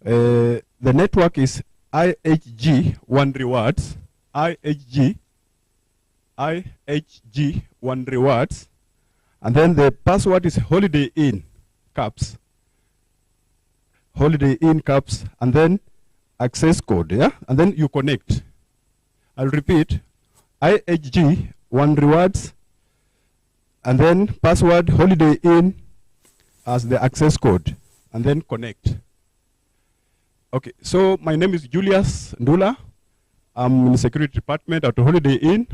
The network is IHG 1 rewards, IHG 1 rewards, and then the password is Holiday Inn caps, Holiday Inn caps, and then access code, yeah, and then you connect. I'll repeat, IHG 1 rewards, and then password Holiday Inn as the access code, and then connect. Okay, so my name is Julius Ndula. I'm in the security department at Holiday Inn.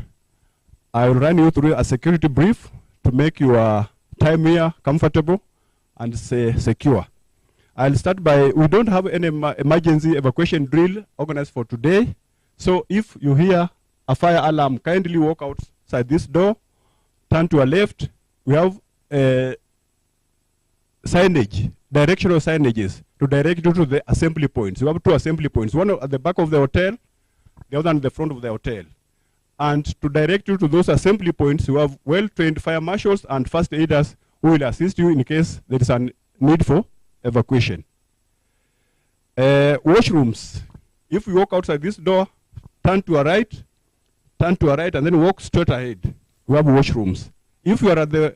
I will run you through a security brief to make your time here comfortable and secure. I'll start by, we don't have any emergency evacuation drill organized for today. So if you hear a fire alarm, kindly walk outside this door, turn to your left. We have signage, directional signages to direct you to the assembly points. We have 2 assembly points, one at the back of the hotel, the other at the front of the hotel. And to direct you to those assembly points, you have well-trained fire marshals and first aiders who will assist you in case there is a need for evacuation. Washrooms. If you walk outside this door, turn to your right, and then walk straight ahead. We have washrooms. If you are at the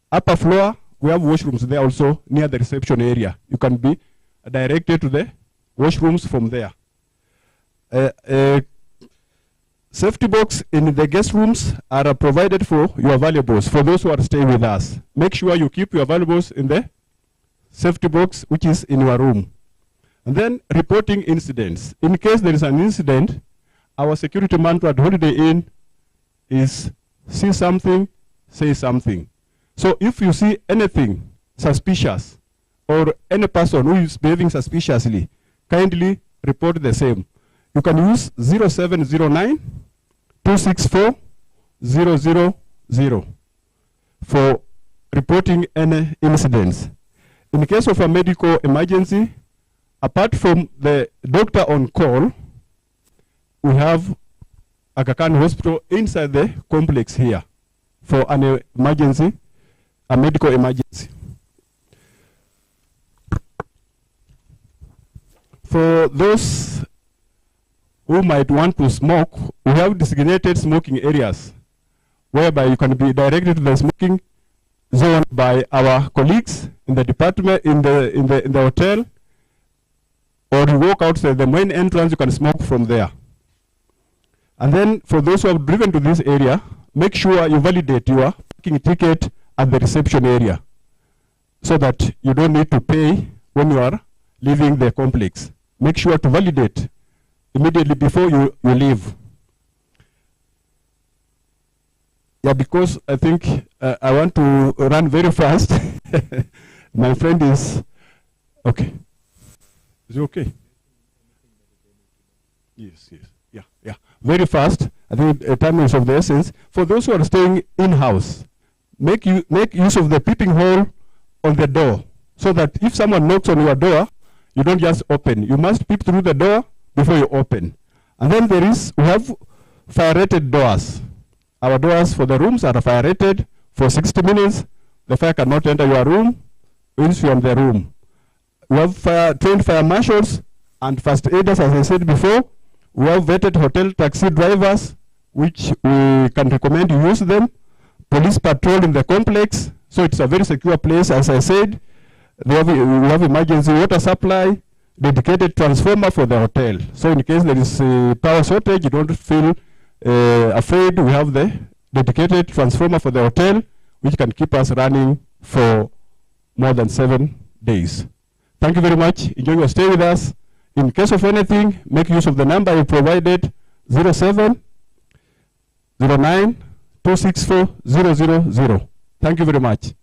upper floor, we have washrooms there also near the reception area. You can be directed to the washrooms from there. Safety box in the guest rooms are provided for your valuables, for those who are staying with us. Make sure you keep your valuables in the safety box, which is in your room. And then reporting incidents. In case there is an incident, our security mantra at Holiday Inn is see something, say something. So if you see anything suspicious or any person who is behaving suspiciously, kindly report the same. You can use 0709 264 000 for reporting any incidents. In case of a medical emergency, apart from the doctor on call, we have Aga Khan Hospital inside the complex here for an emergency, a medical emergency. For those who might want to smoke, we have designated smoking areas whereby you can be directed to the smoking zone by our colleagues in the department, in the hotel, or you walk outside the main entrance, you can smoke from there. And then for those who have driven to this area, make sure you validate your parking ticket at the reception area so that you don't need to pay when you are leaving the complex. Make sure to validate immediately before you leave. Yeah, because I think I want to run very fast. My friend is, okay. Is it okay? Yes. Yeah. Very fast. I think time is of the essence. For those who are staying in-house, make use of the peeping hole on the door so that if someone knocks on your door, you don't just open. You must peep through the door before you open. And then we have fire-rated doors. Our doors for the rooms are fire-rated for 60 minutes. The fire cannot enter your room once you are in the room. We have trained fire marshals and first aiders, as I said before. We have vetted hotel taxi drivers, which we can recommend you use them. Police patrol in the complex, so it's a very secure place, as I said. We have emergency water supply, dedicated transformer for the hotel. So in case there is a power shortage, you don't feel afraid. We have the dedicated transformer for the hotel, which can keep us running for more than 7 days. Thank you very much. Enjoy your stay with us. In case of anything, make use of the number you provided, 0709 264 000. Thank you very much.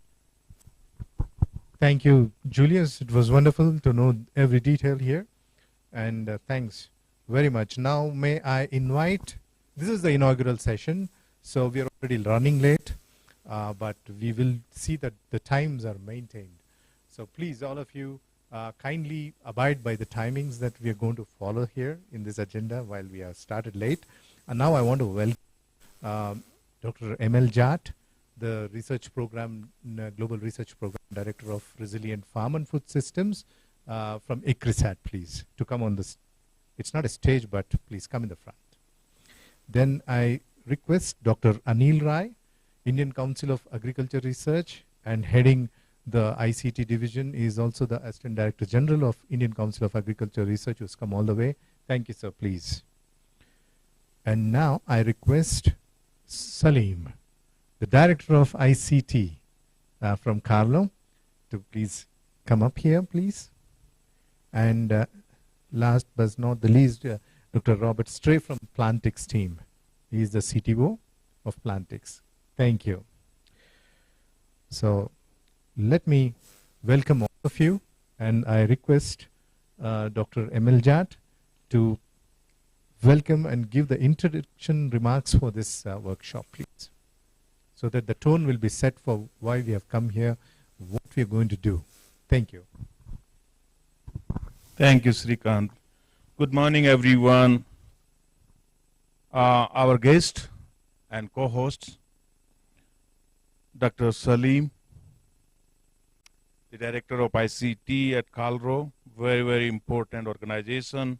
Thank you, Julius. It was wonderful to know every detail here. And thanks very much. Now, may I invite, this is the inaugural session, so we are already running late, but we will see that the times are maintained. So please, all of you, kindly abide by the timings that we are going to follow here in this agenda while we are started late. And now I want to welcome Dr. M.L. Jat, the research program, Global Research Program Director of Resilient Farm and Food Systems from ICRISAT, please, to come on this. It's not a stage, but please come in the front. Then I request Dr. Anil Rai, Indian Council of Agriculture Research, and heading the ICT division, is also the Assistant Director General of Indian Council of Agriculture Research, who's come all the way. Thank you, sir, please. And now I request Salim, the Director of ICT from KALRO, to please come up here, please. And last but not the least, Dr. Robert Stray from Plantix team. He is the CTO of Plantix. Thank you. So let me welcome all of you, and I request Dr. Emiljat to welcome and give the introduction remarks for this workshop, please, so that the tone will be set for why we have come here, what we are going to do. Thank you. Thank you, Srikant. Good morning, everyone. Our guest and co-hosts, Dr. Salim, the Director of ICT at KALRO, very, very important organization.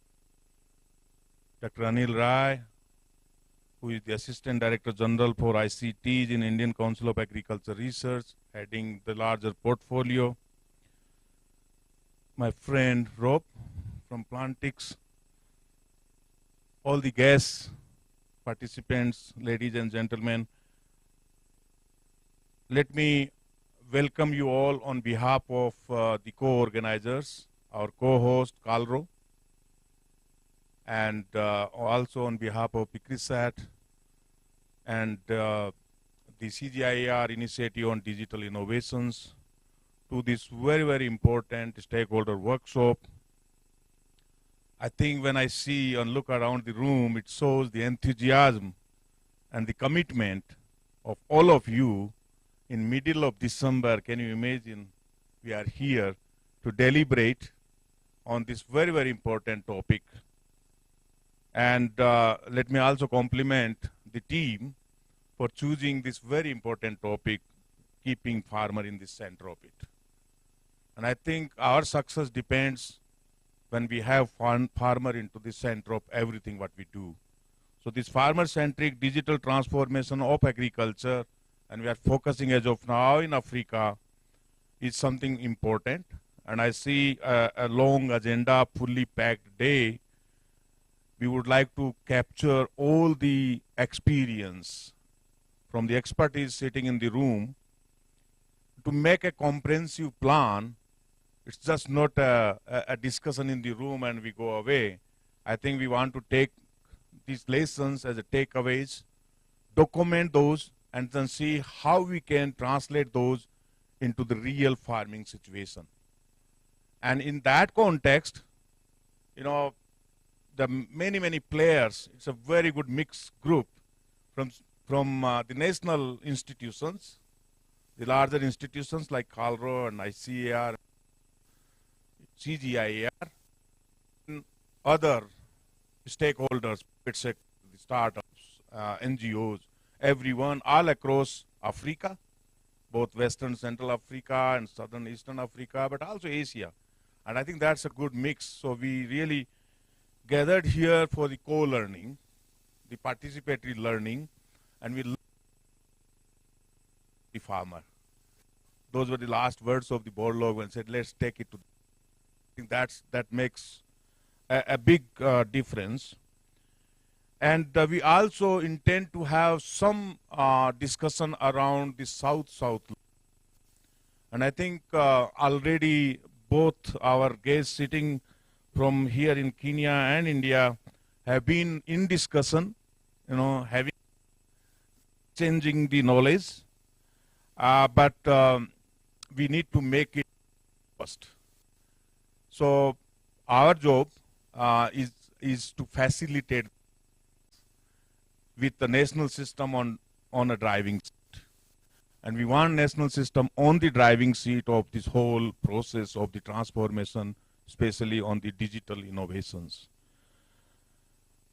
Dr. Anil Rai, who is the Assistant Director General for ICTs in Indian Council of Agriculture Research, heading the larger portfolio. My friend Rob from Plantix, all the guests, participants, ladies and gentlemen. Let me welcome you all on behalf of the co-organizers, our co-host KALRO, and also on behalf of ICRISAT and the CGIAR initiative on digital innovations, to this very, very important stakeholder workshop. I think when I see and look around the room, it shows the enthusiasm and the commitment of all of you. In middle of December, can you imagine, we are here to deliberate on this very, very important topic. And let me also compliment the team for choosing this very important topic, keeping farmer in the center of it. And I think our success depends when we have farmer into the center of everything what we do. So this farmer-centric digital transformation of agriculture, and we are focusing as of now in Africa, is something important. And I see a long agenda, fully packed day. We would like to capture all the experience from the expertise sitting in the room to make a comprehensive plan. It's just not a discussion in the room and we go away. I think we want to take these lessons as a takeaways, document those, and then see how we can translate those into the real farming situation. And in that context, you know, the many players, it's a very good mixed group from the national institutions, the larger institutions like KALRO and ICRISAT, CGIAR, and other stakeholders, the startups, NGOs, everyone, all across Africa, both Western Central Africa and Southern Eastern Africa, but also Asia. And I think that's a good mix. So we really gathered here for the co-learning, the participatory learning, and we learned the farmer. Those were the last words of the board log when said, let's take it to. I think that makes a big difference. And we also intend to have some discussion around the South-South. And I think already both our guests sitting from here in Kenya and India have been in discussion, you know, having changing the knowledge, but we need to make it first. So our job is to facilitate with the national system on a driving seat. And we want national system on the driving seat of this whole process of the transformation, especially on the digital innovations.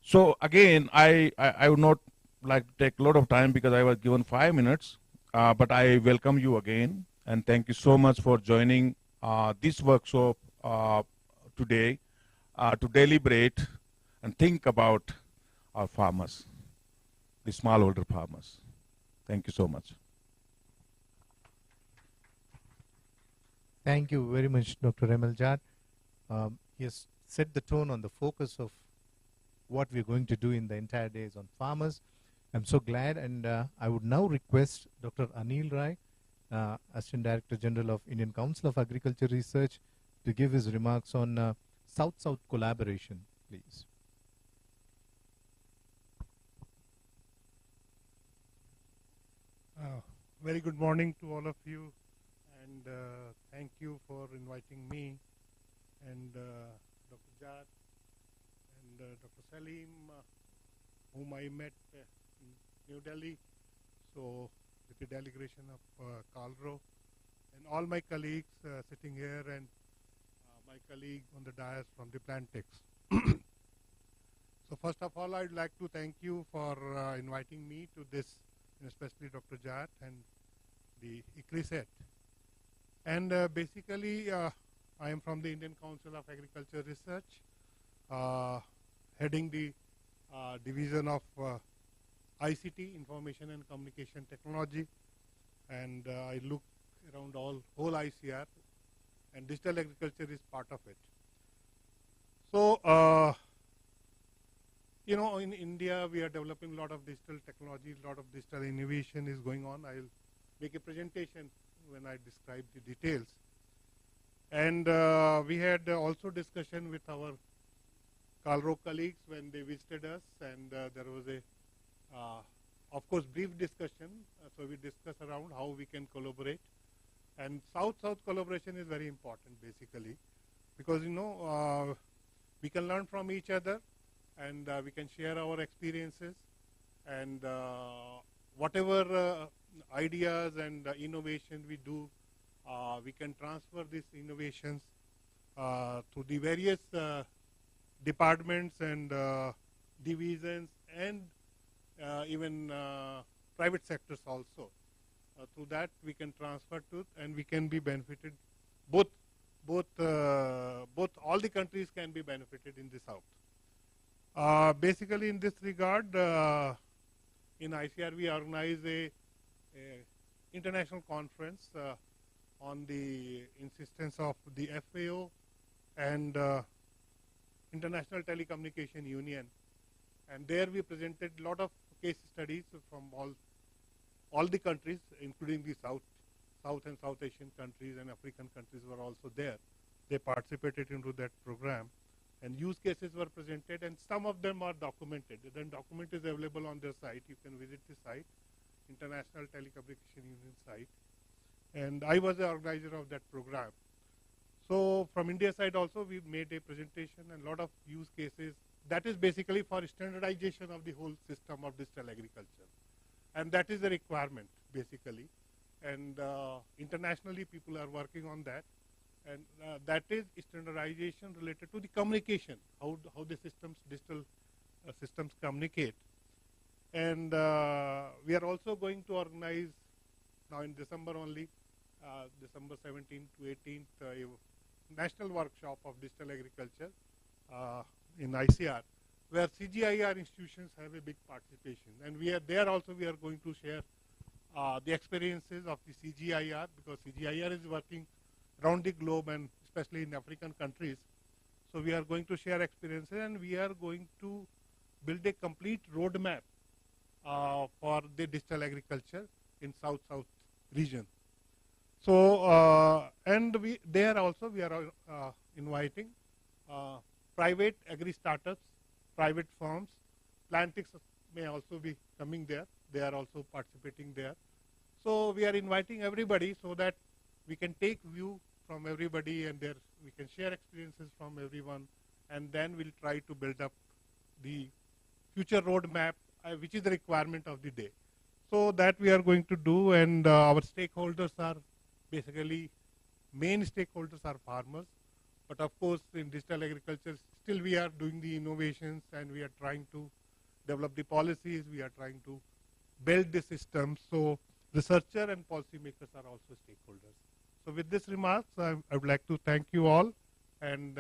So again, I would not like to take a lot of time because I was given 5 minutes, but I welcome you again and thank you so much for joining this workshop today to deliberate and think about our farmers, the smallholder farmers. Thank you so much. Thank you very much, Dr. Emeljad. He has set the tone on the focus of what we're going to do in the entire days on farmers. I'm so glad, and I would now request Dr. Anil Rai, Assistant Director General of Indian Council of Agriculture Research, to give his remarks on South-South collaboration, please. Very good morning to all of you, and thank you for inviting me and Dr. Jat and Dr. Salim, whom I met in New Delhi, so with the delegation of KALRO, and all my colleagues sitting here, and my colleague on the dais from the Plantix. So first of all, I'd like to thank you for inviting me to this, and especially Dr. Jat and the ICRISAT. And basically, I am from the Indian Council of Agriculture Research, heading the division of ICT, Information and Communication Technology, and I look around whole ICR, and digital agriculture is part of it. So, you know, in India, we are developing a lot of digital technology, a lot of digital innovation is going on. I'll make a presentation when I describe the details. And we had also discussion with our KALRO colleagues when they visited us, and there was a, of course, brief discussion. So we discussed around how we can collaborate. And South-South collaboration is very important, basically, because, you know, we can learn from each other, and we can share our experiences, and whatever ideas and innovation we do, we can transfer these innovations to the various departments and divisions, and even private sectors also. Through that we can transfer to, and we can be benefited. Both all the countries can be benefited in the South. Basically, in this regard, in ICR we organize a international conference on the insistence of the FAO and International Telecommunication Union, and there we presented a lot of case studies from all the countries, including the South and South Asian countries, and African countries were also there. They participated into that program, and use cases were presented, and some of them are documented. Then document is available on their site. You can visit the site, International Telecommunication Union site. And I was the organizer of that program. So from India side also, we made a presentation and a lot of use cases. That is basically for standardization of the whole system of digital agriculture. And that is the requirement, basically. And internationally, people are working on that. And that is standardization related to the communication, how the systems, digital systems communicate. And we are also going to organize now in December only, December 17th to 18th, a national workshop of digital agriculture in ICR, where CGIAR institutions have a big participation. And we are there also, we are going to share the experiences of the CGIAR, because CGIAR is working around the globe and especially in African countries. So we are going to share experiences, and we are going to build a complete roadmap for the digital agriculture in South-South region. So, and there also we are inviting private agri-startups, private firms. Plantix may also be coming there. They are also participating there. So we are inviting everybody so that we can take view from everybody, and there we can share experiences from everyone, and then we'll try to build up the future roadmap, which is the requirement of the day. So that we are going to do, and our stakeholders are basically, main stakeholders are farmers, but of course in digital agriculture still we are doing the innovations, and we are trying to develop the policies, we are trying to build the systems. So researcher and policymakers are also stakeholders. So with this remarks, I would like to thank you all, And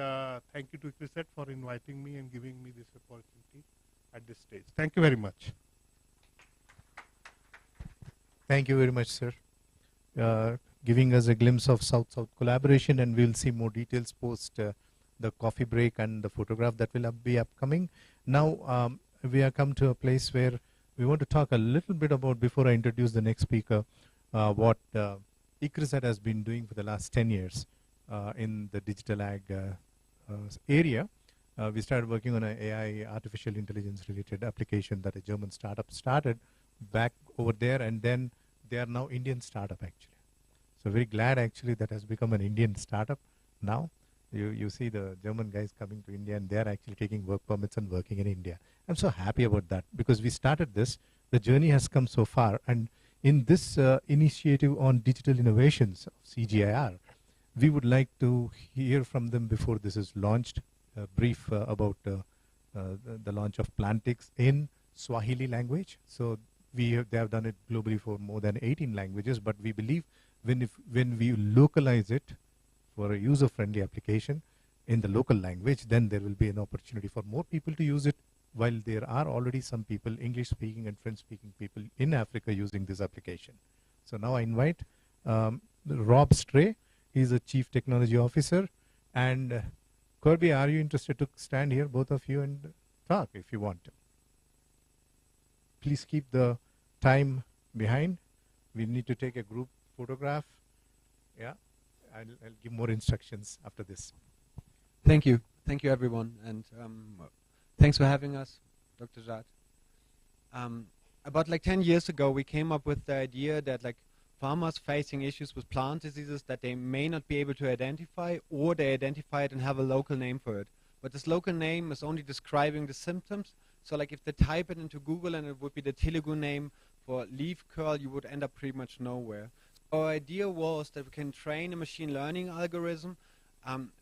thank you to ICRISAT for inviting me and giving me this opportunity at this stage. Thank you very much. Thank you very much, sir. Giving us a glimpse of South-South collaboration, and we'll see more details post the coffee break and the photograph that will be upcoming. Now, we have come to a place where we want to talk a little bit about, before I introduce the next speaker, what ICRISAT has been doing for the last 10 years in the digital ag area. We started working on an AI, artificial intelligence related application that a German startup started back over there, and then they are now Indian startup actually. So very glad actually that has become an Indian startup now. You see the German guys coming to India, and they are actually taking work permits and working in India. I'm so happy about that, because we started this, the journey has come so far, and in this initiative on digital innovations of CGIAR, we would like to hear from them before this is launched, a brief about the launch of Plantix in Swahili language. So they have done it globally for more than 18 languages, but we believe when we localize it for a user-friendly application in the local language, then there will be an opportunity for more people to use it, while there are already some people, English-speaking and French-speaking people in Africa using this application. So now I invite Rob Stray. He's a Chief Technology Officer. And Kirby, are you interested to stand here, both of you, and talk if you want to? Please keep the time behind. We need to take a group photograph. Yeah, I'll give more instructions after this. Thank you. Thank you, everyone. And thanks for having us, Dr. Jad. About like 10 years ago, we came up with the idea that like farmers facing issues with plant diseases that they may not be able to identify, or they identify it and have a local name for it. But this local name is only describing the symptoms. So like if they type it into Google and it would be the Telugu name for leaf curl, you would end up pretty much nowhere. Our idea was that we can train a machine learning algorithm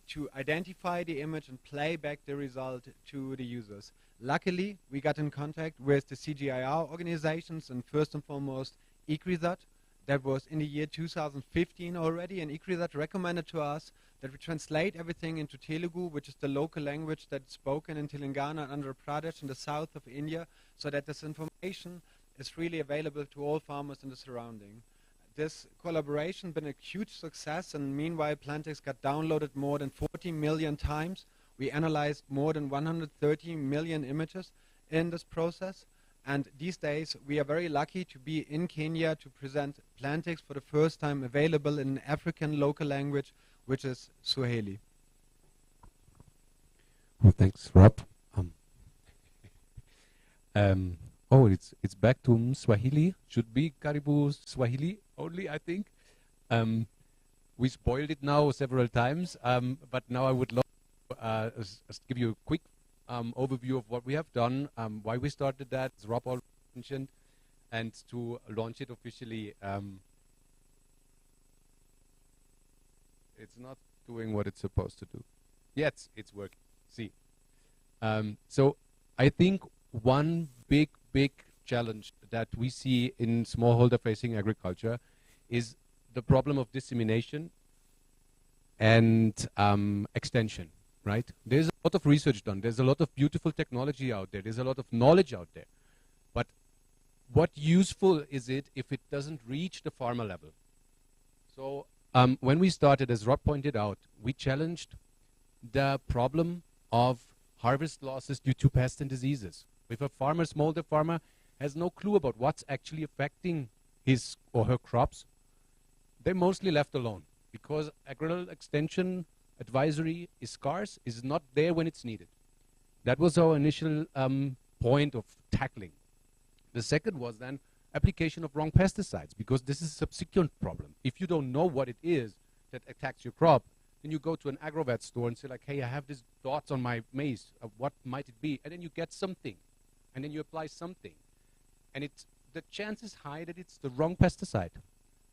to identify the image and play back the result to the users. Luckily, we got in contact with the CGIAR organizations, and first and foremost, ICRISAT. That was in the year 2015 already, and ICRISAT recommended to us that we translate everything into Telugu, which is the local language that's spoken in Telangana and Andhra Pradesh in the south of India, so that this information is really available to all farmers in the surrounding. This collaboration been a huge success, and meanwhile Plantix got downloaded more than 40 million times. We analyzed more than 130 million images in this process, and these days we are very lucky to be in Kenya to present Plantix for the first time available in an African local language, which is Swahili. Well, thanks, Rob. Oh, it's back to Swahili. Should be Karibu Swahili only, I think. We spoiled it now several times, but now I would love to give you a quick overview of what we have done, why we started that, as Rob already mentioned, and to launch it officially. It's not doing what it's supposed to do. Yes, it's working. See. So I think one big challenge that we see in smallholder facing agriculture is the problem of dissemination and extension, right? There's a lot of research done. There's a lot of beautiful technology out there. There's a lot of knowledge out there. But what useful is it if it doesn't reach the farmer level? So when we started, as Rob pointed out, we challenged the problem of harvest losses due to pests and diseases. If a farmer, smallholder farmer, has no clue about what's actually affecting his or her crops, they're mostly left alone, because agricultural extension advisory is scarce, is not there when it's needed. That was our initial point of tackling. The second was then application of wrong pesticides, because this is a subsequent problem. If you don't know what it is that attacks your crop, then you go to an agrovet store and say like, hey, I have these dots on my maize, what might it be? And then you get something, and then you apply something. And the chance is high that it's the wrong pesticide.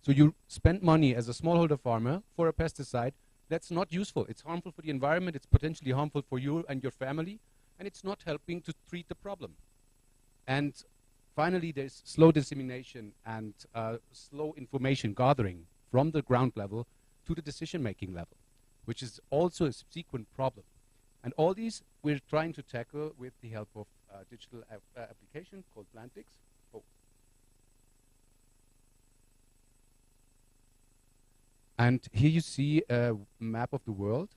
So you spend money as a smallholder farmer for a pesticide that's not useful. It's harmful for the environment, it's potentially harmful for you and your family, and it's not helping to treat the problem. And finally, there's slow dissemination and slow information gathering from the ground level to the decision-making level. which is also a subsequent problem. And all these we're trying to tackle with the help of a digital application called Plantix. Oh. And here you see a map of the world.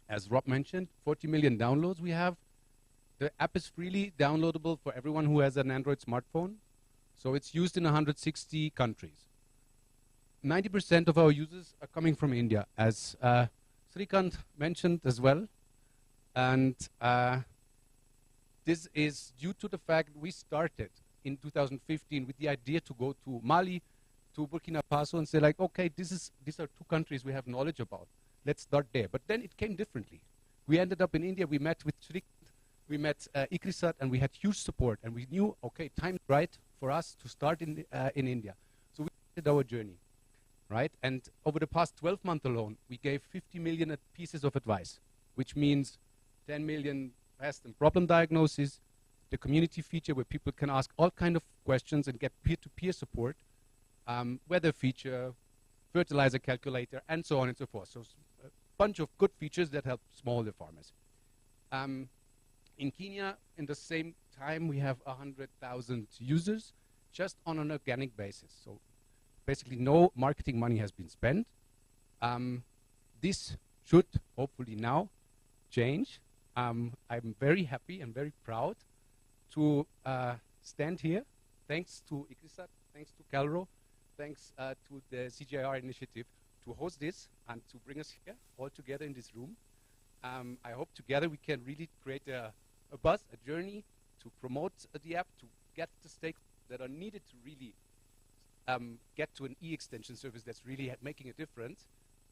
As Rob mentioned, 40 million downloads we have. The app is freely downloadable for everyone who has an Android smartphone. So it's used in 160 countries. 90% of our users are coming from India, as Srikant mentioned as well. And this is due to the fact we started in 2015 with the idea to go to Mali, to Burkina Faso, and say like, okay, these are two countries we have knowledge about. Let's start there. But then it came differently. We ended up in India. We met with Srikant, we met ICRISAT, and we had huge support. And we knew, okay, time's right for us to start in India. So we started our journey, right? And over the past 12 months alone, we gave 50 million pieces of advice, which means 10 million pest and problem diagnosis, the community feature where people can ask all kinds of questions and get peer-to-peer support, weather feature, fertilizer calculator, and so on and so forth. So a bunch of good features that help smaller farmers. In Kenya, in the same time, we have 100,000 users just on an organic basis. So basically no marketing money has been spent. This should hopefully now change. I'm very happy and very proud to stand here. Thanks to ICRISAT, thanks to KALRO, thanks to the CGIAR initiative to host this and to bring us here all together in this room. I hope together we can really create a buzz, a journey to promote the app, to get the stakes that are needed to really get to an e-extension service that's really making a difference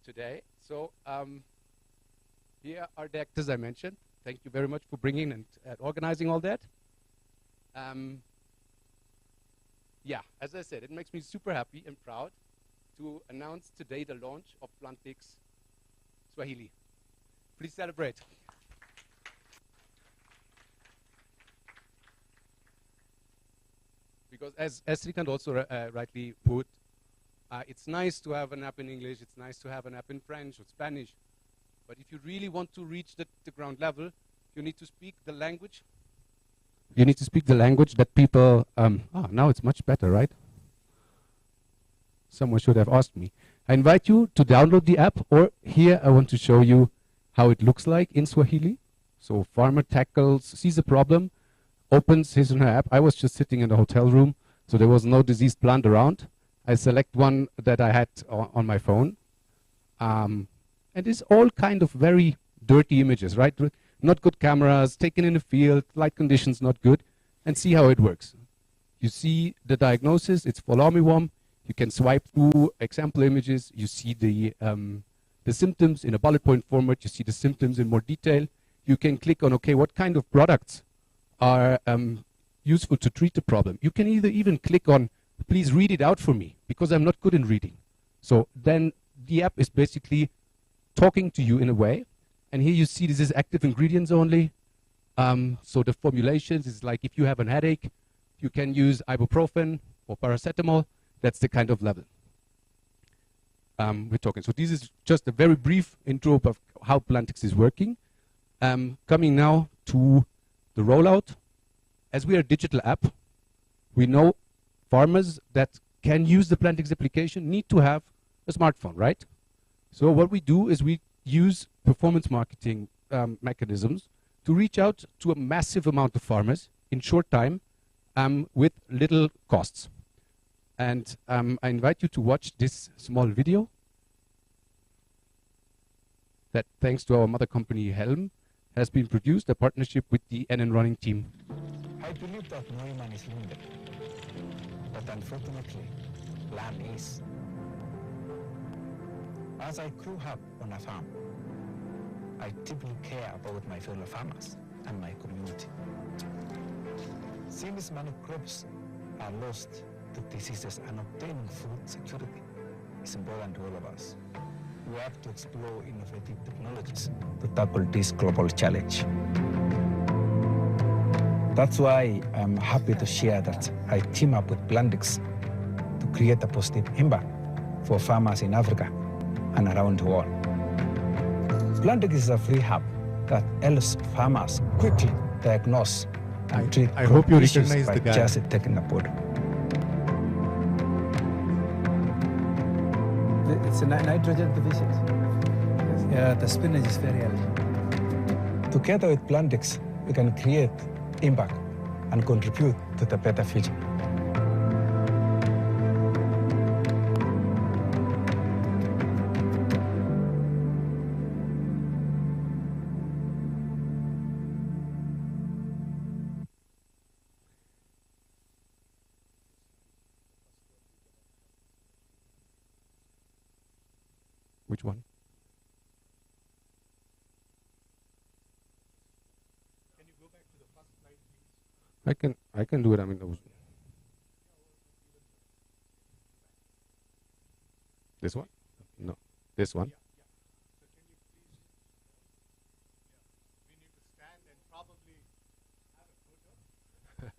today. So here are the actors I mentioned. Thank you very much for bringing and organizing all that. Yeah, as I said, it makes me super happy and proud to announce today the launch of Plantix Swahili. Please celebrate. Because as Srikant also rightly put, it's nice to have an app in English, it's nice to have an app in French or Spanish, but if you really want to reach the ground level, you need to speak the language. You need to speak the language that people, now it's much better, right? Someone should have asked me. I invite you to download the app, or here I want to show you how it looks like in Swahili. So farmer sees a problem, opens his or her app. I was just sitting in the hotel room, so there was no diseased plant around. I select one that I had on my phone. And it's all kind of very dirty images, right? Not good cameras, taken in the field, light conditions not good, and see how it works. You see the diagnosis, it's fall armyworm. You can swipe through example images. You see the symptoms in a bullet point format. You see the symptoms in more detail. You can click on, okay, what kind of products are useful to treat the problem. You can even click on, please read it out for me, because I'm not good in reading. So then the app is basically talking to you in a way. And here you see this is active ingredients only. So the formulations is like if you have a headache, you can use ibuprofen or paracetamol. That's the kind of level we're talking. So this is just a very brief intro of how Plantix is working. Coming now to the rollout. As we are a digital app, we know farmers that can use the Plantix application need to have a smartphone, right? So what we do is we use performance marketing mechanisms to reach out to a massive amount of farmers in short time with little costs. And I invite you to watch this small video that, thanks to our mother company Helm, has been produced, a partnership with the NN Running team. I believe that no man is limited, but unfortunately, land is. As I grew up on a farm, I deeply care about my fellow farmers and my community. Since many crops are lost to diseases and obtaining food security is important to all of us. We have to explore innovative technologies to tackle this global challenge. That's why I'm happy to share that I team up with Plantix to create a positive impact for farmers in Africa and around the world. Plantix is a free hub that helps farmers quickly diagnose and treat I hope you issues recognize by the guy. just taking a photo. It's a nitrogen deficient. Yeah, the spinach is very healthy. Together with Plantix, we can create impact and contribute to the better future. Which one? Can you go back to the first slide, please? I can do it. I mean, this one? No, this one. So can you please? We need to stand and probably have a photo. Can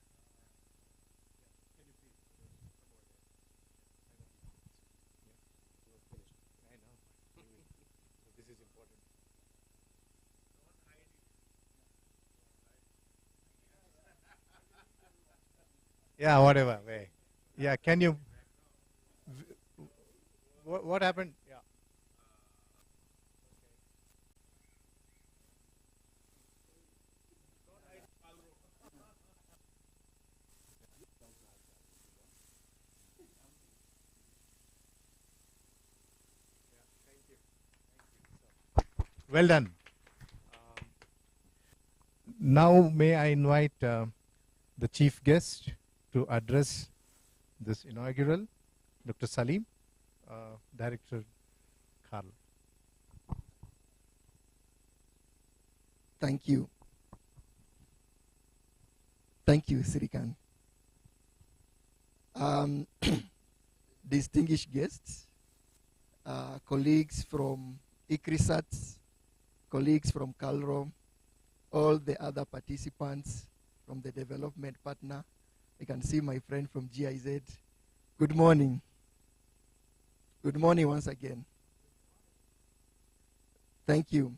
you please come over there? I know. This is important. Yeah, whatever way. Yeah, can you? What happened? Yeah. Well done. Now may I invite the chief guest to address this inaugural, Dr. Salim, Director KALRO. Thank you. Thank you, Sirikan. Distinguished guests, colleagues from ICRISAT, colleagues from KALRO, all the other participants from the development partner. I can see my friend from GIZ. Good morning. Good morning once again. Thank you.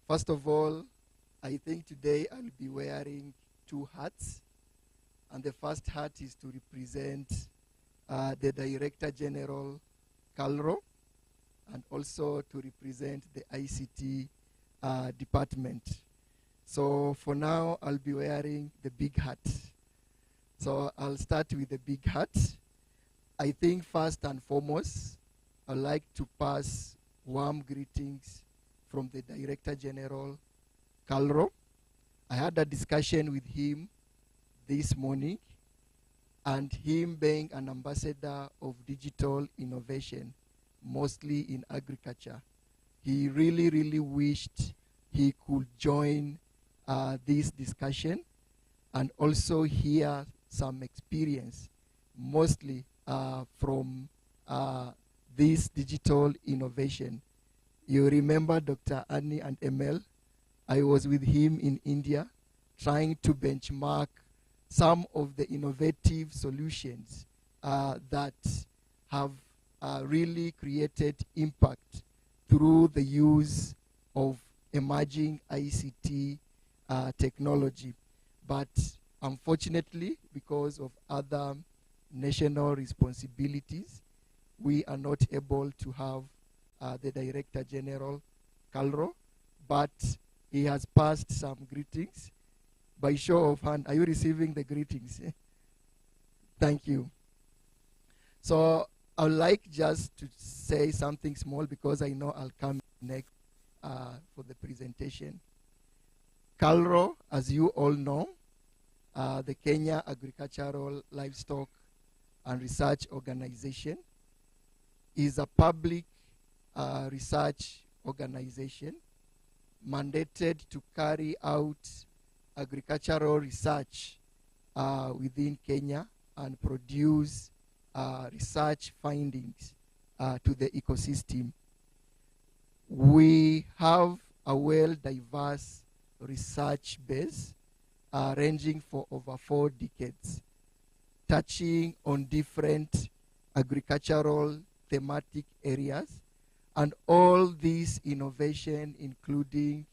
First of all, I think today I'll be wearing two hats. And the first hat is to represent the Director General KALRO, and also to represent the ICT department. So for now, I'll be wearing the big hat. So I'll start with the big hat. I think first and foremost, I'd like to pass warm greetings from the Director General KALRO. I had a discussion with him this morning, and him being an ambassador of digital innovation, mostly in agriculture, he really, really wished he could join this discussion and also hear some experience, mostly from this digital innovation. You remember Dr. Annie and Emil? I was with him in India trying to benchmark some of the innovative solutions that have really created impact through the use of emerging ICT technology. But unfortunately, because of other national responsibilities, we are not able to have the Director General KALRO, but he has passed some greetings. By show of hand, are you receiving the greetings? Thank you. So I would like just to say something small because I know I'll come next for the presentation. KALRO, as you all know, the Kenya Agricultural, Livestock and Research Organization, is a public research organization mandated to carry out agricultural research within Kenya and produce research findings to the ecosystem. We have a well-diverse research base ranging for over 4 decades, touching on different agricultural thematic areas and all these innovation, including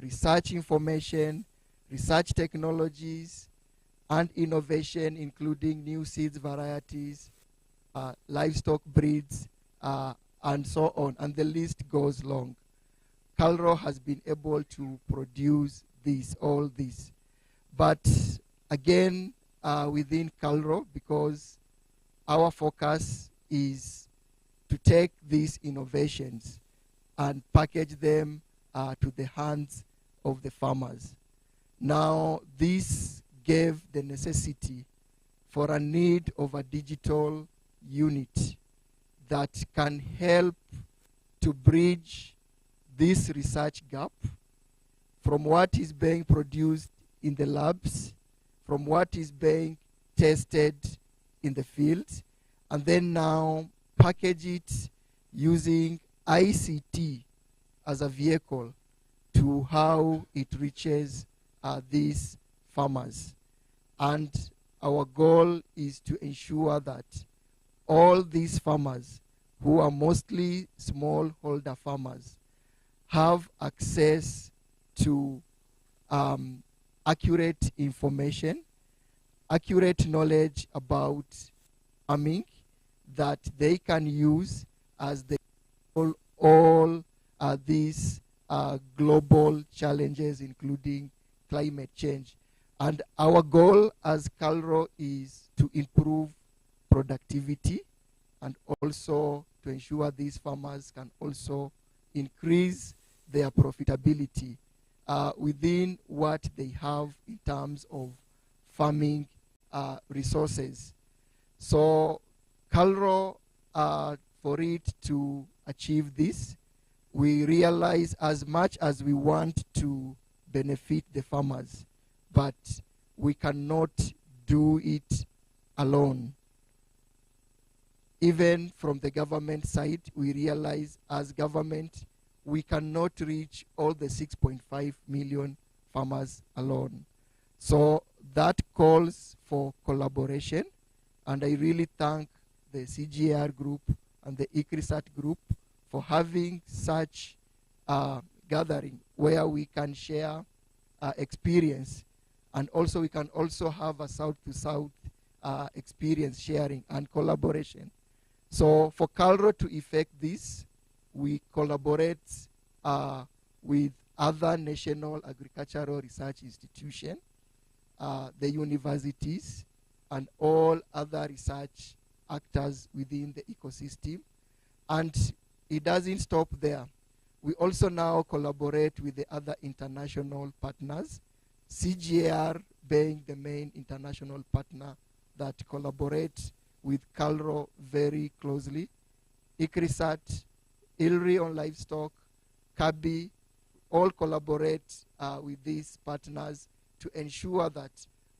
research information, research technologies, and innovation, including new seeds varieties, livestock breeds, and so on, and the list goes long. KALRO has been able to produce all this. But again, within KALRO, because our focus is to take these innovations and package them to the hands of the farmers. Now, this gave the necessity for a need of a digital unit that can help to bridge this research gap from what is being produced in the labs, from what is being tested in the field, and then now package it using ICT as a vehicle to how it reaches these farmers. And our goal is to ensure that all these farmers, who are mostly smallholder farmers, have access to accurate information, accurate knowledge about farming that they can use as they solve all these global challenges, including climate change. And our goal as KALRO is to improve productivity and also to ensure these farmers can also increase their profitability within what they have in terms of farming resources. So KALRO, for it to achieve this, we realize as much as we want to benefit the farmers, but we cannot do it alone. Even from the government side, we realize as government, we cannot reach all the 6.5 million farmers alone. So that calls for collaboration, and I really thank the CGIAR group and the ICRISAT group for having such gathering where we can share experience, and also we can also have a south-to-south experience sharing and collaboration. So for KALRO to effect this, we collaborate with other national agricultural research institutions, the universities, and all other research actors within the ecosystem. And it doesn't stop there. We also now collaborate with the other international partners, CGIAR being the main international partner that collaborates with KALRO very closely, ICRISAT, ILRI on livestock, CABI, all collaborate with these partners to ensure that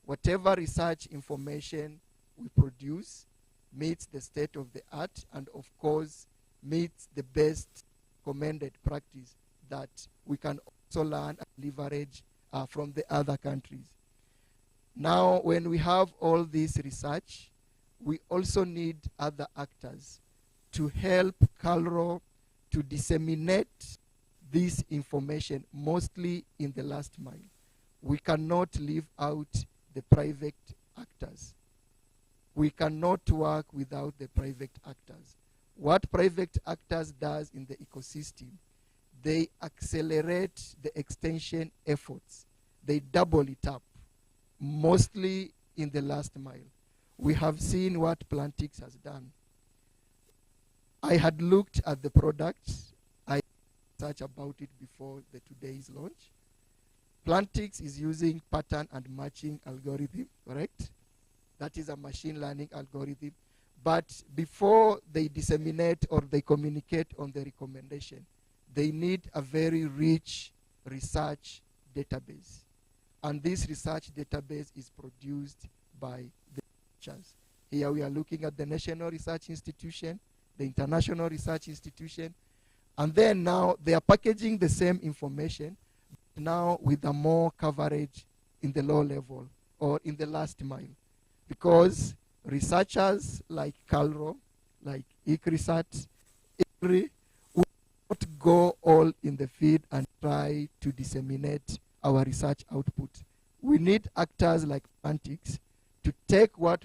whatever research information we produce meets the state of the art and, of course, meets the best recommended practice that we can also learn and leverage from the other countries. Now, when we have all this research, we also need other actors to help KALRO to disseminate this information, mostly in the last mile. We cannot leave out the private actors. We cannot work without the private actors. What private actors does in the ecosystem, they accelerate the extension efforts. They double it up, mostly in the last mile. We have seen what Plantix has done. I had looked at the product. I researched about it before today's launch. Plantix is using pattern and matching algorithm, correct? That is a machine learning algorithm. But before they disseminate or they communicate on the recommendation, they need a very rich research database. And this research database is produced by the researchers. Here we are looking at the National Research Institution, the International Research Institution, and then now they are packaging the same information, now with a more coverage in the low level or in the last mile. Because researchers like KALRO, like ICRISAT, ILRI, will go all in the field and try to disseminate our research output. We need actors like Plantix to take what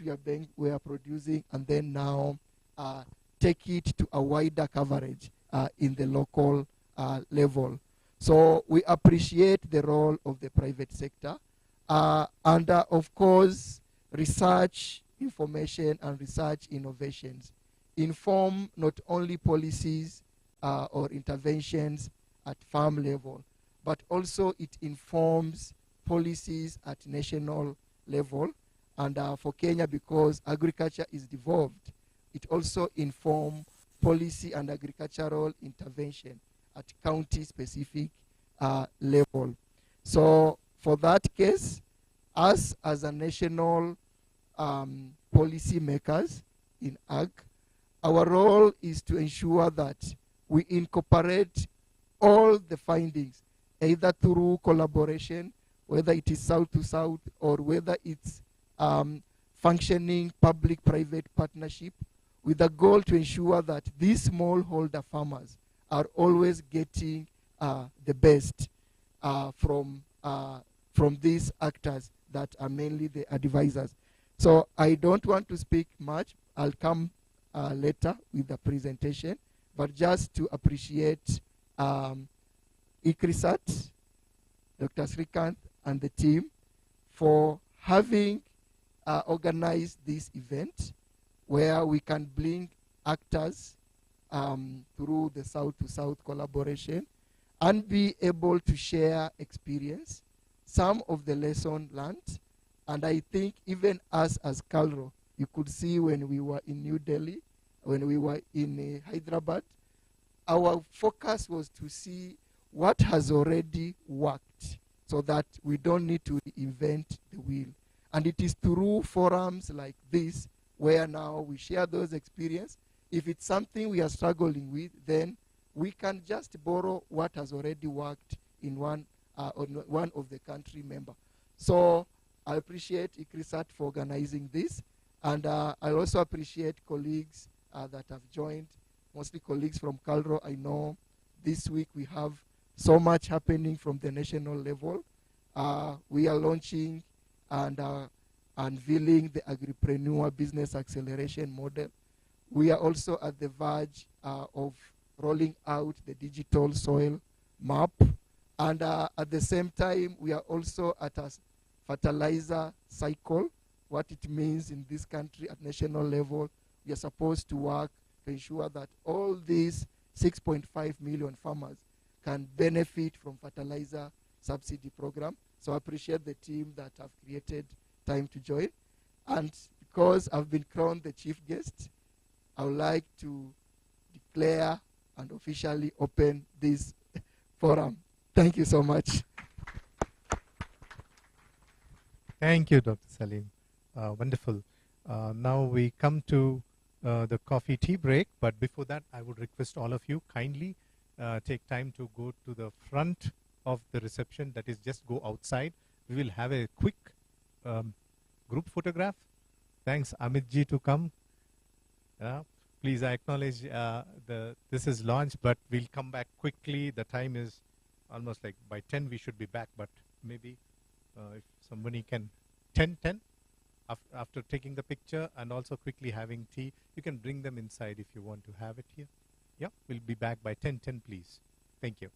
we are producing and then now take it to a wider coverage in the local level. So we appreciate the role of the private sector. And of course, research information and research innovations inform not only policies or interventions at farm level, but also it informs policies at national level. And for Kenya, because agriculture is devolved, it also informs policy and agricultural intervention at county-specific level. So for that case, us as a national policy makers in ag, our role is to ensure that we incorporate all the findings, either through collaboration, whether it is south to south, or whether it's functioning public-private partnership, with the goal to ensure that these smallholder farmers are always getting the best from these actors that are mainly the advisors. So I don't want to speak much. I'll come later with the presentation, but just to appreciate ICRISAT, Dr. Srikanth, and the team for having organized this event where we can bring actors through the south-to-south collaboration and be able to share experience, some of the lesson learned. And I think even us as KALRO, you could see when we were in New Delhi, when we were in Hyderabad, our focus was to see what has already worked so that we don't need to reinvent the wheel. And it is through forums like this where now we share those experiences. If it's something we are struggling with, then we can just borrow what has already worked in one of the country member. So I appreciate ICRISAT for organizing this. And I also appreciate colleagues that have joined, mostly colleagues from KALRO. I know this week we have so much happening from the national level. We are launching and unveiling the agripreneur business acceleration model. We are also at the verge of rolling out the digital soil map. And at the same time, we are also at a fertilizer cycle, what it means in this country at national level. We are supposed to work to ensure that all these 6.5 million farmers can benefit from fertilizer subsidy program. So I appreciate the team that have created time to join. And because I've been crowned the chief guest, I would like to declare and officially open this forum. Thank you so much. Thank you, Dr. Salim. Wonderful. Now we come to the coffee tea break, but before that, I would request all of you kindly take time to go to the front of the reception, that is just go outside. We will have a quick group photograph. Thanks Amit ji to come. Please, I acknowledge this is launch, but we'll come back quickly. The time is almost like by 10 we should be back, but maybe if somebody can 10 after taking the picture and also quickly having tea, you can bring them inside if you want to have it here. Yeah, we'll be back by 10 please. Thank you.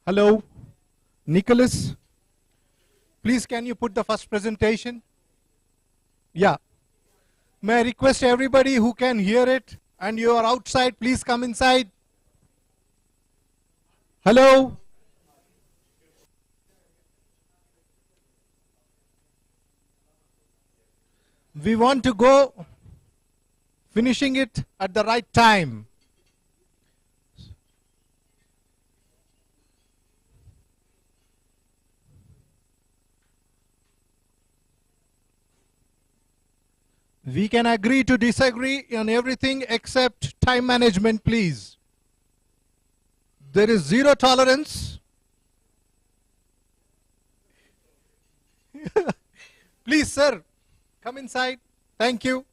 Hello, Nicholas. Please, can you put the first presentation? Yeah. May I request everybody who can hear it and you are outside, please come inside. Hello. We want to go finishing it at the right time. We can agree to disagree on everything except time management, please. There is zero tolerance. Please, sir, come inside. Thank you.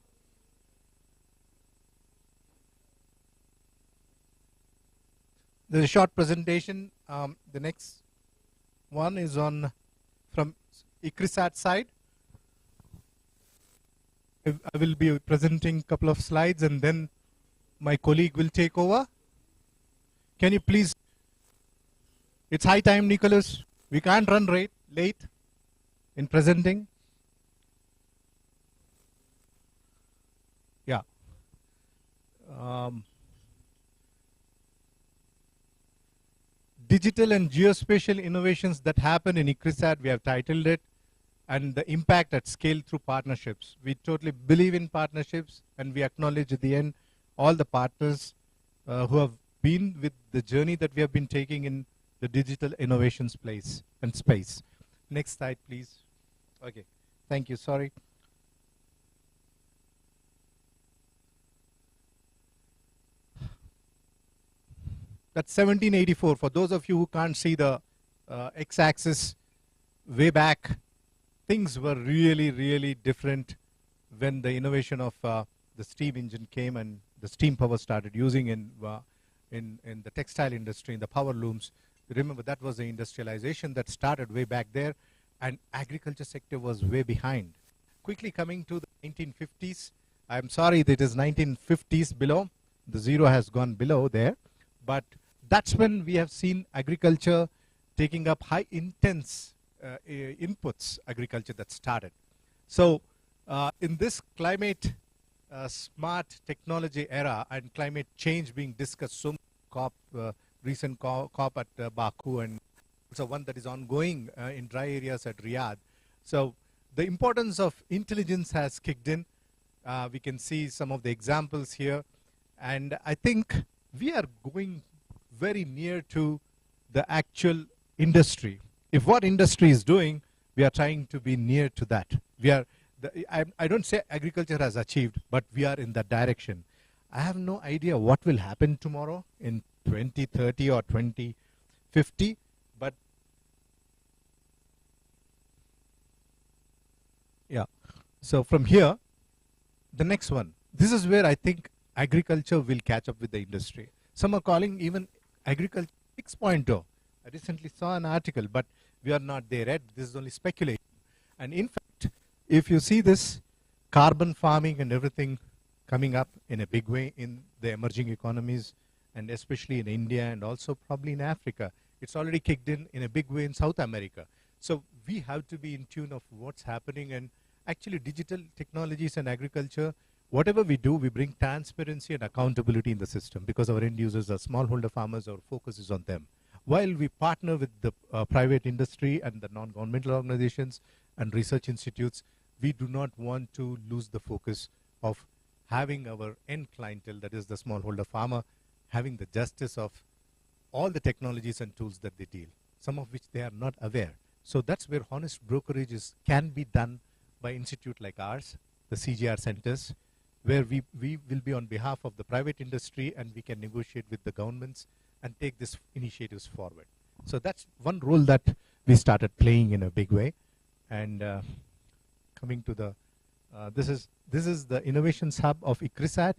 There's a short presentation. The next one is on from ICRISAT side. I will be presenting a couple of slides and then my colleague will take over. Can you please? It's high time, Nicholas. We can't run late in presenting. Yeah. Digital and geospatial innovations that happen in ICRISAT, we have titled it, and the impact at scale through partnerships. We totally believe in partnerships, and we acknowledge at the end all the partners who have been with the journey that we have been taking in the digital innovations place and space. Next slide, please. Okay, thank you, sorry. That's 1784. For those of you who can't see the x-axis, way back, things were really, really different when the innovation of the steam engine came and the steam power started using in the textile industry, in the power looms. Remember, that was the industrialization that started way back there, and agriculture sector was way behind. Quickly coming to the 1950s, I'm sorry that it is 1950s below. The zero has gone below there, but that's when we have seen agriculture taking up high intense inputs agriculture that started. So in this climate smart technology era and climate change being discussed, so COP, recent COP at Baku, and also one that is ongoing in dry areas at Riyadh. So the importance of intelligence has kicked in. We can see some of the examples here, and I think we are going very near to the actual industry. If what industry is doing, we are trying to be near to that. We are. I don't say agriculture has achieved, but we are in that direction. I have no idea what will happen tomorrow in 2030 or 2050, but yeah. So from here, the next one. This is where I think agriculture will catch up with the industry. Some are calling even agriculture 6.0. I recently saw an article, but we are not there yet. This is only speculation. And in fact, if you see this carbon farming and everything coming up in a big way in the emerging economies, and especially in India and also probably in Africa, it's already kicked in a big way in South America. So we have to be in tune of what's happening, and actually digital technologies and agriculture, whatever we do, we bring transparency and accountability in the system, because our end users are smallholder farmers. Our focus is on them. While we partner with the private industry and the non-governmental organizations and research institutes, we do not want to lose the focus of having our end clientele, that is the smallholder farmer, having the justice of all the technologies and tools that they deal, some of which they are not aware. So that's where honest brokerages can be done by institute like ours, the CGIAR centers, where we will be on behalf of the private industry, and we can negotiate with the governments and take these initiatives forward. So that's one role that we started playing in a big way. And coming to the, this is the innovations hub of ICRISAT.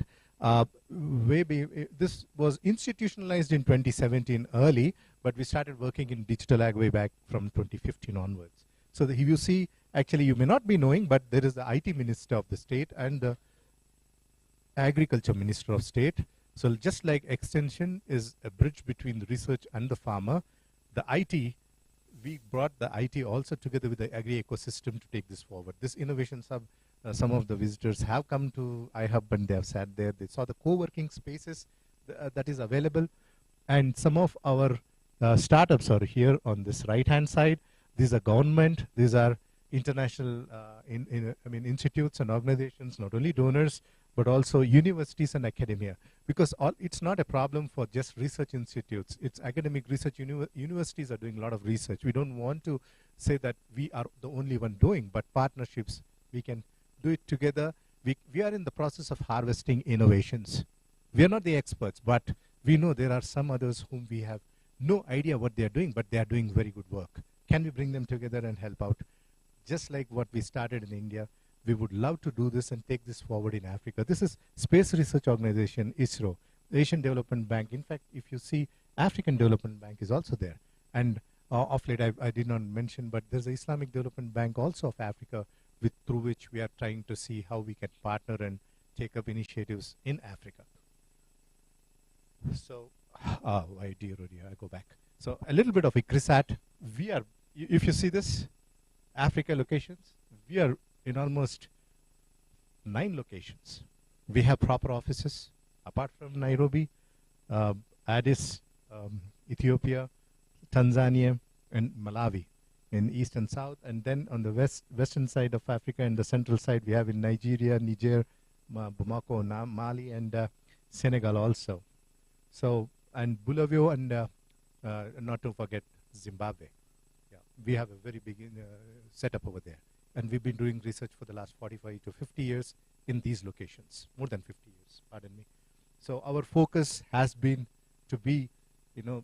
This was institutionalized in 2017 early, but we started working in digital ag way back from 2015 onwards. So if you see, actually you may not be knowing, but there is the IT Minister of the state and the Agriculture Minister of State. So just like extension is a bridge between the research and the farmer, the IT, we brought the IT also together with the agri ecosystem to take this forward. This innovation sub, some of the visitors have come to iHub and they have sat there. They saw the co-working spaces that is available. And some of our startups are here on this right-hand side. These are government. These are international institutes and organizations, not only donors, but also universities and academia. Because it's not a problem for just research institutes. It's academic research. Universities are doing a lot of research. We don't want to say that we are the only one doing, but partnerships, we can do it together. We are in the process of harvesting innovations. We are not the experts, but we know there are some others whom we have no idea what they are doing, but they are doing very good work. Can we bring them together and help out? Just like what we started in India, we would love to do this and take this forward in Africa. This is Space Research Organization, ISRO, Asian Development Bank. In fact, if you see, African Development Bank is also there. And of late, I did not mention, but there's the Islamic Development Bank also of Africa, through which we are trying to see how we can partner and take up initiatives in Africa. So, why dear, oh dear, I go back. So, a little bit of ICRISAT. We are, if you see this, Africa locations, we are in almost 9 locations. We have proper offices, apart from Nairobi, Addis, Ethiopia, Tanzania, and Malawi in east and south. And then on the western side of Africa and the central side, we have in Nigeria, Niger, Bamako, Mali, and Senegal also. So, and Bulawayo and not to forget Zimbabwe. Yeah, we have a very big setup over there. And we've been doing research for the last 45 to 50 years in these locations, more than 50 years, pardon me. So our focus has been to be,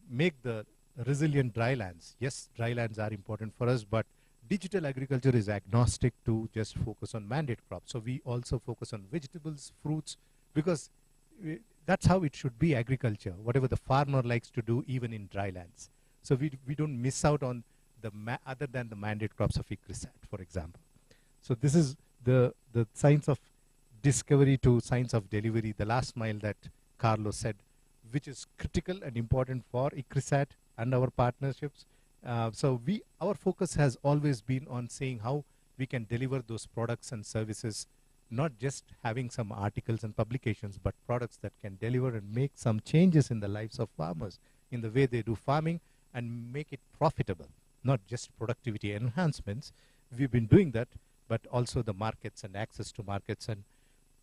make the resilient drylands. Yes, drylands are important for us, but digital agriculture is agnostic to just focus on mandate crops. So we also focus on vegetables, fruits, because that's how it should be agriculture, whatever the farmer likes to do, even in drylands. So we don't miss out on the other than the mandate crops of ICRISAT, for example. So this is the science of discovery to science of delivery, the last mile that KALRO said, which is critical and important for ICRISAT and our partnerships. So our focus has always been on saying how we can deliver those products and services, not just having some articles and publications, but products that can deliver and make some changes in the lives of farmers, in the way they do farming, and make it profitable. Not just productivity enhancements. We've been doing that, but also the markets and access to markets, and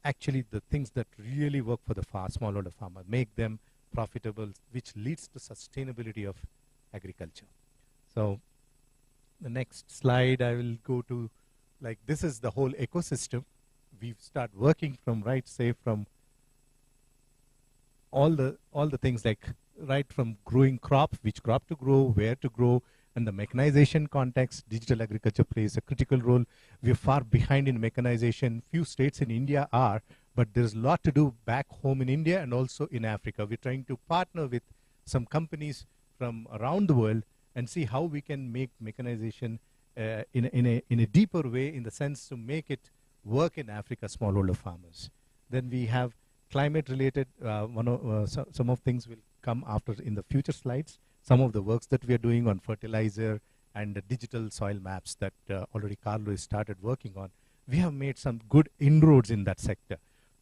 actually the things that really work for the smallholder farmer, make them profitable, which leads to sustainability of agriculture. So the next slide I will go to, like, this is the whole ecosystem. We've started working from from all the things, like right from growing crop, which crop to grow, where to grow, and the mechanization context. Digital agriculture plays a critical role. We're far behind in mechanization. Few states in India are, but there's a lot to do back home in India and also in Africa. We're trying to partner with some companies from around the world and see how we can make mechanization in a deeper way, in the sense to make it work in Africa, smallholder farmers. Then we have climate-related, some of things will come after in the future slides. Some of the works that we are doing on fertilizer and the digital soil maps that already KALRO has started working on. We have made some good inroads in that sector,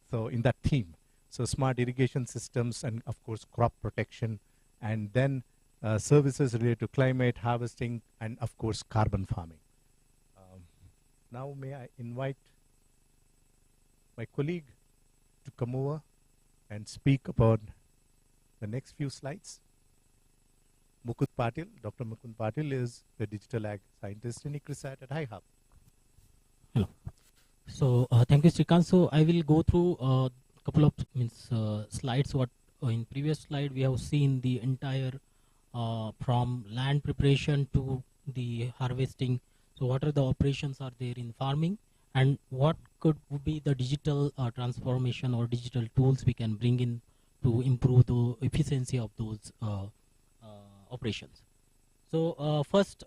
so in that theme. So smart irrigation systems and, of course, crop protection, and then services related to climate, harvesting, and, of course, carbon farming. Now may I invite my colleague to come over and speak about the next few slides. Mukund Patil, Dr. Mukund Patil is the digital ag scientist in ICRISAT at iHub. Hello. So thank you, Srikant. So I will go through a couple of slides. What in previous slide we have seen the entire from land preparation to the harvesting. So what are the operations are there in farming, and what could be the digital transformation or digital tools we can bring in to improve the efficiency of those operations. So first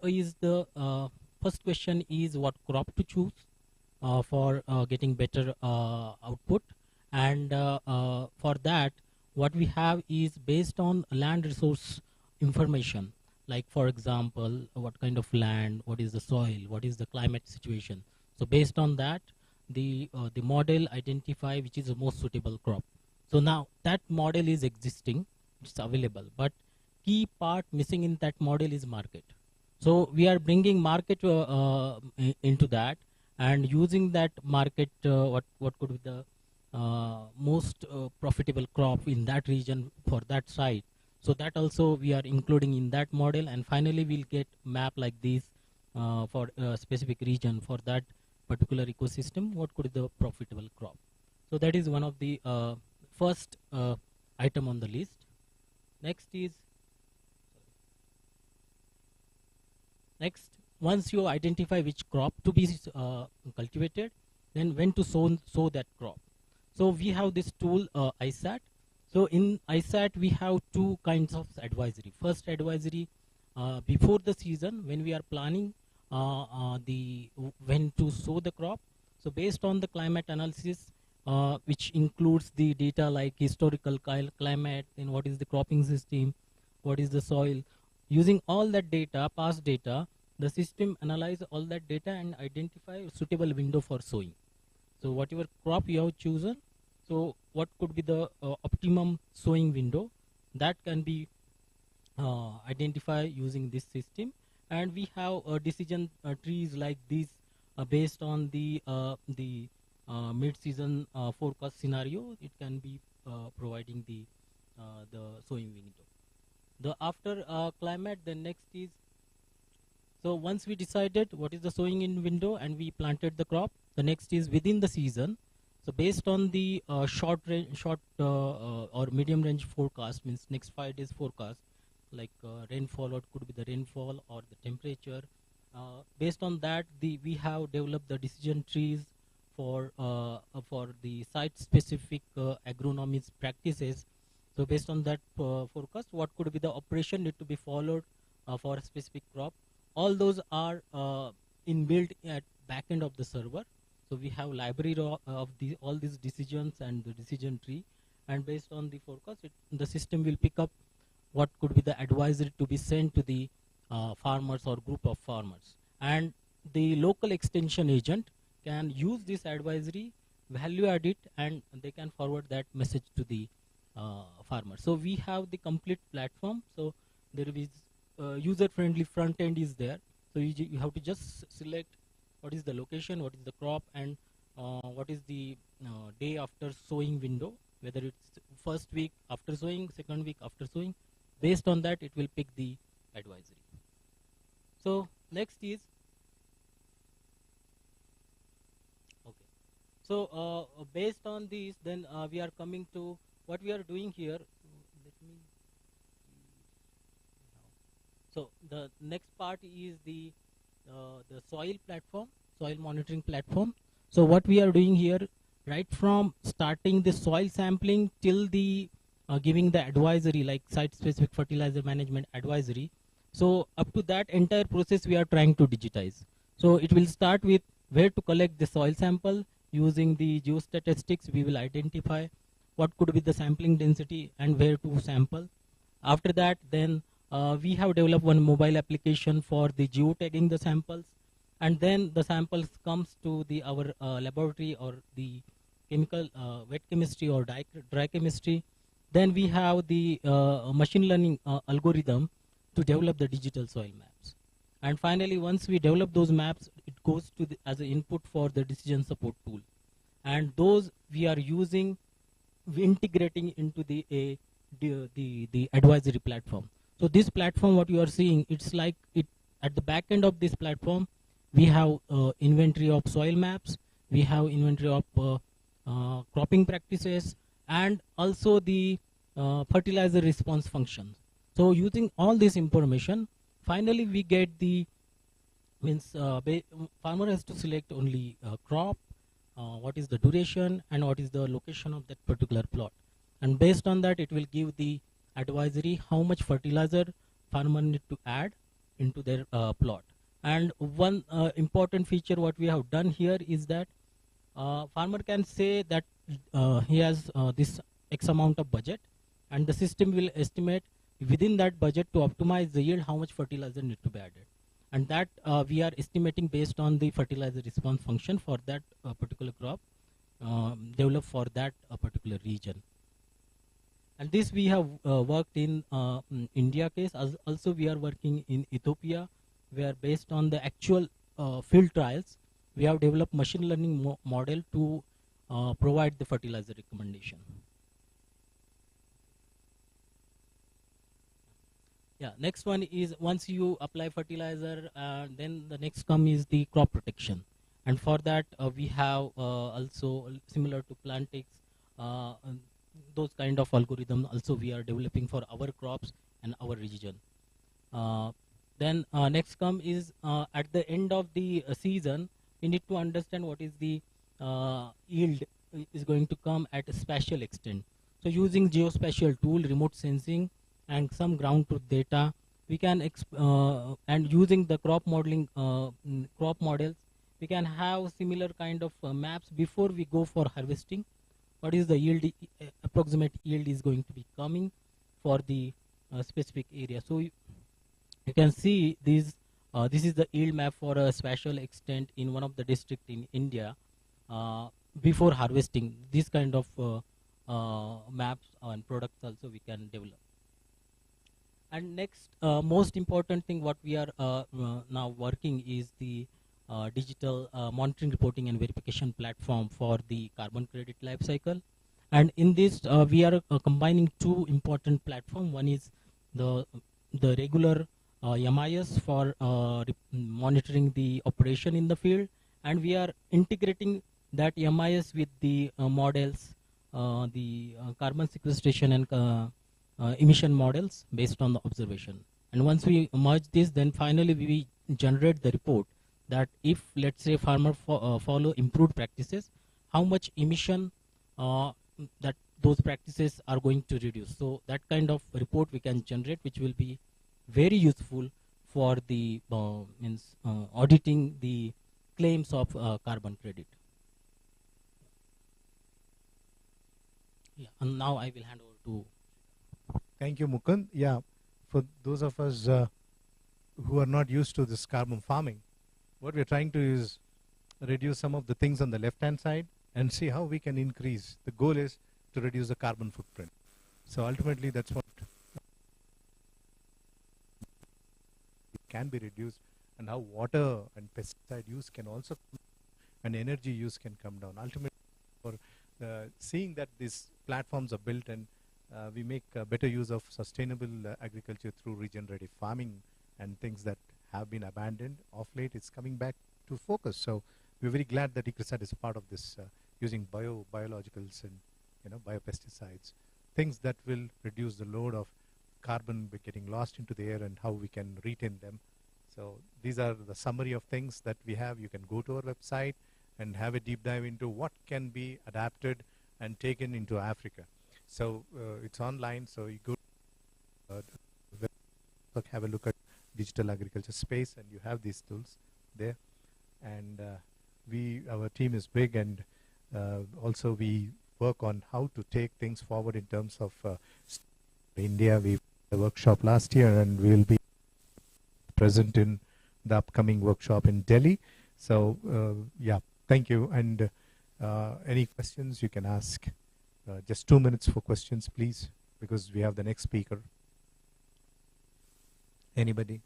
question is what crop to choose for getting better output, and for that what we have is based on land resource information, like for example, what kind of land, what is the soil, what is the climate situation. So based on that, the model identify which is the most suitable crop. So now that model is existing, it's available, but key part missing in that model is market. So we are bringing market into that, and using that market, what could be the most profitable crop in that region for that site. So that also we are including in that model, and finally we'll get map like this for a specific region for that particular ecosystem, what could be the profitable crop. So that is one of the first item on the list. Next is, once you identify which crop to be cultivated, then when to sow that crop. So we have this tool ICRISAT. So in ICRISAT we have two kinds of advisory. First advisory before the season, when we are planning when to sow the crop. So based on the climate analysis, which includes the data like historical climate, and what is the cropping system, what is the soil. Using all that data, past data, the system analyze all that data and identify a suitable window for sowing. So whatever crop you have chosen, so what could be the optimum sowing window, that can be identified using this system. And we have decision trees like this based on the mid-season forecast scenario. It can be providing the sowing window. The after climate, the next is, so once we decided what is the sowing in window and we planted the crop, the next is within the season. So based on the short or medium range forecast, means next 5 days forecast, like rainfall, what could be the rainfall or the temperature. Based on that, we have developed the decision trees for the site-specific agronomy practices. So based on that forecast, what could be the operation need to be followed for a specific crop. All those are inbuilt at back end of the server. So we have library of all these decisions and the decision tree, and based on the forecast, the system will pick up what could be the advisory to be sent to the farmers or group of farmers. And the local extension agent can use this advisory, value add it, and they can forward that message to the farmer. So we have the complete platform. So there is user-friendly front end is there. So you have to just select what is the location, what is the crop, and what is the day after sowing window, whether it's first week after sowing, second week after sowing. Based on that, it will pick the advisory. So next is, okay. So based on this, then we are coming to what we are doing here. Let me. So the next part is the soil platform, soil monitoring platform. So what we are doing here, right from starting the soil sampling till the giving the advisory like site-specific fertilizer management advisory. So up to that entire process we are trying to digitize. So it will start with where to collect the soil sample. Using the geostatistics, we will identify what could be the sampling density and where to sample. After that, then we have developed one mobile application for the geotagging the samples, and then the samples comes to the our laboratory or the chemical wet chemistry or dry chemistry. Then we have the machine learning algorithm to develop the digital soil maps. And finally, once we develop those maps, it goes to as an input for the decision support tool. And those we are using, integrating into the advisory platform. So this platform, what you are seeing, it's like it at the back end of this platform, we have inventory of soil maps, we have inventory of cropping practices, and also the fertilizer response functions. So using all this information, finally we get the farmer has to select only crop, what is the duration, and what is the location of that particular plot. And based on that, it will give the advisory how much fertilizer farmer need to add into their plot. And one important feature what we have done here is that farmer can say that he has this X amount of budget, and the system will estimate within that budget to optimize the yield, how much fertilizer need to be added. And that we are estimating based on the fertilizer response function for that particular crop developed for that particular region. And this we have worked in India case. Also we are working in Ethiopia, where based on the actual field trials, we have developed machine learning model to provide the fertilizer recommendation. Yeah, next one is once you apply fertilizer, then the next come is the crop protection. And for that we have also similar to Plantix, those kind of algorithm also we are developing for our crops and our region. Then next come is at the end of the season, we need to understand what is the yield is going to come at a spatial extent. So using geospatial tool, remote sensing, and some ground truth data, we can and using the crop modeling crop models, we can have similar kind of maps before we go for harvesting. What is the yield, approximate yield is going to be coming for the specific area. So you can see this is the yield map for a spatial extent in one of the district in India before harvesting. This kind of maps and products also we can develop. And next most important thing what we are now working is the digital monitoring, reporting and verification platform for the carbon credit life cycle. And in this we are combining two important platforms. One is the regular MIS for monitoring the operation in the field, and we are integrating that MIS with the models, the carbon sequestration and emission models based on the observation. And once we merge this, then finally we generate the report that if, let's say, farmer follow improved practices, how much emission that those practices are going to reduce. So that kind of report we can generate, which will be very useful for the auditing the claims of carbon credit. Yeah, and now I will hand over to. Thank you, Mukund. Yeah, for those of us who are not used to this carbon farming, what we're trying to is reduce some of the things on the left-hand side and see how we can increase. The goal is to reduce the carbon footprint. So ultimately, that's what can be reduced, and how water and pesticide use can also, and energy use can come down. Ultimately, for seeing that these platforms are built and we make better use of sustainable agriculture through regenerative farming and things that have been abandoned of late, it's coming back to focus. So we're very glad that ICRISAT is a part of this, using biologicals and biopesticides, things that will reduce the load of carbon getting lost into the air and how we can retain them. So these are the summary of things that we have. You can go to our website and have a deep dive into what can be adapted and taken into Africa. So it's online, so you go have a look at digital agriculture space, and you have these tools there. And our team is big, and also we work on how to take things forward in terms of India. We had a workshop last year, and we'll be present in the upcoming workshop in Delhi. So yeah, thank you. And any questions you can ask. Just 2 minutes for questions, please, because we have the next speaker. Anybody?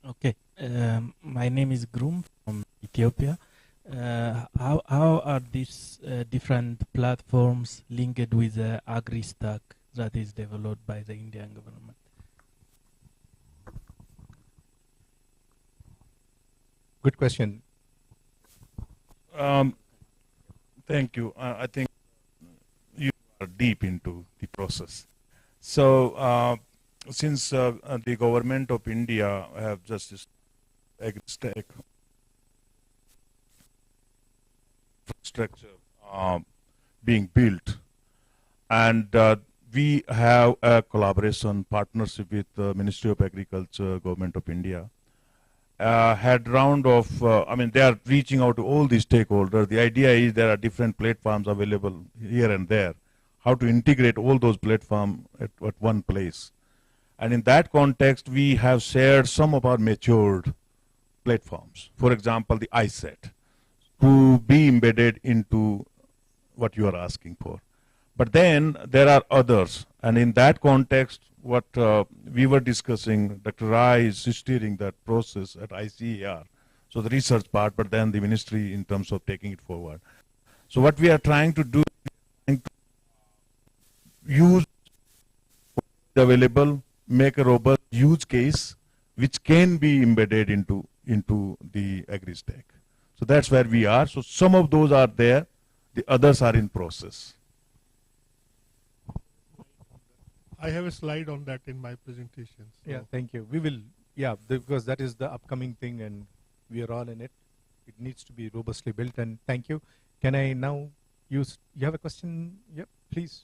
Okay, my name is Groom from Ethiopia. How are these different platforms linked with the AgriStack that is developed by the Indian government? Good question. Thank you. I think you are deep into the process. So since the government of India have just AgriStack structure being built, and we have a collaboration partnership with the Ministry of Agriculture, Government of India, had round of, I mean, they are reaching out to all the stakeholders. The idea is there are different platforms available here and there. How to integrate all those platforms at one place. And in that context, we have shared some of our matured platforms. For example, the ICRISAT, to be embedded into what you are asking for. But then there are others. And in that context, what we were discussing, Dr. Rai is steering that process at ICAR. So the research part, but then the ministry in terms of taking it forward. So what we are trying to do is use available, make a robust use case which can be embedded into the AgriStack. So that's where we are. So some of those are there, the others are in process. I have a slide on that in my presentation. So. Yeah, thank you. We will, yeah, because that is the upcoming thing and we are all in it. It needs to be robustly built, and thank you. Can I now use, you have a question? Yep, please.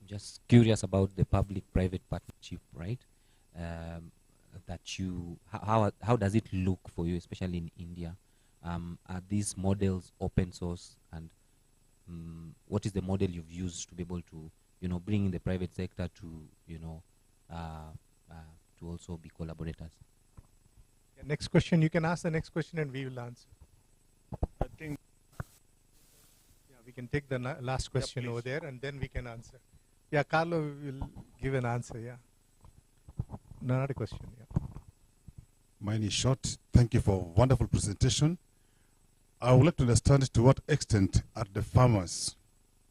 Just curious about the public-private partnership, right? That you, how does it look for you, especially in India? Are these models open source, and what is the model you've used to be able to, bring in the private sector to, to also be collaborators? Yeah, next question. You can ask the next question, and we will answer. I think. Yeah, we can take the last question over there, and then we can answer. Yeah, KALRO will give an answer. Yeah. No, not a question. Yeah. Mine is short. Thank you for a wonderful presentation. I would like to understand to what extent are the farmers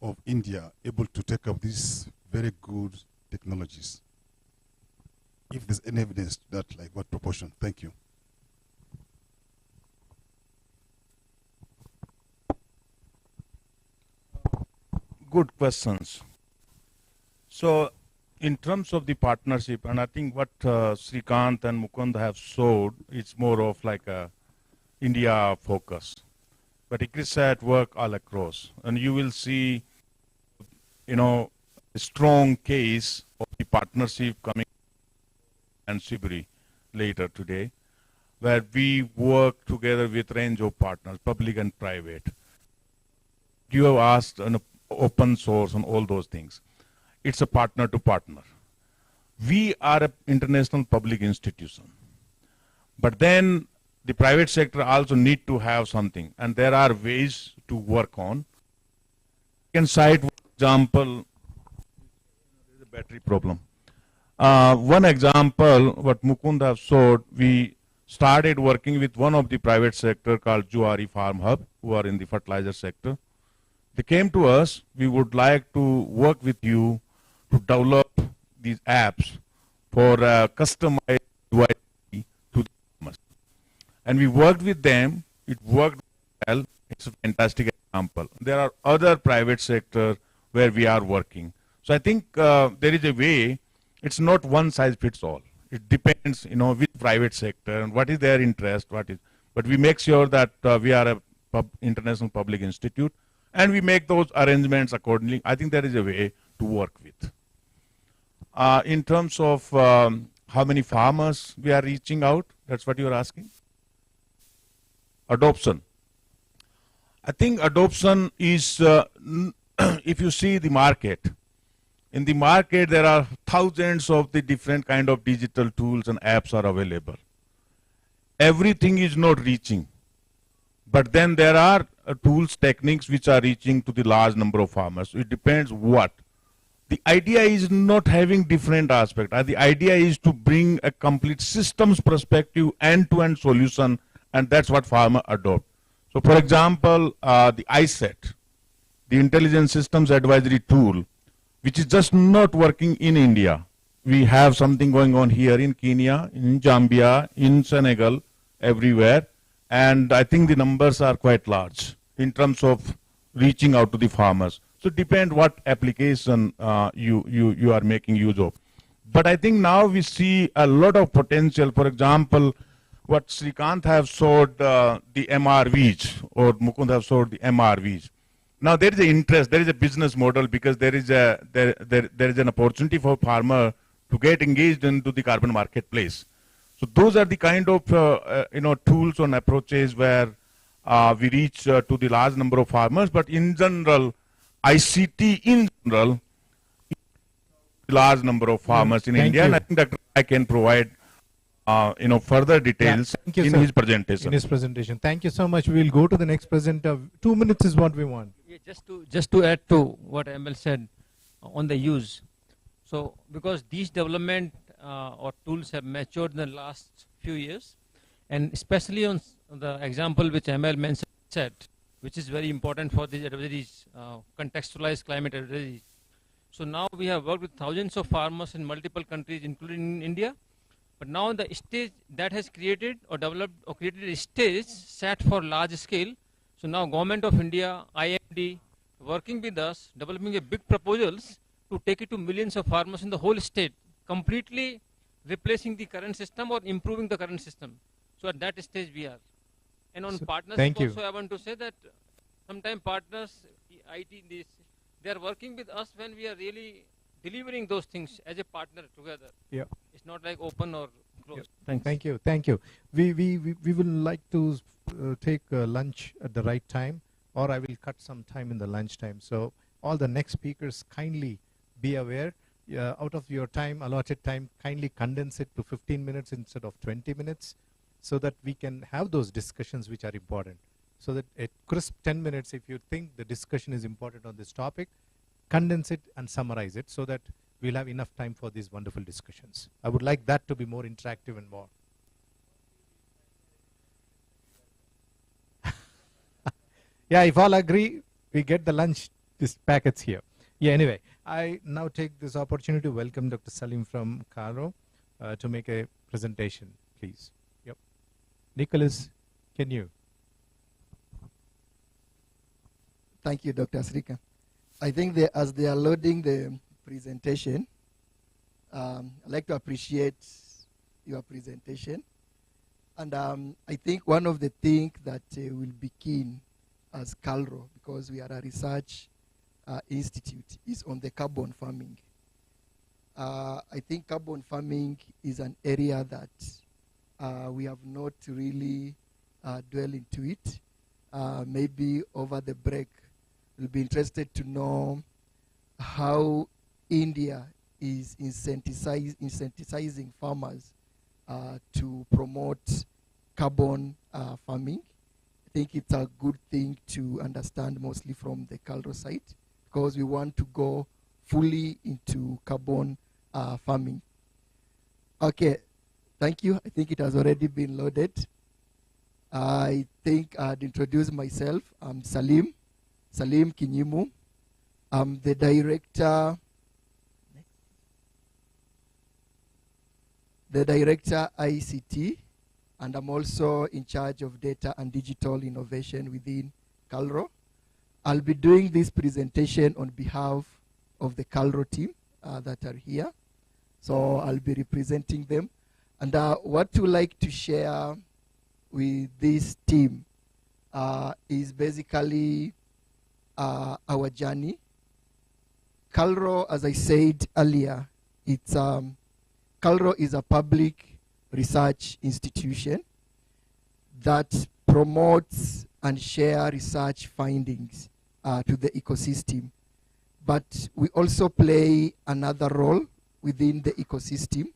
of India able to take up these very good technologies? If there's any evidence to that, like what proportion? Thank you. Good questions. So in terms of the partnership, and I think what Srikanth and Mukund have showed, it's more of like a India focus. But ICRISAT work all across. And you will see, a strong case of the partnership coming and Sibri later today, where we work together with range of partners, public and private. You have asked an open source and all those things. It's a partner to partner. We are an international public institution. But then the private sector also need to have something. And there are ways to work on. You can cite, for example, there's a battery problem. One example, what Mukund have showed, we started working with one of the private sector called Juari Farm Hub, who are in the fertilizer sector. They came to us, we would like to work with you to develop these apps for customized UI to the farmers. And we worked with them, it worked well, it's a fantastic example. There are other private sector where we are working. So I think there is a way, it's not one size fits all. It depends, which private sector and what is their interest, but we make sure that we are a international public institute and we make those arrangements accordingly. I think there is a way to work with. In terms of how many farmers we are reaching out, that's what you are asking? Adoption. I think adoption is, if you see the market, in the market there are thousands of the different kind of digital tools and apps are available. Everything is not reaching. But then there are tools, techniques which are reaching to the large number of farmers. It depends what. The idea is not having different aspects. The idea is to bring a complete systems perspective, end-to-end solution, and that's what farmer adopt. So for example, the ICRISAT, the Intelligent Systems Advisory Tool, which is just not working in India. We have something going on here in Kenya, in Zambia, in Senegal, everywhere. And I think the numbers are quite large in terms of reaching out to the farmers. So it depends what application you are making use of. But I think now we see a lot of potential. For example, what Srikanth have showed the MRVs, or Mukund have showed the MRVs. Now there is an interest, there is a business model, because there is an opportunity for farmer to get engaged into the carbon marketplace. So those are the kind of tools and approaches where we reach to the large number of farmers. But in general, ICT in general, large number of farmers in India, and I think that I can provide further details in his presentation. In his presentation. Thank you so much. We will go to the next presenter. 2 minutes is what we want. Yeah, just to add to what ML said on the use. So because these development or tools have matured in the last few years, and especially on the example which ML mentioned, which is very important for these advisories, contextualized climate advisories. So now we have worked with thousands of farmers in multiple countries, including in India. But now the stage that has created or developed or created a stage set for large scale. So now Government of India, IMD, working with us, developing a big proposals to take it to millions of farmers in the whole state, completely replacing the current system or improving the current system. So at that stage we are. And on partnership also I want to say that sometimes partners, IT, they are working with us when we are really delivering those things as a partner together. Yeah. It's not like open or closed. Yeah. Thank you. Thank you. We would like to take lunch at the right time, or I will cut some time in the lunch time. So all the next speakers kindly be aware. Out of your time, allotted time, kindly condense it to 15 minutes instead of 20 minutes so that we can have those discussions which are important. So that at crisp 10 minutes, if you think the discussion is important on this topic, condense it and summarize it so that we'll have enough time for these wonderful discussions. I would like that to be more interactive and more. Yeah, if all agree, we get the lunch packets here. Yeah, anyway, I now take this opportunity to welcome Dr. Salim from KALRO to make a presentation, please. Yep. Nicholas, can you? Thank you, Dr. Srika. I think as they are loading the presentation, I'd like to appreciate your presentation. And I think one of the things that will be keen as KALRO, because we are a research institute, is on the carbon farming. I think carbon farming is an area that we have not really dwelled into it. Maybe over the break, we'll be interested to know how India is incentivizing farmers to promote carbon farming. I think it's a good thing to understand mostly from the KALRO side, because we want to go fully into carbon farming. Okay, thank you. I think it has already been loaded. I think I'd introduce myself. I'm Salim Kinyimu. I'm the director ICT, and I'm also in charge of data and digital innovation within KALRO. I'll be doing this presentation on behalf of the KALRO team that are here. So I'll be representing them. And what we like to share with this team is basically our journey. KALRO, as I said earlier, KALRO is a public research institution that promotes and share research findings to the ecosystem. But we also play another role within the ecosystem.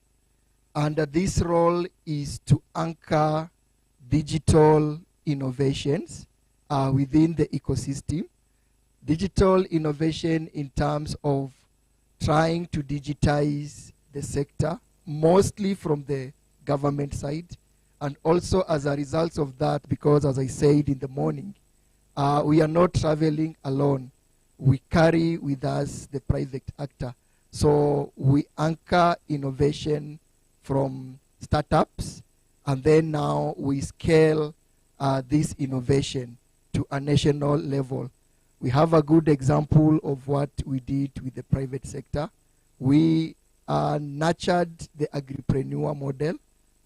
And this role is to anchor digital innovations within the ecosystem. Digital innovation in terms of trying to digitize the sector, mostly from the government side, and also as a result of that, because as I said in the morning, we are not traveling alone. We carry with us the private actor. So we anchor innovation from startups, and then now we scale this innovation to a national level. We have a good example of what we did with the private sector. We nurtured the agripreneur model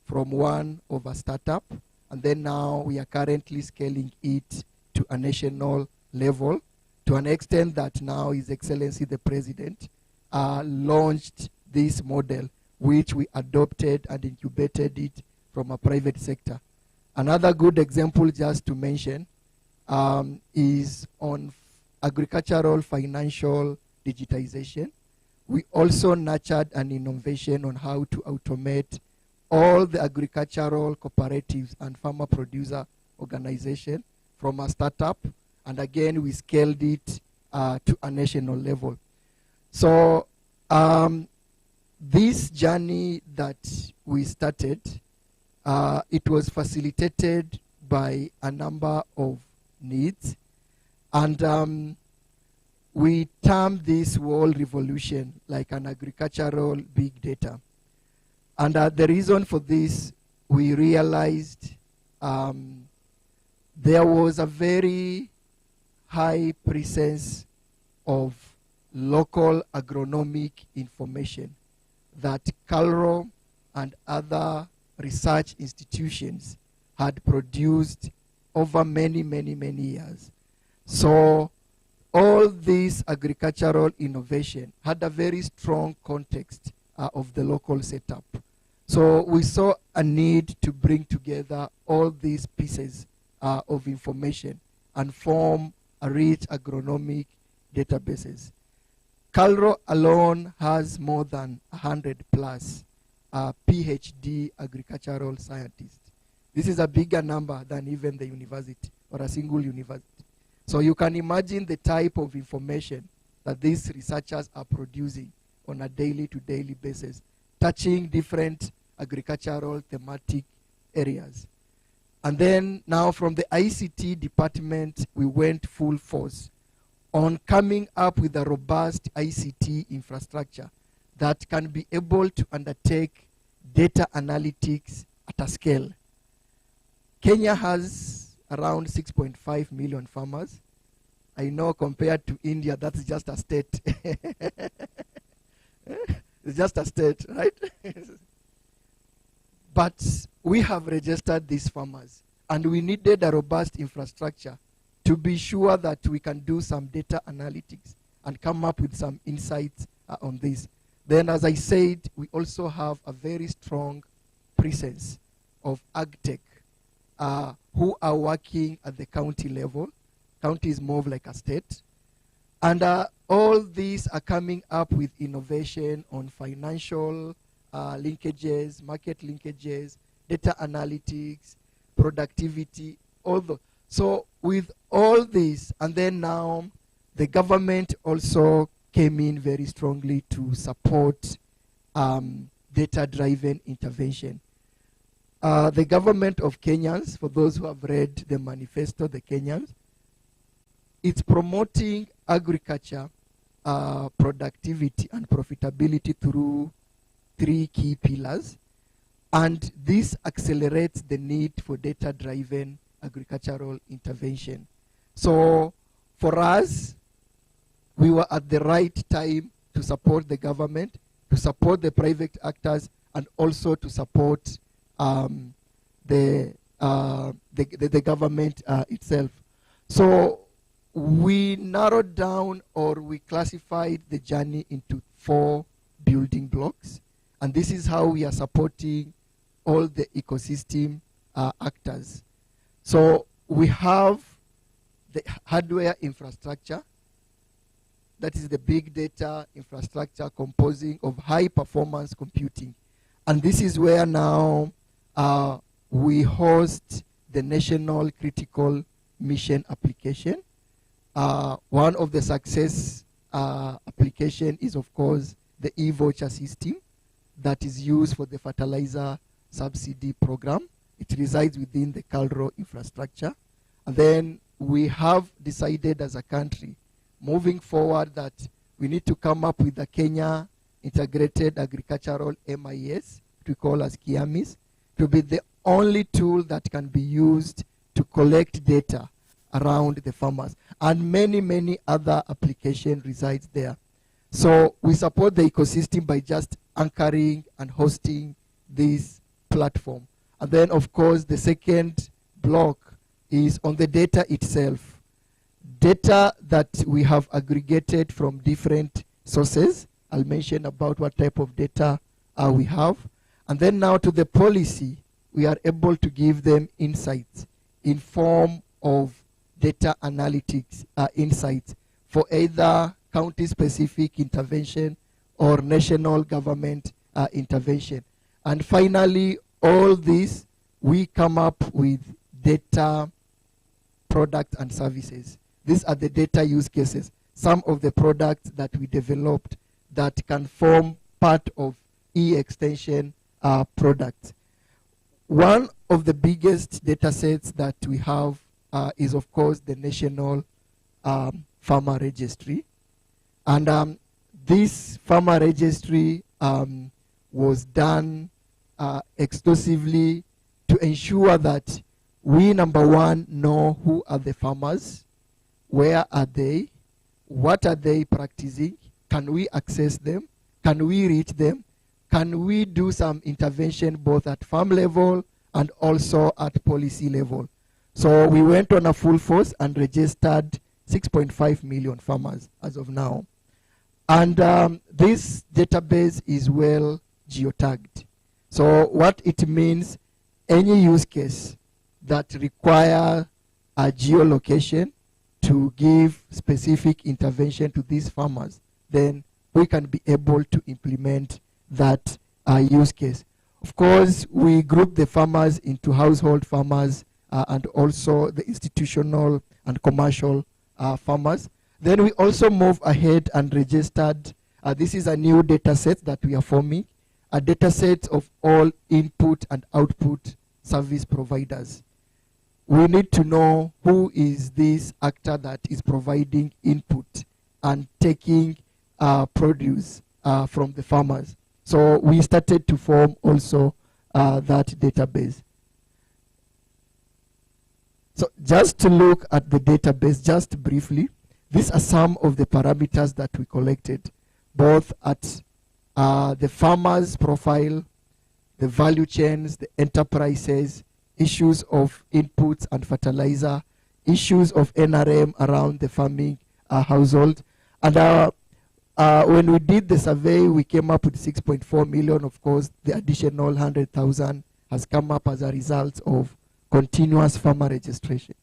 from one of a startup, and then now we are currently scaling it to a national level, to an extent that now His Excellency the President launched this model which we adopted and incubated it from a private sector. Another good example, just to mention, is on agricultural financial digitization. We also nurtured an innovation on how to automate all the agricultural cooperatives and farmer producer organization from a startup, and again we scaled it to a national level. So this journey that we started, it was facilitated by a number of needs, and we termed this whole revolution like an agricultural big data. And the reason for this, we realized there was a very high presence of local agronomic information that KALRO and other research institutions had produced over many, many, many years. So all this agricultural innovation had a very strong context of the local setup. So we saw a need to bring together all these pieces of information and form a rich agronomic databases. KALRO alone has more than 100 plus PhD agricultural scientists. This is a bigger number than even the university or a single university. So you can imagine the type of information that these researchers are producing on a daily to daily basis, touching different agricultural thematic areas. And then now from the ICT department, we went full force on coming up with a robust ICT infrastructure that can be able to undertake data analytics at a scale. Kenya has around 6.5 million farmers. I know compared to India, that's just a state. It's just a state, right? But we have registered these farmers, and we needed a robust infrastructure to be sure that we can do some data analytics and come up with some insights on this. Then, as I said, we also have a very strong presence of AgTech who are working at the county level. County is more of like a state. And all these are coming up with innovation on financial linkages, market linkages, data analytics, productivity, all the. So with all this, and then now the government also came in very strongly to support data-driven intervention. The government of Kenyans, for those who have read the manifesto, the Kenyans, it's promoting agriculture, productivity and profitability through 3 key pillars. And this accelerates the need for data-driven agricultural intervention. So for us, we were at the right time to support the government, to support the private actors, and also to support the government itself. So we narrowed down, or we classified the journey into 4 building blocks. And this is how we are supporting all the ecosystem actors. So we have the hardware infrastructure, that is the big data infrastructure composing of high performance computing. And this is where now we host the national critical mission application. One of the success application is, of course, the e-voucher system that is used for the fertilizer subsidy program. It resides within the KALRO infrastructure. And then we have decided as a country, moving forward, that we need to come up with the Kenya Integrated Agricultural MIS, we call as KIAMIS, to be the only tool that can be used to collect data around the farmers. And many, many other applications resides there. So we support the ecosystem by just anchoring and hosting this platform. And then, of course, the second block is on the data itself. Data that we have aggregated from different sources. I'll mention about what type of data we have. And then now to the policy, we are able to give them insights in form of data analytics insights for either county-specific intervention or national government intervention. And finally, all this, we come up with data products and services. These are the data use cases. Some of the products that we developed that can form part of e-extension products. One of the biggest data sets that we have is, of course, the National Farmer Registry. And this farmer registry was done exclusively to ensure that we, number one, know who are the farmers, where are they, what are they practicing, can we access them, can we reach them, can we do some intervention both at farm level and also at policy level. So we went on a full force and registered 6.5 million farmers as of now. And this database is well geotagged. So what it means, any use case that require a geolocation to give specific intervention to these farmers, then we can be able to implement that use case. Of course, we group the farmers into household farmers and also the institutional and commercial farmers. Then we also move ahead and registered, this is a new data set that we are forming, a data set of all input and output service providers. We need to know who is this actor that is providing input and taking produce from the farmers. So we started to form also that database. So just to look at the database just briefly, these are some of the parameters that we collected, both at the farmer's profile, the value chains, the enterprises, issues of inputs and fertilizer, issues of NRM around the farming household. And when we did the survey, we came up with 6.4 million. Of course, the additional 100,000 has come up as a result of continuous farmer registration.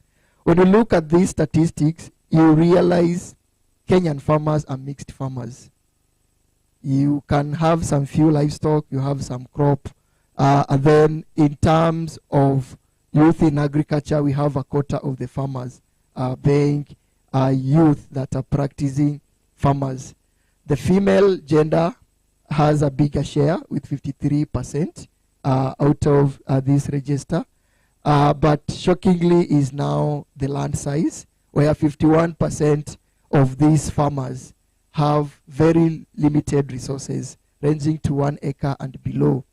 When you look at these statistics, you realize Kenyan farmers are mixed farmers. You can have some few livestock, you have some crop, and then in terms of youth in agriculture, we have a quarter of the farmers being youth that are practicing farmers. The female gender has a bigger share with 53% out of this register. But shockingly is now the land size, where 51% of these farmers have very limited resources, ranging to 1 acre and below.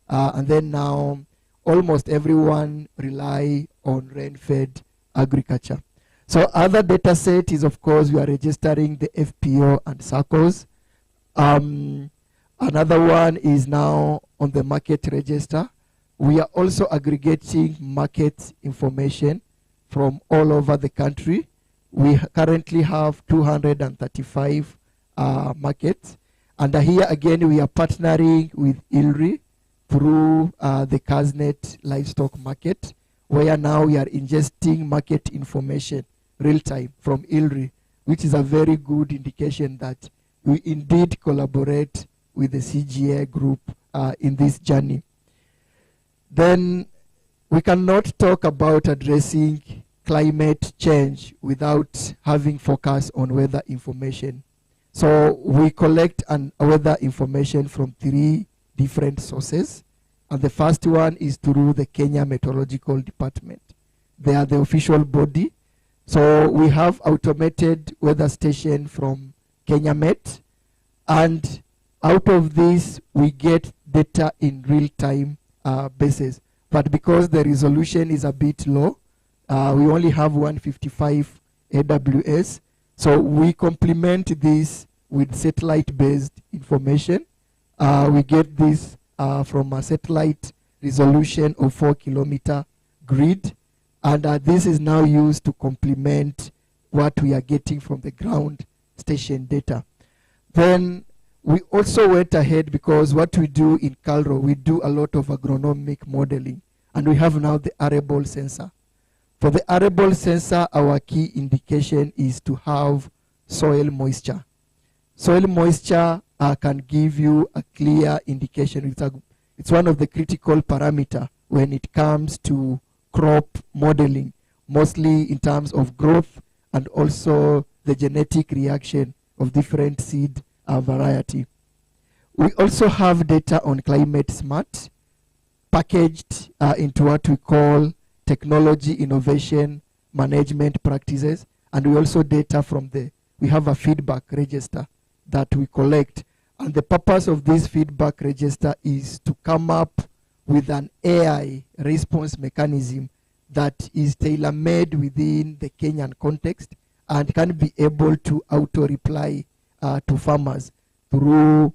And then now almost everyone rely on rain-fed agriculture. So other data set is, of course, we are registering the FPO and SACCOs. Another one is now on the market register. We are also aggregating market information from all over the country. We currently have 235 markets. And here again, we are partnering with ILRI through the KAZNet livestock market, where now we are ingesting market information real time from ILRI, which is a very good indication that we indeed collaborate with the CGIAR group in this journey. Then we cannot talk about addressing climate change without having focus on weather information. So we collect weather information from 3 different sources. And the first one is through the Kenya Meteorological Department. They are the official body. So we have automated weather station from Kenya Met. And out of this, we get data in real-time basis. But because the resolution is a bit low, we only have 155 AWS. So we complement this with satellite-based information. We get this from a satellite resolution of 4-kilometer grid. And this is now used to complement what we are getting from the ground station data. Then we also went ahead because what we do in KALRO, we do a lot of agronomic modeling, and we have now the arable sensor. For the arable sensor, our key indication is to have soil moisture. Soil moisture can give you a clear indication. It's one of the critical parameters when it comes to crop modeling, mostly in terms of growth and also the genetic reaction of different seed variety. We also have data on climate smart, packaged into what we call technology innovation management practices, and we also data from we have a feedback register that we collect, and the purpose of this feedback register is to come up with an AI response mechanism that is tailor-made within the Kenyan context and can be able to auto-reply to farmers through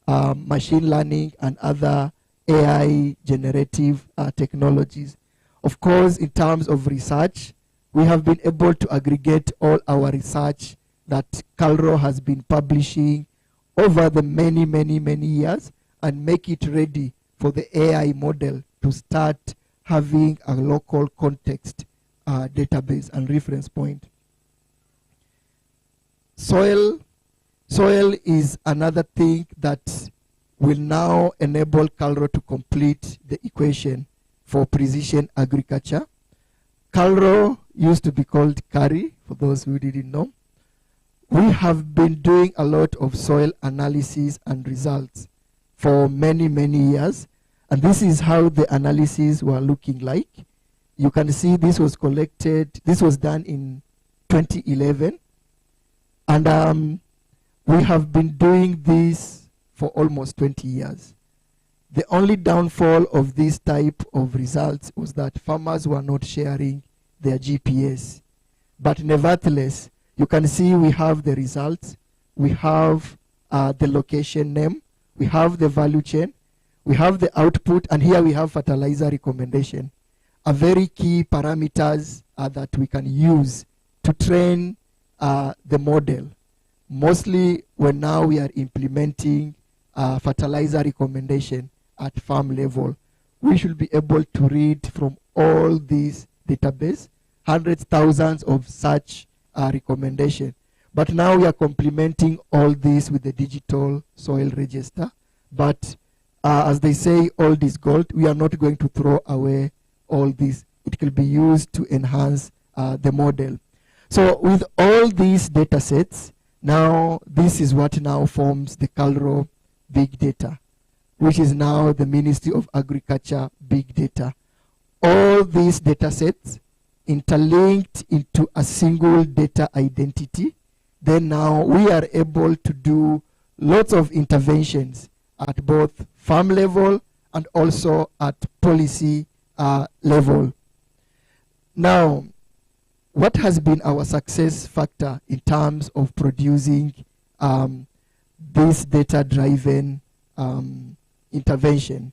machine learning and other AI generative technologies. Of course, in terms of research, we have been able to aggregate all our research that KALRO has been publishing over the many years and make it ready for the AI model to start having a local context database and reference point. Soil is another thing that will now enable KALRO to complete the equation for precision agriculture. KALRO used to be called KARI, for those who didn't know. We have been doing a lot of soil analysis and results for many years, and this is how the analyses were looking like. You can see this was done in 2011, and we have been doing this for almost 20 years. The only downfall of this type of results was that farmers were not sharing their GPS. But nevertheless, you can see we have the results, we have the location name, we have the value chain, we have the output, and here we have fertilizer recommendation. A very key parameters that we can use to train the model. Mostly when now we are implementing fertilizer recommendation at farm level, we should be able to read from all these database, hundreds, thousands of such recommendation. But now we are complementing all this with the digital soil register. But as they say, old is gold. We are not going to throw away all this. It can be used to enhance the model. So with all these data sets, now this is what now forms the KALRO Big Data, which is now the Ministry of Agriculture Big Data. All these data sets interlinked into a single data identity. Then now we are able to do lots of interventions at both farm level and also at policy level. Now, what has been our success factor in terms of producing this data-driven intervention?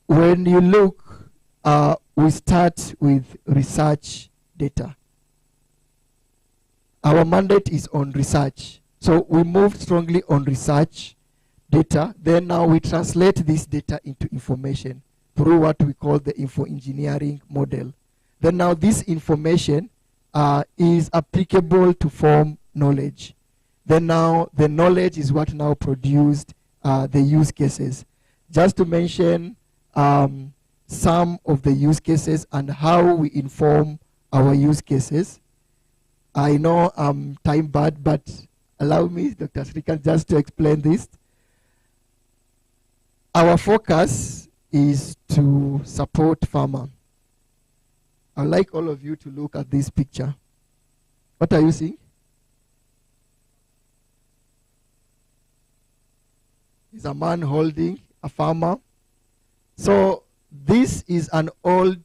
When you look, we start with research data. Our mandate is on research. So we moved strongly on research data. Then now we translate this data into information through what we call the info engineering model. Then now this information is applicable to form knowledge. Then now the knowledge is what now produced the use cases. Just to mention some of the use cases and how we inform our use cases. I know I'm time bad, but allow me, Dr. Srikanth, just to explain this. Our focus is to support farmer. I'd like all of you to look at this picture. What are you seeing? It's a man holding a farmer. So this is an old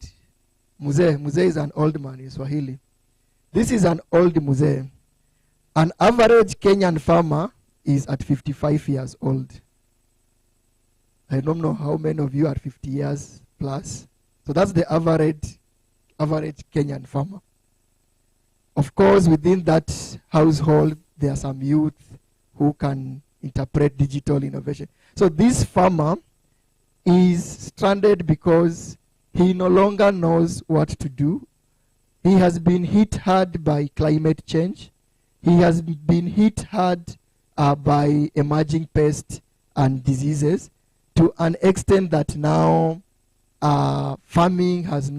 muzee. Muzee is an old man in Swahili. This is an old muzee. An average Kenyan farmer is at 55 years old. I don't know how many of you are 50 years plus. So that's the average Kenyan farmer. Of course, within that household, there are some youth who can interpret digital innovation. So this farmer is stranded because he no longer knows what to do. He has been hit hard by climate change. He has been hit hard by emerging pests and diseases to an extent that now farming is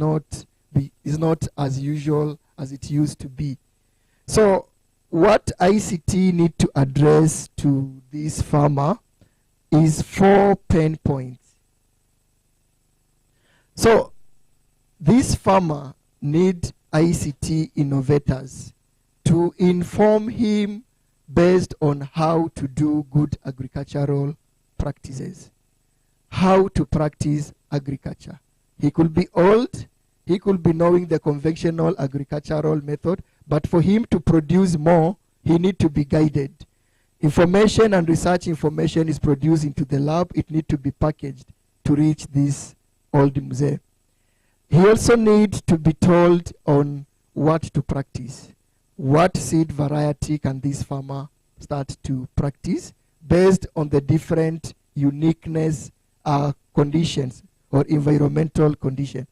not as usual as it used to be. So what ICT need to address to this farmer is 4 pain points. So this farmer need ICT innovators to inform him based on how to do good agricultural practices, how to practice agriculture. He could be old, he could be knowing the conventional agricultural method, but for him to produce more, he need to be guided. Information and research information is produced into the lab, it need to be packaged to reach this old museum. He also needs to be told on what to practice. What seed variety can this farmer start to practice based on the different uniqueness conditions or environmental condition.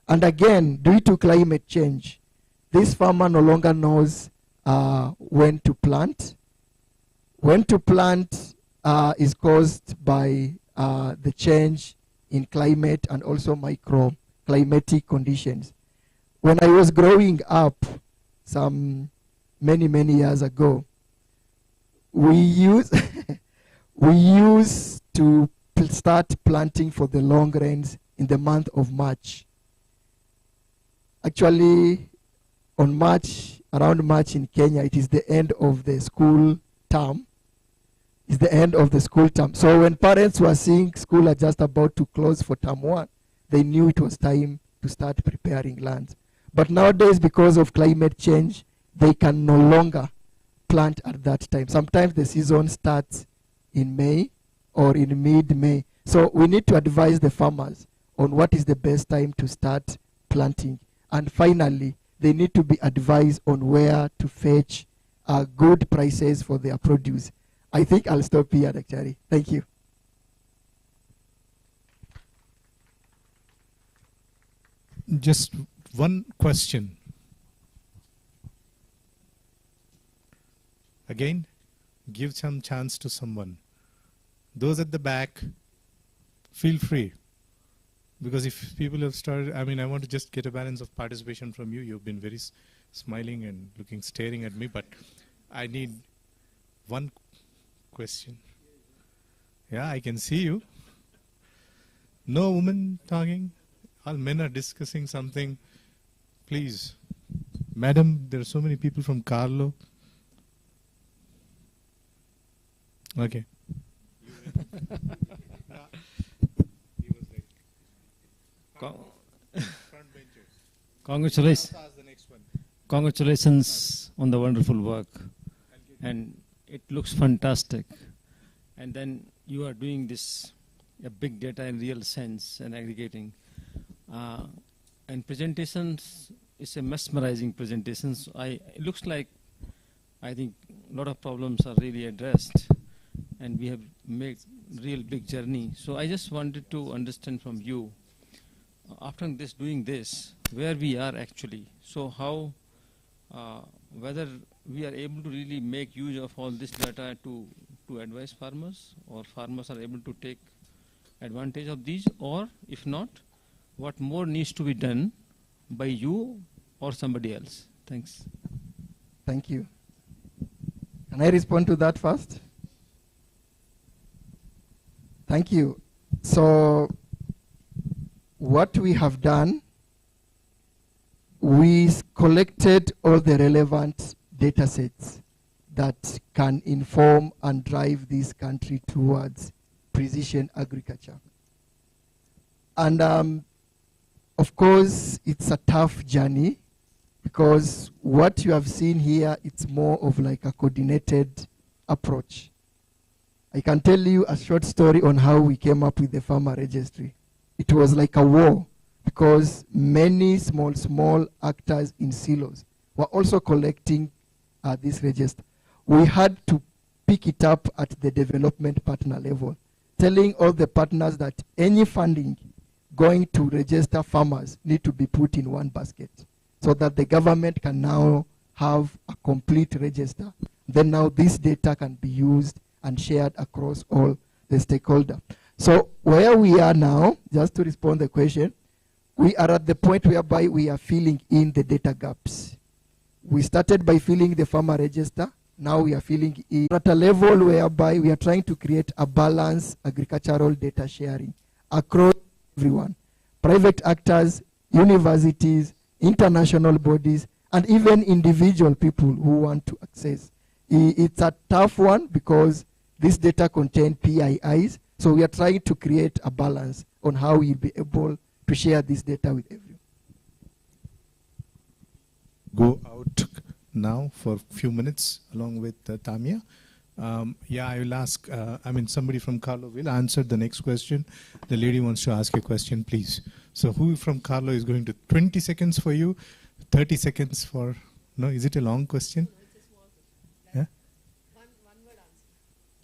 And again, due to climate change, this farmer no longer knows when to plant. When to plant is caused by the change in climate and also microclimatic conditions. When I was growing up some many years ago, we used to start planting for the long rains in the month of March. Actually, on March, around March in Kenya, it is the end of the school term. It's the end of the school term. So when parents were seeing school are just about to close for term 1, they knew it was time to start preparing lands. But nowadays, because of climate change, they can no longer plant at that time. Sometimes the season starts in May or in mid-May. So we need to advise the farmers on what is the best time to start planting. And finally, they need to be advised on where to fetch good prices for their produce. I think I'll stop here, actually. Thank you. Just one question. Again, give some chance to someone. Those at the back, feel free. Because if people have started, I mean, I want to just get a balance of participation from you. You've been very smiling and staring at me, but I need one question. Yeah, I can see you. No woman talking. All men are discussing something. Please. Madam, there are so many people from KALRO. Okay. Congratulations on the wonderful work. And it looks fantastic. And then you are doing this big data in real sense and aggregating. And presentations is a mesmerizing presentation. So it looks like I think a lot of problems are really addressed. And we have made real big journey. So I just wanted to understand from you, after doing this, where we are actually. So how, whether we are able to really make use of all this data to advise farmers, or farmers are able to take advantage of these, or if not, what more needs to be done by you or somebody else? Thanks. Thank you. Can I respond to that first? Thank you. So what we have done, we collected all the relevant data sets that can inform and drive this country towards precision agriculture. And of course, it's a tough journey, because what you have seen here, it's more of like a coordinated approach. I can tell you a short story on how we came up with the farmer registry. It was like a war, because many small actors in silos were also collecting this register. We had to pick it up at the development partner level, telling all the partners that any funding going to register farmers need to be put in one basket so that the government can now have a complete register. Then now this data can be used and shared across all the stakeholders. So where we are now, just to respond to the question, we are at the point whereby we are filling in the data gaps. We started by filling the farmer register. Now we are filling in at a level whereby we are trying to create a balanced agricultural data sharing across everyone. Private actors, universities, international bodies, and even individual people who want to access. It's a tough one because this data contain PIIs, so we are trying to create a balance on how we'll be able to share this data with everyone. Go out now for a few minutes along with Tamia. Yeah, I will ask, somebody from KALRO will answer the next question. The lady wants to ask a question, please. So who from KALRO is going to, 20 seconds for you, 30 seconds for, no, is it a long question? No, it's a small question. Yeah? One word answer.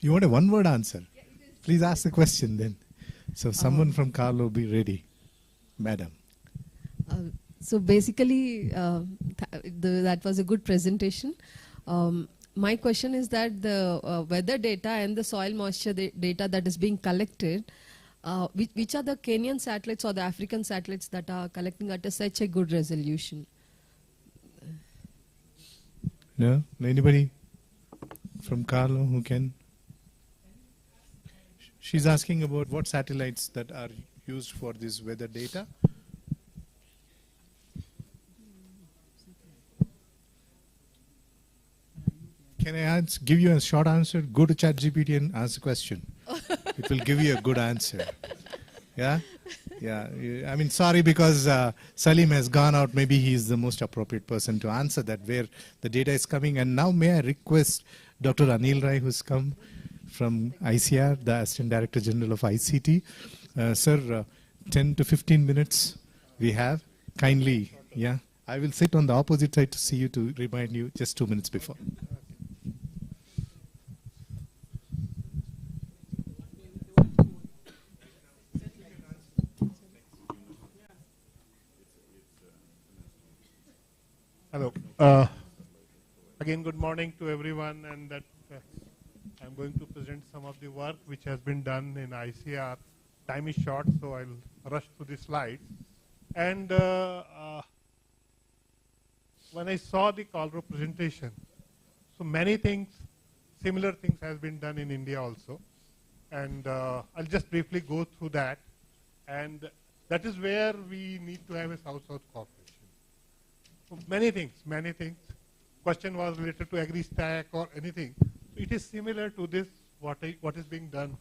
You want a one word answer? Yeah, it is. Please ask the question then. So someone from KALRO be ready. Madam. So basically, that was a good presentation. My question is that the weather data and the soil moisture data that is being collected, which are the Kenyan satellites or the African satellites that are collecting at such a good resolution? No? Anybody from KALRO who can? She's asking about what satellites that are used for this weather data. Can I give you a short answer? Go to ChatGPT and ask a question. It will give you a good answer. Yeah? Yeah. I mean, sorry, because Salim has gone out. Maybe he is the most appropriate person to answer that, where the data is coming. And now may I request Dr. Anil Rai, who's come from ICR, the Assistant Director General of ICT. Sir, 10 to 15 minutes we have. Kindly, yeah. I will sit on the opposite side to see you, to remind you just 2 minutes before. Hello. Again, good morning to everyone, and that I'm going to present some of the work which has been done in ICR. Time is short, so I'll rush through the slides. And when I saw the KALRO presentation, so many things, similar things has been done in India also. And I'll just briefly go through that. And that is where we need to have a South-South cooperation. So many things. Question was related to AgriStack or anything. It is similar to this, what is being done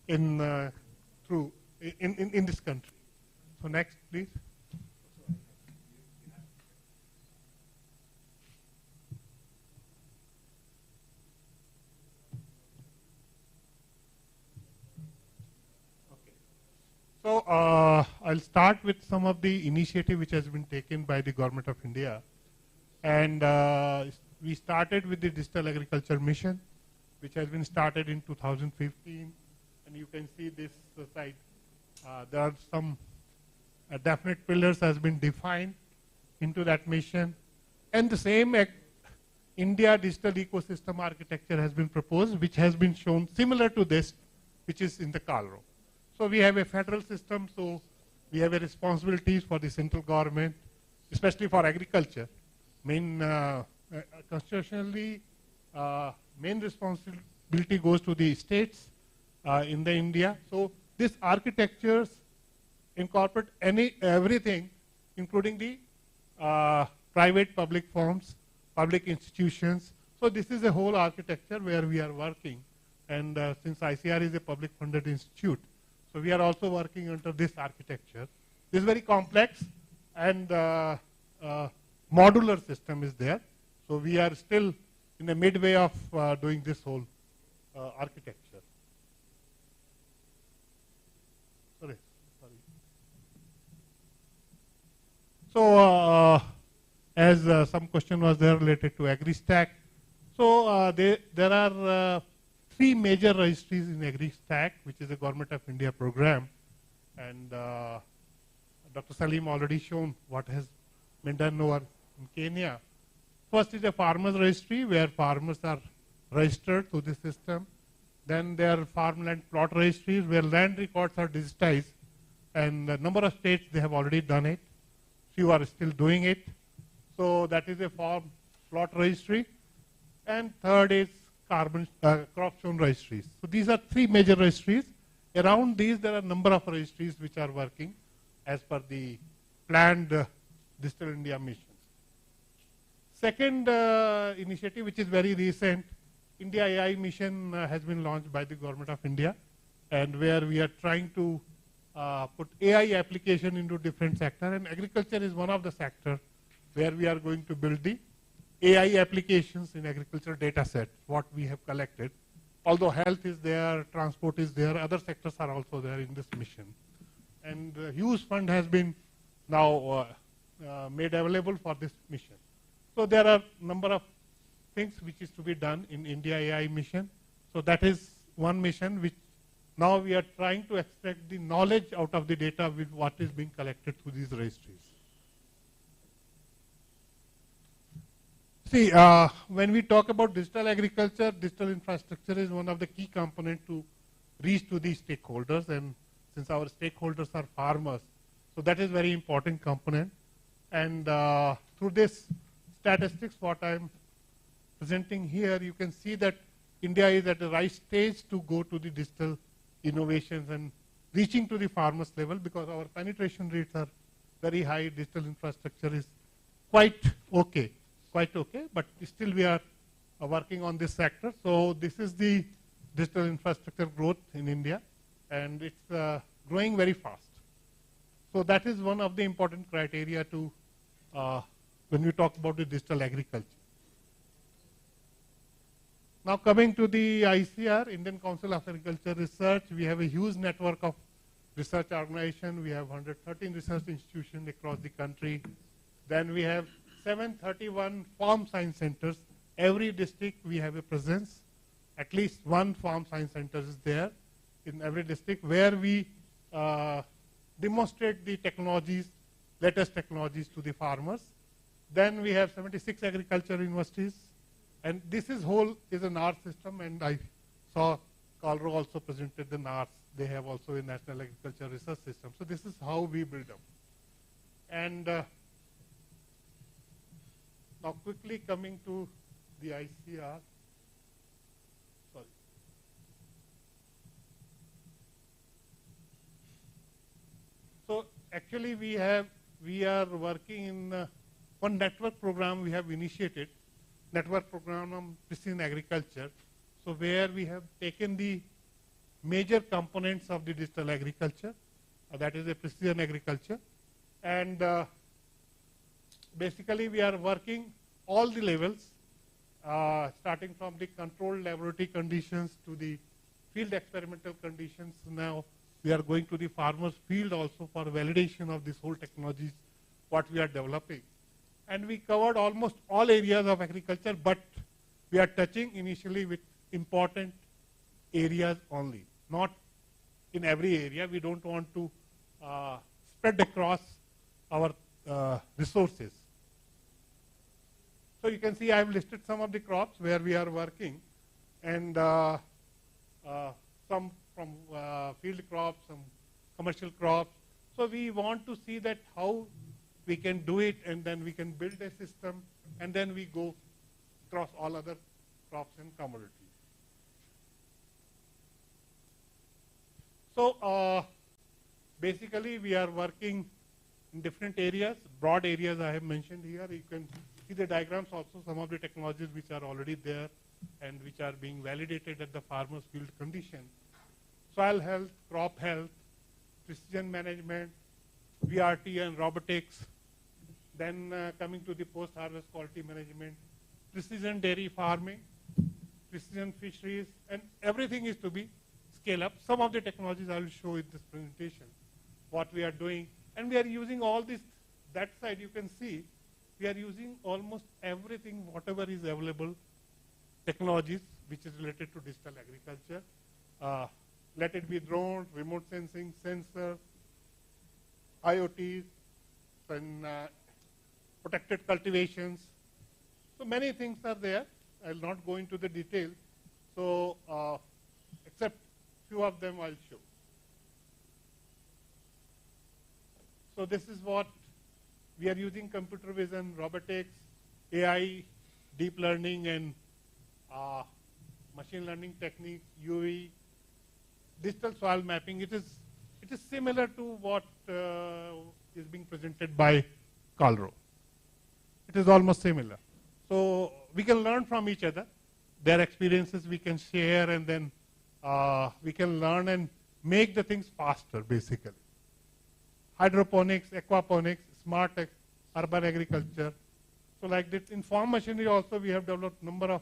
in this country. So next, please. So I'll start with some of the initiative which has been taken by the Government of India. And we started with the Digital Agriculture Mission, which has been started in 2015. And you can see this side. There are some definite pillars has been defined into that mission. And the same India Digital Ecosystem Architecture has been proposed, which has been shown similar to this, which is in the KALRO. So we have a federal system, so we have a responsibilities for the central government, especially for agriculture. Constitutionally, main responsibility goes to the states in the India. So this architectures incorporate everything, including the private public firms, public institutions. So this is a whole architecture where we are working. And since ICR is a public funded institute, so we are also working under this architecture. This is very complex, and modular system is there. So we are still in the midway of doing this whole architecture. Sorry. So as some question was there related to AgriStack. So there are 3 major registries in AgriStack, which is a Government of India program. And Dr. Salim already shown what has been done over in Kenya. First is a farmers registry where farmers are registered to the system. Then there are farmland plot registries where land records are digitized. And a number of states, they have already done it. Few are still doing it. So that is a farm plot registry. And third is crop shown registries. So these are 3 major registries. Around these, there are a number of registries which are working as per the planned Digital India mission. Second initiative, which is very recent, India AI mission has been launched by the Government of India, and where we are trying to put AI application into different sectors, and agriculture is one of the sectors where we are going to build the AI applications in agriculture data set, what we have collected. Although health is there, transport is there, other sectors are also there in this mission. And a huge fund has been now made available for this mission. So there are a number of things which is to be done in India AI mission. So that is one mission which now we are trying to extract the knowledge out of the data with what is being collected through these registries. See, when we talk about digital agriculture, digital infrastructure is one of the key components to reach to these stakeholders. And since our stakeholders are farmers, so that is very important component. And through this statistics, what I'm presenting here, you can see that India is at the right stage to go to the digital innovations and reaching to the farmers level, because our penetration rates are very high. Digital infrastructure is quite okay, but still we are working on this sector. So this is the digital infrastructure growth in India, and it's growing very fast. So that is one of the important criteria to when we talk about the digital agriculture. Now coming to the ICR, Indian Council of Agriculture Research, we have a huge network of research organizations. We have 113 research institutions across the country. Then we have 731 farm science centers. Every district we have a presence. At least one farm science center is there in every district, where we demonstrate the technologies, latest technologies to the farmers. Then we have 76 agriculture universities. And this is whole is a NAR system, and I saw KALRO also presented the NARs. They have also a National Agriculture Research System. So this is how we build them. And now quickly coming to the ICR. Sorry. So actually we are working in one network program we have initiated. Network program on precision agriculture. So where we have taken the major components of the digital agriculture, that is a precision agriculture, and basically we are working all the levels, starting from the controlled laboratory conditions to the field experimental conditions. Now we are going to the farmers' field also for validation of this whole technologies, what we are developing. And we covered almost all areas of agriculture, but we are touching initially with important areas only, not in every area. We don't want to spread across our resources. So you can see I have listed some of the crops where we are working, and some from field crops, some commercial crops. So we want to see that how we can do it, and then we can build a system, and then we go across all other crops and commodities. So basically we are working in different areas, broad areas I have mentioned here. You can see the diagrams also, some of the technologies which are already there and which are being validated at the farmer's field condition. Soil health, crop health, precision management, VRT and robotics. Then coming to the post-harvest quality management, precision dairy farming, precision fisheries, and everything is to be scaled up. Some of the technologies I will show in this presentation, what we are doing. And we are using all this, that side you can see, we are using almost everything, whatever is available technologies which is related to digital agriculture. Let it be drones, remote sensing, sensors, IoTs, and protected cultivations. So many things are there. I'll not go into the details. So except few of them I'll show. So this is what we are using: computer vision, robotics, AI, deep learning, and machine learning techniques, UV, digital soil mapping. It is similar to what is being presented by KALRO. It is almost similar. So we can learn from each other. Their experiences we can share, and then we can learn and make the things faster, basically. Hydroponics, aquaponics, smart urban agriculture. So like this, in farm machinery also we have developed number of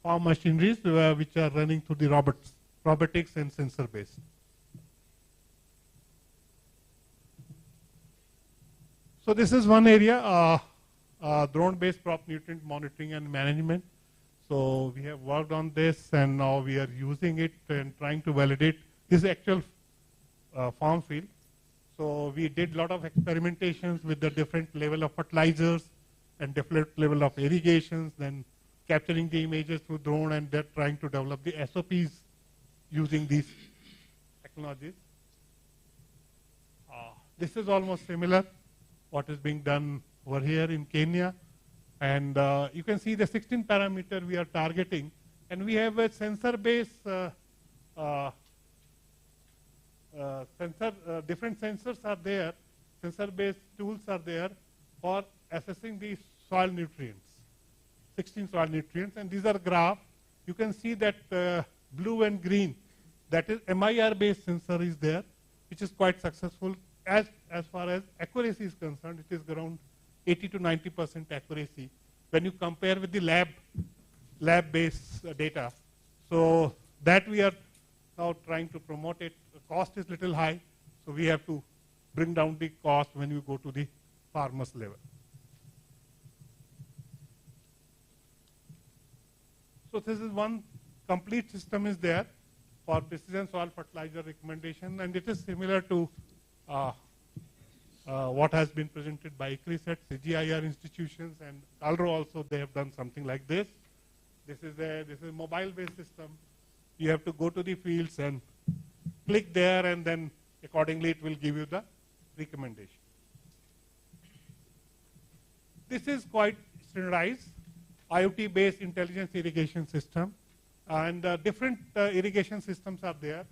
farm machineries which are running through the robotics and sensor based. So this is one area, drone-based crop nutrient monitoring and management. So we have worked on this, and now we are using it and trying to validate this actual farm field. So we did a lot of experimentations with the different level of fertilizers and different level of irrigations, then capturing the images through drone, and they're trying to develop the SOPs using these technologies. This is almost similar what is being done over here in Kenya. And you can see the 16 parameter we are targeting, and we have a sensor-based different sensors are there, sensor-based tools are there for assessing the soil nutrients, 16 soil nutrients, and these are graphs. You can see that blue and green, that is MIR-based sensor is there, which is quite successful. As far as accuracy is concerned, it is around 80 to 90% accuracy when you compare with the lab-based data. So that we are now trying to promote it. The cost is little high, so we have to bring down the cost when you go to the farmers level. So this is one complete system is there for precision soil fertilizer recommendation, and it is similar to what has been presented by ICRISAT, CGIAR institutions, and KALRO also. They have done something like this. This is a mobile-based system. You have to go to the fields and click there, and then accordingly it will give you the recommendation. This is quite standardized, IoT-based intelligence irrigation system, and different irrigation systems are there.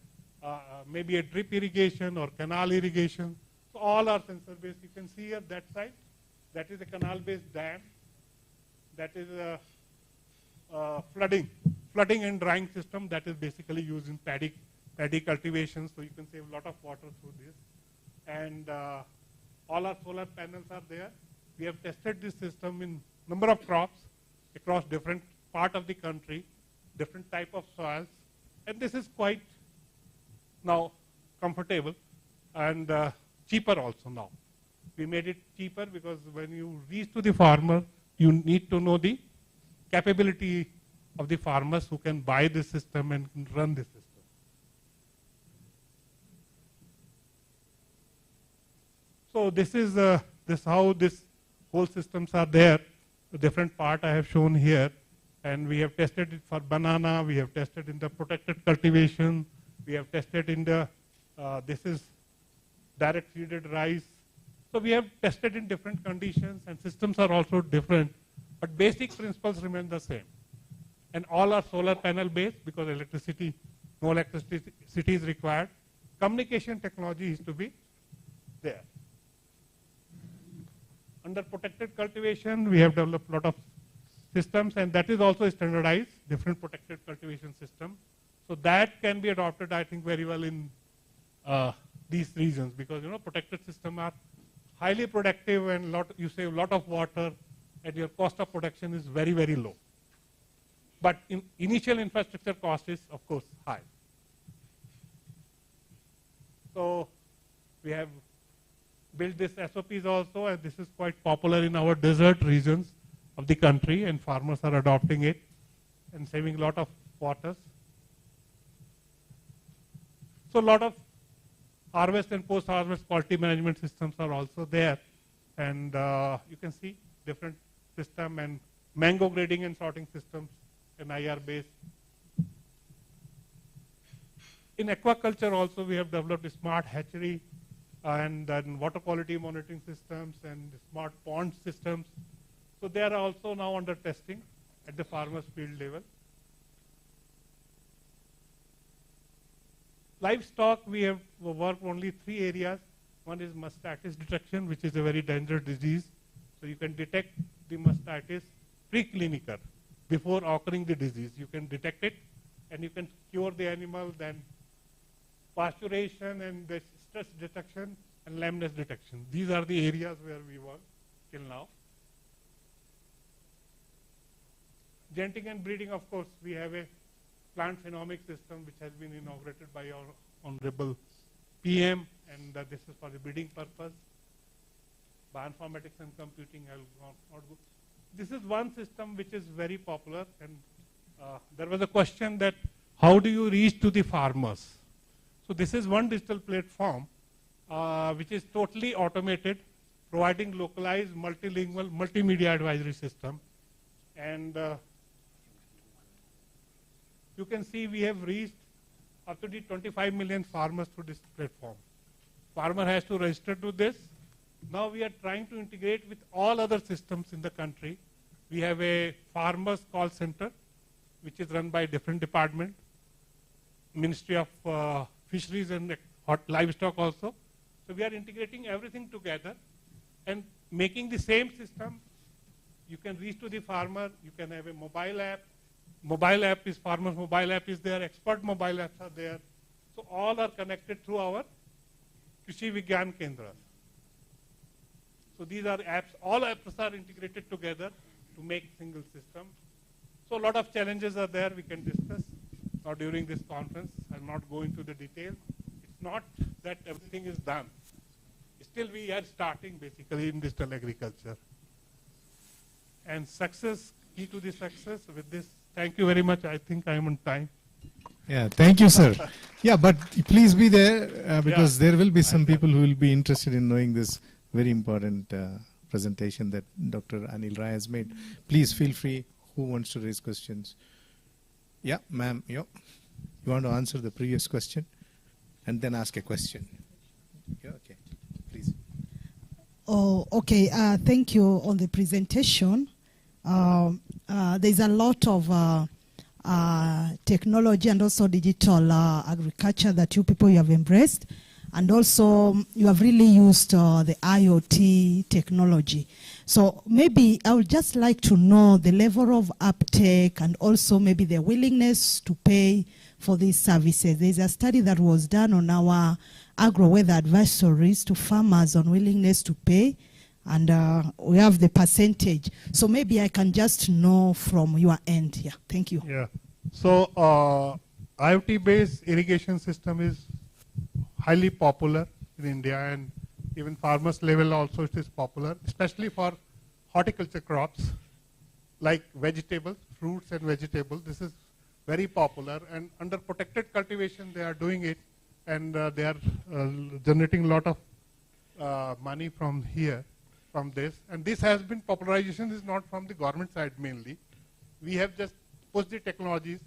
Maybe a drip irrigation or canal irrigation. So all are sensor-based. You can see here that side, that is a canal-based dam. That is a flooding and drying system that is basically used in paddy cultivation. So you can save a lot of water through this. And all our solar panels are there. We have tested this system in number of crops across different part of the country, different type of soils, and this is quite now comfortable and cheaper also now. We made it cheaper because when you reach to the farmer, you need to know the capability of the farmers who can buy this system and run this system. So this is how this whole systems are there. The different part I have shown here, and we have tested it for banana. We have tested in the protected cultivation. We have tested in the this is direct seeded rice. So we have tested in different conditions, and systems are also different, but basic principles remain the same. And all are solar panel based because no electricity is required. Communication technology is to be there. Under protected cultivation, we have developed a lot of systems, and that is also standardized, different protected cultivation system. So that can be adopted, I think, very well in these regions because, protected systems are highly productive and you save a lot of water, and your cost of production is very, very low. But initial infrastructure cost is, of course, high. So we have built this SOPs also, and this is quite popular in our desert regions of the country, and farmers are adopting it. and saving a lot of waters. So a lot of harvest and post-harvest quality management systems are also there. And you can see different system and mango grading and sorting systems and IR based. In aquaculture also we have developed a smart hatchery and then water quality monitoring systems and smart pond systems. So they are also now under testing at the farmers field level. Livestock, we have worked only 3 areas. One is mastitis detection, which is a very dangerous disease. So you can detect the mastitis preclinical before occurring the disease. You can detect it and you can cure the animal. Then pasteurization and the stress detection and lameness detection. These are the areas where we work till now. Genetic and breeding, of course, we have a plant phenomic system which has been inaugurated by our Honorable PM, and this is for the breeding purpose. Bioinformatics and computing, I will not go. This is one system which is very popular, and there was a question that how do you reach to the farmers? So this is one digital platform which is totally automated, providing localized, multilingual, multimedia advisory system. And you can see we have reached up to 25 million farmers through this platform. Farmer has to register to this. Now we are trying to integrate with all other systems in the country. We have a farmers call center, which is run by a different department, Ministry of Fisheries and Livestock also. So we are integrating everything together and making the same system. You can reach to the farmer. You can have a mobile app. Mobile app is farmer's mobile app is there. Expert mobile apps are there. So all are connected through our Krishi Vigyan Kendras. So these are apps. All apps are integrated together to make single system. So a lot of challenges are there we can discuss now during this conference. I'll not go into the details. It's not that everything is done. Still we are starting basically in digital agriculture. And success, key to the success with this. Thank you very much. I think I am on time. Yeah, thank you, sir. Yeah, but please be there because there will be some people who will be interested in knowing this very important presentation that Dr. Anil Rai has made. Please feel free. Who wants to raise questions? Yeah, ma'am. Yeah. You want to answer the previous question and then ask a question? Yeah, okay. Please. Oh, okay. Thank you on the presentation. There's a lot of technology and also digital agriculture that you people you have embraced, and also you have really used the IoT technology. So maybe I would just like to know the level of uptake and also maybe the willingness to pay for these services. There's a study that was done on our agro-weather advisories to farmers on willingness to pay, and we have the percentage. So maybe I can just know from your end here. Thank you. Yeah. So IoT-based irrigation system is highly popular in India, and even farmers level also it is popular, especially for horticulture crops like vegetables, fruits and vegetables. This is very popular, and under protected cultivation they are doing it, and they are generating a lot of money from here, from this. And this has been, popularization is not from the government side mainly. We have just pushed the technologies,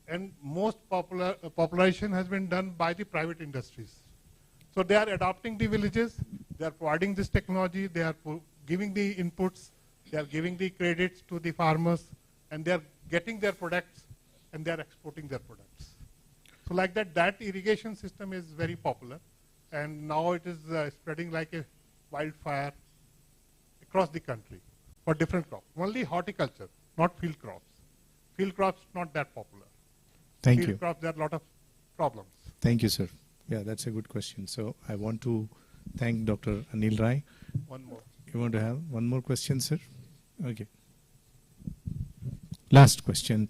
and most popularization has been done by the private industries. So they are adopting the villages, they are providing this technology, they are giving the inputs, they are giving the credits to the farmers, and they are getting their products and they are exporting their products. So like that, that irrigation system is very popular, and now it is spreading like a wildfire across the country for different crops. Only horticulture, not field crops. Field crops not that popular. Thank field you. Crops, there are a lot of problems. Thank you, sir. Yeah, that's a good question. So I want to thank Dr. Anil Rai. One more. You want to have one more question, sir? Okay. Last question.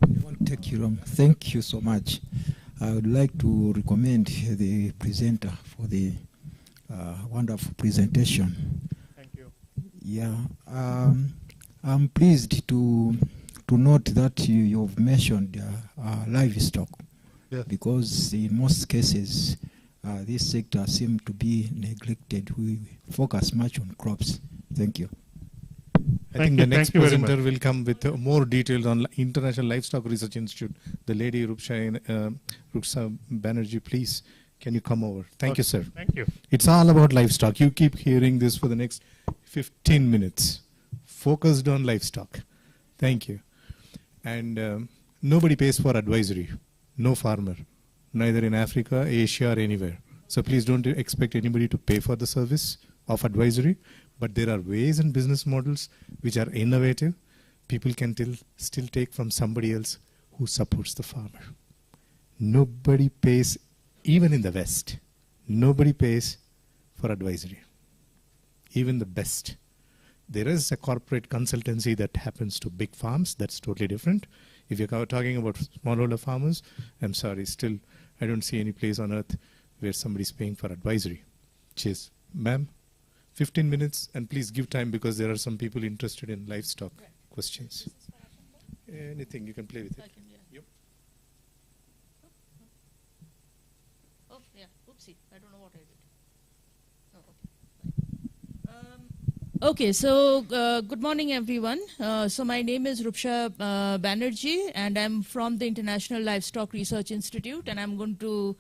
I won't take you long. Thank you so much. I would like to recommend the presenter for the wonderful presentation. Thank you. Yeah, I'm pleased to to note that you've mentioned livestock, yes. because in most cases this sector seems to be neglected. We focus much on crops. Thank you. I think the next presenter will come with more details on International Livestock Research Institute. The lady Rupsha Banerjee, please, can you come over? Thank you, sir. Thank you. It's all about livestock. You keep hearing this for the next 15 minutes. Focused on livestock. Thank you. And nobody pays for advisory. No farmer. Neither in Africa, Asia, or anywhere. So please don't expect anybody to pay for the service of advisory. But there are ways and business models which are innovative. People can still take from somebody else who supports the farmer. Nobody pays, even in the West, nobody pays for advisory. Even the best. There is a corporate consultancy that happens to big farms. That's totally different. If you're talking about smallholder farmers, I'm sorry, still, I don't see any place on earth where somebody's paying for advisory. Cheers. Ma'am, 15 minutes, and please give time because there are some people interested in livestock questions. Anything, you can play with it. Yep. Oh, yeah. Oopsie. I don't know what I did. Oh, okay. Okay, so good morning, everyone. So my name is Rupsha Banerjee, and I'm from the International Livestock Research Institute, and I'm going to,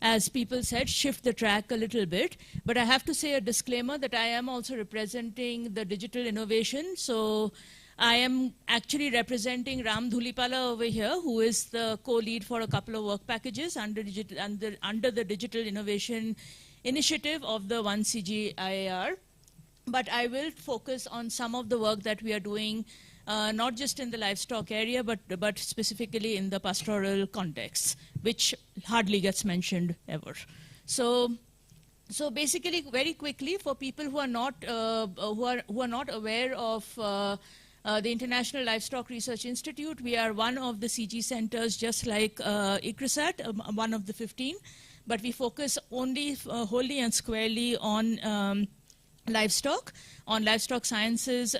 as people said, shift the track a little bit. But I have to say a disclaimer that I am also representing the digital innovation. So I am actually representing Ram Dhulipala over here, who is the co-lead for a couple of work packages under the Digital Innovation Initiative of the One CGIAR. But I will focus on some of the work that we are doing, not just in the livestock area, but specifically in the pastoral context, which hardly gets mentioned ever. So basically, very quickly, for people who are not aware of the International Livestock Research Institute, we are one of the CG centers, just like ICRISAT, one of the 15, but we focus only wholly and squarely on livestock sciences,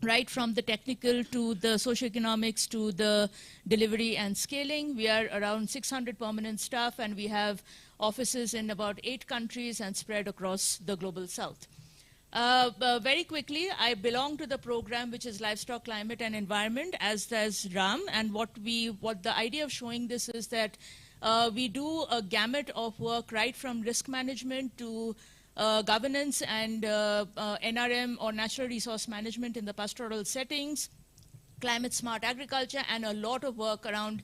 right from the technical to the socioeconomics to the delivery and scaling. We are around 600 permanent staff, and we have offices in about 8 countries and spread across the global south. Very quickly, I belong to the program which is Livestock, Climate and Environment, as does Ram. And what the idea of showing this is that we do a gamut of work, right from risk management to governance and NRM or natural resource management in the pastoral settings, climate smart agriculture, and a lot of work around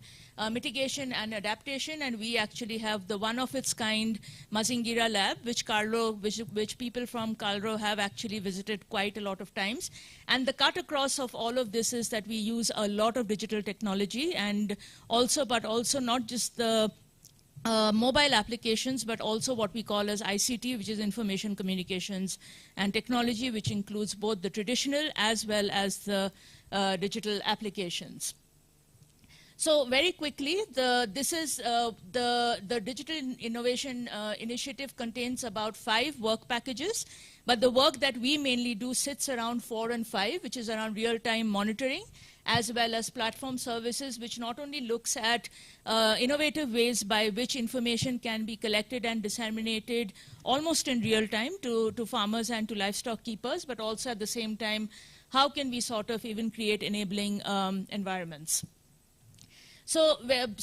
mitigation and adaptation. And we actually have the one of its kind Mazingira lab, which people from KALRO have actually visited quite a lot of times. And the cut across of all of this is that we use a lot of digital technology, and but also not just the mobile applications, but also what we call as ICT, which is information communications and technology, which includes both the traditional as well as the digital applications. So very quickly, the Digital Innovation Initiative contains about 5 work packages, but the work that we mainly do sits around 4 and 5, which is around real-time monitoring, as well as platform services, which not only looks at innovative ways by which information can be collected and disseminated almost in real time to farmers and to livestock keepers, but also at the same time, how can we sort of even create enabling environments. So I'm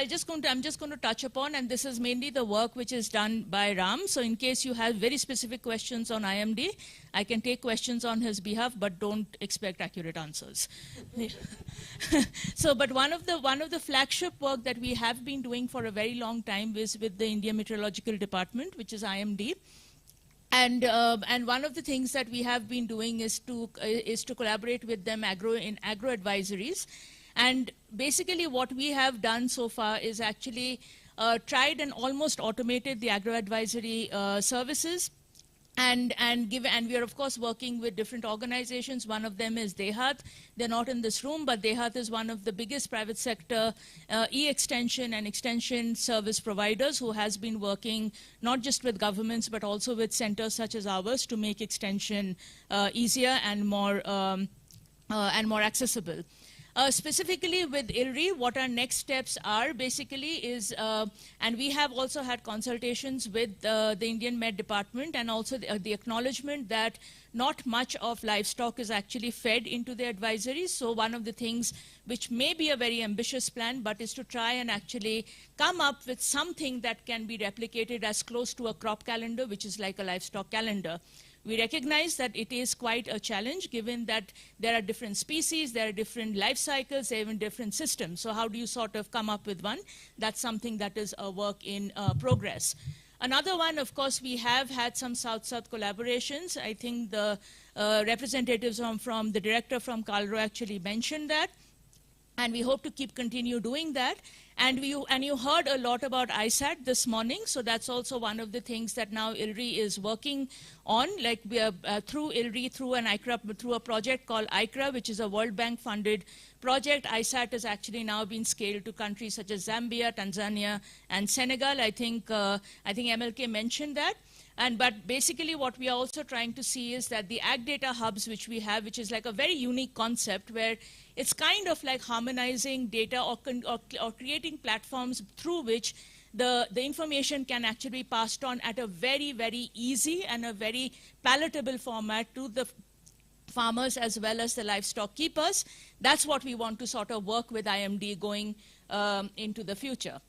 just going to touch upon, and this is mainly the work which is done by Ram. So in case you have very specific questions on IMD, I can take questions on his behalf, but don't expect accurate answers. So, but one of the flagship work that we have been doing for a very long time is with the India Meteorological Department, which is IMD. And one of the things that we have been doing is to collaborate with them in agro advisories. And basically what we have done so far is actually tried and almost automated the agro advisory services. And we are of course working with different organizations. One of them is Dehat. They're not in this room, but Dehat is one of the biggest private sector e-extension and extension service providers who has been working not just with governments but also with centers such as ours to make extension easier and more and more accessible. Specifically with ILRI, what our next steps are basically is, and we have also had consultations with the Indian Met Department, and also the acknowledgement that not much of livestock is actually fed into the advisories. So one of the things which may be a very ambitious plan, but is to try and actually come up with something that can be replicated as close to a crop calendar, which is like a livestock calendar. We recognize that it is quite a challenge, given that there are different species, there are different life cycles, even different systems. So how do you sort of come up with one? That's something that is a work in progress. Another one, of course, we have had some South-South collaborations. I think the representatives from the director from KALRO actually mentioned that. And we hope to continue doing that. And you heard a lot about ICRISAT this morning, so that's also one of the things that now ILRI is working on. Like we are through ILRI, through a project called ICRA, which is a World Bank funded project. ICRISAT has actually now been scaled to countries such as Zambia, Tanzania, and Senegal. I think MLK mentioned that. But basically what we are also trying to see is that the ag data hubs which we have, which is like a very unique concept where it's kind of like harmonizing data or creating platforms through which the information can actually be passed on at a very, very easy and a very palatable format to the farmers as well as the livestock keepers. That's what we want to sort of work with IMD going into the future.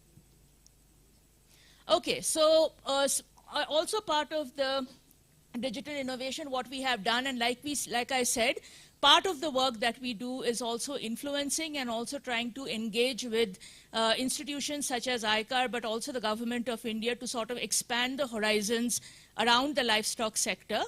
Okay, so also part of the digital innovation, what we have done, and like I said, part of the work that we do is also influencing and also trying to engage with institutions such as ICAR, but also the government of India to sort of expand the horizons around the livestock sector.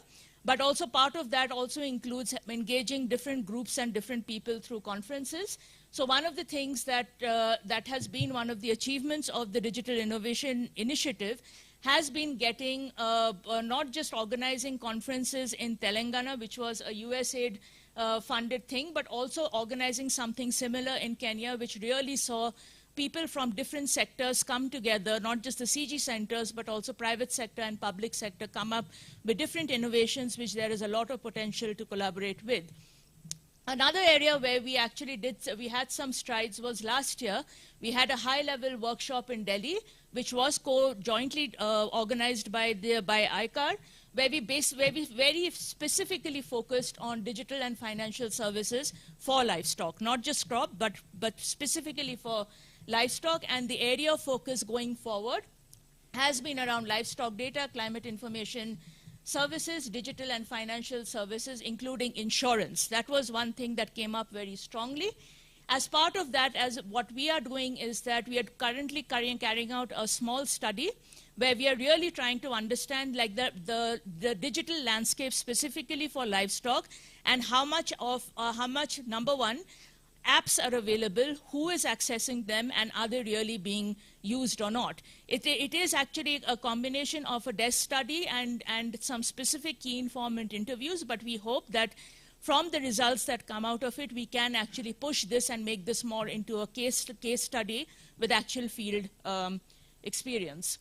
But also part of that also includes engaging different groups and different people through conferences. So one of the things that, that has been one of the achievements of the Digital Innovation Initiative has been getting, not just organizing conferences in Telangana, which was a USAID funded thing, but also organizing something similar in Kenya, which really saw people from different sectors come together, not just the CG centers, but also private sector and public sector come up with different innovations, which there is a lot of potential to collaborate with. Another area where we actually we had some strides was last year. We had a high-level workshop in Delhi, which was jointly organized by ICAR, where we very specifically focused on digital and financial services for livestock, not just crop, but specifically for livestock. And the area of focus going forward has been around livestock data, climate information services, digital and financial services, including insurance. That was one thing that came up very strongly. As part of that, as what we are doing is that we are currently carrying out a small study where we are really trying to understand like the digital landscape specifically for livestock, and how much, number one, apps are available, who is accessing them, and are they really being used or not. It is actually a combination of a desk study and some specific key informant interviews, but we hope that from the results that come out of it, we can actually push this and make this more into a case study with actual field experience.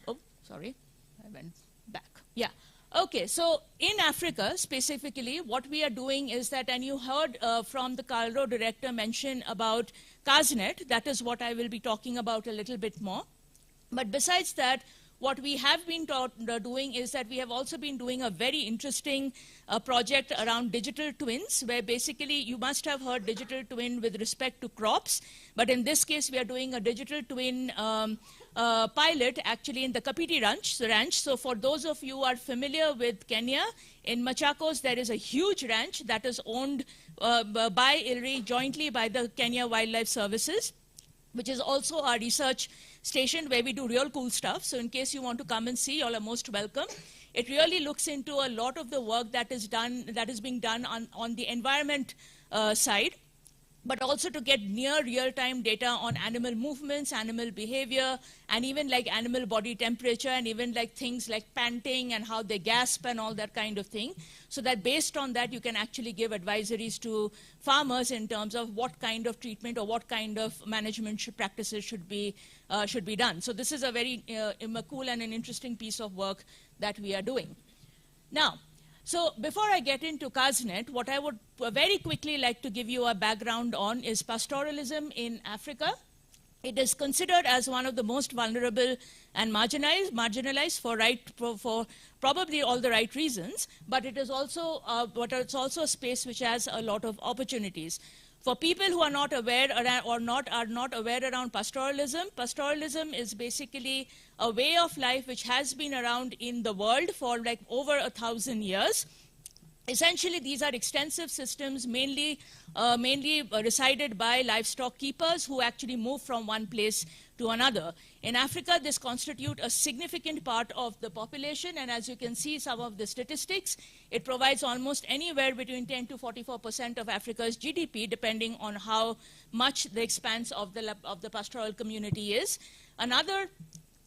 Oh, sorry, I went back. Yeah. Okay, so in Africa specifically, what we are doing is that, and you heard from the KALRO director mention about KAZNet, that is what I will be talking about a little bit more. But besides that, what we have been doing is that we have also been doing a very interesting project around digital twins, where basically you must have heard digital twin with respect to crops, but in this case we are doing a digital twin pilot actually in the Kapiti ranch. So for those of you who are familiar with Kenya, in Machakos there is a huge ranch that is owned by ILRI jointly by the Kenya Wildlife Services, which is also our research station where we do real cool stuff. So in case you want to come and see, you all are most welcome. It really looks into a lot of the work that is being done on the environment side, but also to get near real-time data on animal movements, animal behavior, and even like animal body temperature, and even like things like panting and how they gasp and all that kind of thing. So that based on that, you can actually give advisories to farmers in terms of what kind of treatment or what kind of management practices should be done. So this is a very cool and an interesting piece of work that we are doing. Now, So before I get into KAZNet, what I would very quickly like to give you a background on is pastoralism in Africa. It is considered as one of the most vulnerable and marginalized for probably all the right reasons, but it is also it's also a space which has a lot of opportunities. For people who are not aware or are not aware around pastoralism, pastoralism is basically a way of life which has been around in the world for like over 1,000 years. Essentially, these are extensive systems, mainly resided by livestock keepers who actually move from one place to another. In Africa, this constitutes a significant part of the population, and as you can see some of the statistics, it provides almost anywhere between 10 to 44% of Africa's GDP, depending on how much the expanse of the pastoral community is. Another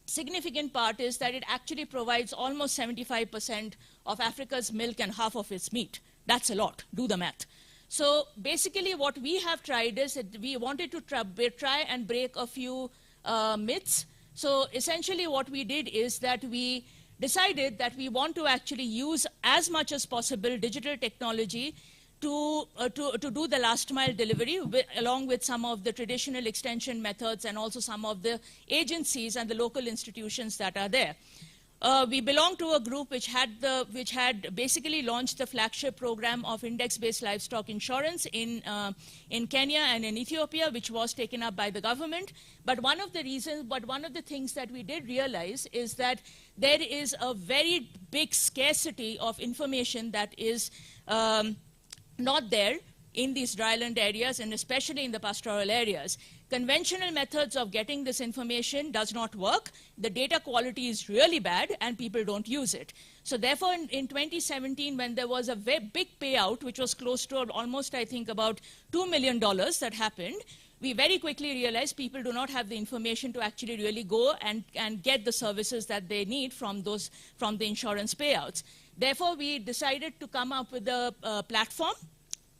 significant part is that it actually provides almost 75% of Africa's milk and half of its meat. That's a lot. Do the math. So basically what we have tried is that we wanted to try and break a few myths. So essentially what we did is that we decided that we want to actually use as much as possible digital technology to do the last mile delivery along with some of the traditional extension methods and also some of the agencies and the local institutions that are there. We belong to a group which had basically launched the flagship program of index-based livestock insurance in Kenya and in Ethiopia, which was taken up by the government. But one of the things that we did realize is that there is a very big scarcity of information that is not there in these dryland areas and especially in the pastoral areas. Conventional methods of getting this information does not work. The data quality is really bad and people don't use it. So therefore in 2017 when there was a very big payout which was close to almost I think about $2 million that happened, we very quickly realized people do not have the information to actually really go and get the services that they need from the insurance payouts. Therefore, we decided to come up with a platform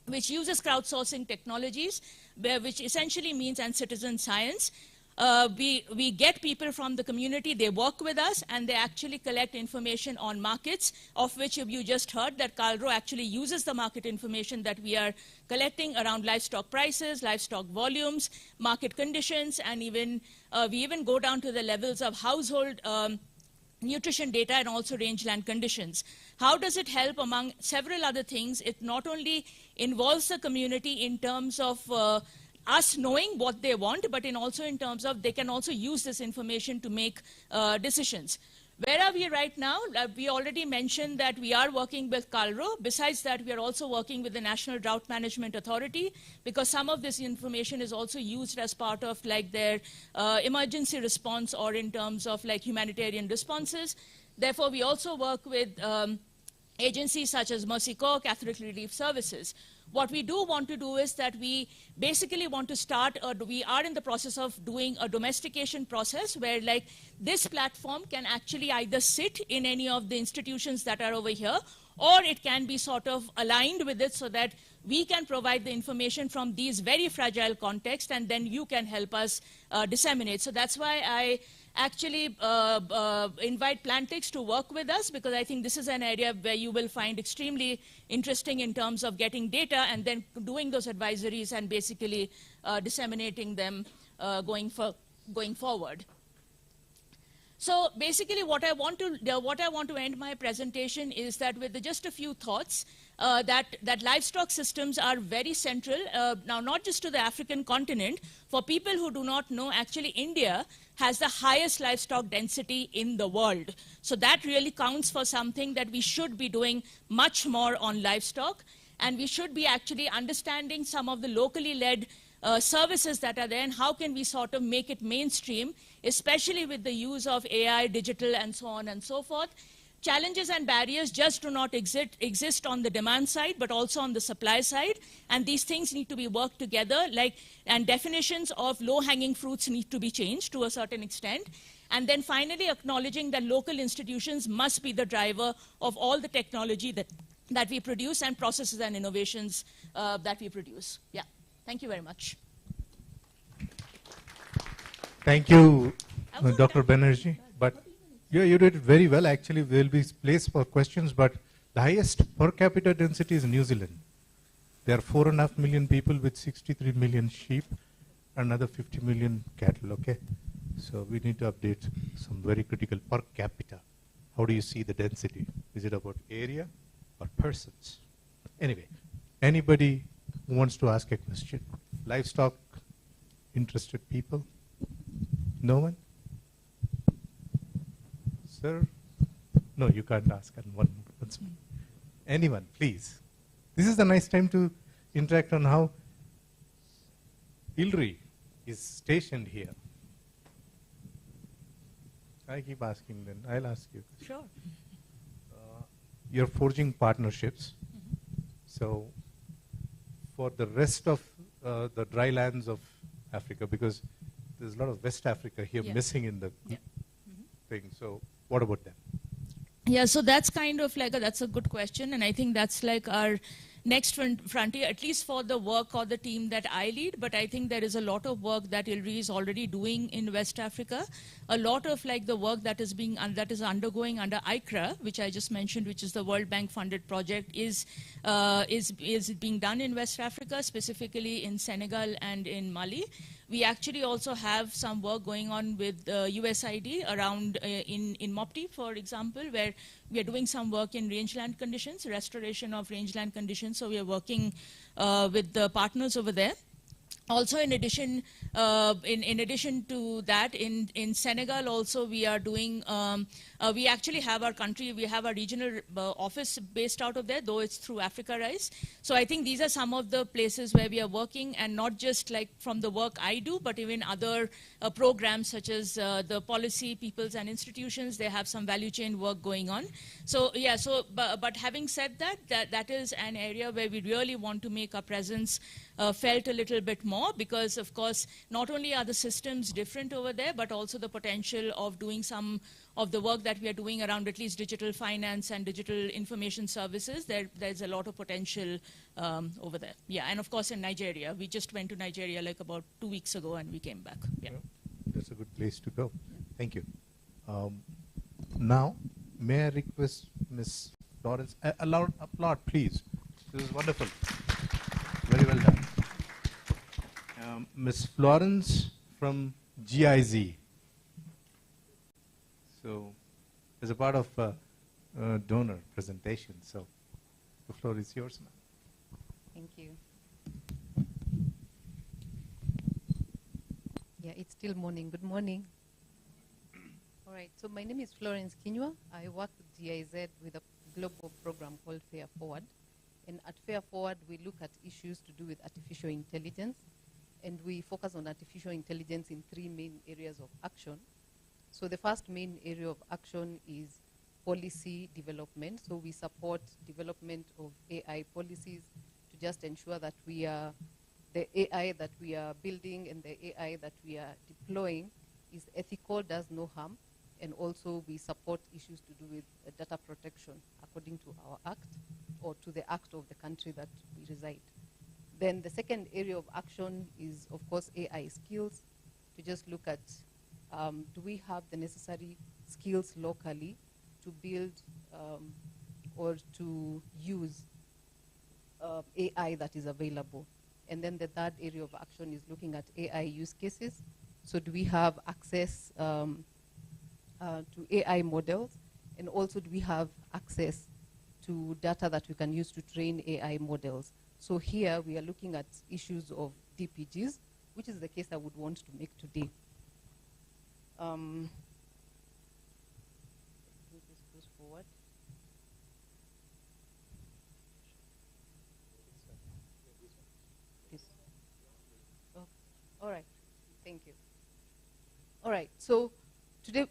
which uses crowdsourcing technologies, which essentially means and citizen science. We get people from the community, they work with us, and they actually collect information on markets, of which you just heard that KALRO actually uses the market information that we are collecting around livestock prices, livestock volumes, market conditions, and even we even go down to the levels of household nutrition data and also rangeland conditions. How does it help? Among several other things, it not only involves the community in terms of us knowing what they want, but also in terms of they can also use this information to make decisions. Where are we right now? We already mentioned that we are working with KALRO. Besides that, we are also working with the National Drought Management Authority because some of this information is also used as part of like their emergency response or in terms of like humanitarian responses. Therefore, we also work with agencies such as Mercy Corps, Catholic Relief Services. What we do want to do is that we basically want to start, we are in the process of doing a domestication process where like this platform can actually either sit in any of the institutions that are over here, or it can be sort of aligned with it so that we can provide the information from these very fragile contexts and then you can help us disseminate. So that's why I actually invite Plantix to work with us because I think this is an area where you will find extremely interesting in terms of getting data and then doing those advisories and basically disseminating them going forward. So basically what I want to end my presentation is that with just a few thoughts that livestock systems are very central, now not just to the African continent. For people who do not know, actually India has the highest livestock density in the world. So that really counts for something that we should be doing much more on livestock, and we should be actually understanding some of the locally led services that are there and how can we sort of make it mainstream, especially with the use of AI, digital, and so on and so forth. Challenges and barriers just do not exist on the demand side, but also on the supply side. And these things need to be worked together, and definitions of low-hanging fruits need to be changed to a certain extent. And then finally, acknowledging that local institutions must be the driver of all the technology that we produce and processes and innovations that we produce. Yeah, thank you very much. Thank you, Dr. Banerjee. But yeah, you did it very well. Actually, there will be place for questions, but The highest per capita density is New Zealand. There are 4.5 million people with 63 million sheep, another 50 million cattle, okay? So we need to update some very critical per capita. How do you see the density? Is it about area or persons? Anyway, anybody who wants to ask a question? Livestock interested people? No one? Sir? No, you can't ask once more. Anyone, please. This is a nice time to interact on how ILRI is stationed here. I keep asking then. I'll ask you. Sure. You're forging partnerships. So for the rest of the dry lands of Africa, because there's a lot of West Africa here missing in the thing. So what about them? Yeah, so that's kind of like that's a good question, and I think that's like our next frontier, at least for the work or the team that I lead. But I think there is a lot of work that ILRI is already doing in West Africa. A lot of like the work that is being that is undergoing under ICRA, which I just mentioned, which is the World Bank funded project, is being done in West Africa, specifically in Senegal and in Mali. We actually also have some work going on with USAID around in Mopti, for example, where we are doing some work in rangeland conditions, restoration of rangeland conditions. So we are working with the partners over there. Also, in addition to that, in Senegal also we are doing. We actually have our regional office based out of there, though it's through Africa Rice. So I think these are some of the places where we are working, and not just like from the work I do, but even other programs such as the policy, peoples and institutions. They have some value chain work going on. So yeah. So but having said that, that is an area where we really want to make our presence felt a little bit more, because of course not only are the systems different over there, but also the potential of doing some of the work that we are doing around at least digital finance and digital information services. There's a lot of potential over there. Yeah, and of course in Nigeria. We just went to Nigeria like about 2 weeks ago and we came back. Yeah. That's a good place to go. Thank you. Now, may I request Ms. Florence, a loud applaud, please. This is wonderful. Very well done. Ms. Florence from GIZ. So, as a part of donor presentation, so the floor is yours, ma'am. Thank you. Yeah, it's still morning. Good morning. All right, so my name is Florence Kinywa. I work with GIZ with a global program called Fair Forward. And at Fair Forward, we look at issues to do with artificial intelligence. And we focus on artificial intelligence in 3 main areas of action. So the first main area of action is policy development. So we support development of AI policies to just ensure that the AI that we are building and the AI that we are deploying is ethical, does no harm. And also we support issues to do with data protection according to our act or to the act of the country that we reside. Then the second area of action is, of course, AI skills, to just look at do we have the necessary skills locally to build or to use AI that is available. And then the third area of action is looking at AI use cases. So do we have access to AI models? And also do we have access to data that we can use to train AI models? So here we are looking at issues of DPGs, which is the case I would want to make today. This goes forward. This. Oh, all right. Thank you. All right. So today.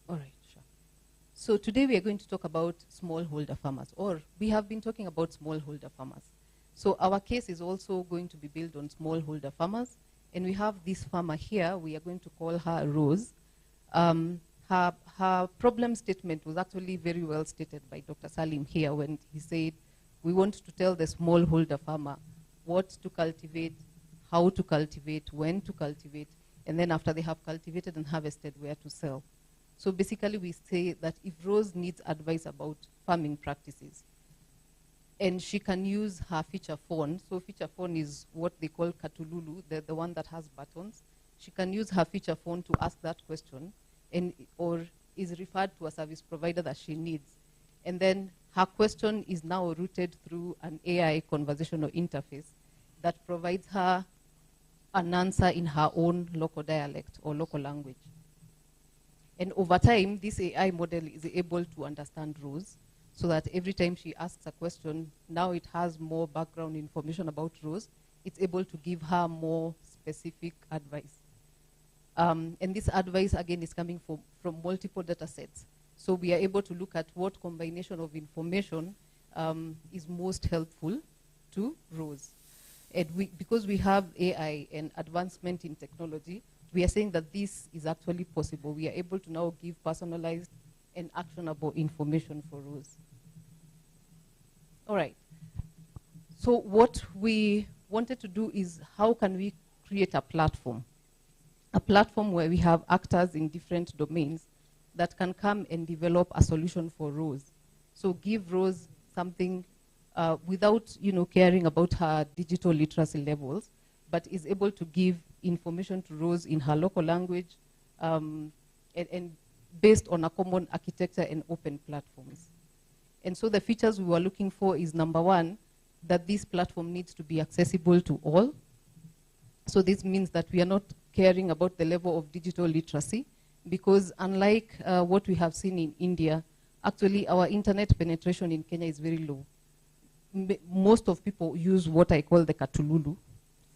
All right. Sure. So today we are going to talk about smallholder farmers, or we have been talking about smallholder farmers. So our case is also going to be built on smallholder farmers. And we have this farmer here. We are going to call her Rose. Her problem statement was actually very well stated by Dr. Salim here when he said, we want to tell the smallholder farmer what to cultivate, how to cultivate, when to cultivate, and then after they have cultivated and harvested, where to sell. So basically we say that if Rose needs advice about farming practices, and she can use her feature phone, so feature phone is what they call Katululu, the one that has buttons. She can use her feature phone to ask that question, or is referred to a service provider that she needs. And then her question is now routed through an AI conversational interface that provides her an answer in her own local dialect or local language. And over time, this AI model is able to understand Rose, so that every time she asks a question, now it has more background information about Rose. It's able to give her more specific advice. And this advice, again, is coming from multiple data sets. So we are able to look at what combination of information is most helpful to Rose. And because we have AI and advancement in technology, we are saying that this is actually possible. We are able to now give personalized and actionable information for Rose. All right. So what we wanted to do is, how can we create a platform? A platform where we have actors in different domains that can come and develop a solution for Rose. So give Rose something without caring about her digital literacy levels, but is able to give information to Rose in her local language and based on a common architecture and open platforms. And so the features we were looking for is, number one, that this platform needs to be accessible to all. So this means that we are not caring about the level of digital literacy, because unlike what we have seen in India, actually our internet penetration in Kenya is very low. Most of people use what I call the Katululu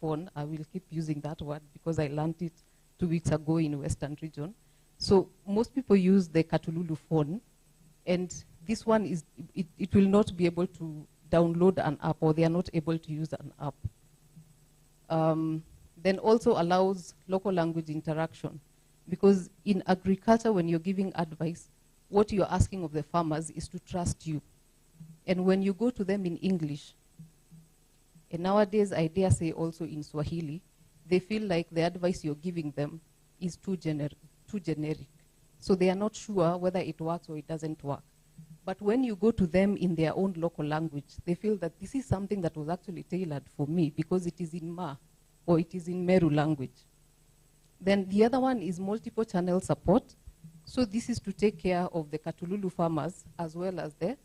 phone. I will keep using that word because I learned it 2 weeks ago in Western region. So most people use the Katululu phone, and this one is, it will not be able to download an app, or they are not able to use an app. Then also allows local language interaction, because in agriculture, when you're giving advice, what you're asking of the farmers is to trust you. And when you go to them in English, and nowadays I dare say also in Swahili, they feel like the advice you're giving them is too generic. So they are not sure whether it works or it doesn't work. But when you go to them in their own local language, they feel that this is something that was actually tailored for me because it is in Ma, or it is in Meru language. Then the other one is multiple channel support. So this is to take care of the Katululu farmers as well as the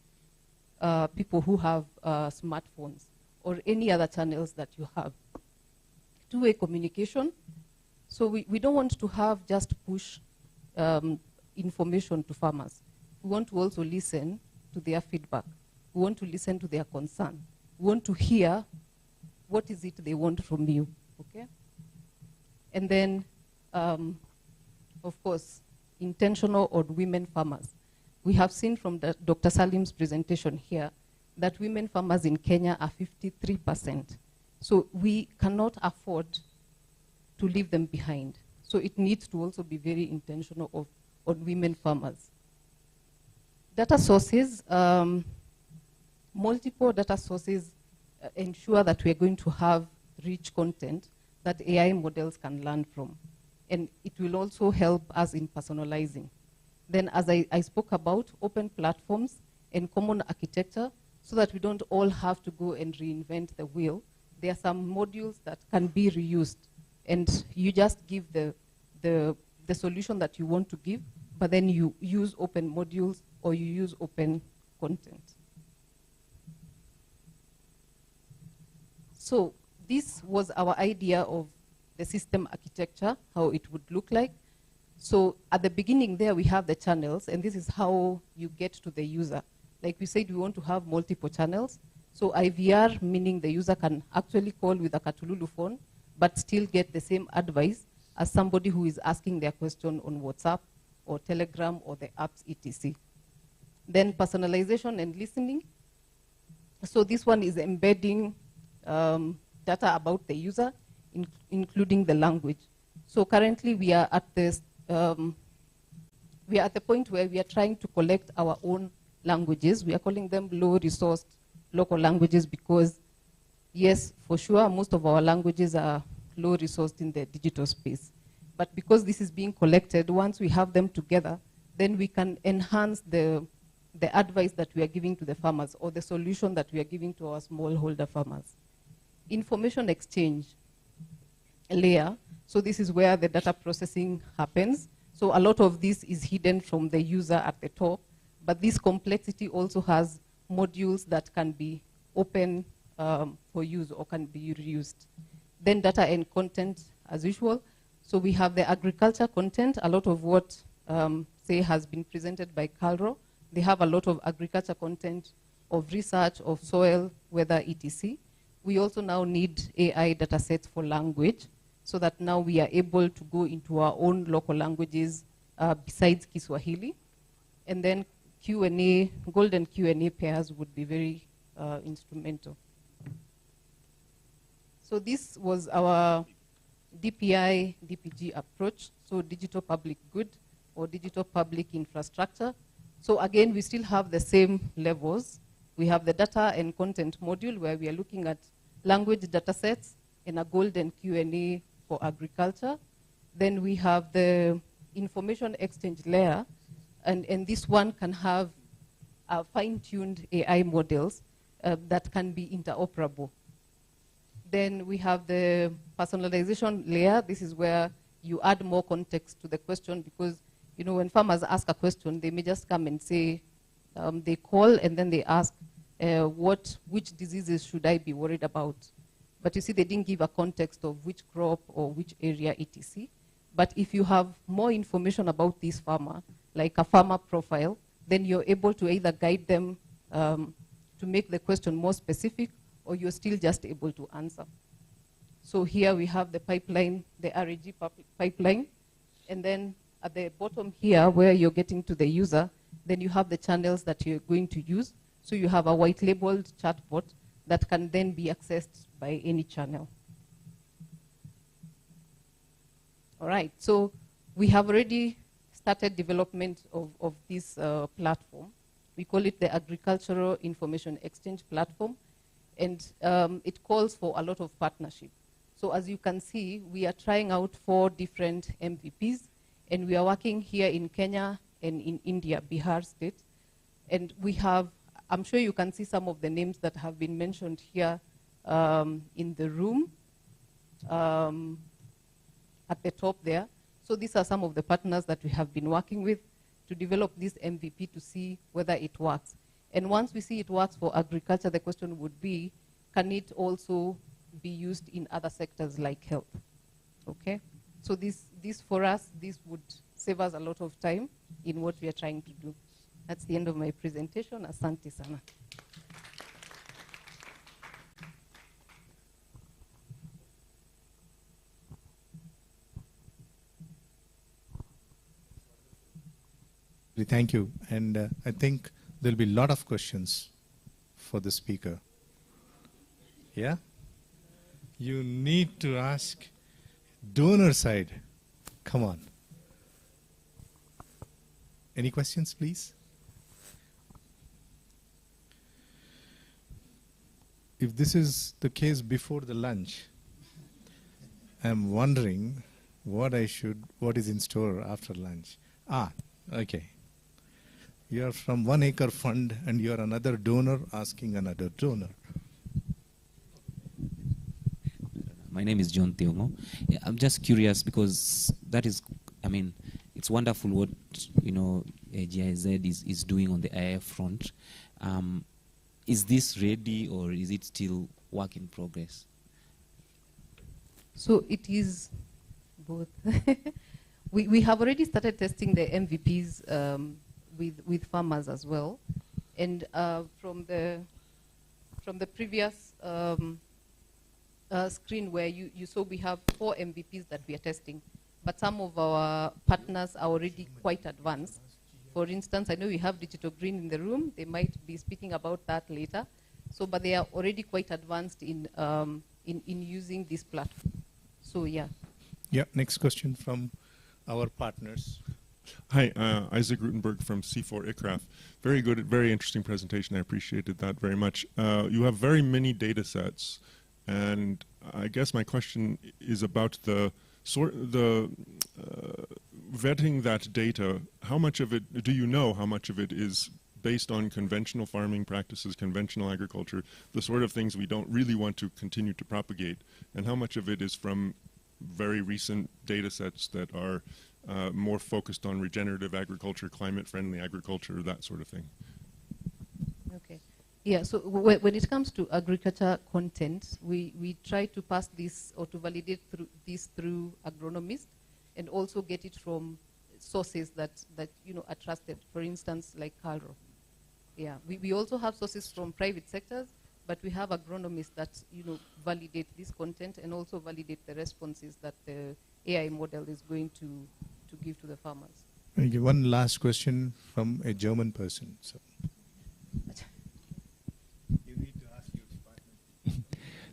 people who have smartphones or any other channels that you have. Two-way communication. So we don't want to have just push information to farmers. We want to also listen to their feedback. We want to listen to their concern. We want to hear what is it they want from you, okay? And then, of course, intentional or women farmers. We have seen from Dr. Salim's presentation here that women farmers in Kenya are 53%. So we cannot afford to leave them behind. So it needs to also be very intentional on women farmers. Data sources, multiple data sources ensure that we are going to have rich content that AI models can learn from. And it will also help us in personalizing. Then, as I spoke about, open platforms and common architecture, so that we don't all have to go and reinvent the wheel. There are some modules that can be reused, and you just give the solution that you want to give, but then you use open modules or you use open content. So this was our idea of the system architecture, how it would look like. So at the beginning there we have the channels, and this is how you get to the user. Like we said, we want to have multiple channels. So IVR, meaning the user can actually call with a Katululu phone, but still get the same advice as somebody who is asking their question on WhatsApp or Telegram or the apps etc. Then personalization and listening. So this one is embedding data about the user, including the language. So currently we are at this, we are at the point where we are trying to collect our own languages. We are calling them low-resourced local languages because, yes, for sure, most of our languages are low-resourced in the digital space. But because this is being collected, once we have them together, then we can enhance the advice that we are giving to the farmers or the solution that we are giving to our smallholder farmers. Information exchange layer, so this is where the data processing happens. So a lot of this is hidden from the user at the top, but this complexity also has modules that can be open for use or can be reused. Then data and content as usual. So we have the agriculture content, a lot of what say has been presented by KALRO. They have a lot of agriculture content, of research, of soil, weather, etc. We also now need AI data sets for language, so that now we are able to go into our own local languages besides Kiswahili. And then Q&A, golden Q&A pairs would be very instrumental. So this was our DPI, DPG approach, so digital public good or digital public infrastructure. So again, we still have the same levels. We have the data and content module where we are looking at language data sets and a golden Q&A for agriculture. Then we have the information exchange layer, and this one can have fine-tuned AI models that can be interoperable. Then we have the personalization layer. This is where you add more context to the question, because when farmers ask a question, they may just come and say, they call and then they ask, which diseases should I be worried about? But you see, they didn't give a context of which crop or which area etc. But if you have more information about this farmer, like a farmer profile, then you're able to either guide them to make the question more specific, or you're still just able to answer. So here we have the pipeline, the RAG pipeline, and then at the bottom here, where you're getting to the user, then you have the channels that you're going to use. So you have a white-labeled chatbot that can then be accessed by any channel. All right, so we have already started development of this platform. We call it the Agricultural Information Exchange Platform, and it calls for a lot of partnership. So as you can see, we are trying out 4 different MVPs, and we are working here in Kenya and in India, Bihar state. And we have, I'm sure you can see some of the names that have been mentioned here in the room at the top there. So these are some of the partners that we have been working with to develop this MVP to see whether it works. And once we see it works for agriculture, the question would be, can it also be used in other sectors like health? Okay? So this for us, this would save us a lot of time in what we are trying to do. That's the end of my presentation. Asante sana. Thank you. And I think there'll be a lot of questions for the speaker. Yeah? You need to ask donor side. Come on. Any questions, please? If this is the case before the lunch, I'm wondering what is in store after lunch. Okay. You are from 1 Acre Fund and you are another donor asking another donor. My name is John Theongo. Yeah, I'm just curious because that is, I mean, it's wonderful what GIZ is doing on the AI front. Is this ready or is it still work in progress? So it is both. We have already started testing the MVPs with farmers as well, and from the previous screen where you saw, we have 4 MVPs that we are testing, but some of our partners are already quite advanced. For instance, I know we have Digital Green in the room. They might be speaking about that later. So, but they are already quite advanced in using this platform. So, yeah. Yeah. Next question from our partners. Hi, Isaac Rutenberg from C4 ICRAF. Very good, very interesting presentation. I appreciated that very much. You have very many data sets, and I guess my question is about vetting that data, how much of it, do you know how much of it is based on conventional farming practices, conventional agriculture, the sort of things we don't really want to continue to propagate, and how much of it is from very recent data sets that are more focused on regenerative agriculture, climate-friendly agriculture, that sort of thing? Okay. Yeah, so when it comes to agriculture content, we try to pass this or to validate this through agronomists and also get it from sources that are trusted, for instance, like KALRO. Yeah, we also have sources from private sectors, but we have agronomists that validate this content and also validate the responses that the AI model is going to give to the farmers. Thank you. One last question from a German person. So.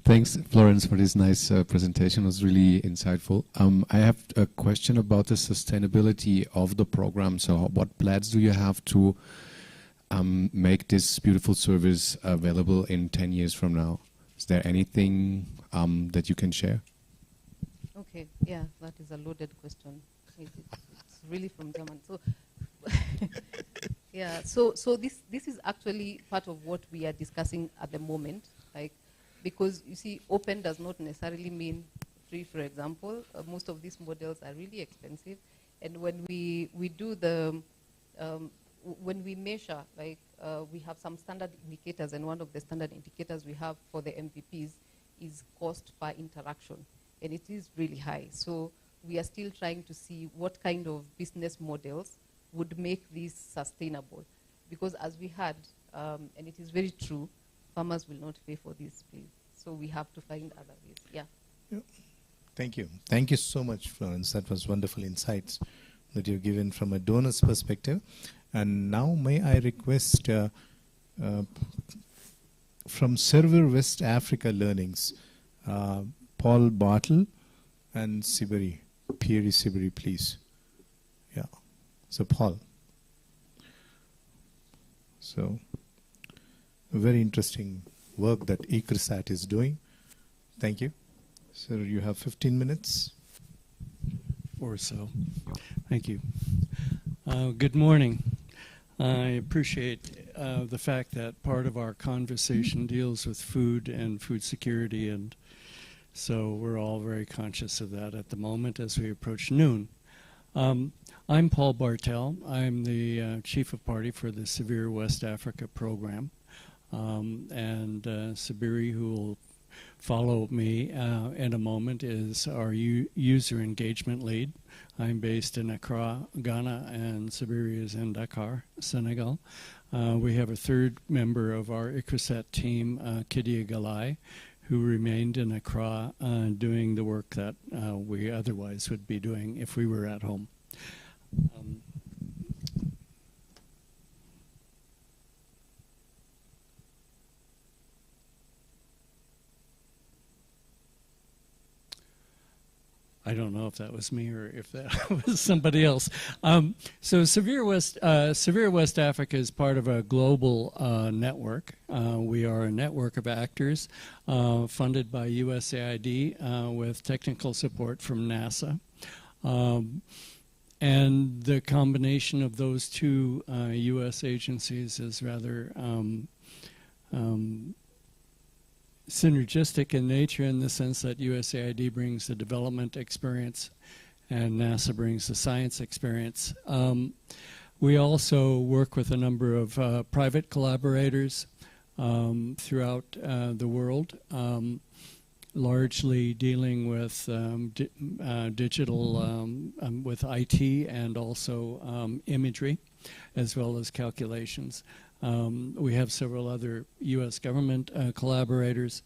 Thanks, Florence, for this nice presentation. It was really insightful. I have a question about the sustainability of the program. So what plans do you have to make this beautiful service available in 10 years from now? Is there anything that you can share? Okay, yeah, that is a loaded question. It's really from German. So, yeah, so this is actually part of what we are discussing at the moment, like, because you see, open does not necessarily mean free. For example, most of these models are really expensive, and when we do the when we measure, like we have some standard indicators, and one of the standard indicators we have for the MVPs is cost per interaction, and it is really high. So we are still trying to see what kind of business models would make this sustainable, because as we had, and it is very true, farmers will not pay for this, please. So we have to find other ways. Yeah. Yep. Thank you. Thank you so much, Florence. That was wonderful insights that you've given from a donor's perspective. And now may I request from Server West Africa Learnings, Paul Bartle and Sibiri, Pierre Sibiri, please. Yeah. So Paul. So very interesting work that ICRISAT is doing. Thank you. Sir, you have 15 minutes. Or so. Thank you. Good morning. I appreciate the fact that part of our conversation deals with food and food security, and so we're all very conscious of that at the moment as we approach noon. I'm Paul Bartel. I'm the Chief of Party for the Severe West Africa program, and Sibiri, who will follow me in a moment, is our user engagement lead. I'm based in Accra, Ghana, and Sibiri is in Dakar, Senegal. We have a third member of our ICRISAT team, Kidia Galai, who remained in Accra doing the work that we otherwise would be doing if we were at home. I don't know if that was me or if that was somebody else. So Severe West Africa is part of a global network. We are a network of actors funded by USAID with technical support from NASA. And the combination of those two U.S. agencies is rather synergistic in nature, in the sense that USAID brings the development experience and NASA brings the science experience. We also work with a number of private collaborators throughout the world, largely dealing with digital, with IT and also imagery, as well as calculations. We have several other U.S. government collaborators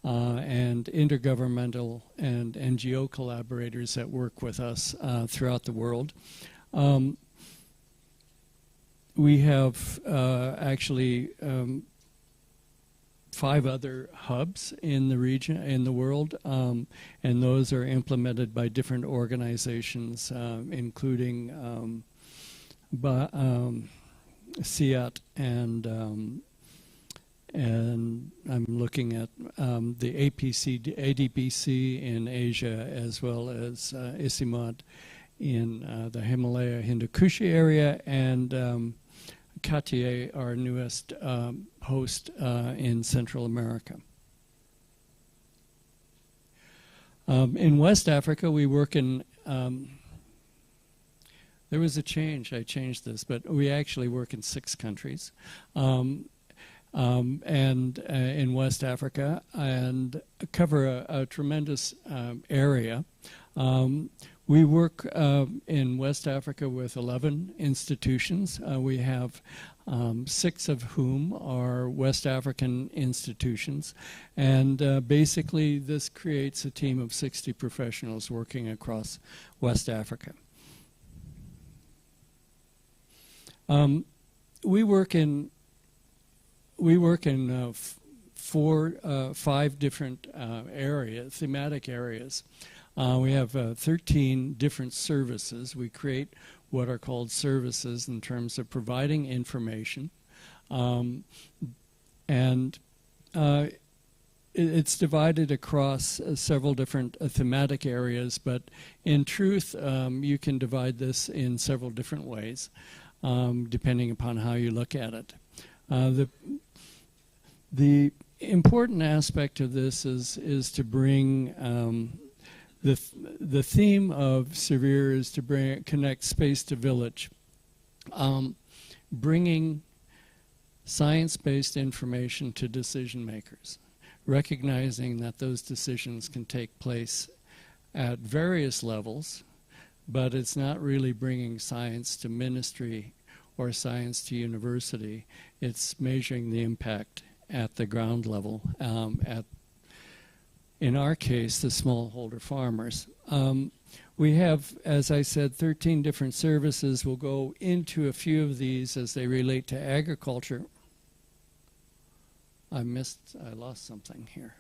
and intergovernmental and NGO collaborators that work with us throughout the world. We have actually 5 other hubs in the region, in the world, and those are implemented by different organizations, including CIAT and I'm looking at the ADPC in Asia, as well as ICIMAD in the Himalaya Hindu Kush area, and Cartier, our newest host in Central America. In West Africa, we work in, there was a change, I changed this, but we actually work in 6 countries. And in West Africa, and cover a tremendous area. We work in West Africa with 11 institutions. We have 6 of whom are West African institutions. And basically, this creates a team of 60 professionals working across West Africa. We work in 5 different areas, thematic areas. We have 13 different services. We create what are called services in terms of providing information. It's divided across several different thematic areas, but in truth, you can divide this in several different ways, depending upon how you look at it. The important aspect of this is to bring the theme of Severe is to connect space to village, bringing science-based information to decision makers, recognizing that those decisions can take place at various levels, but it's not really bringing science to ministry or science to university. It's measuring the impact at the ground level, in our case, the smallholder farmers. We have, as I said, 13 different services. We'll go into a few of these as they relate to agriculture. I lost something here.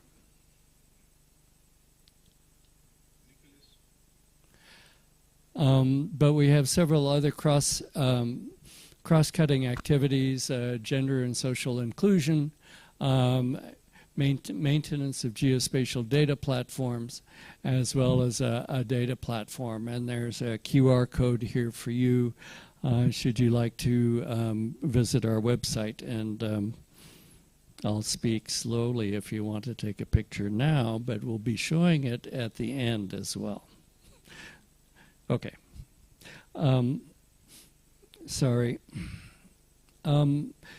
But we have several other cross-cutting activities, gender and social inclusion, maintenance of geospatial data platforms, as well as a data platform. And there's a QR code here for you should you like to visit our website. And I'll speak slowly if you want to take a picture now, but we'll be showing it at the end as well. Okay. Sorry.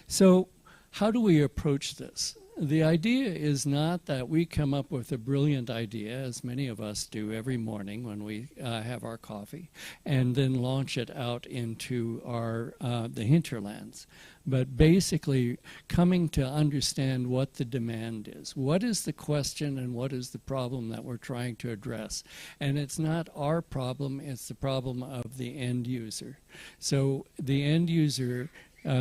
So how do we approach this? The idea is not that we come up with a brilliant idea, as many of us do every morning when we have our coffee, and then launch it out into the hinterlands. But basically coming to understand what the demand is. What is the question and what is the problem that we're trying to address? And it's not our problem, it's the problem of the end user. So the end user,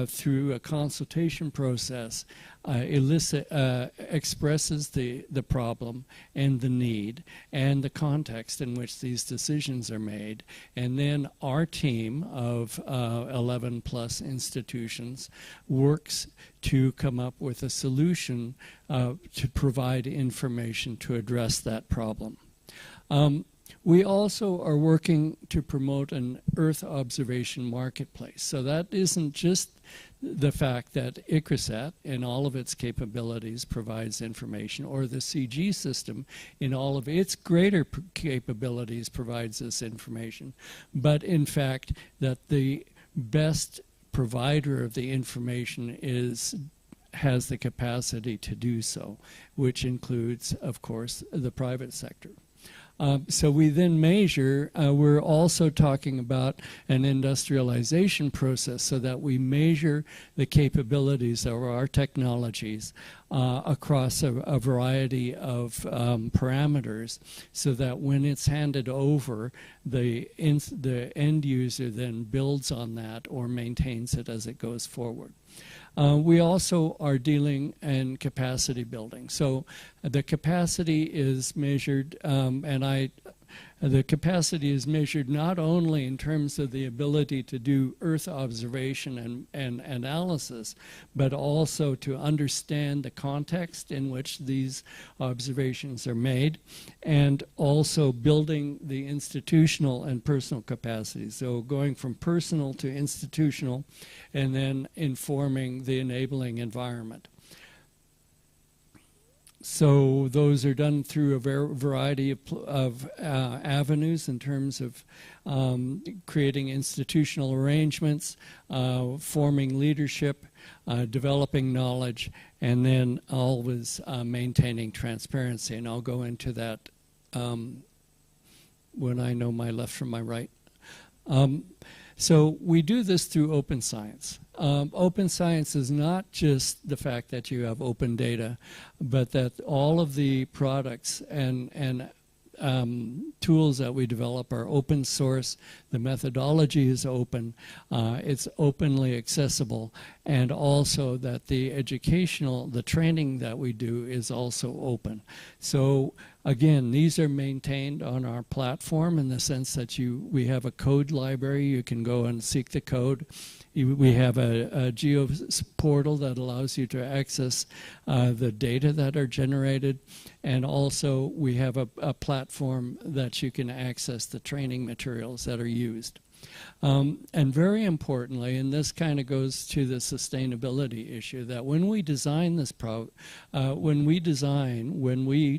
through a consultation process, expresses the problem and the need and the context in which these decisions are made. And then our team of 11 plus institutions works to come up with a solution to provide information to address that problem. We also are working to promote an Earth observation marketplace. So that isn't just the fact that ICRISAT in all of its capabilities provides information, or the CG system in all of its greater capabilities provides this information, but in fact that the best provider of the information has the capacity to do so, which includes, of course, the private sector. So we then measure, we're also talking about an industrialization process so that we measure the capabilities of our technologies across a variety of parameters, so that when it's handed over, the end user then builds on that or maintains it as it goes forward. We also are dealing in capacity building. So the capacity is measured, and I the capacity is measured not only in terms of the ability to do Earth observation and analysis, but also to understand the context in which these observations are made, and also building the institutional and personal capacity. So going from personal to institutional, and then informing the enabling environment. So those are done through a variety of avenues in terms of creating institutional arrangements, forming leadership, developing knowledge, and then always maintaining transparency. And I'll go into that when I know my left from my right. So we do this through open science. Open science is not just the fact that you have open data, but that all of the products and tools that we develop are open source. The methodology is open. It's openly accessible. And also that the training that we do is also open. So again, these are maintained on our platform in the sense that we have a code library. You can go and seek the code. We have a geo portal that allows you to access the data that are generated. And also we have a platform that you can access the training materials that are used. And very importantly, and this kind of goes to the sustainability issue, that when we design this when we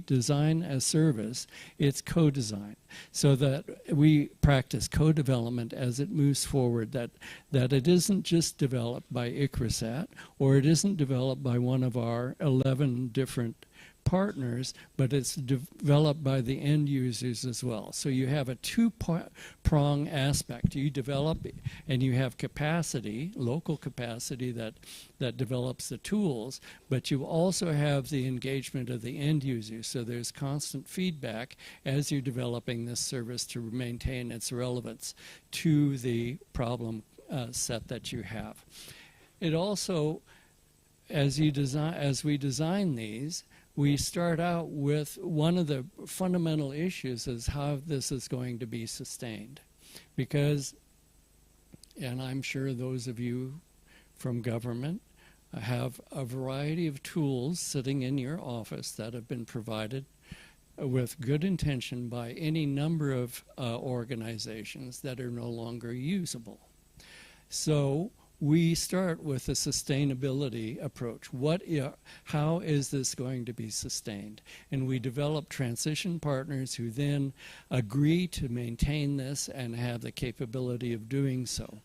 design a service, it's co-design, so that we practice co-development as it moves forward, that it isn't just developed by ICRISAT, or it isn't developed by one of our 11 different partners, but it's developed by the end users as well. So you have a two-prong aspect. You develop and you have capacity, local capacity that develops the tools, but you also have the engagement of the end users. So there's constant feedback as you're developing this service to maintain its relevance to the problem set that you have. It also, as we design these, we start out with one of the fundamental issues is how this is going to be sustained. Because, and I'm sure those of you from government have a variety of tools sitting in your office that have been provided with good intention by any number of organizations that are no longer usable. So we start with a sustainability approach. How is this going to be sustained? And we develop transition partners who then agree to maintain this and have the capability of doing so.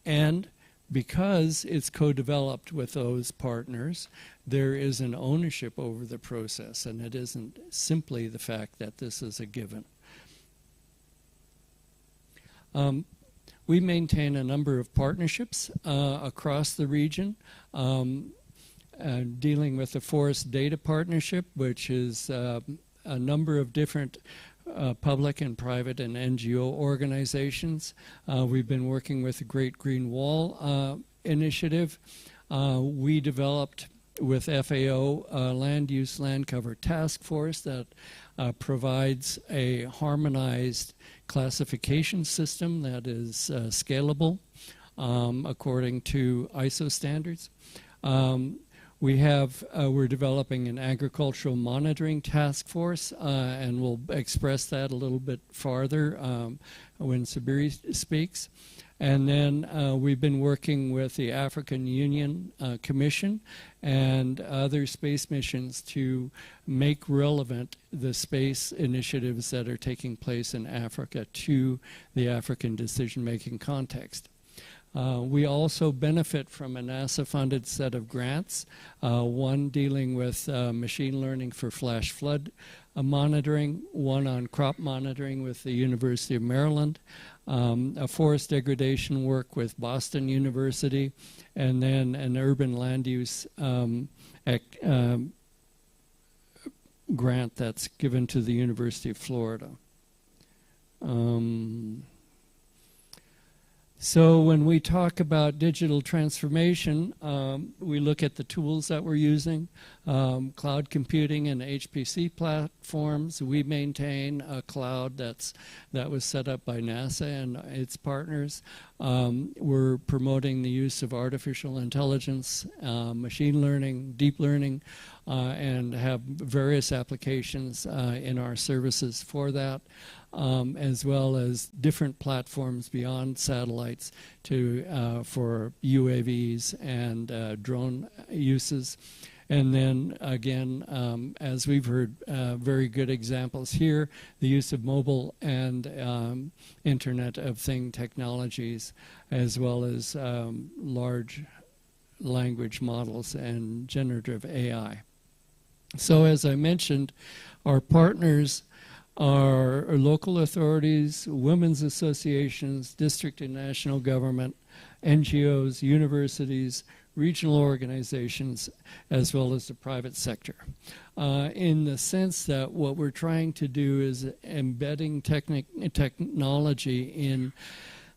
And because it's co-developed with those partners, there is an ownership over the process, and it isn't simply the fact that this is a given. We maintain a number of partnerships across the region, dealing with the Forest Data Partnership, which is a number of different public and private and NGO organizations. We've been working with the Great Green Wall Initiative. We developed with FAO Land Use Land Cover Task Force that provides a harmonized classification system that is scalable according to ISO standards. We're developing an agricultural monitoring task force, and we'll express that a little bit farther when Sabiri speaks. And then we've been working with the African Union Commission and other space missions to make relevant the space initiatives that are taking place in Africa to the African decision-making context. We also benefit from a NASA-funded set of grants, one dealing with machine learning for flash flood monitoring, one on crop monitoring with the University of Maryland, a forest degradation work with Boston University, and then an urban land use grant that's given to the So when we talk about digital transformation, we look at the tools that we're using, cloud computing and HPC platforms. We maintain a cloud that was set up by NASA and its partners. We're promoting the use of artificial intelligence, machine learning, deep learning, and have various applications in our services for that. As well as different platforms beyond satellites for UAVs and drone uses. And then again, as we've heard, very good examples here, the use of mobile and Internet of Things technologies, as well as large language models and generative AI. So as I mentioned, our partners are local authorities, women's associations, district and national government, NGOs, universities, regional organizations, as well as the private sector. In the sense that what we're trying to do is embedding technology in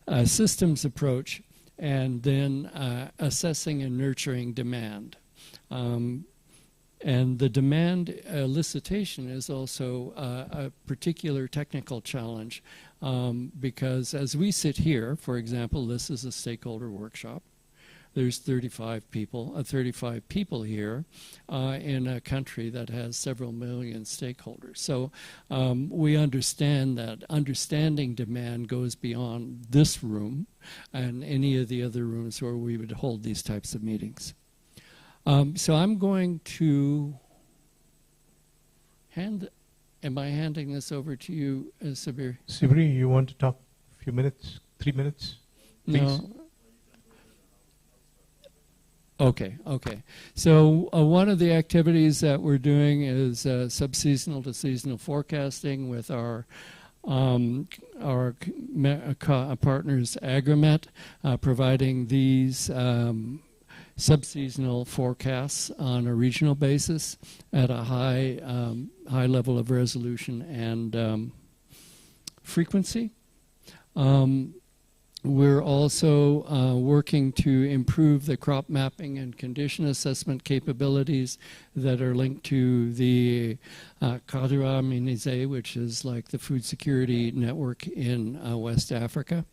a systems approach and then assessing and nurturing demand. And the demand elicitation is also a particular technical challenge because as we sit here, for example, this is a stakeholder workshop. There's 35 people here in a country that has several million stakeholders. So we understand that understanding demand goes beyond this room and any of the other rooms where we would hold these types of meetings. So I'm going to am I handing this over to you, Sabir? Sibri, you want to talk a few minutes, 3 minutes, please? No. Okay. So one of the activities that we're doing is subseasonal to seasonal forecasting with our partners Agromet, providing these subseasonal forecasts on a regional basis at a high level of resolution and frequency. We're also working to improve the crop mapping and condition assessment capabilities that are linked to the KALRO, which is like the food security network in West Africa.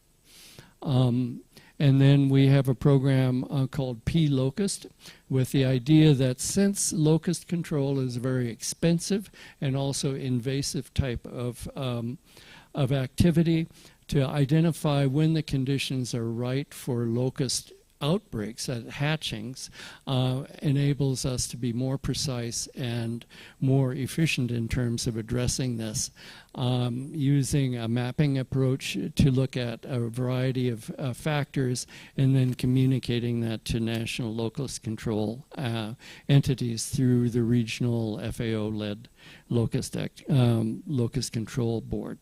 And then we have a program called P-Locust with the idea that since locust control is a very expensive and also invasive type of activity, to identify when the conditions are right for locust outbreaks at hatchings enables us to be more precise and more efficient in terms of addressing this, using a mapping approach to look at a variety of factors and then communicating that to national locust control entities through the regional FAO-led locust control board.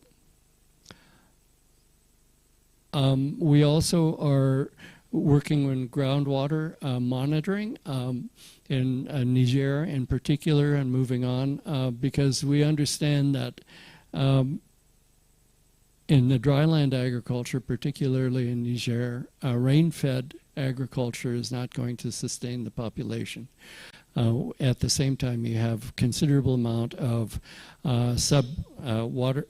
We also are working on groundwater monitoring in Niger in particular, and moving on because we understand that in the dryland agriculture, particularly in Niger, rain-fed agriculture is not going to sustain the population. At the same time, you have considerable amount of water.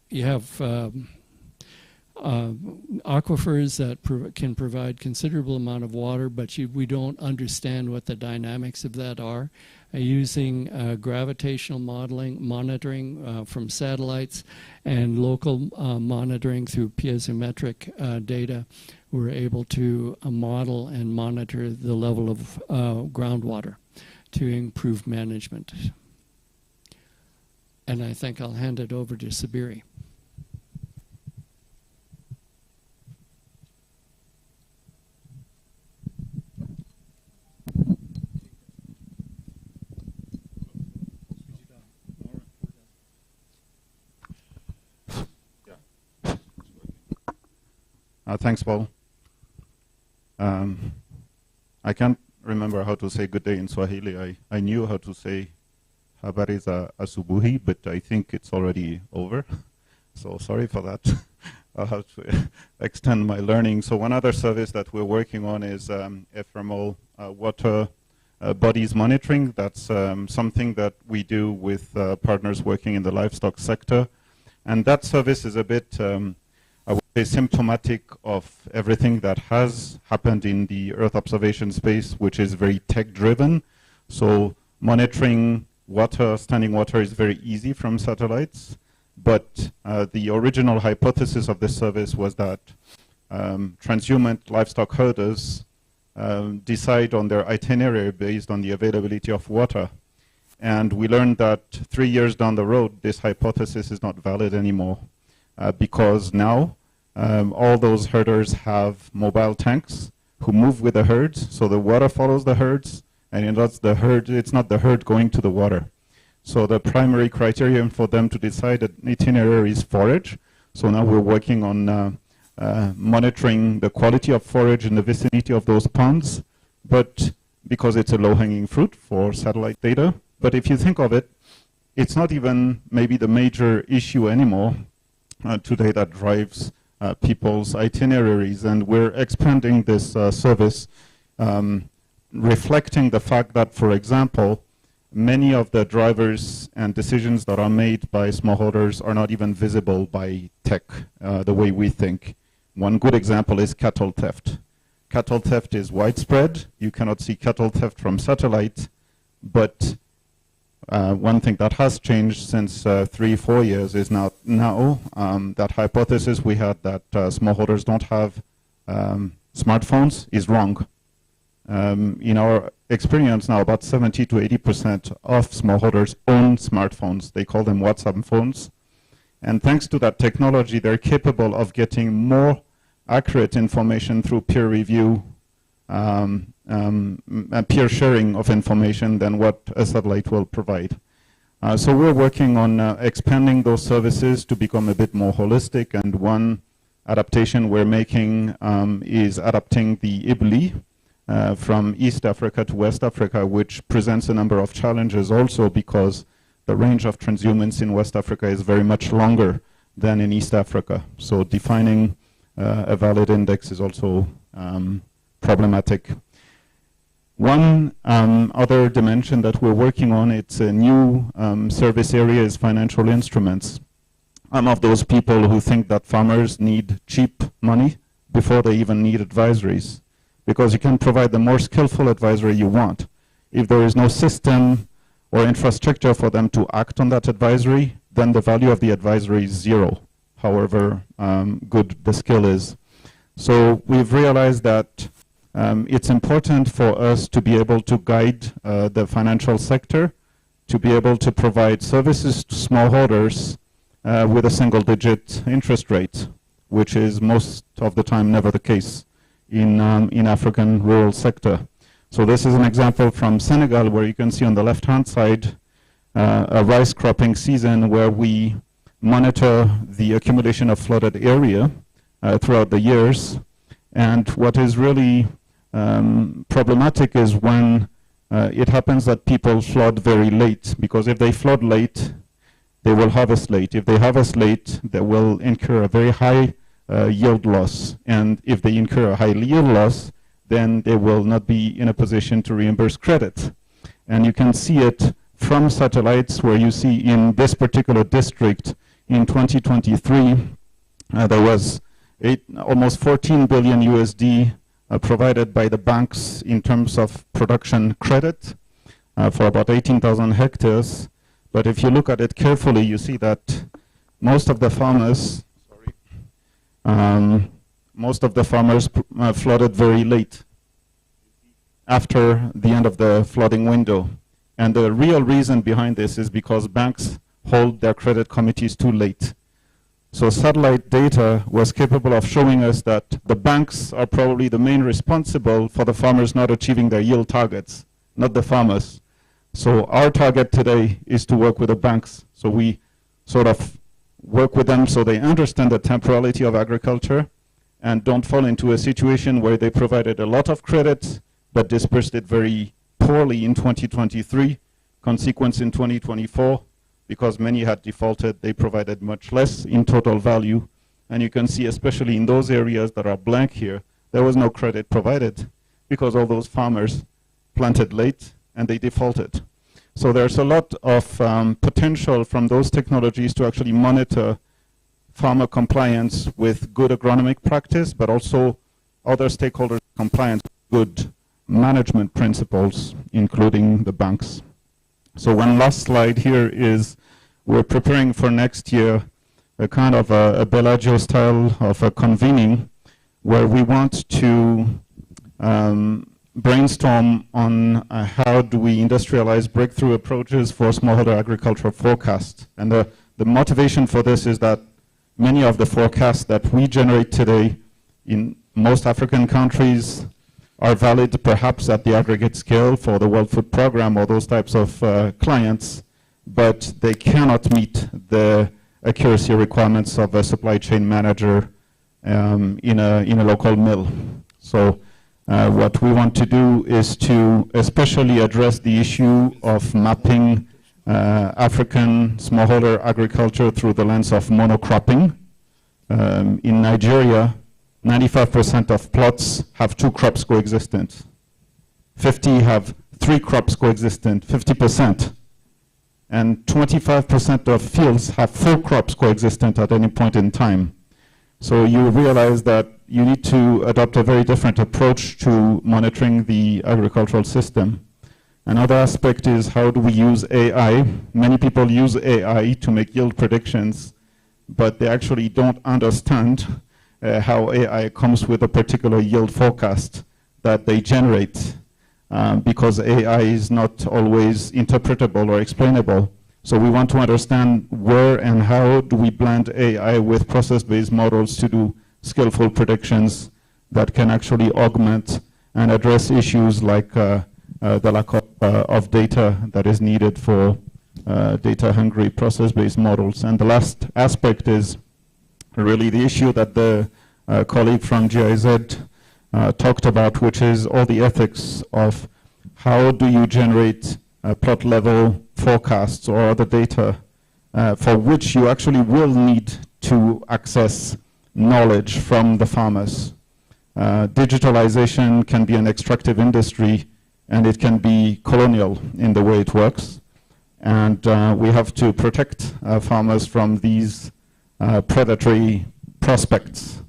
You have aquifers that can provide considerable amount of water, but we don't understand what the dynamics of that are. Using gravitational monitoring from satellites and local monitoring through piezometric data, we're able to model and monitor the level of groundwater to improve management. And I think I'll hand it over to Sabiri. Thanks, Paul. I can't remember how to say good day in Swahili. I knew how to say habari za asubuhi, but I think it's already over. So sorry for that. how to extend my learning. So one other service that we're working on is ephemeral water bodies monitoring. That's something that we do with partners working in the livestock sector. And that service is a bit, I would say, symptomatic of everything that has happened in the Earth observation space, which is very tech-driven. So monitoring water, standing water, is very easy from satellites. But the original hypothesis of this service was that transhumant livestock herders decide on their itinerary based on the availability of water. And we learned that 3 years down the road, this hypothesis is not valid anymore because now all those herders have mobile tanks who move with the herds, so the water follows the herds, and it's not the herd going to the water. So the primary criterion for them to decide an itinerary is forage. So now we're working on monitoring the quality of forage in the vicinity of those ponds, but because it's a low-hanging fruit for satellite data. But if you think of it, it's not even maybe the major issue anymore today that drives people's itineraries. And we're expanding this service, reflecting the fact that, for example, many of the drivers and decisions that are made by smallholders are not even visible by tech the way we think. One good example is cattle theft. Cattle theft is widespread. You cannot see cattle theft from satellite, but one thing that has changed since 3-4 years is now that hypothesis we had that smallholders don't have smartphones is wrong. In our experience now, about 70 to 80% of smallholders own smartphones. They call them WhatsApp phones. And thanks to that technology, they're capable of getting more accurate information through peer review and peer sharing of information than what a satellite will provide. So we're working on expanding those services to become a bit more holistic, and one adaptation we're making is adapting the IBLI from East Africa to West Africa, which presents a number of challenges also because the range of transhumance in West Africa is very much longer than in East Africa. So defining a valid index is also problematic. One other dimension that we're working on, it's a new service area, is financial instruments. I'm of those people who think that farmers need cheap money before they even need advisories, because you can provide the more skillful advisory you want. If there is no system or infrastructure for them to act on that advisory, then the value of the advisory is zero, however good the skill is. So we've realized that it's important for us to be able to guide the financial sector, to be able to provide services to smallholders with a single-digit interest rate, which is most of the time never the case in African rural sector. So this is an example from Senegal, where you can see on the left-hand side a rice cropping season where we monitor the accumulation of flooded area throughout the years. And what is really problematic is when it happens that people flood very late, because if they flood late, they will harvest late. If they harvest late, they will incur a very high yield loss. And if they incur a high yield loss, then they will not be in a position to reimburse credit. And you can see it from satellites, where you see in this particular district in 2023, there was almost 14 billion USD provided by the banks in terms of production credit for about 18,000 hectares. But if you look at it carefully, you see that most of the farmers, flooded very late after the end of the flooding window. And the real reason behind this is because banks hold their credit committees too late. So satellite data was capable of showing us that the banks are probably the main responsible for the farmers not achieving their yield targets, not the farmers. So our target today is to work with the banks. So we sort of work with them so they understand the temporality of agriculture and don't fall into a situation where they provided a lot of credit but dispersed it very poorly in 2023, consequence in 2024, because many had defaulted, they provided much less in total value And you can see, especially in those areas that are blank here, there was no credit provided because all those farmers planted late and they defaulted. So there's a lot of potential from those technologies to actually monitor farmer compliance with good agronomic practice, but also other stakeholders' compliance with good management principles, including the banks. So one last slide here is we're preparing for next year a kind of a Bellagio style of a convening where we want to brainstorm on how do we industrialize breakthrough approaches for smallholder agriculture forecast. And the motivation for this is that many of the forecasts that we generate today in most African countries are valid perhaps at the aggregate scale for the World Food Programme or those types of clients, but they cannot meet the accuracy requirements of a supply chain manager in a local mill. So what we want to do is to especially address the issue of mapping African smallholder agriculture through the lens of monocropping. In Nigeria, 95% of plots have 2 crops coexistent. 50 have 3 crops coexistent, 50%. And 25% of fields have 4 crops coexistent at any point in time. So you realize that you need to adopt a very different approach to monitoring the agricultural system. Another aspect is how do we use AI? Many people use AI to make yield predictions, but they actually don't understand how AI comes with a particular yield forecast that they generate because AI is not always interpretable or explainable. So we want to understand where and how do we blend AI with process-based models to do skillful predictions that can actually augment and address issues like the lack of data that is needed for data-hungry process-based models. And the last aspect is really the issue that the colleague from GIZ talked about, which is all the ethics of how do you generate plot-level forecasts or other data for which you actually will need to access knowledge from the farmers. Digitalization can be an extractive industry, and it can be colonial in the way it works. And we have to protect farmers from these predatory prospects.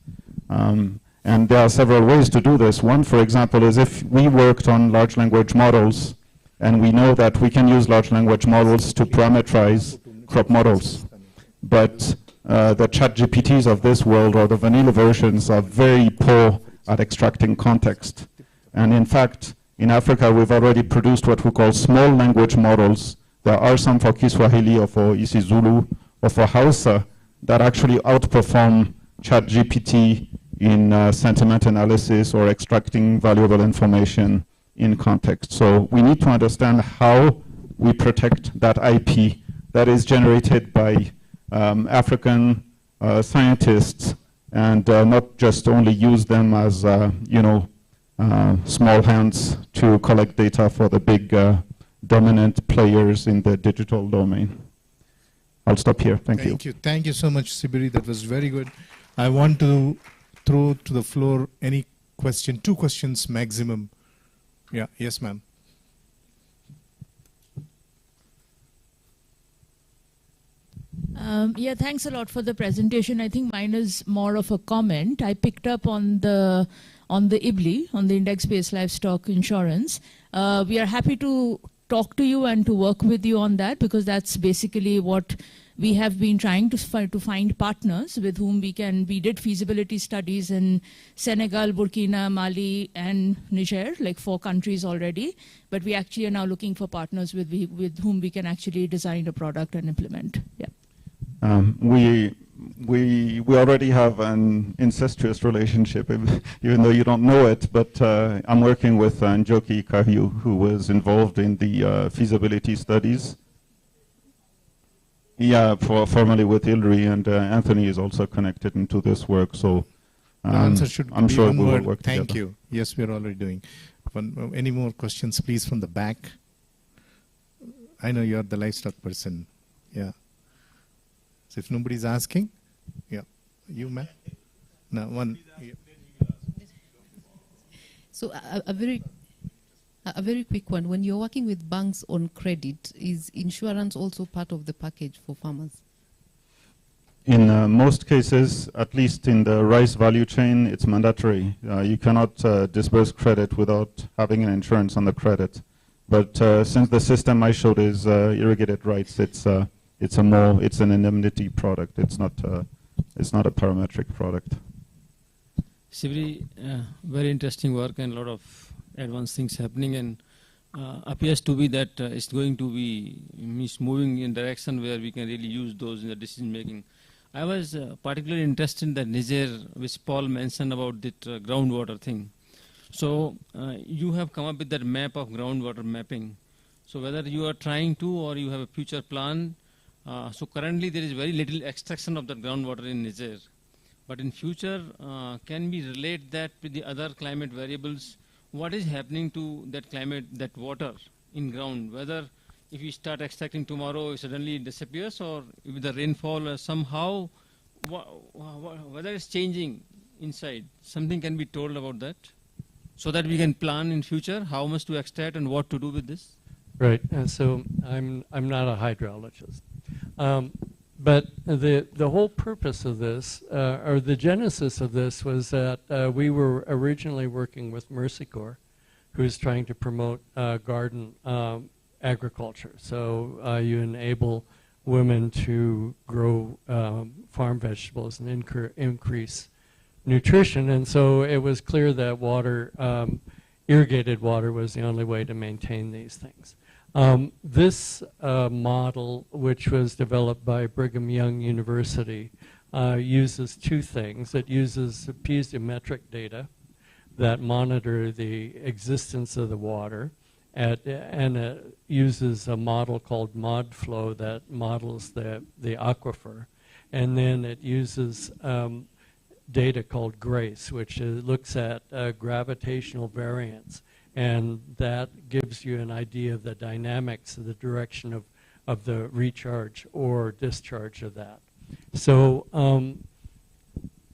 And there are several ways to do this. One, for example, is if we worked on large language models, and we know that we can use large language models to parameterize crop models. But the ChatGPTs of this world or the vanilla versions are very poor at extracting context. And in fact, in Africa, we've already produced what we call small language models. There are some for Kiswahili or for isiZulu or for Hausa that actually outperform ChatGPT in sentiment analysis or extracting valuable information in context. So we need to understand how we protect that IP that is generated by African scientists and not just only use them as, small hands to collect data for the big dominant players in the digital domain. I'll stop here. Thank you. Thank you so much, Sibiri. That was very good. I want to throw to the floor any question, 2 questions maximum. Yeah, yes, ma'am. Yeah, thanks a lot for the presentation. I think mine is more of a comment. I picked up on the IBLI, on the index-based livestock insurance. We are happy to talk to you and to work with you on that, because that's basically what we have been trying to find partners with whom we did feasibility studies in Senegal, Burkina, Mali, and Niger, like 4 countries already. But we actually are now looking for partners with whom we can actually design a product and implement. Yeah. We already have an incestuous relationship, even though you don't know it, but I'm working with Njoki Kahyu, who was involved in the feasibility studies. Yeah, formerly with ILRI, and Anthony is also connected into this work, so I'm sure we will work together. Thank you. Yes, we're already doing. Any more questions, please, from the back? I know you're the livestock person. Yeah. So if nobody's asking, yeah. You, ma'am? No, one. So a very quick one. When you're working with banks on credit, is insurance also part of the package for farmers? In most cases, at least in the rice value chain, it's mandatory. You cannot disburse credit without having an insurance on the credit. But since the system I showed is irrigated rice, it's an indemnity product. It's not a parametric product. Sibri, very interesting work and a lot of advanced things happening, and appears to be that it's going to be moving in direction where we can really use those in the decision making. I was particularly interested in the Niger, which Paul mentioned about the groundwater thing. So you have come up with that map of groundwater mapping. So whether you are trying to or you have a future plan, so currently there is very little extraction of the groundwater in Niger. But in future, can we relate that with the other climate variables? What is happening to that climate, that water in ground? Whether if we start extracting tomorrow, it suddenly disappears, or with the rainfall somehow, whether it's changing inside. Something can be told about that, so that we can plan in future how much to extract and what to do with this. Right. So I'm not a hydrologist. But the whole purpose of this, or the genesis of this, was that we were originally working with Mercy Corps, who is trying to promote garden agriculture. So you enable women to grow farm vegetables and increase nutrition. And so it was clear that water, irrigated water, was the only way to maintain these things. This model, which was developed by Brigham Young University, uses two things. It uses piezometric data that monitor the existence of the water, and it uses a model called ModFlow that models the aquifer. And then it uses data called GRACE, which looks at gravitational variance. And that gives you an idea of the dynamics of the direction of the recharge or discharge of that. So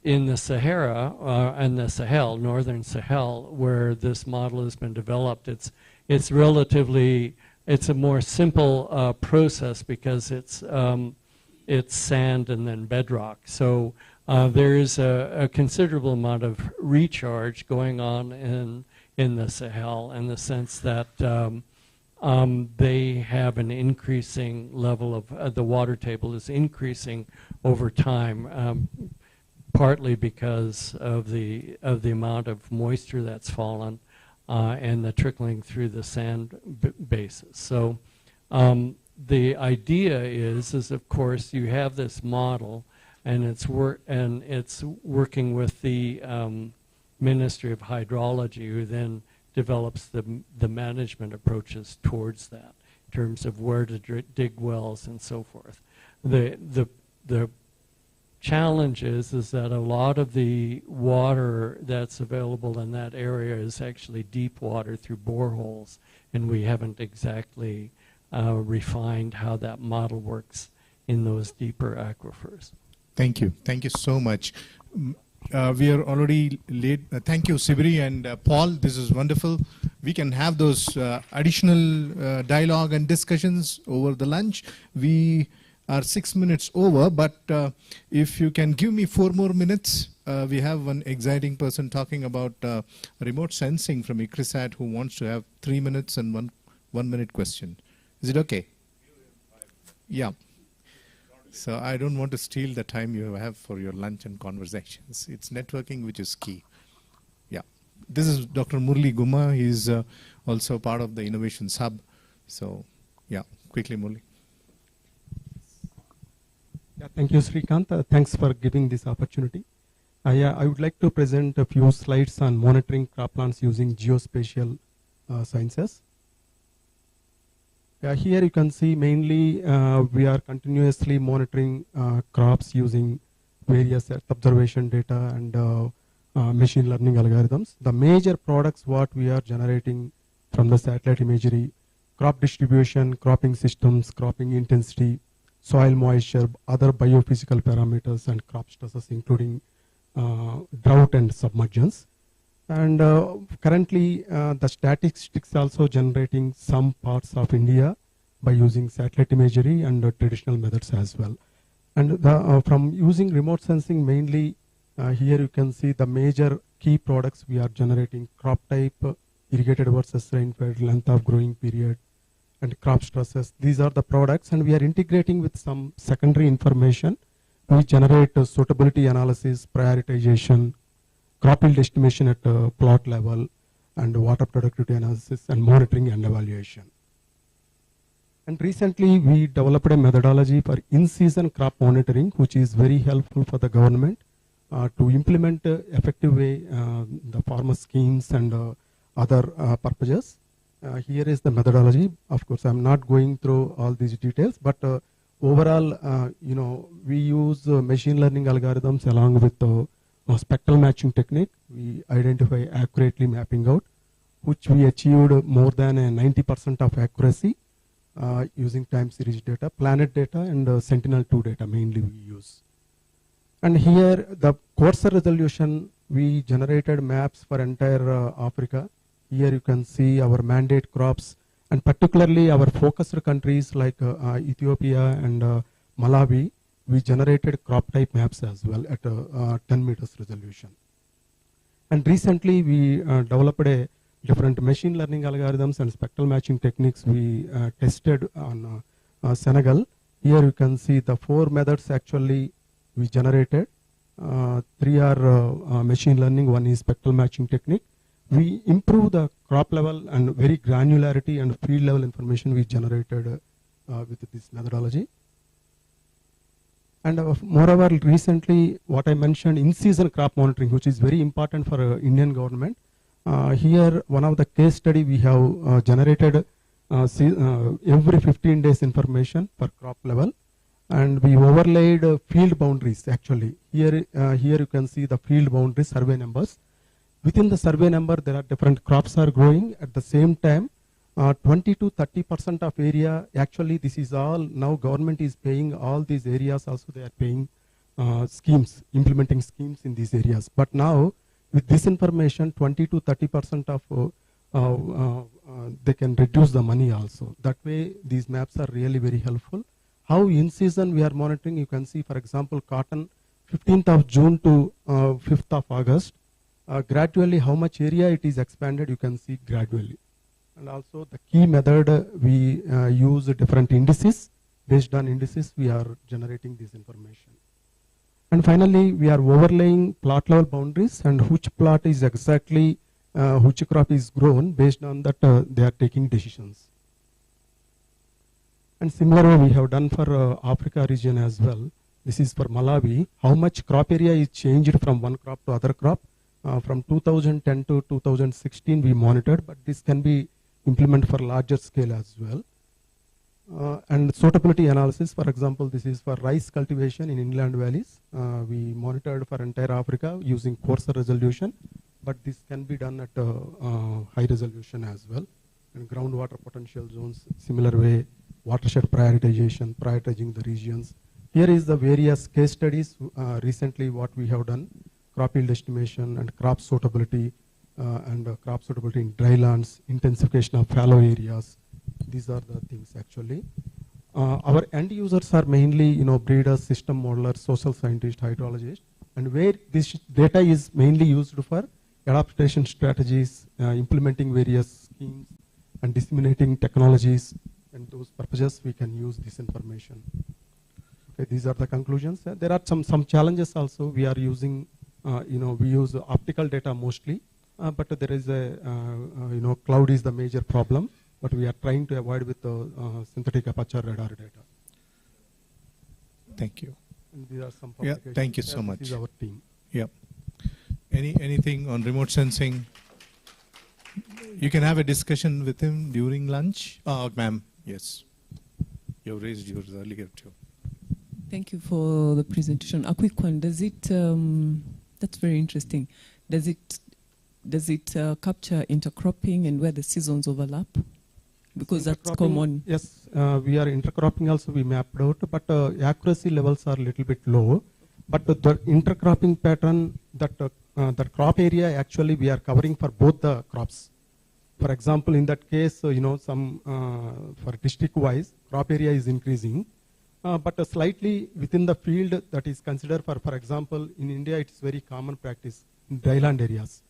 in the Sahara and the Sahel, northern Sahel, where this model has been developed, it's a more simple process because it's sand and then bedrock. So there is a considerable amount of recharge going on in the Sahel, in the sense that they have an increasing level of the water table is increasing over time, partly because of the amount of moisture that's fallen and the trickling through the sand bases. So the idea is of course you have this model, and it's working with the Ministry of Hydrology, who then develops the management approaches towards that in terms of where to dig wells and so forth. The challenge is that a lot of the water that's available in that area is actually deep water through boreholes, and we haven't exactly refined how that model works in those deeper aquifers. Thank you. Thank you so much. We are already late. Thank you, Sibri and Paul. This is wonderful. We can have those additional dialogue and discussions over the lunch. We are 6 minutes over, but if you can give me 4 more minutes, we have one exciting person talking about remote sensing from ICRISAT who wants to have 3 minutes and one minute question. Is it okay? Yeah. So I don't want to steal the time you have for your lunch and conversations. It's networking which is key. Yeah. This is Dr. Murli Guma. He's also part of the Innovation Hub. So, yeah, quickly, Murli. Yeah, thank you, Srikanth. Thanks for giving this opportunity. I would like to present a few slides on monitoring croplands using geospatial sciences. Here you can see mainly we are continuously monitoring crops using various observation data and machine learning algorithms. The major products what we are generating from the satellite imagery, crop distribution, cropping systems, cropping intensity, soil moisture, other biophysical parameters, and crop stresses, including drought and submergence. And currently, the statistics also generating some parts of India by using satellite imagery and traditional methods as well. And from using remote sensing mainly, here you can see the major key products we are generating: crop type, irrigated versus rainfed, length of growing period, and crop stresses. These are the products, and we are integrating with some secondary information. We generate suitability analysis, prioritization, crop yield estimation at plot level, and water productivity analysis, and monitoring and evaluation. And recently, we developed a methodology for in-season crop monitoring, which is very helpful for the government to implement effective way the farmer schemes and other purposes. Here is the methodology. Of course, I'm not going through all these details, but overall, we use machine learning algorithms along with spectral matching technique. We identify accurately mapping out, which we achieved more than 90% of accuracy using time series data, planet data, and Sentinel-2 data mainly we use. And here, the coarser resolution, we generated maps for entire Africa. Here you can see our mandate crops, and particularly our focused countries like Ethiopia and Malawi. We generated crop type maps as well at 10 meters resolution. And recently we developed a different machine learning algorithms and spectral matching techniques we tested on Senegal. Here you can see the 4 methods actually we generated. 3 are machine learning, 1 is spectral matching technique. We improve the crop level and very granularity and field level information we generated with this methodology. And moreover, recently what I mentioned, in-season crop monitoring, which is very important for Indian government. Here, one of the case study we have generated every 15 days information per crop level, and we overlaid field boundaries actually. Here you can see the field boundary survey numbers. Within the survey number, there are different crops are growing. At the same time, 20 to 30% of area, actually this is all, now government is paying all these areas also, they are paying schemes, implementing schemes in these areas. But now, with this information, 20 to 30% of, they can reduce the money also. That way, these maps are really very helpful. How in season we are monitoring, you can see, for example, cotton, 15th of June to 5th of August. Gradually, how much area it is expanded, you can see gradually. And also the key method, we use different indices. Based on indices, we are generating this information. And finally, we are overlaying plot level boundaries and which plot is exactly, which crop is grown. Based on that, they are taking decisions. And similarly, we have done for Africa region as well. This is for Malawi. How much crop area is changed from one crop to other crop. From 2010 to 2016, we monitored, but this can be implemented for larger scale as well. And suitability analysis, for example, this is for rice cultivation in inland valleys. We monitored for entire Africa using coarser resolution, but this can be done at high resolution as well. And groundwater potential zones, similar way, watershed prioritization, prioritizing the regions. Here is the various case studies recently what we have done. Crop yield estimation and crop suitability crop suitability in dry lands, intensification of fallow areas. These are the things actually. Our end users are mainly breeders, system modelers, social scientists, hydrologists, and where this data is mainly used for adaptation strategies, implementing various schemes, and disseminating technologies, and those purposes we can use this information. Okay, these are the conclusions. There are some challenges also. We are using we use optical data mostly, but there is a, cloud is the major problem, but we are trying to avoid with the synthetic aperture radar data. Thank you. And these are some yeah, thank you so much. This is our team. Yep. Anything on remote sensing? You can have a discussion with him during lunch. Ma'am, yes. You raised yours earlier too. Thank you for the presentation. A quick one. Does it, that's very interesting. Does it capture intercropping and where the seasons overlap? Because that's common. Yes, we are intercropping also we mapped out, but accuracy levels are a little bit low. But the intercropping pattern, that crop area actually we are covering for both the crops. For example, in that case, for district-wise, crop area is increasing, but slightly within the field that is considered for example, in India it's very common practice in dryland areas,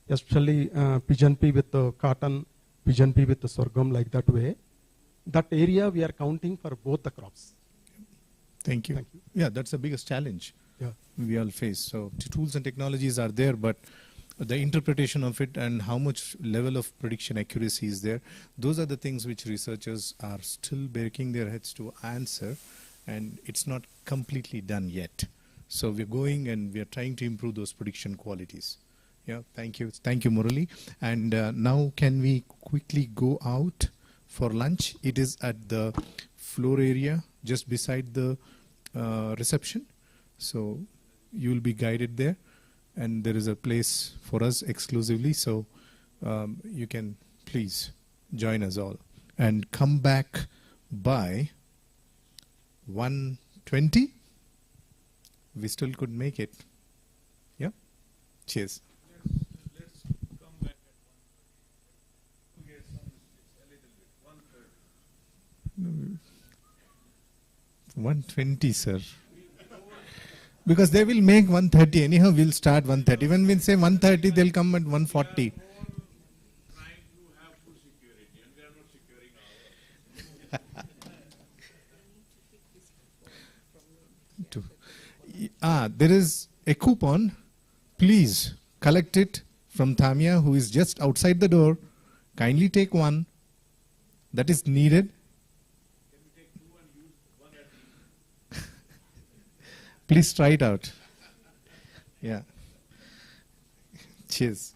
especially pigeon pea with cotton, pigeon pea with sorghum, like that way. That area we are counting for both the crops. Thank you. Thank you. Yeah, that's the biggest challenge we all face. So tools and technologies are there, but the interpretation of it and how much level of prediction accuracy is there, those are the things which researchers are still breaking their heads to answer, and it's not completely done yet. So we're going and we're trying to improve those prediction qualities. Yeah, thank you. Thank you, Murali. And now can we quickly go out for lunch? It is at the floor area just beside the reception. So you will be guided there. And there is a place for us exclusively, so you can please join us all. And come back by 1:20. We still could make it. Yeah? Cheers. Let's come back at 1:20, sir. Because they will make 1:30. Anyhow, we'll start 1:30. When we say 1:30, they'll come at 1:40. There is a coupon. Please collect it from Thamia, who is just outside the door. Kindly take one. That is needed. Please try it out. Yeah. Cheers.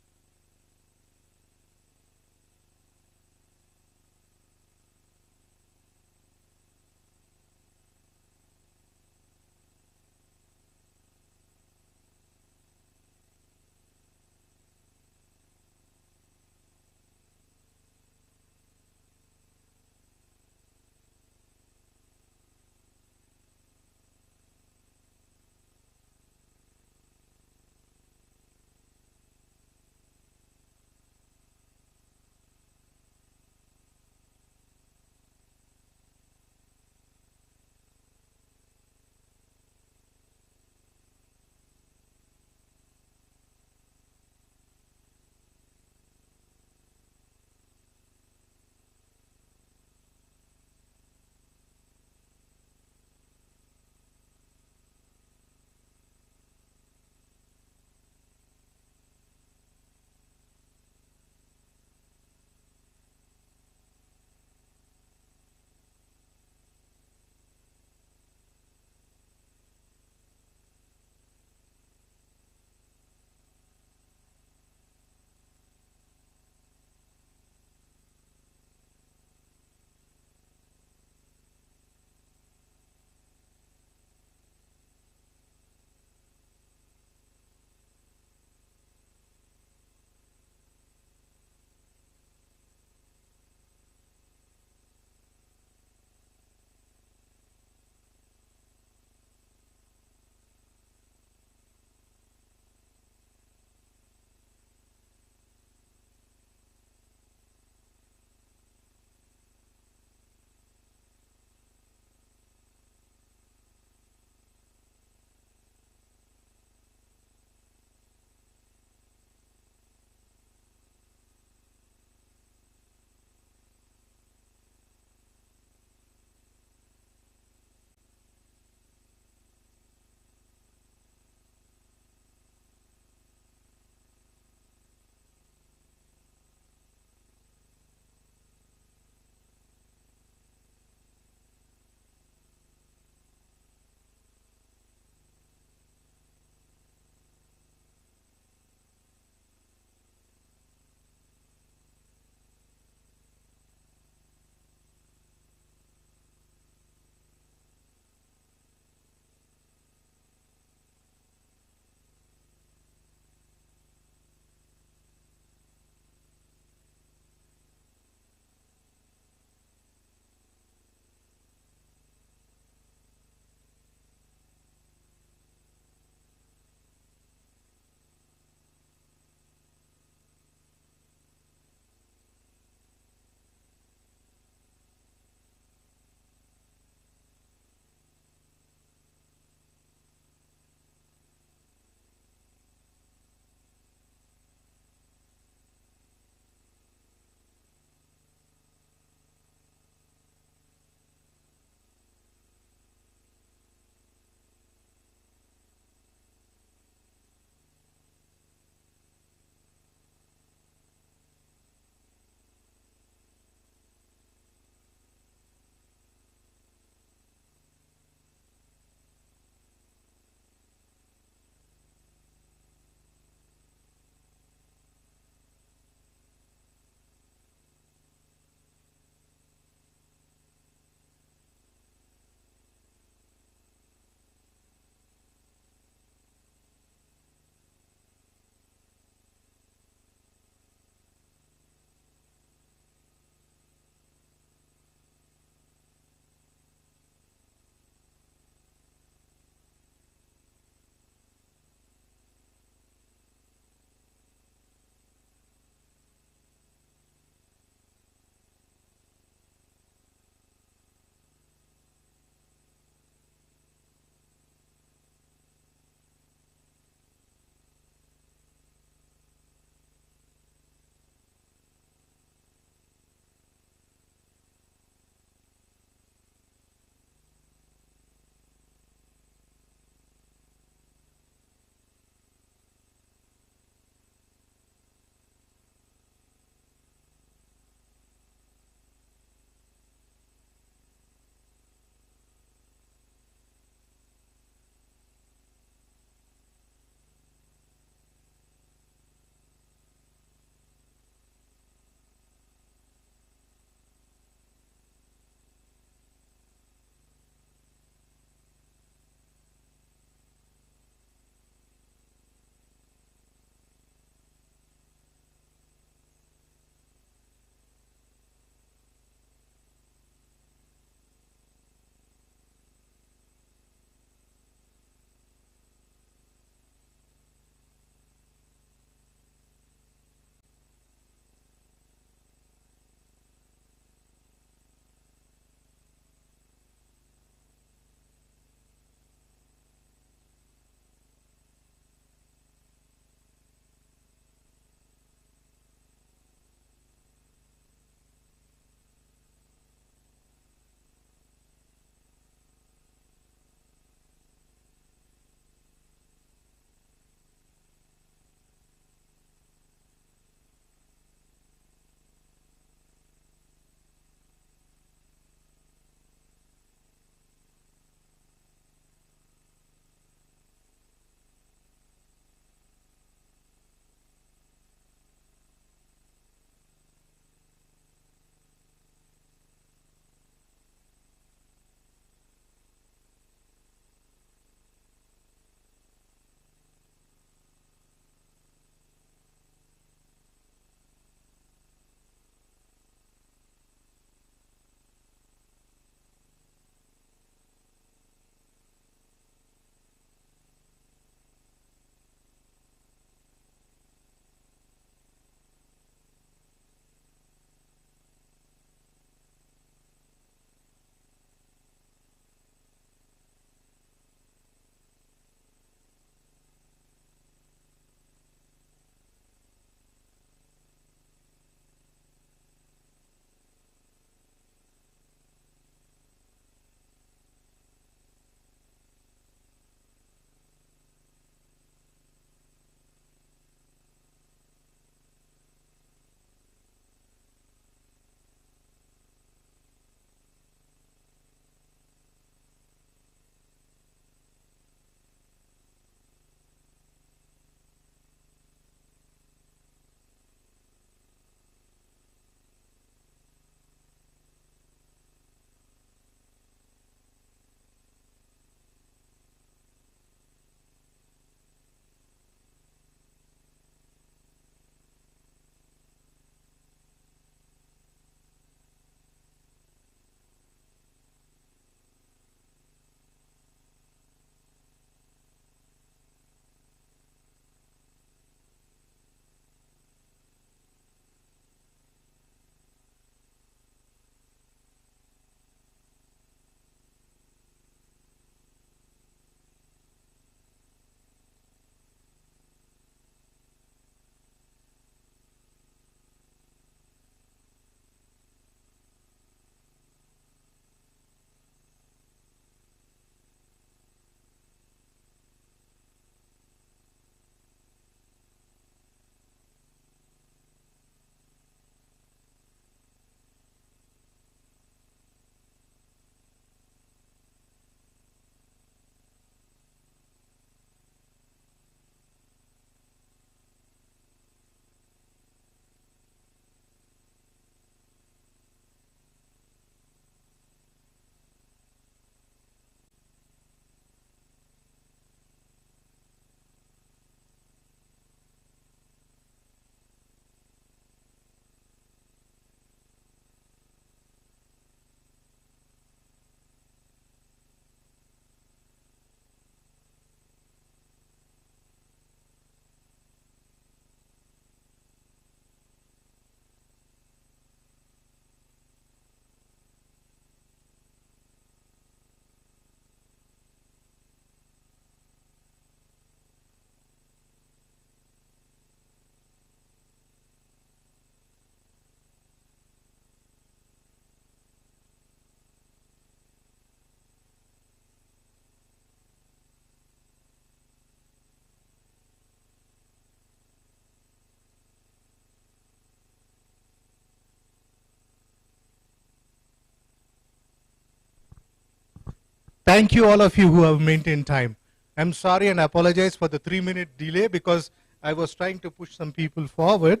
Thank you all of you who have maintained time. I'm sorry and I apologize for the 3-minute delay because I was trying to push some people forward.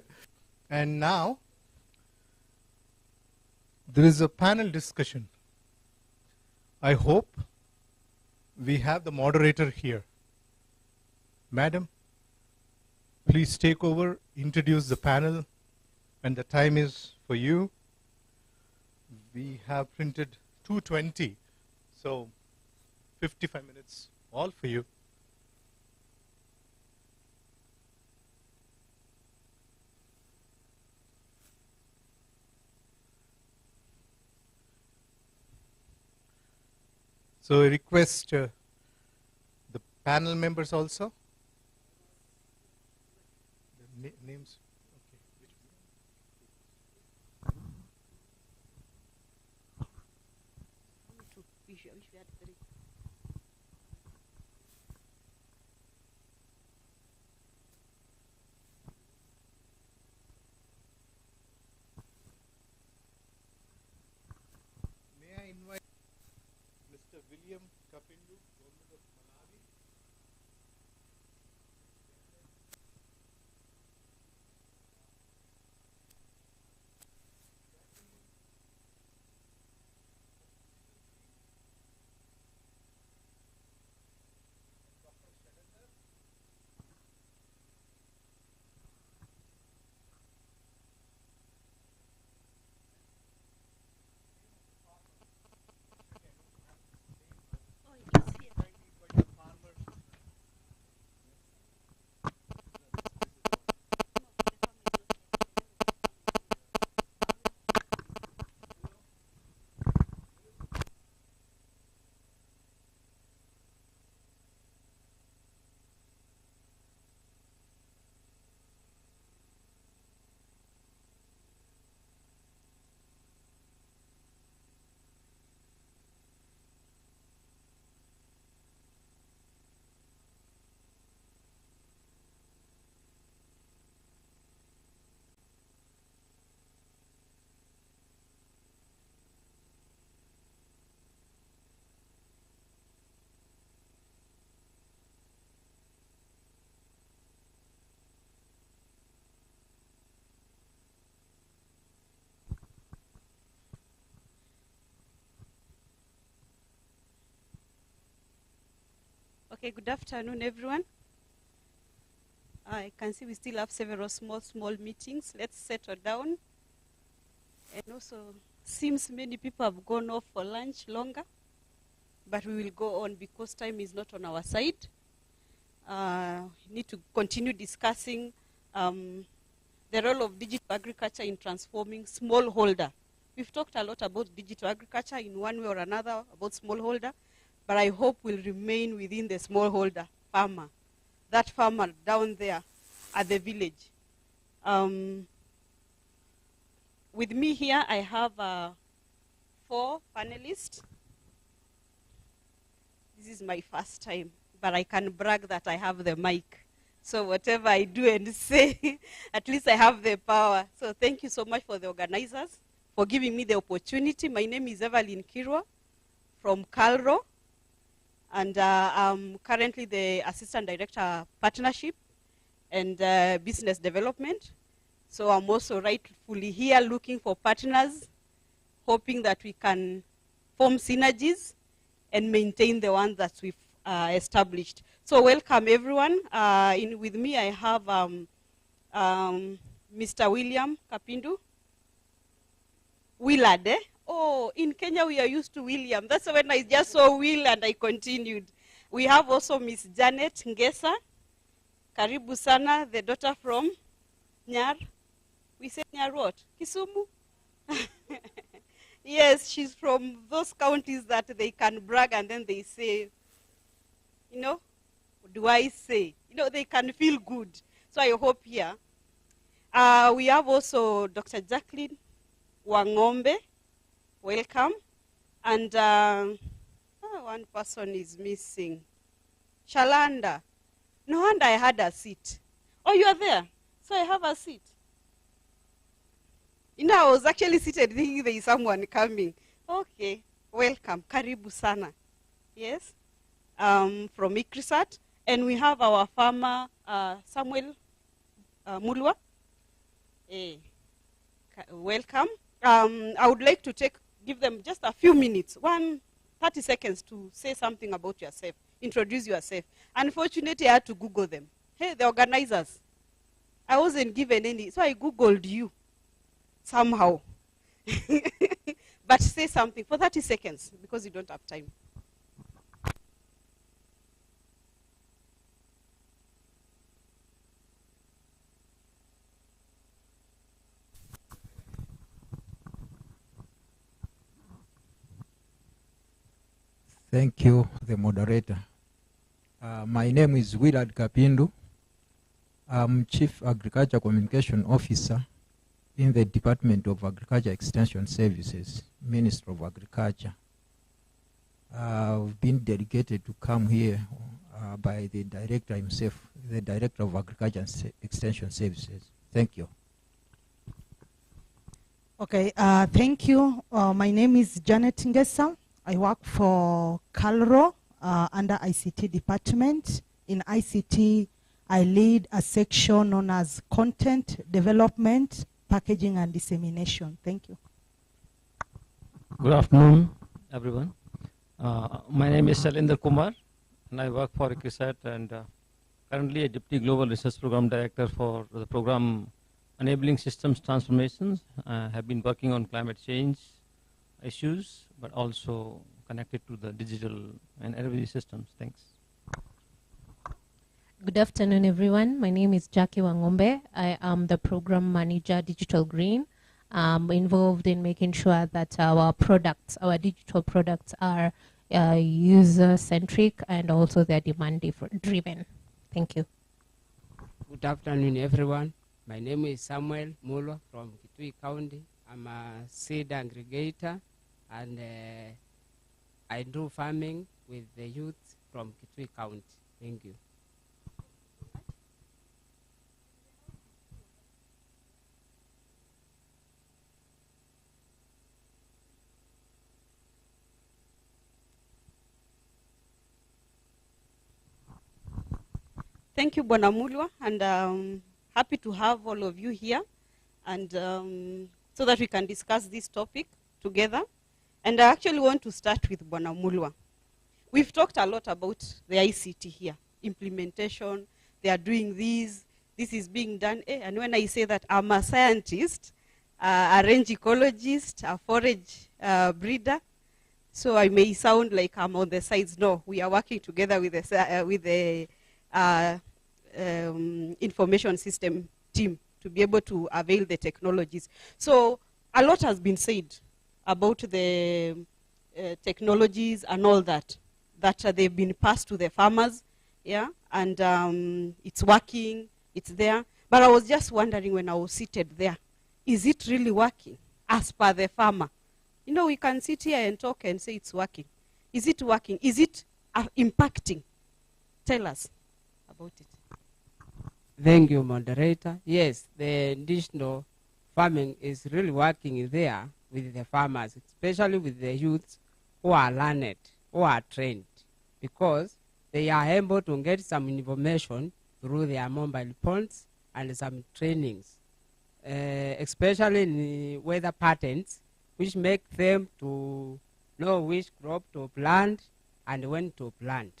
And now, there is a panel discussion. I hope we have the moderator here. Madam, please take over, introduce the panel, and the time is for you. We have printed 2:20, so 55 minutes, all for you. So I request the panel members also. The names. May I invite Mr. William Kapindu, Government of Malawi. Okay, good afternoon, everyone. I can see we still have several small meetings. Let's settle down. And also, seems many people have gone off for lunch longer, but we will go on because time is not on our side. We need to continue discussing the role of digital agriculture in transforming smallholder. We've talked a lot about digital agriculture in one way or another, about smallholder, but I hope we'll remain within the smallholder farmer, that farmer down there at the village. With me here, I have 4 panelists. This is my first time, but I can brag that I have the mic. So whatever I do and say, at least I have the power. So thank you so much for the organizers for giving me the opportunity. My name is Evelyn Kirwa from KALRO, and I'm currently the Assistant Director Partnership and Business Development. So I'm also rightfully here looking for partners, hoping that we can form synergies and maintain the ones that we've established. So welcome everyone. With me I have Mr. William Kapindu. Willard, eh? Oh, in Kenya we are used to William. That's when I just saw Will and I continued. We have also Miss Janet Ngesa. Karibu sana, the daughter from Nyar. We say Nyar what? Kisumu? Yes, she's from those counties that they can brag and then they say, you know, what do I say? You know, they can feel good. So I hope here. We have also Dr. Jacqueline Wangombe. Welcome. And one person is missing. Shalanda. No wonder I had a seat. Oh, you are there? So I have a seat. You know, I was actually seated thinking there is someone coming. Okay, welcome. Karibu sana. yes, from ICRISAT. And we have our farmer, Samuel Mulwa. Welcome. I would like to give them just a few minutes, 30 seconds to say something about yourself, introduce yourself. Unfortunately, I had to Google them. Hey, the organizers. I wasn't given any, so I Googled you somehow. But say something for 30 seconds because you don't have time. Thank you, the moderator. My name is Willard Kapindu. I'm Chief Agriculture Communication Officer in the Department of Agriculture Extension Services, Ministry of Agriculture. I've been dedicated to come here by the director himself, the Director of Agriculture and Extension Services. Thank you. Okay, thank you. My name is Janet Ngesa. I work for KALRO under ICT department. In ICT, I lead a section known as Content Development, Packaging and Dissemination. Thank you. Good afternoon, everyone. My name is Shalendra Kumar, and I work for ICRISAT, and currently a Deputy Global Research Program Director for the program Enabling Systems Transformations. Have been working on climate change issues, but also connected to the digital and energy systems. Thanks. Good afternoon, everyone. My name is Jackie Wangombe. I am the Program Manager, Digital Green. I'm involved in making sure that our products, our digital products are user-centric and also they're demand-driven. Thank you. Good afternoon, everyone. My name is Samuel Mulwa from Kitui County. I'm a seed aggregator, and I do farming with the youth from Kitui County. Thank you. Thank you, Bwana Mulwa, and happy to have all of you here, and so that we can discuss this topic together. And I actually want to start with Bwana Mulwa. We've talked a lot about the ICT here, implementation, they are doing this is being done. And when I say that I'm a scientist, a range ecologist, a forage breeder, so I may sound like I'm on the sides. No, we are working together with the information system team to be able to avail the technologies. So a lot has been said about the technologies and all that they've been passed to the farmers, yeah, and it's working, it's there. But I was just wondering when I was seated there, is it really working as per the farmer? You know, we can sit here and talk and say it's working. Is it working? Is it impacting? Tell us about it. Thank you, moderator. Yes, the digital farming is really working there with the farmers, especially with the youths who are learned, who are trained, because they are able to get some information through their mobile phones and some trainings, especially in the weather patterns, which make them to know which crop to plant and when to plant.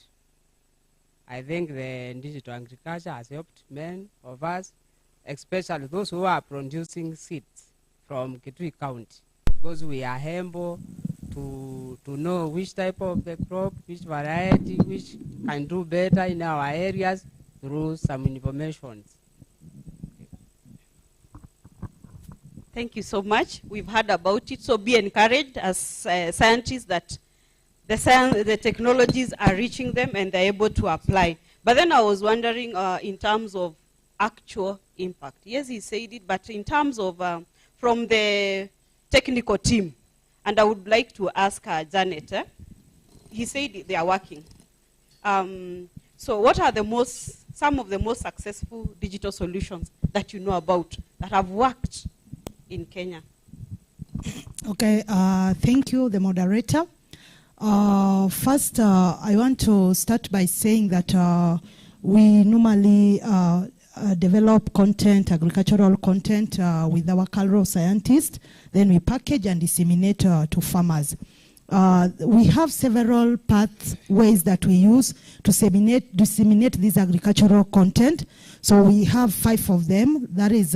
I think the digital agriculture has helped many of us, especially those who are producing seeds from Kitui County, because we are able to know which type of the crop, which variety, which can do better in our areas through some information. Thank you so much. We've heard about it, so be encouraged as scientists that the technologies are reaching them and they're able to apply. But then I was wondering in terms of actual impact. Yes, he said it, but in terms of from the technical team, and I would like to ask Janet, he said they are working. So what are some of the most successful digital solutions that you know about that have worked in Kenya? Okay, thank you, the moderator. First, I want to start by saying that we normally develop content, agricultural content with our KALRO scientists. Then we package and disseminate to farmers. We have several pathways that we use to disseminate this agricultural content. So we have 5 of them. That is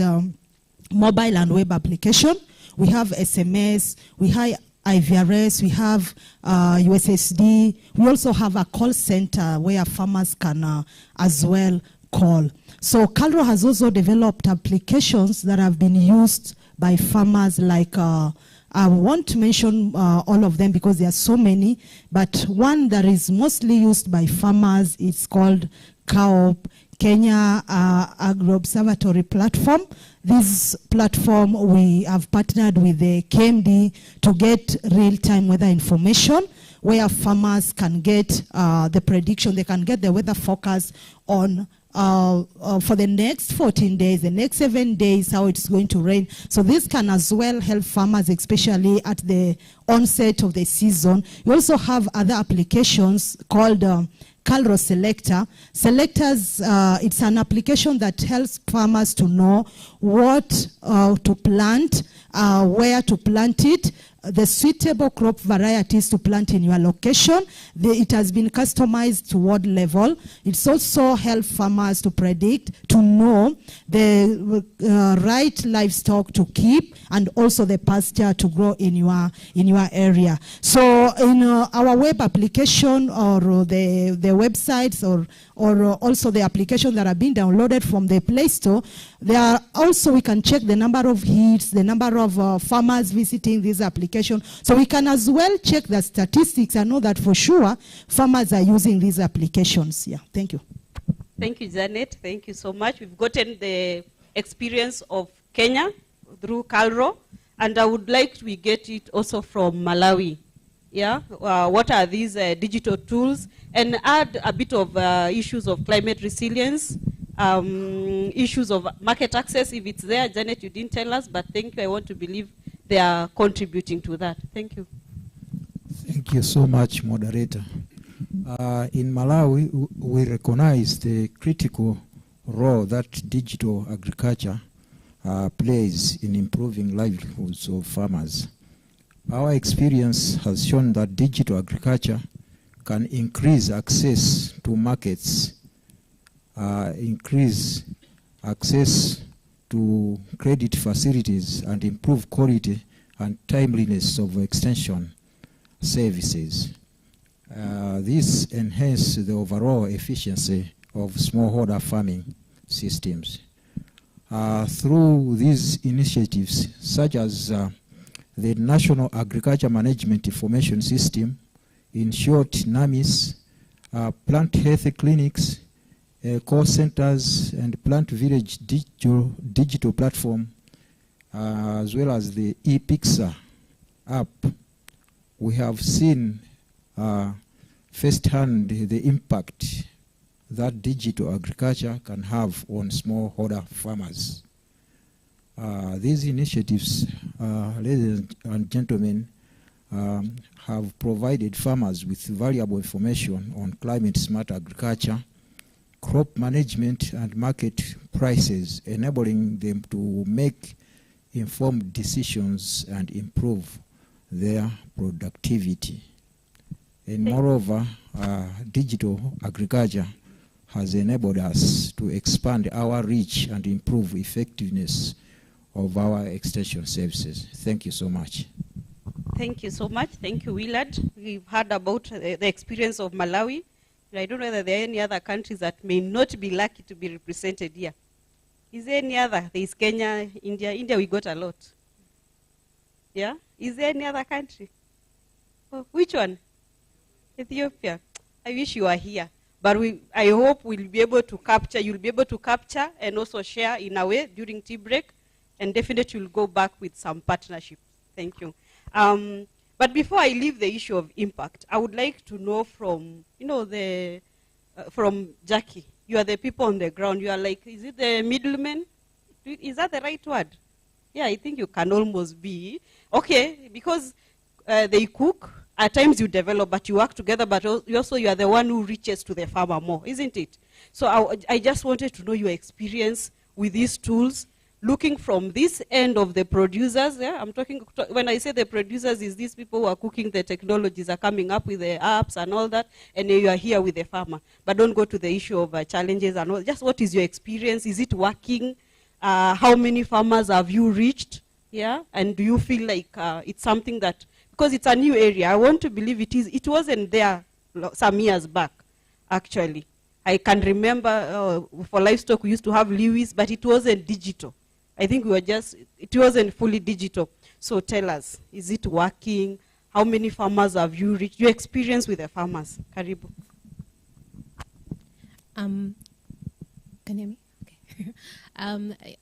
mobile and web application. We have SMS. We have IVRS. We have USSD. We also have a call center where farmers can as well call. So KALRO has also developed applications that have been used by farmers, like I won't mention all of them because there are so many, but one that is mostly used by farmers is called KAOP, Kenya Agro Observatory Platform. This platform, we have partnered with the KMD to get real-time weather information, where farmers can get the prediction, they can get the weather forecast on for the next 14 days, the next 7 days, how it's going to rain. So this can as well help farmers, especially at the onset of the season. You also have other applications called KALRO Selector. Selectors, it's an application that helps farmers to know what to plant, where to plant it, the suitable crop varieties to plant in your location. It has been customized to ward level. It's also helped farmers to predict, to know the right livestock to keep, and also the pasture to grow in your area. So in our web application, or the websites, or also the application that are being downloaded from the Play Store, there are also, we can check the number of hits, the number of farmers visiting this application. So we can as well check the statistics and know that for sure farmers are using these applications. Yeah, thank you. Thank you, Janet. Thank you so much. We've gotten the experience of Kenya through KALRO, and I would like we get it also from Malawi. Yeah, what are these digital tools? And add a bit of issues of climate resilience, issues of market access, if it's there. Janet, you didn't tell us, but thank you. I want to believe they are contributing to that. Thank you. Thank you so much, moderator. In Malawi, we recognize the critical role that digital agriculture plays in improving livelihoods of farmers. Our experience has shown that digital agriculture can increase access to markets, increase access to credit facilities, and improve quality and timeliness of extension services. This enhances the overall efficiency of smallholder farming systems. Through these initiatives, such as the National Agriculture Management Information System, in short, NAMIS, plant health clinics, call centers, and plant village digital platform, as well as the ePixa app, we have seen firsthand the impact that digital agriculture can have on smallholder farmers. These initiatives, ladies and gentlemen, have provided farmers with valuable information on climate-smart agriculture, crop management, and market prices, enabling them to make informed decisions and improve their productivity. And moreover, digital agriculture has enabled us to expand our reach and improve effectiveness of our extension services. Thank you so much. Thank you so much. Thank you, Willard. We've heard about the experience of Malawi. I don't know whether there are any other countries that may not be lucky to be represented here. Is there any other? There is Kenya, India. India, we got a lot. Yeah? Is there any other country? Oh, which one? Ethiopia. I wish you were here. But I hope we'll be able to capture, you'll be able to capture and also share in a way during tea break. And definitely we'll go back with some partnerships. Thank you. But before I leave the issue of impact, I would like to know from, from Jackie. You are the people on the ground. You are like, is it the middleman? Is that the right word? Yeah, I think you can almost be. Okay, because they cook, At times you develop, but you work together, but also you are the one who reaches to the farmer more, isn't it? So I just wanted to know your experience with these tools, looking from this end of the producers. Yeah? I'm talking, when I say the producers, is these people who are cooking the technologies, are coming up with the apps and all that, and you are here with the farmer. But don't go to the issue of challenges and all. Just what is your experience? Is it working? How many farmers have you reached? Yeah, and do you feel like it's something that, because it's a new area, I want to believe it is. It wasn't there some years back, actually. I can remember for livestock we used to have Lewis, but it wasn't digital. I think we were just, it wasn't fully digital. So tell us, is it working? How many farmers have you reached? Your experience with the farmers. Karibu. Can you hear me?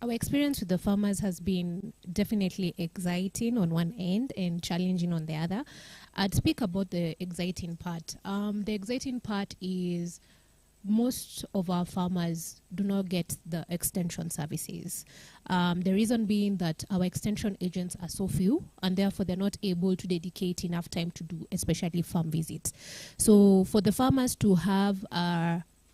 Our experience with the farmers has been definitely exciting on one end and challenging on the other. I'd speak about the exciting part. The exciting part is most of our farmers do not get the extension services. The reason being that our extension agents are so few, and therefore they're not able to dedicate enough time to do especially farm visits. So for the farmers to have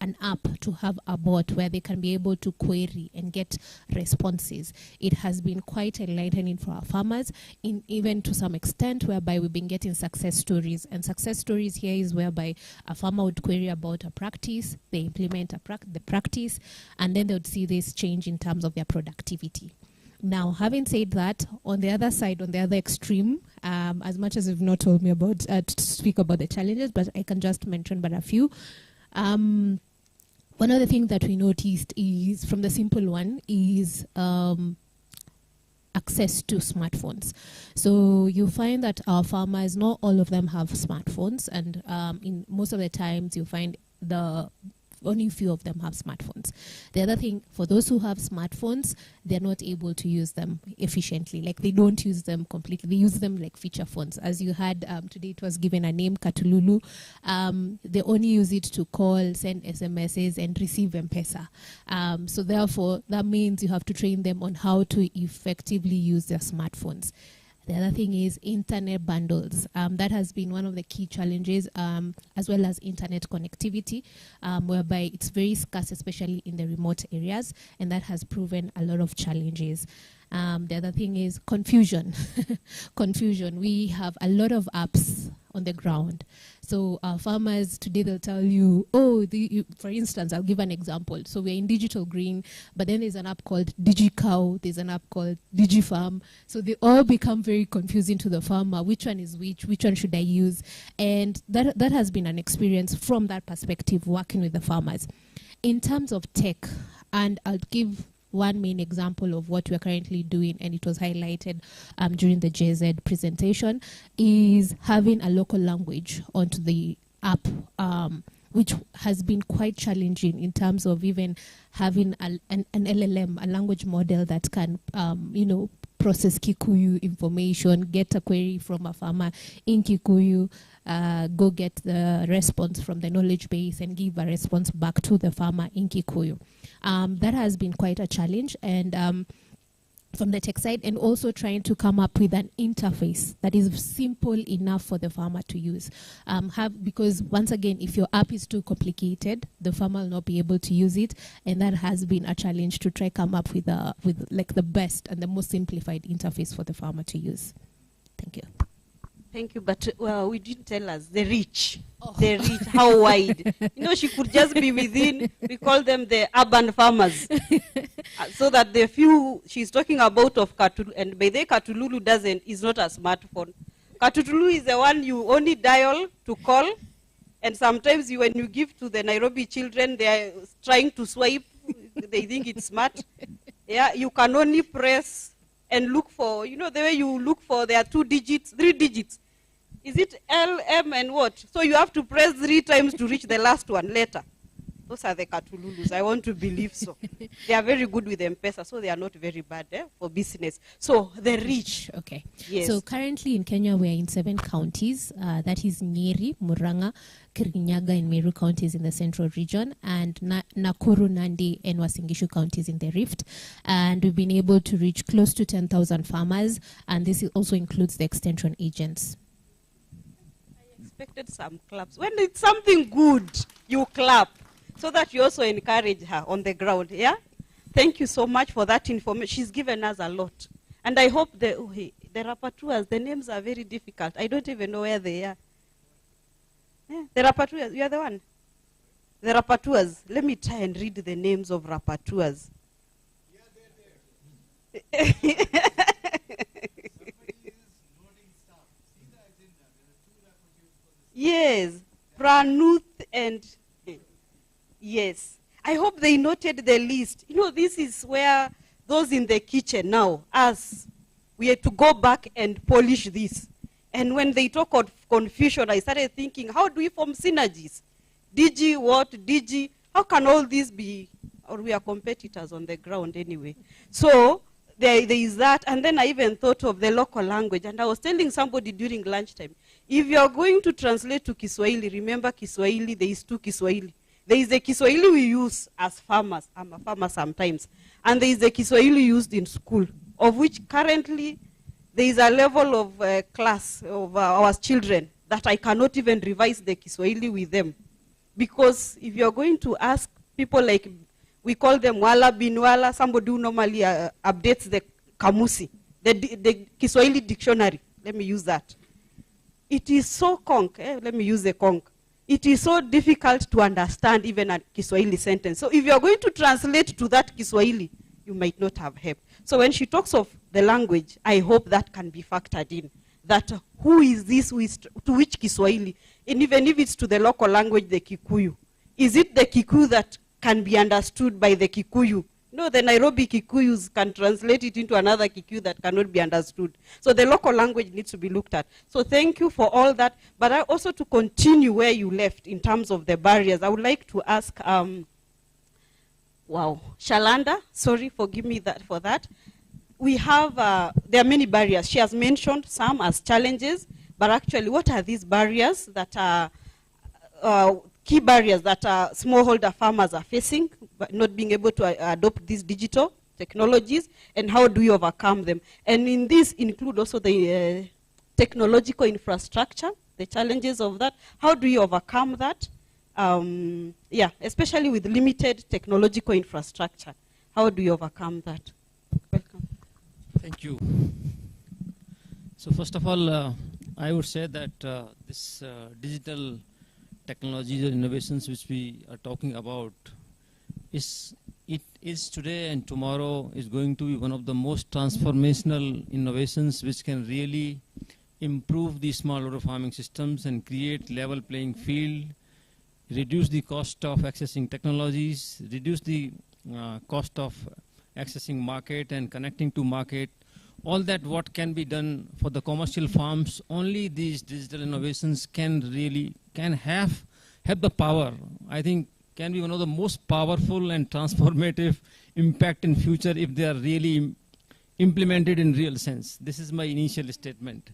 an app, to have a bot where they can be able to query and get responses, it has been quite enlightening for our farmers, even to some extent, whereby we've been getting success stories. And success stories here is whereby a farmer would query about a practice, they implement the practice, and then they would see this change in terms of their productivity. Now, having said that, on the other side, on the other extreme, as much as you've not told me about, to speak about the challenges, but I can just mention but a few. One of the things that we noticed is, from the simple one, is access to smartphones. So you find that our farmers, not all of them have smartphones, and in most of the times you find only few of them have smartphones. The other thing, for those who have smartphones, they're not able to use them efficiently. Like, they don't use them completely. They use them like feature phones. As you had today, it was given a name, Katululu. They only use it to call, send SMSs, and receive M-Pesa. So therefore, that means you have to train them on how to effectively use their smartphones. The other thing is internet bundles. That has been one of the key challenges, as well as internet connectivity, whereby it's very scarce, especially in the remote areas, and that has proven a lot of challenges. The other thing is confusion. Confusion. We have a lot of apps on the ground. So farmers today, they'll tell you, for instance, I'll give an example. So we're in digital green, but then there's an app called DigiCow, there's an app called DigiFarm. So they all become very confusing to the farmer. Which one is which one should I use? And that has been an experience from that perspective, working with the farmers. In terms of tech, and I'll give one main example of what we're currently doing, and it was highlighted during the JZ presentation, is having a local language onto the app, which has been quite challenging in terms of even having an LLM, a language model that can, process Kikuyu information, get a query from a farmer in Kikuyu, go get the response from the knowledge base and give a response back to the farmer in Kikuyu. That has been quite a challenge, and from the tech side, and also trying to come up with an interface that is simple enough for the farmer to use. Because once again, if your app is too complicated, the farmer will not be able to use it, and that has been a challenge to try come up with like the best and the most simplified interface for the farmer to use. Thank you. Thank you, but we didn't tell us the reach. The reach, how wide. She could just be within, we call them the urban farmers. So that the few she's talking about of Katululu, and by the Katululu is not a smartphone. Katululu is the one you only dial to call, and sometimes when you give to the Nairobi children, they are trying to swipe, they think it's smart. Yeah, you can only press and look for, the way you look for, there are 2 digits, 3 digits. Is it L, M, and what? So you have to press 3 times to reach the last one later. Those are the Katululus. I want to believe so. They are very good with M-Pesa, so they are not very bad for business. So the reach. Okay. Yes. So currently in Kenya, we are in 7 counties. That is Nyeri, Murang'a, Kirinyaga, and Meru counties in the central region, and Nakuru, Nandi, and Uasin Gishu counties in the Rift. And we've been able to reach close to 10,000 farmers, and this also includes the extension agents. expected some claps. When it's something good, you clap, so that you also encourage her on the ground, yeah? Thank you so much for that information. She's given us a lot. And I hope the rapporteurs, the names are very difficult. I don't even know where they are. Yeah, the rapporteurs, you are the one? The rapporteurs. Let me try and read the names of rapporteurs. Yeah, they're there. Yes, Pranuth and yes. I hope they noted the list. You know, this is where those in the kitchen now, us, we had to go back and polish this. And when they talk of confusion, I started thinking, how do we form synergies? DG, what, DG, how can all this be, or we are competitors on the ground anyway. So there is that, and then I even thought of the local language, and I was telling somebody during lunchtime, if you are going to translate to Kiswahili, remember Kiswahili, there is two Kiswahili. There is the Kiswahili we use as farmers, I'm a farmer sometimes, and there is the Kiswahili used in school, of which currently there is a level of class of our children that I cannot even revise the Kiswahili with them. Because if you're going to ask people like, we call them Wala bin Wala, somebody who normally updates the Kamusi, the Kiswahili dictionary, let me use that. It is so conk, let me use the conk. It is so difficult to understand even a Kiswahili sentence. So if you're going to translate to that Kiswahili, you might not have help. So when she talks of the language, I hope that can be factored in. That who is this, who is to which Kiswahili? And even if it's to the local language, the Kikuyu. Is it the Kikuyu that can be understood by the Kikuyu? No, the Nairobi Kikuyus can translate it into another Kikuyu that cannot be understood. So the local language needs to be looked at. So thank you for all that. But I also to continue where you left in terms of the barriers, I would like to ask, Shalanda, sorry, forgive me for that. We have, there are many barriers. She has mentioned some as challenges, but actually what are these barriers that are key barriers that smallholder farmers are facing, but not being able to adopt these digital technologies, and how do we overcome them? And in this include also the technological infrastructure, the challenges of that. How do you overcome that? Especially with limited technological infrastructure. How do you overcome that? Welcome. Thank you. So first of all, I would say that this digital technologies or innovations which we are talking about is today and tomorrow is going to be one of the most transformational innovations which can really improve the smallholder farming systems and create level playing field, reduce the cost of accessing technologies, reduce the cost of accessing market and connecting to market. All that what can be done for the commercial farms, only these digital innovations can have the power, I think, can be one of the most powerful and transformative impact in future if they are really implemented in real sense. This is my initial statement.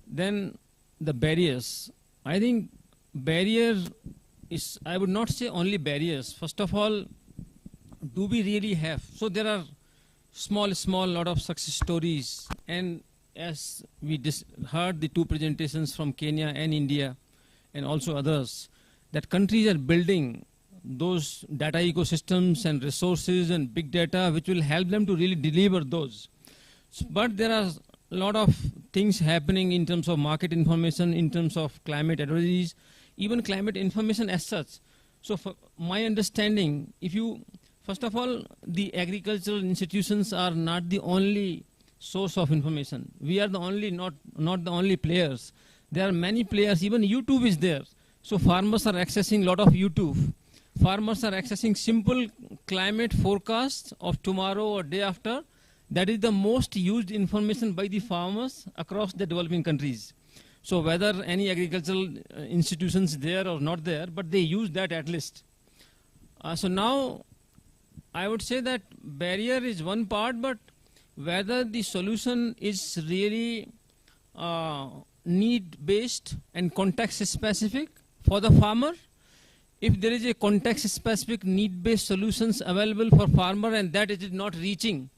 Then the barriers. I think barrier is, I would not say only barriers. First of all, do we really have? So there are small lot of success stories, and as we heard the two presentations from Kenya and India and also others, that countries are building those data ecosystems and resources and big data which will help them to really deliver those. But there are a lot of things happening in terms of market information, in terms of climate advisories, even climate information as such. So for my understanding, first of all, the agricultural institutions are not the only source of information. We are the only, not the only players. There are many players, even YouTube is there. So farmers are accessing a lot of YouTube. Farmers are accessing simple climate forecasts of tomorrow or day after. That is the most used information by the farmers across the developing countries. So whether any agricultural institutions there or not there, but they use that at least. So now I would say that barrier is one part, but whether the solution is really need-based and context-specific for the farmer. If there is a context-specific need-based solutions available for farmer and that it is not reaching,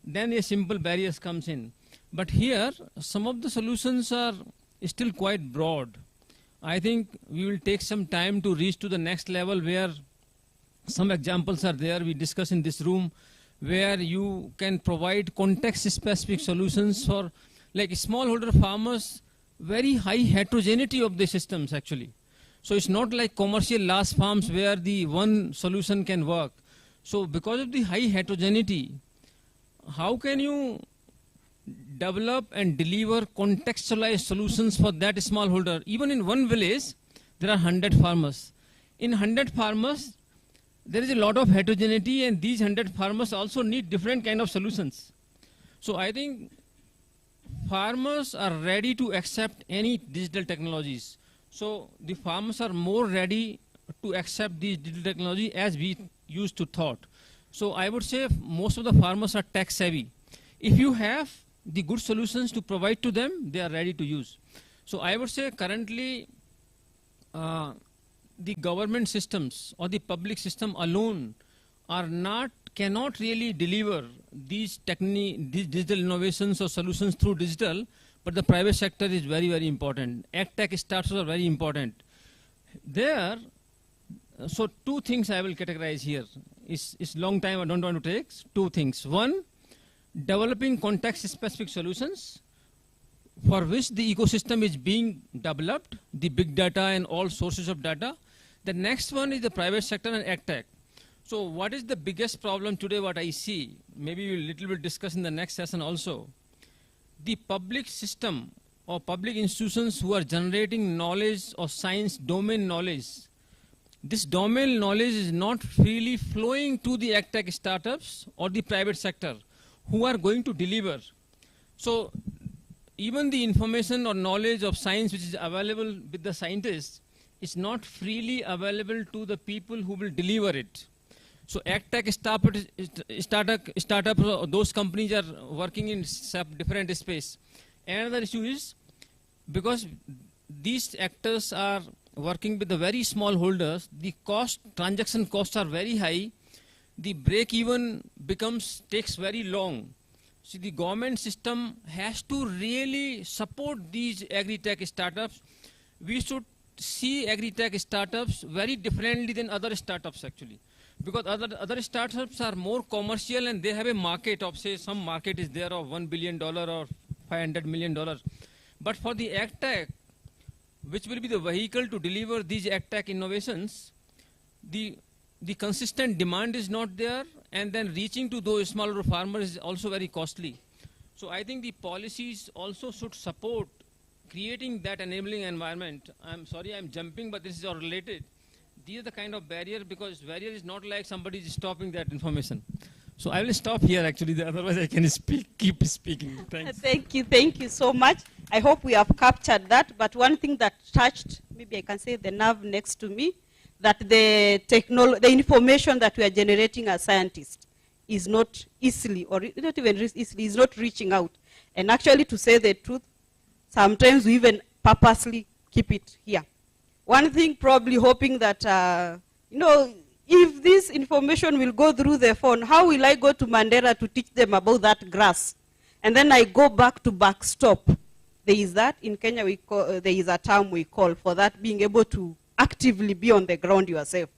then a simple barriers comes in. But here, some of the solutions are still quite broad. I think we will take some time to reach to the next level where some examples are there we discuss in this room, where you can provide context-specific solutions for like smallholder farmers, very high heterogeneity of the systems actually. So it's not like commercial large farms where the one solution can work. So because of the high heterogeneity, how can you develop and deliver contextualized solutions for that smallholder? Even in one village, there are 100 farmers. In 100 farmers, there is a lot of heterogeneity, and these 100 farmers also need different kind of solutions. So I think farmers are ready to accept any digital technologies. So the farmers are more ready to accept these digital technology as we used to thought. So I would say most of the farmers are tech savvy. If you have the good solutions to provide to them, they are ready to use. So I would say currently the government systems or the public system alone cannot really deliver these digital innovations or solutions through digital, but the private sector is very, very important. AgTech startups are very important. There, so two things I will categorize here. It's long time, I don't want to take. Two things. One, developing context-specific solutions for which the ecosystem is being developed, the big data and all sources of data. The next one is the private sector and AgTech. So what is the biggest problem today, what I see? Maybe we'll little bit discuss in the next session also. The public system or public institutions who are generating knowledge or science domain knowledge, this domain knowledge is not freely flowing to the AgTech startups or the private sector who are going to deliver. So even the information or knowledge of science which is available with the scientists is not freely available to the people who will deliver it. So AgTech startups, those companies are working in different space. Another issue is because these actors are working with the very small holders, the transaction costs are very high, the break-even takes very long. So the government system has to really support these agri-tech startups. We should see agri-tech startups very differently than other startups actually. Because other startups are more commercial and they have a market of, say, some market is there of $1 billion or $500 million. But for the AgTech, which will be the vehicle to deliver these AgTech innovations, the consistent demand is not there, and then reaching to those smaller farmers is also very costly. So I think the policies also should support creating that enabling environment. I'm sorry I'm jumping, but this is all related. These are the kind of barrier, because barrier is not like somebody is stopping that information. So I will stop here actually, otherwise I can keep speaking. Thanks. Thank you so much. I hope we have captured that, but one thing that touched, maybe I can say the nerve next to me, that the information that we are generating as scientists is not easily, or not even easily, is not reaching out. And actually, to say the truth, sometimes we even purposely keep it here. One thing, probably hoping that, if this information will go through the phone, how will I go to Mandera to teach them about that grass? And then I go back to backstop. There is that, in Kenya there is a term we call for that, being able to actively be on the ground yourself.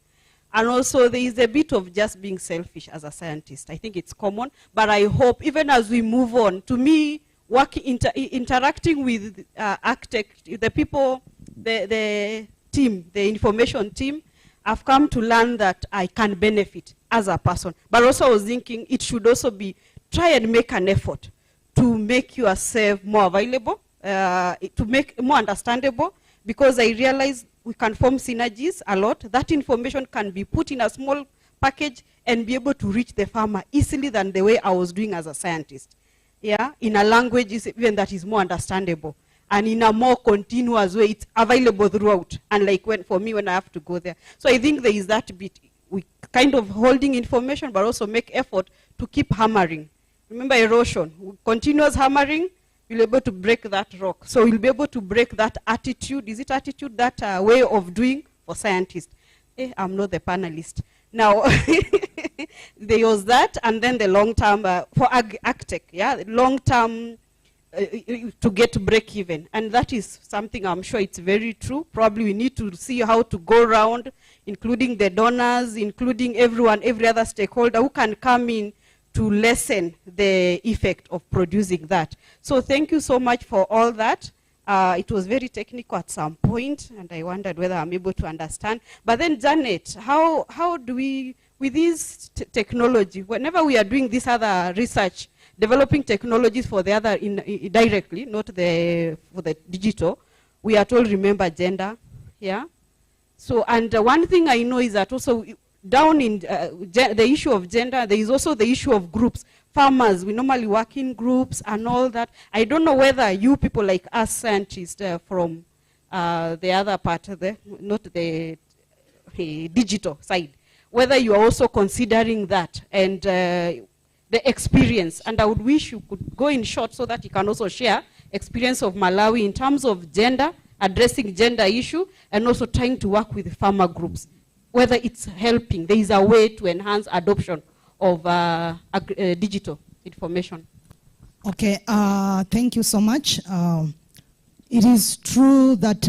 And also there is a bit of just being selfish as a scientist. I think it's common, but I hope even as we move on, to me, interacting with AgTech, the people, the team, the information team, I've come to learn that I can benefit as a person. But also I was thinking it should also be, try and make an effort to make yourself more available, to make more understandable, because I realize we can form synergies a lot. That information can be put in a small package and be able to reach the farmer easily than the way I was doing as a scientist. Yeah, in a language even that is more understandable, and in a more continuous way, it's available throughout. And like for me, when I have to go there. So I think there is that bit. We kind of holding information, but also make effort to keep hammering. Remember erosion, continuous hammering, you'll be able to break that rock. So you'll be able to break that attitude. Is it attitude? That way of doing for scientists. I'm not the panelist. Now, there was that, and then the long-term, for AgTech, yeah, long-term to get break even. And that is something I'm sure it's very true. Probably we need to see how to go around, including the donors, including everyone, every other stakeholder who can come in to lessen the effect of producing that. So thank you so much for all that. It was very technical at some point, and I wondered whether I'm able to understand. But then, Janet, how do we, with this technology, whenever we are doing this other research, developing technologies for the other directly, not for the digital, we are told remember gender, yeah? So, and one thing I know is that also down in the issue of gender, there is also the issue of groups. Farmers, we normally work in groups and all that. I don't know whether you people like us scientists from the other part, not the digital side, whether you are also considering that and the experience. And I would wish you could go in short so that you can also share experience of Malawi in terms of gender, addressing gender issue, and also trying to work with farmer groups, whether it's helping. There is a way to enhance adoption of digital information. Okay, thank you so much. It is true that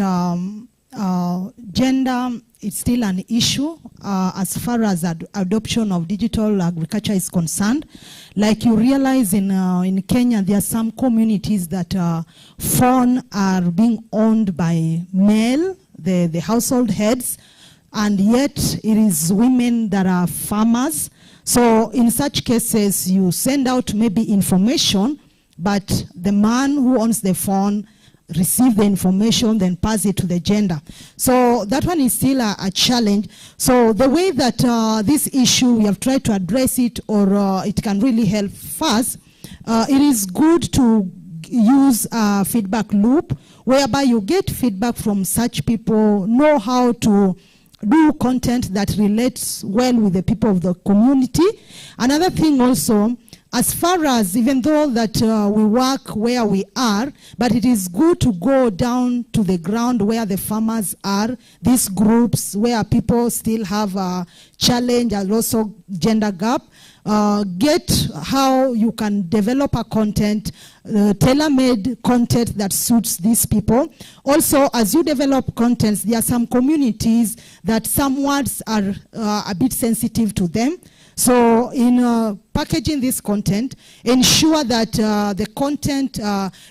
gender is still an issue as far as adoption of digital agriculture is concerned. Like you realize in Kenya, there are some communities that phone are being owned by male, the household heads, and yet it is women that are farmers. So in such cases, you send out maybe information, but the man who owns the phone receive the information, then pass it to the gender. So that one is still a challenge. So the way that this issue, we have tried to address it, or it can really help fast, it is good to use a feedback loop, whereby you get feedback from such people, know how to do content that relates well with the people of the community. Another thing also, as far as, even though that we work where we are, but it is good to go down to the ground where the farmers are, these groups where people still have a challenge and also gender gap. Get how you can develop a content, tailor-made content that suits these people. Also, as you develop contents, there are some communities that some words are a bit sensitive to them. So in packaging this content, ensure that the content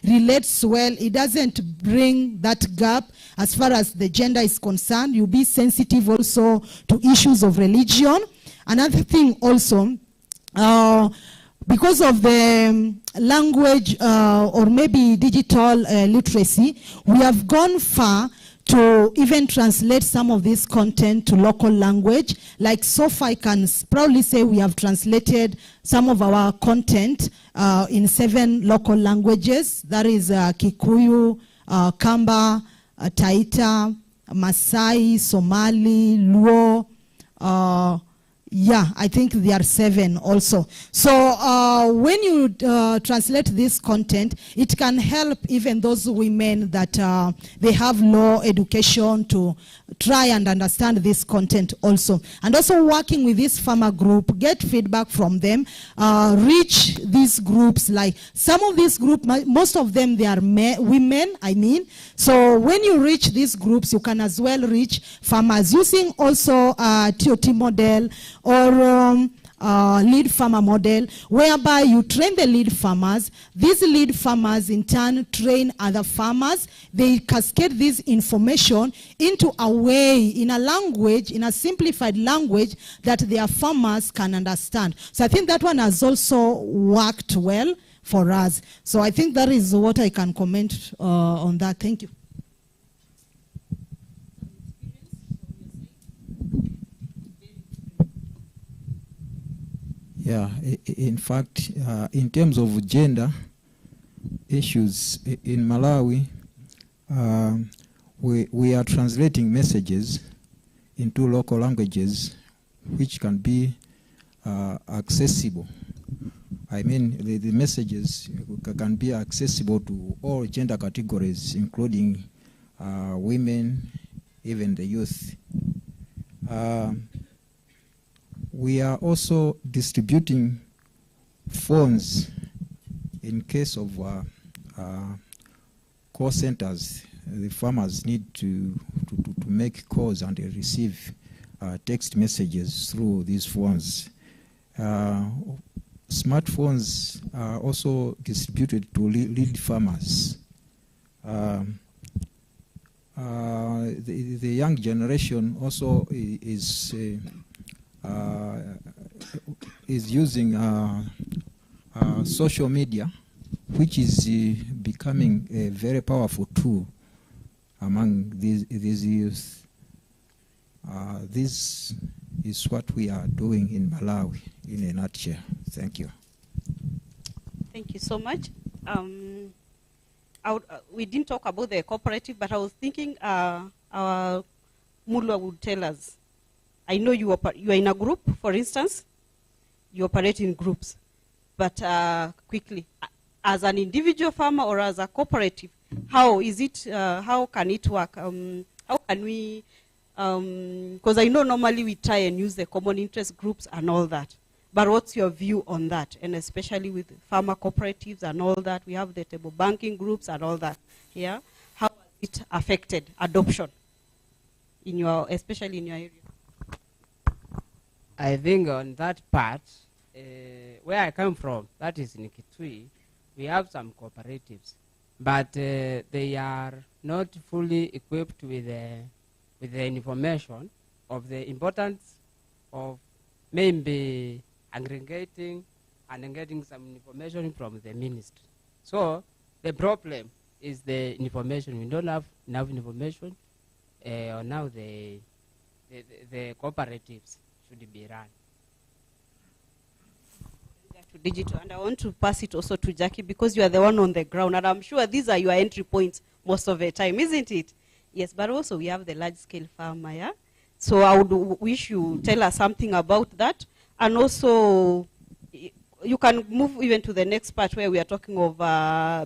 relates well. It doesn't bring that gap as far as the gender is concerned. You'll be sensitive also to issues of religion. Another thing also, because of the language or maybe digital literacy, we have gone far to even translate some of this content to local language. Like so far, I can proudly say we have translated some of our content in 7 local languages. That is Kikuyu, Kamba, Taita, Masai, Somali, Luo, yeah, I think there are 7 also. So when you translate this content, it can help even those women that they have low education to try and understand this content also. And also working with this farmer group, get feedback from them, reach these groups. Like some of these groups, most of them, they are women, I mean. So when you reach these groups, you can as well reach farmers using also TOT model or lead farmer model, whereby you train the lead farmers. These lead farmers in turn train other farmers. They cascade this information into a way, in a language, in a simplified language that their farmers can understand. So I think that one has also worked well for us. So I think that is what I can comment on that. Thank you. Yeah, in fact, in terms of gender issues in Malawi, we are translating messages into local languages which can be accessible. I mean, the messages can be accessible to all gender categories, including women, even the youth. We are also distributing phones in case of call centers. The farmers need to make calls and receive text messages through these phones. Smartphones are also distributed to lead farmers. The young generation also is using social media, which is becoming a very powerful tool among these youth. This is what we are doing in Malawi in a nutshell. Thank you. Thank you so much. We didn't talk about the cooperative, but I was thinking our Mulwa would tell us. I know you are in a group, for instance. You operate in groups. But quickly, as an individual farmer or as a cooperative, how is it? How can it work? How can we? Because I know normally we try and use the common interest groups and all that. But what's your view on that? And especially with farmer cooperatives and all that, we have the table banking groups and all that. Yeah, how has it affected adoption in your, especially in your area? I think on that part, where I come from, that is in Kitui, we have some cooperatives, but they are not fully equipped with the information of the importance of maybe aggregating and getting some information from the ministry. So the problem is the information. We don't have enough information on how the cooperatives should be run. To digital, and I want to pass it also to Jackie because you are the one on the ground, and I'm sure these are your entry points most of the time, isn't it? Yes, but also we have the large-scale farmer, yeah? So I would wish you tell us something about that, and also you can move even to the next part where we are talking of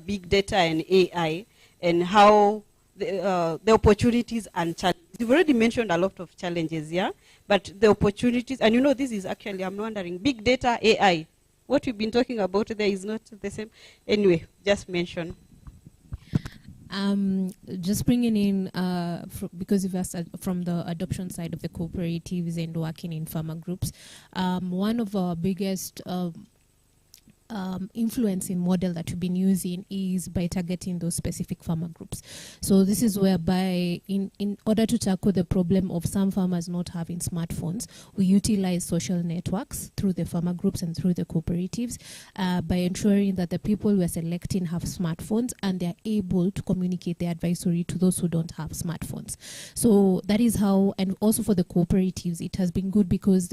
big data and AI and how the opportunities and challenges. You've already mentioned a lot of challenges, yeah? But the opportunities, and you know this is actually, I'm wondering, big data, AI, what we've been talking about there is not the same. Anyway, just mention. Just bringing in, because you've asked from the adoption side of the cooperatives and working in farmer groups, one of our biggest influencing model that we've been using is by targeting those specific farmer groups. So this is whereby in order to tackle the problem of some farmers not having smartphones, we utilize social networks through the farmer groups and through the cooperatives by ensuring that the people we are selecting have smartphones and they are able to communicate the advisory to those who don't have smartphones. So that is how, and also for the cooperatives, it has been good because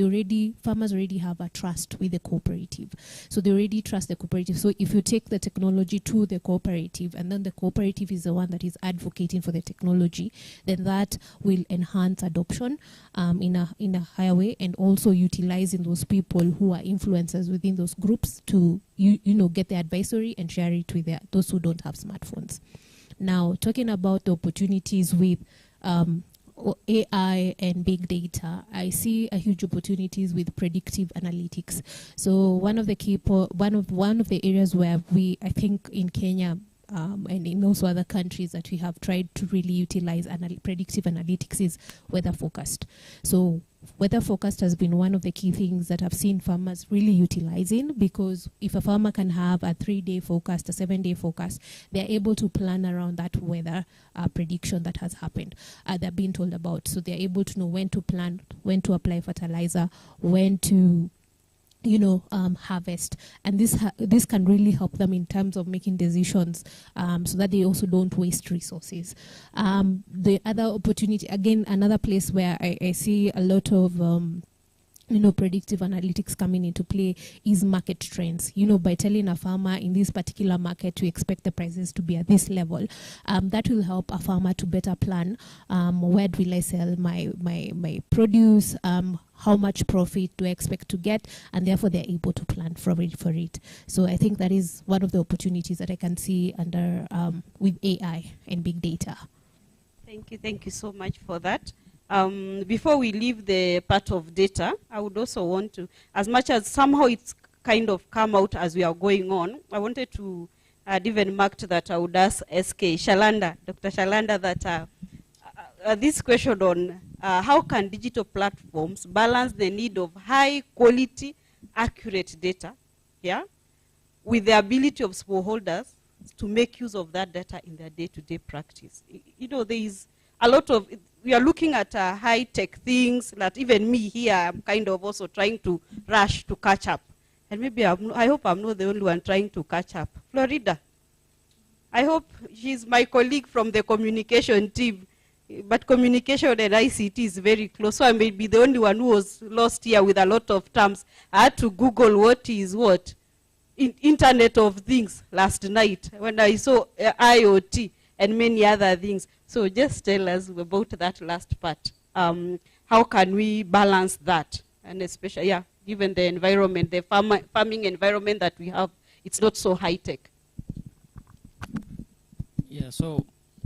farmers already have a trust with the cooperative. So they already trust the cooperative. So if you take the technology to the cooperative and then the cooperative is the one that is advocating for the technology, then that will enhance adoption in a higher way, and also utilizing those people who are influencers within those groups to get the advisory and share it with those who don't have smartphones. Now, talking about the opportunities with AI and big data, I see a huge opportunities with predictive analytics. So one of the one of the areas where I think in Kenya and in also other countries that we have tried to really utilize predictive analytics is weather forecast. So weather forecast has been one of the key things that I've seen farmers really utilizing, because if a farmer can have a 3-day forecast, a 7-day forecast, they're able to plan around that weather prediction that has happened, they're being told about. So they're able to know when to plant, when to apply fertilizer, when to harvest, and this can really help them in terms of making decisions, so that they also don't waste resources. The other opportunity, again, another place where I see a lot of predictive analytics coming into play is market trends. By telling a farmer in this particular market we expect the prices to be at this level, that will help a farmer to better plan where will I sell my produce, how much profit do I expect to get, and therefore they're able to plan for it. So I think that is one of the opportunities that I can see under with AI and big data. Thank you so much for that. Before we leave the part of data, I would also want to, as much as somehow it's kind of come out as we are going on, I wanted to I'd even marked that I would ask SK Shalanda, Dr. Shalanda, that this question on how can digital platforms balance the need of high quality, accurate data, yeah, with the ability of smallholders to make use of that data in their day-to-day practice. You know, there is a lot of, we are looking at high-tech things that even me here, I'm kind of also trying to rush to catch up. And maybe I hope I'm not the only one trying to catch up. Florida, I hope she's my colleague from the communication team, but communication and ICT is very close, so I may be the only one who was lost here with a lot of terms. I had to Google what is what. Internet of Things last night when I saw IoT and many other things. So just tell us about that last part. How can we balance that? And especially, yeah, given the environment, the farming environment that we have, it's not so high-tech. Yeah, so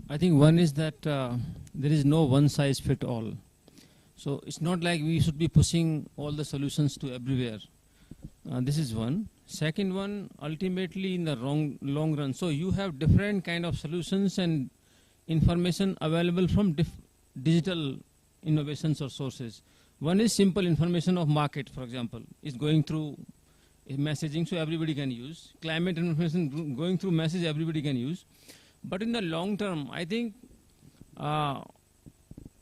I think one is that there is no one-size-fit-all. So it's not like we should be pushing all the solutions to everywhere. This is one. Second one, ultimately in the long run. So you have different kind of solutions and information available from digital innovations or sources. One is simple information of market, for example, is going through messaging, so everybody can use. Climate information going through message, everybody can use. But in the long term, I think, I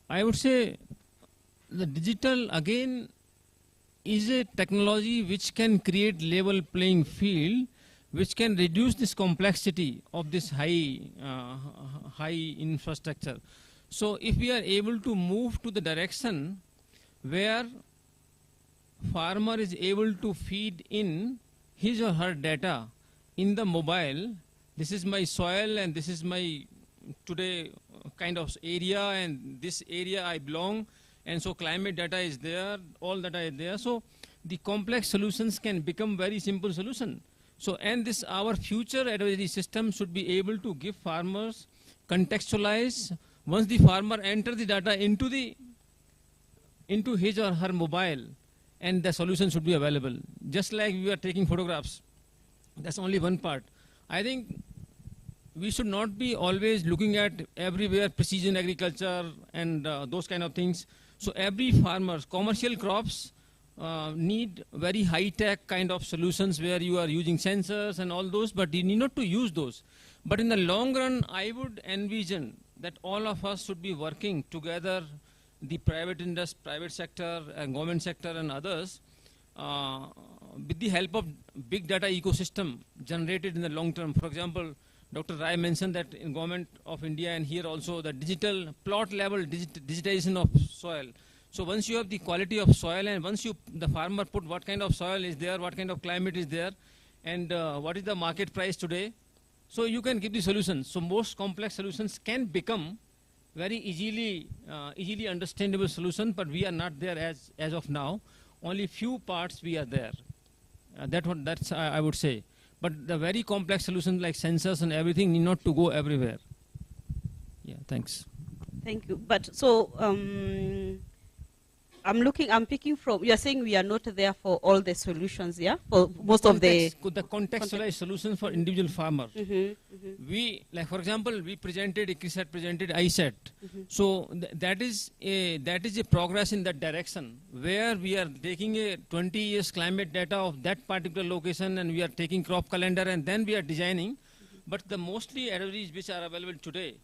would say the digital, again, is a technology which can create level playing field, which can reduce this complexity of this high infrastructure. So if we are able to move to the direction where farmer is able to feed in his or her data in the mobile, this is my soil and this is my today kind of area and this area I belong, and so climate data is there, all data is there. So the complex solutions can become very simple solution. So, and this our future advisory system should be able to give farmers contextualize once the farmer enters the data into his or her mobile, and the solution should be available. Just like we are taking photographs. That's only one part. I think we should not be always looking at everywhere precision agriculture and those kind of things. So every farmer, commercial crops need very high-tech kind of solutions where you are using sensors and all those, but you need not to use those. But in the long run, I would envision that all of us should be working together, the private industry, private sector, and government sector and others, with the help of big data ecosystem generated in the long term. For example, Dr. Rai mentioned that in government of India and here also the digital plot level digitization of soil. So once you have the quality of soil and once the farmer put what kind of soil is there, what kind of climate is there, and what is the market price today, so you can give the solutions. So most complex solutions can become very easily understandable solution, but we are not there as of now. Only few parts we are there. That's I would say. But the very complex solutions like sensors and everything need not to go everywhere. Yeah, thanks. Thank you. But so I'm picking from, you're saying we are not there for all the solutions, yeah? For most of the contextualized solutions for individual farmers. We, like for example, we presented, ICRISAT presented ICET. So that is a progress in that direction where we are taking a 20 years climate data of that particular location and we are taking crop calendar and then we are designing. But the mostly advisories which are available today,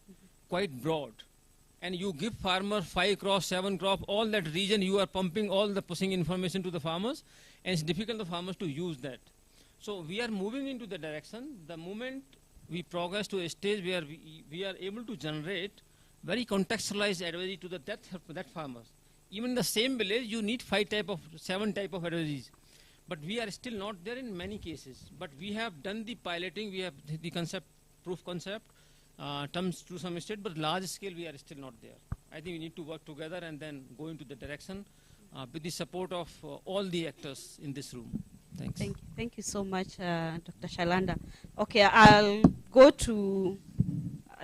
quite broad. And you give farmer 5 crops, 7 crops, all that region you are pumping all the pushing information to the farmers, and it's difficult for farmers to use that. So we are moving into the direction. The moment we progress to a stage where we are able to generate very contextualized advisory to that farmers. Even in the same village, you need 7 type of advisories. But we are still not there in many cases. But we have done the piloting, we have the concept, proof concept, terms to some extent, but large scale we are still not there. I think we need to work together and then go into the direction with the support of all the actors in this room. Thanks. Thank you so much, Dr. Shalanda. Okay, I'll go to,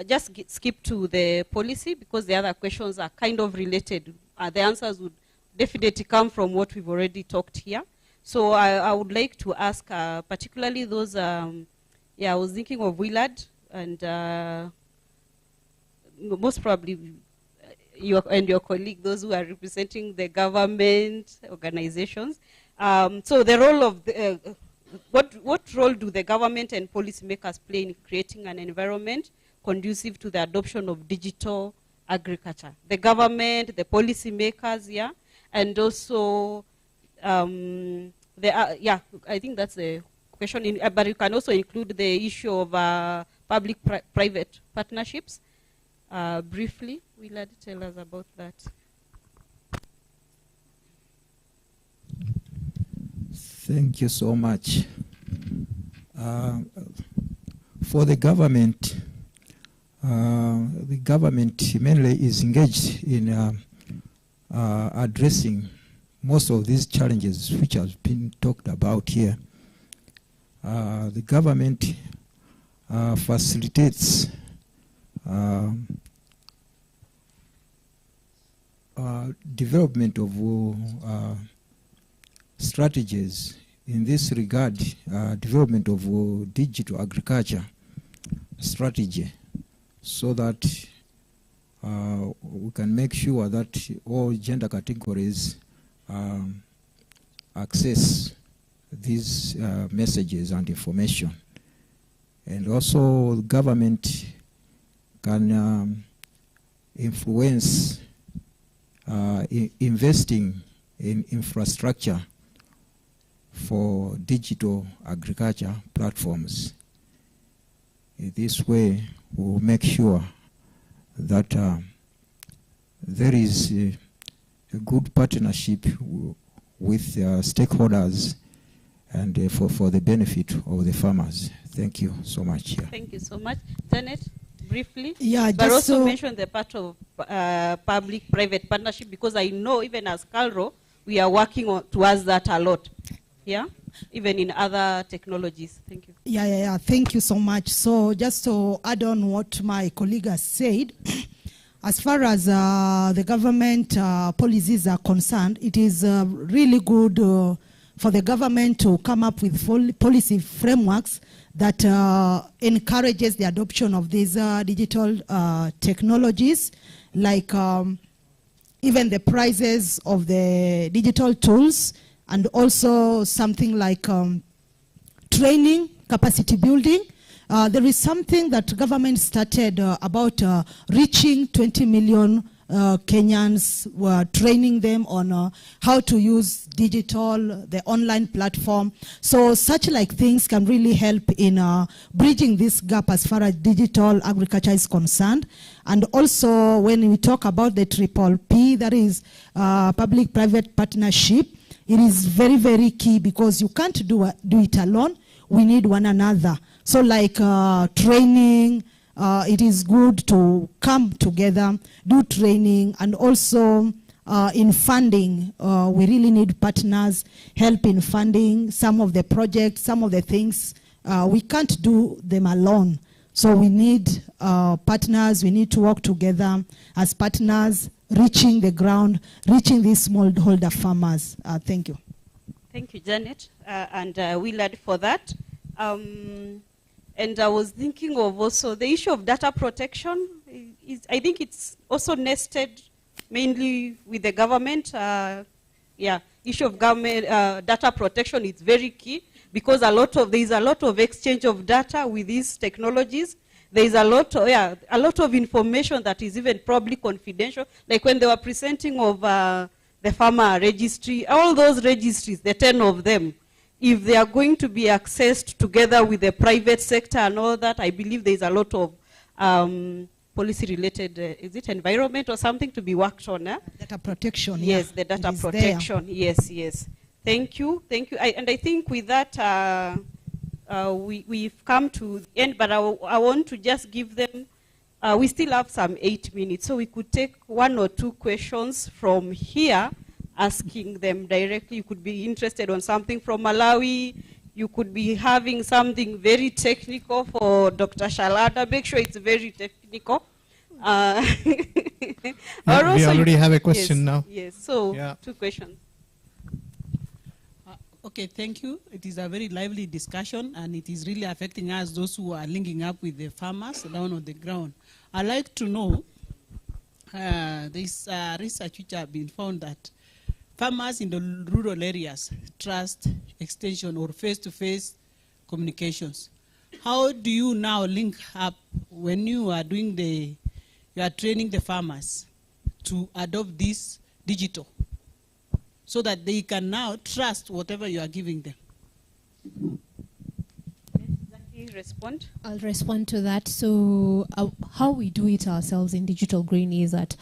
just skip to the policy because the other questions are kind of related. The answers would definitely come from what we've already talked here. So I would like to ask particularly those Yeah, I was thinking of Willard, and most probably your colleague, those who are representing the government organizations. So the role of the, what role do the government and policymakers play in creating an environment conducive to the adoption of digital agriculture? The government, the policymakers, yeah, and also, yeah, I think that's the question. But you can also include the issue of public-private partnerships. Briefly, Willard, tell us about that. Thank you so much. For the government mainly is engaged in addressing most of these challenges which have been talked about here. The government facilitates development of strategies in this regard, development of digital agriculture strategy, so that we can make sure that all gender categories access these messages and information. And also the government can influence investing in infrastructure for digital agriculture platforms. In this way, we'll make sure that there is a good partnership with stakeholders and for the benefit of the farmers. Thank you so much. Yeah. Thank you so much. Janet, briefly. Yeah, but also so mention the part of public-private partnership, because I know even as KALRO, we are working towards that a lot. Yeah, even in other technologies. Thank you. Yeah. Thank you so much. So just to add on what my colleague has said, as far as the government policies are concerned, it is really good for the government to come up with policy frameworks that encourages the adoption of these digital technologies, like even the prices of the digital tools, and also something like training, capacity building. There is something that government started about reaching 20 million Kenyans, were training them on how to use digital, the online platform. So such like things can really help in bridging this gap as far as digital agriculture is concerned. And also when we talk about the PPP, that is public-private partnership, it is very, very key, because you can't do it alone. We need one another. So like training, it is good to come together, do training, and also in funding, we really need partners, help in funding some of the projects, some of the things. We can't do them alone. So we need partners, we need to work together as partners, reaching the ground, reaching these smallholder farmers. Thank you. Thank you, Janet, and Willard for that. And I was thinking of also the issue of data protection. I think it's also nested mainly with the government. Issue of government data protection is very key, because there is a lot of exchange of data with these technologies. There is a lot of information that is even probably confidential. Like when they were presenting of the farmer registry, all those registries, the 10 of them, if they are going to be accessed together with the private sector and all that, I believe there is a lot of policy-related, is it environment or something to be worked on? Data protection. Yes, the data protection. There. Yes. Thank you. And I think with that, we've come to the end, but I want to just give them, we still have some 8 minutes, so we could take 1 or 2 questions from here, asking them directly. You could be interested on something from Malawi. You could be having something very technical for Dr. Shalada. Make sure it's very technical. We already have a question now. Yes, so 2 questions. Okay, thank you. It is a very lively discussion, and it is really affecting us, those who are linking up with the farmers down on the ground. I'd like to know, this research which have been found that farmers in the rural areas trust extension or face-to-face communications. How do you now link up when you are doing you are training the farmers to adopt this digital so that they can now trust whatever you are giving them? Respond? I'll respond to that. So how we do it ourselves in Digital Green is that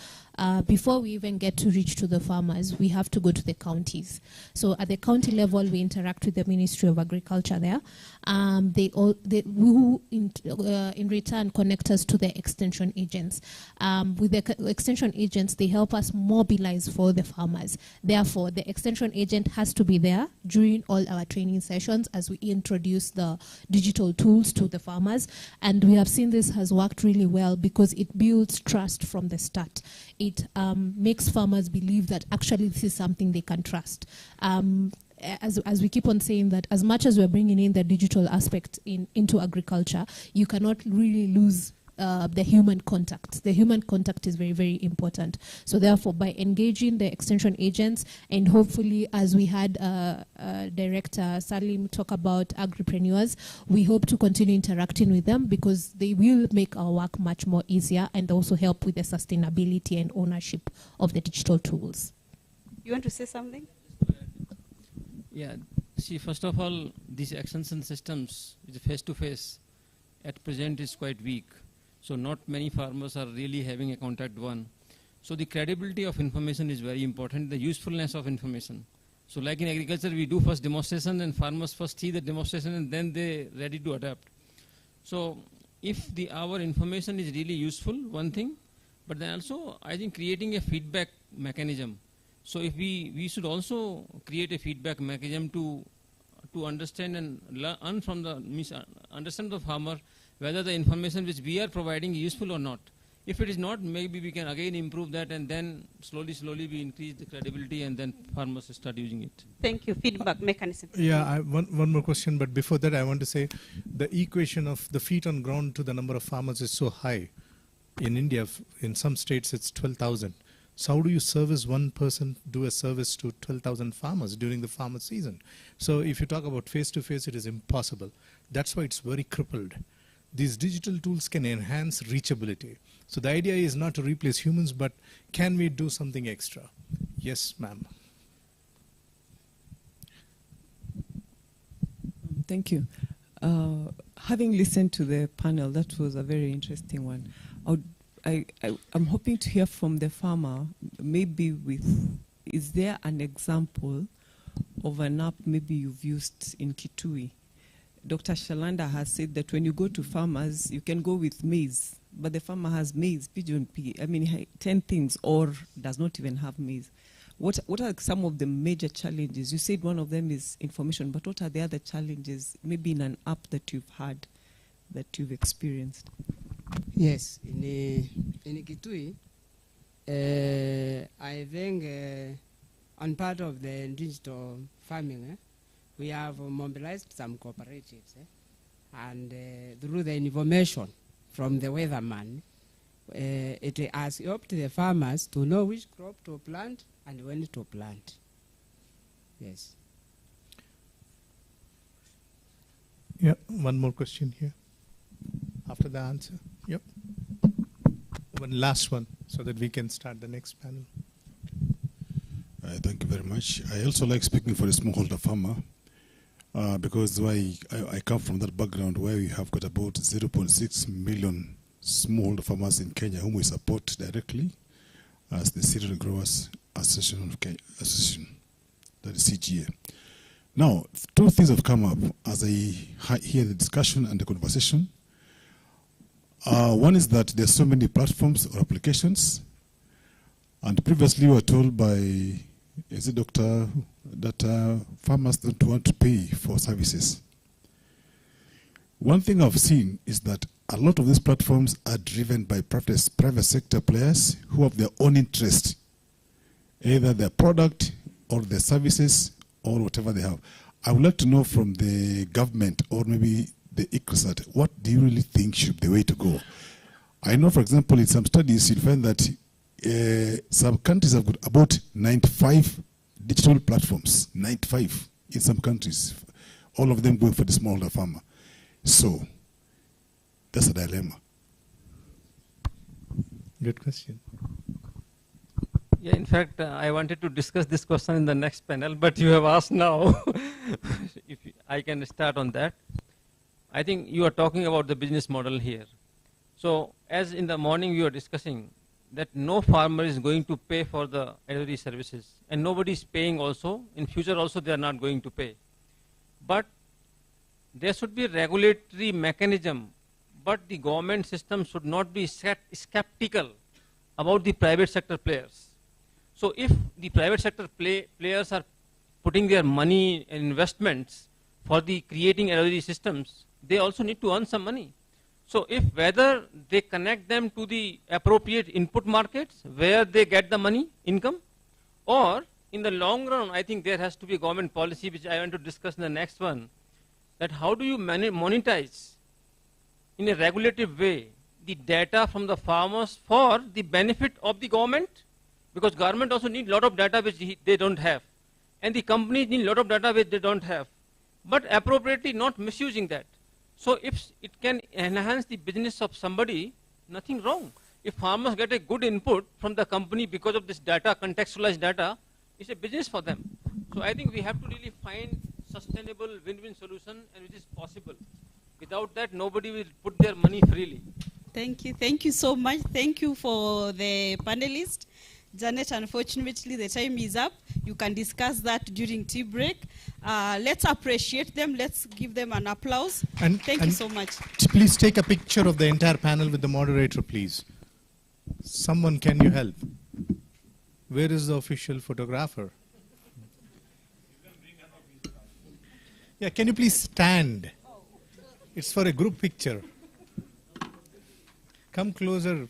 before we even get to reach to the farmers, we have to go to the counties. So at the county level, we interact with the Ministry of Agriculture there. Who in return connect us to the extension agents. With the extension agents, they help us mobilize for the farmers. Therefore, the extension agent has to be there during all our training sessions as we introduce the digital tools to the farmers. And we have seen this has worked really well because it builds trust from the start. It makes farmers believe that actually this is something they can trust. As we keep on saying that as much as we're bringing in the digital aspect into agriculture, you cannot really lose the human contact. The human contact is very, very important. So therefore, by engaging the extension agents, and hopefully as we had Director Salim talk about agripreneurs, we hope to continue interacting with them because they will make our work much more easier and also help with the sustainability and ownership of the digital tools. You want to say something? Yeah, see, first of all, these extension systems, with face-to-face, at present is quite weak. So not many farmers are really having a contact one. So the credibility of information is very important, the usefulness of information. So like in agriculture, we do first demonstration and farmers first see the demonstration and then they're ready to adapt. So if our information is really useful, one thing, but then also I think creating a feedback mechanism. So if we should also create a feedback mechanism to understand and learn from understand the farmer whether the information which we are providing is useful or not. If it is not, maybe we can again improve that and then slowly we increase the credibility and then farmers start using it. Thank you. Feedback mechanism. Yeah, one more question, but before that I want to say the equation of the feet on ground to the number of farmers is so high. In India, in some states it's 12,000. So how do you service one person, do a service to 12,000 farmers during the farmer season? So if you talk about face-to-face, it is impossible. That's why it's very crippled. These digital tools can enhance reachability. So the idea is not to replace humans, but can we do something extra? Yes, ma'am. Thank you. Having listened to the panel, that was a very interesting one. I'm hoping to hear from the farmer, maybe is there an example of an app maybe you've used in Kitui? Dr. Shalanda has said that when you go to farmers, you can go with maize, but the farmer has maize, pigeon pea, 10 things, or does not even have maize. What are some of the major challenges? You said one of them is information, but what are the other challenges, maybe in an app that you've had, that you've experienced? Yes, in Kitui, I think on part of the digital farming, we have mobilized some cooperatives, and through the information from the weatherman, it has helped the farmers to know which crop to plant and when to plant. Yes. Yeah, one more question here. After the answer. Yep. One last one so that we can start the next panel. Thank you very much. I also like speaking for the smallholder farmer because I come from that background where we have got about 0.6 million smallholder farmers in Kenya whom we support directly as the Cereal Growers Association of Kenya, that is CGIAR. Now, two things have come up as I hear the discussion and the conversation. One is that there are so many platforms or applications, and previously we were told by, is it doctor, that farmers don't want to pay for services. One thing I've seen is that a lot of these platforms are driven by private sector players who have their own interest, either their product or their services or whatever they have. I would like to know from the government or maybe the ICRISAT, what do you really think should be the way to go? I know, for example, in some studies, you'll find that some countries have got about 95 digital platforms, 95 in some countries, all of them going for the smallholder farmer. So, that's a dilemma. Good question. Yeah, in fact, I wanted to discuss this question in the next panel, but you have asked now. If I can start on that. I think you are talking about the business model here. So, as in the morning we were discussing, that no farmer is going to pay for the agri services, and nobody is paying also. In future also they are not going to pay. But there should be a regulatory mechanism, but the government system should not be skeptical about the private sector players. So if the private sector players are putting their money and investments for the creating agri systems, they also need to earn some money. So if whether they connect them to the appropriate input markets where they get the money, income, or in the long run, I think there has to be a government policy, which I want to discuss in the next one, that how do you monetize in a regulative way the data from the farmers for the benefit of the government, because government also need a lot of data which they don't have, and the companies need a lot of data which they don't have, but appropriately not misusing that. So if it can enhance the business of somebody, nothing wrong. If farmers get a good input from the company because of this data, contextualized data, it's a business for them. So I think we have to really find sustainable win-win solution, and which is possible. Without that, nobody will put their money freely. Thank you so much. Thank you for the panelists. Janet, unfortunately, the time is up. You can discuss that during tea break. Let's appreciate them. Let's give them an applause. Thank you so much. Please take a picture of the entire panel with the moderator, please. Someone, can you help? Where is the official photographer? Yeah, can you please stand? It's for a group picture. Come closer.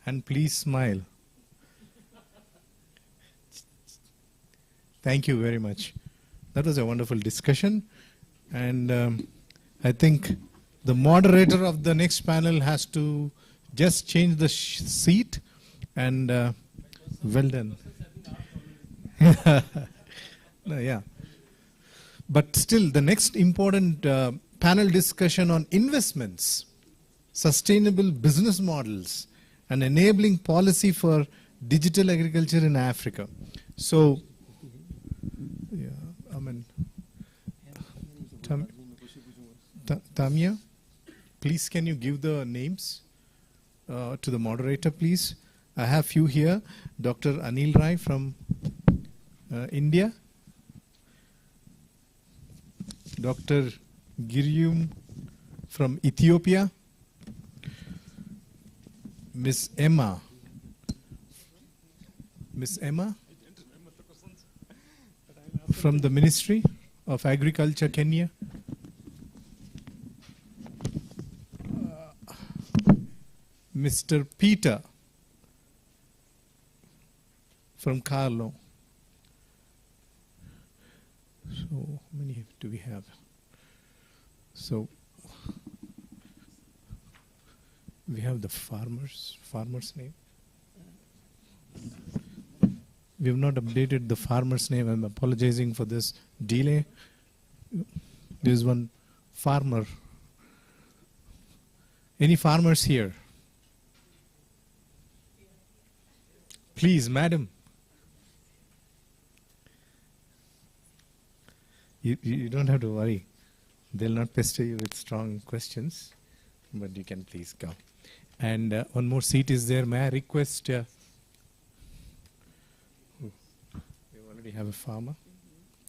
And please smile. Thank you very much. That was a wonderful discussion. And I think the moderator of the next panel has to just change the seat. And well done. No, yeah. But still, the next important panel discussion on investments, sustainable business models, and enabling policy for digital agriculture in Africa. So, yeah, I mean, Tamia, please can you give the names to the moderator, please? I have few here. Dr. Anil Rai from India. Dr. Giryum from Ethiopia. Miss Emma from the Ministry of Agriculture, Kenya. Mr. Peter from KALRO. So how many do we have? So we have the farmer's name. We have not updated the farmer's name. I'm apologizing for this delay. There's one farmer. Any farmers here? Please, madam. You don't have to worry. They'll not pester you with strong questions, but you can please go. And one more seat is there. May I request? We already have a farmer.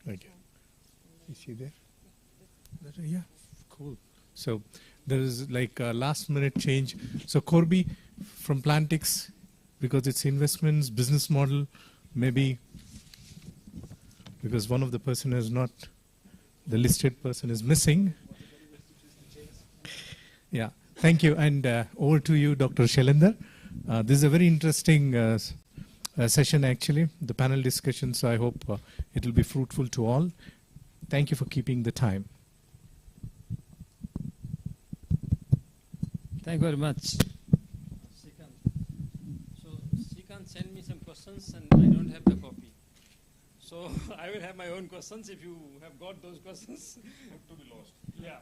Okay. Is she there? Yeah, cool. So there is like a last minute change. So Corby from Plantix, because it's investments, business model, maybe because one of the person is not, the listed person is missing. Yeah, thank you. And over to you, Dr. Shailendra. This is a very interesting session actually, the panel discussion, so I hope it will be fruitful to all. Thank you for keeping the time. Thank you very much. So Srikanth sent me some questions and I don't have the copy. So I will have my own questions if you have got those questions. To be lost. Yeah.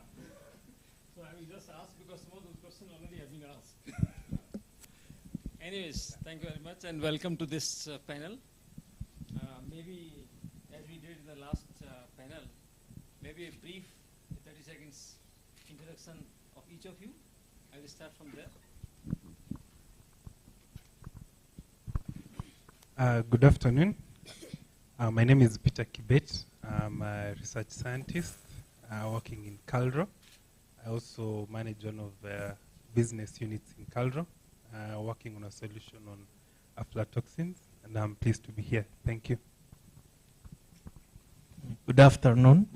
So I will just ask because some of those questions already have been asked. Anyways, thank you very much and welcome to this panel. Maybe as we did in the last panel, maybe a brief 30 seconds introduction of each of you. I will start from there. Good afternoon. My name is Peter Kibet. I'm a research scientist working in KALRO. I also manage one of the business units in KALRO, working on a solution on aflatoxins, and I'm pleased to be here. Thank you. Good afternoon.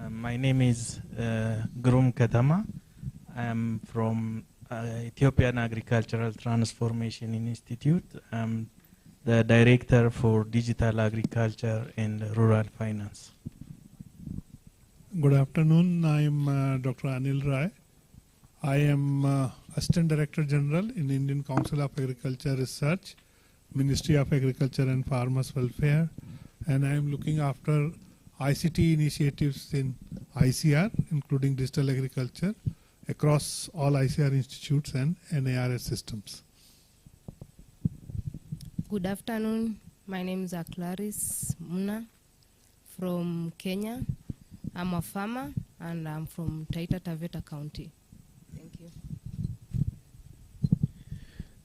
My name is Grum Kadama. I am from Ethiopian Agricultural Transformation Institute. I'm the Director for Digital Agriculture and Rural Finance. Good afternoon. I am Dr. Anil Rai. I am Assistant Director General in Indian Council of Agriculture Research, Ministry of Agriculture and Farmers Welfare, and I am looking after ICT initiatives in ICR, including digital agriculture, across all ICR institutes and NARS systems. Good afternoon. My name is Clarice Muna from Kenya. I'm a farmer and I'm from Taita Taveta County. Thank you.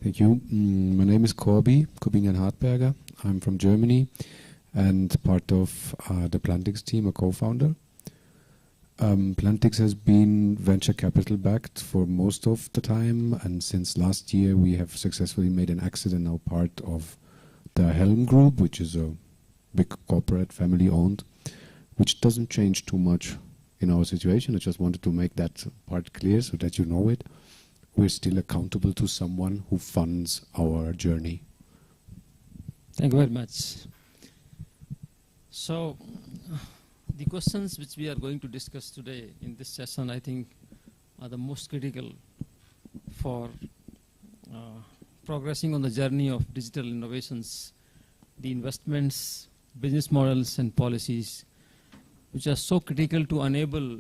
Thank you. My name is Corby Hartberger. I'm from Germany and part of the Plantix team, a co-founder. Plantix has been venture capital backed for most of the time, and since last year we have successfully made an exit and now part of the Helm Group, which is a big corporate, family owned, which doesn't change too much in our situation. I just wanted to make that part clear so that you know it. We're still accountable to someone who funds our journey. Thank you very much. So, the questions which we are going to discuss today in this session, I think, are the most critical for progressing on the journey of digital innovations, the investments, business models and policies, which are so critical to enable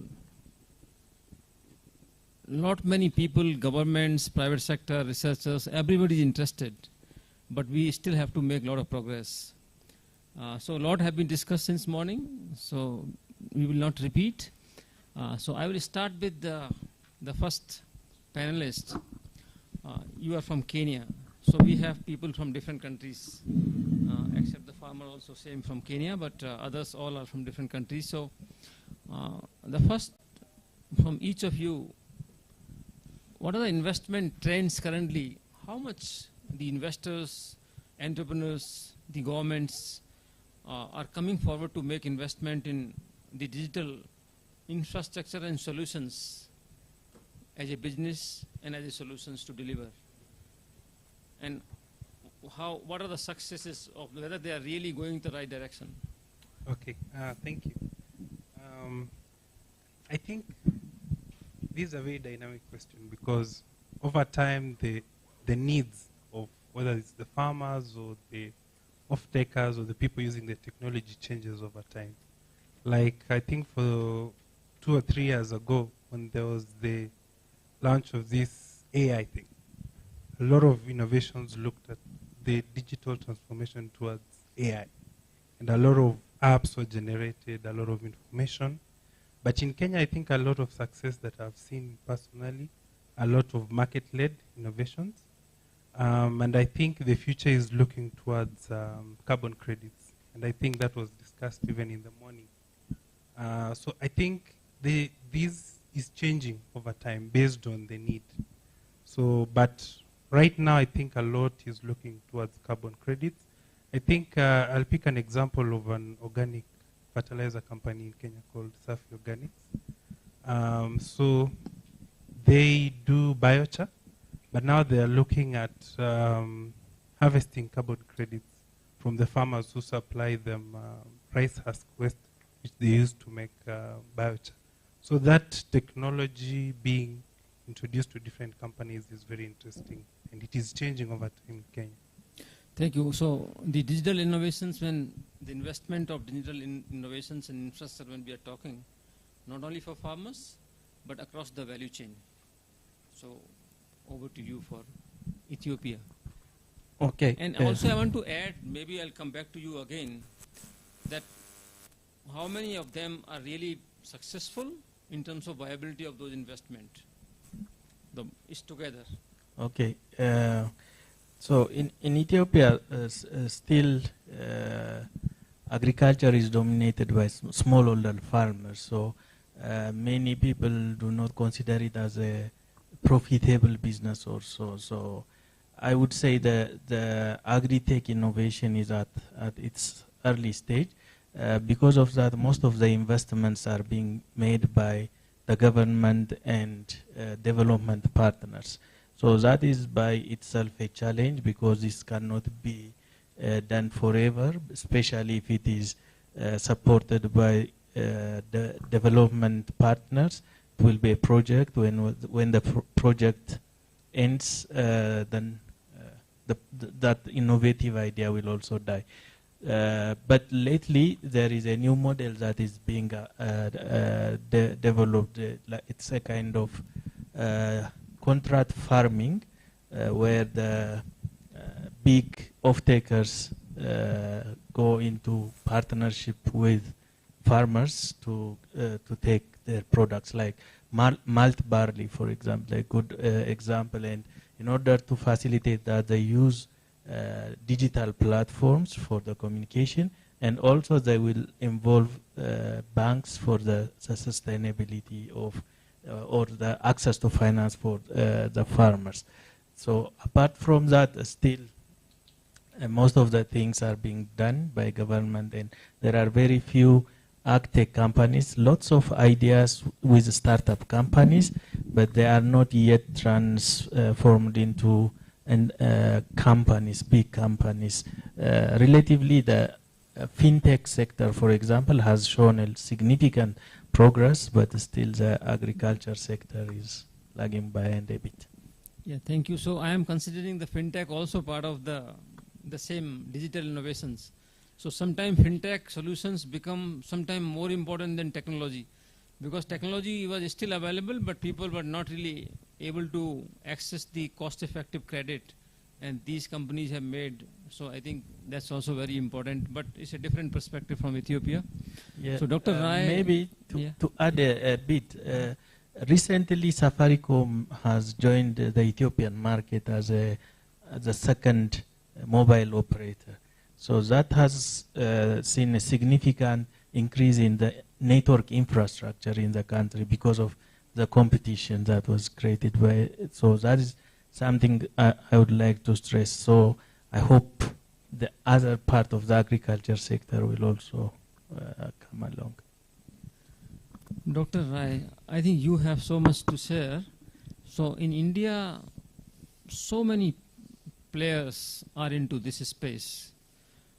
not many people, governments, private sector, researchers, everybody is interested, but we still have to make a lot of progress. So a lot have been discussed since morning, so we will not repeat. So I will start with the first panelist. You are from Kenya, so we have people from different countries, except the farmer also same from Kenya, but others all are from different countries. So the first from each of you, what are the investment trends currently? How much the investors, entrepreneurs, the governments are coming forward to make investment in the digital infrastructure and solutions as a business and as a solutions to deliver? And what are the successes of whether they are really going the right direction? Okay, thank you. I think this is a very dynamic question because over time the needs of whether it's the farmers or the off-takers or the people using the technology changes over time. Like I think for 2 or 3 years ago when there was the launch of this AI thing, a lot of innovations looked at the digital transformation towards AI. And a lot of apps were generated, a lot of information. But in Kenya, I think a lot of success that I've seen personally, a lot of market-led innovations. And I think the future is looking towards carbon credits. And I think that was discussed even in the morning. So I think this is changing over time based on the need. So, but right now I think a lot is looking towards carbon credits. I think I'll pick an example of an organic fertilizer company in Kenya called Safi Organics. So they do biochar, but now they are looking at harvesting carbon credits from the farmers who supply them rice husk waste, which they use to make biochar. So that technology being introduced to different companies is very interesting, and it is changing over time in Kenya. Thank you. So the digital innovations, when the investment of digital innovations and infrastructure, when we are talking, not only for farmers, but across the value chain. So over to you for Ethiopia. Okay. And also I want to add, maybe I'll come back to you again, that how many of them are really successful in terms of viability of those investment? It's together. Okay. So in Ethiopia, still agriculture is dominated by smallholder farmers. So many people do not consider it as a profitable business also. So I would say that the agri-tech innovation is at its early stage. Because of that, most of the investments are being made by the government and development partners. So that is by itself a challenge, because this cannot be done forever, especially if it is supported by the development partners. It will be a project. When the project ends, then that innovative idea will also die. But lately, there is a new model that is being developed. It's a kind of contract farming, where the big off-takers go into partnership with farmers to take their products, like malt barley, for example, a good example. And in order to facilitate that, they use digital platforms for the communication, and also they will involve banks for the sustainability of or the access to finance for the farmers. So apart from that, still most of the things are being done by government, and there are very few agtech companies, lots of ideas with startup companies, but they are not yet transformed into companies, big companies. Relatively, the fintech sector, for example, has shown a significant progress, but still the agriculture sector is lagging behind a bit. Yeah, thank you. So I am considering the fintech also part of the same digital innovations. So sometimes fintech solutions become sometimes more important than technology, because technology was still available, but people were not really able to access the cost-effective credit, and these companies have made. So I think that's also very important, but it's a different perspective from Ethiopia. Yeah. So Dr. Rai, maybe to add a bit, recently Safaricom has joined the Ethiopian market as a second mobile operator. So that has seen a significant increase in the network infrastructure in the country because of the competition that was created by it. So that is something I would like to stress. So I hope the other part of the agriculture sector will also come along. Dr. Rai, I think you have so much to share. So in India, so many players are into this space.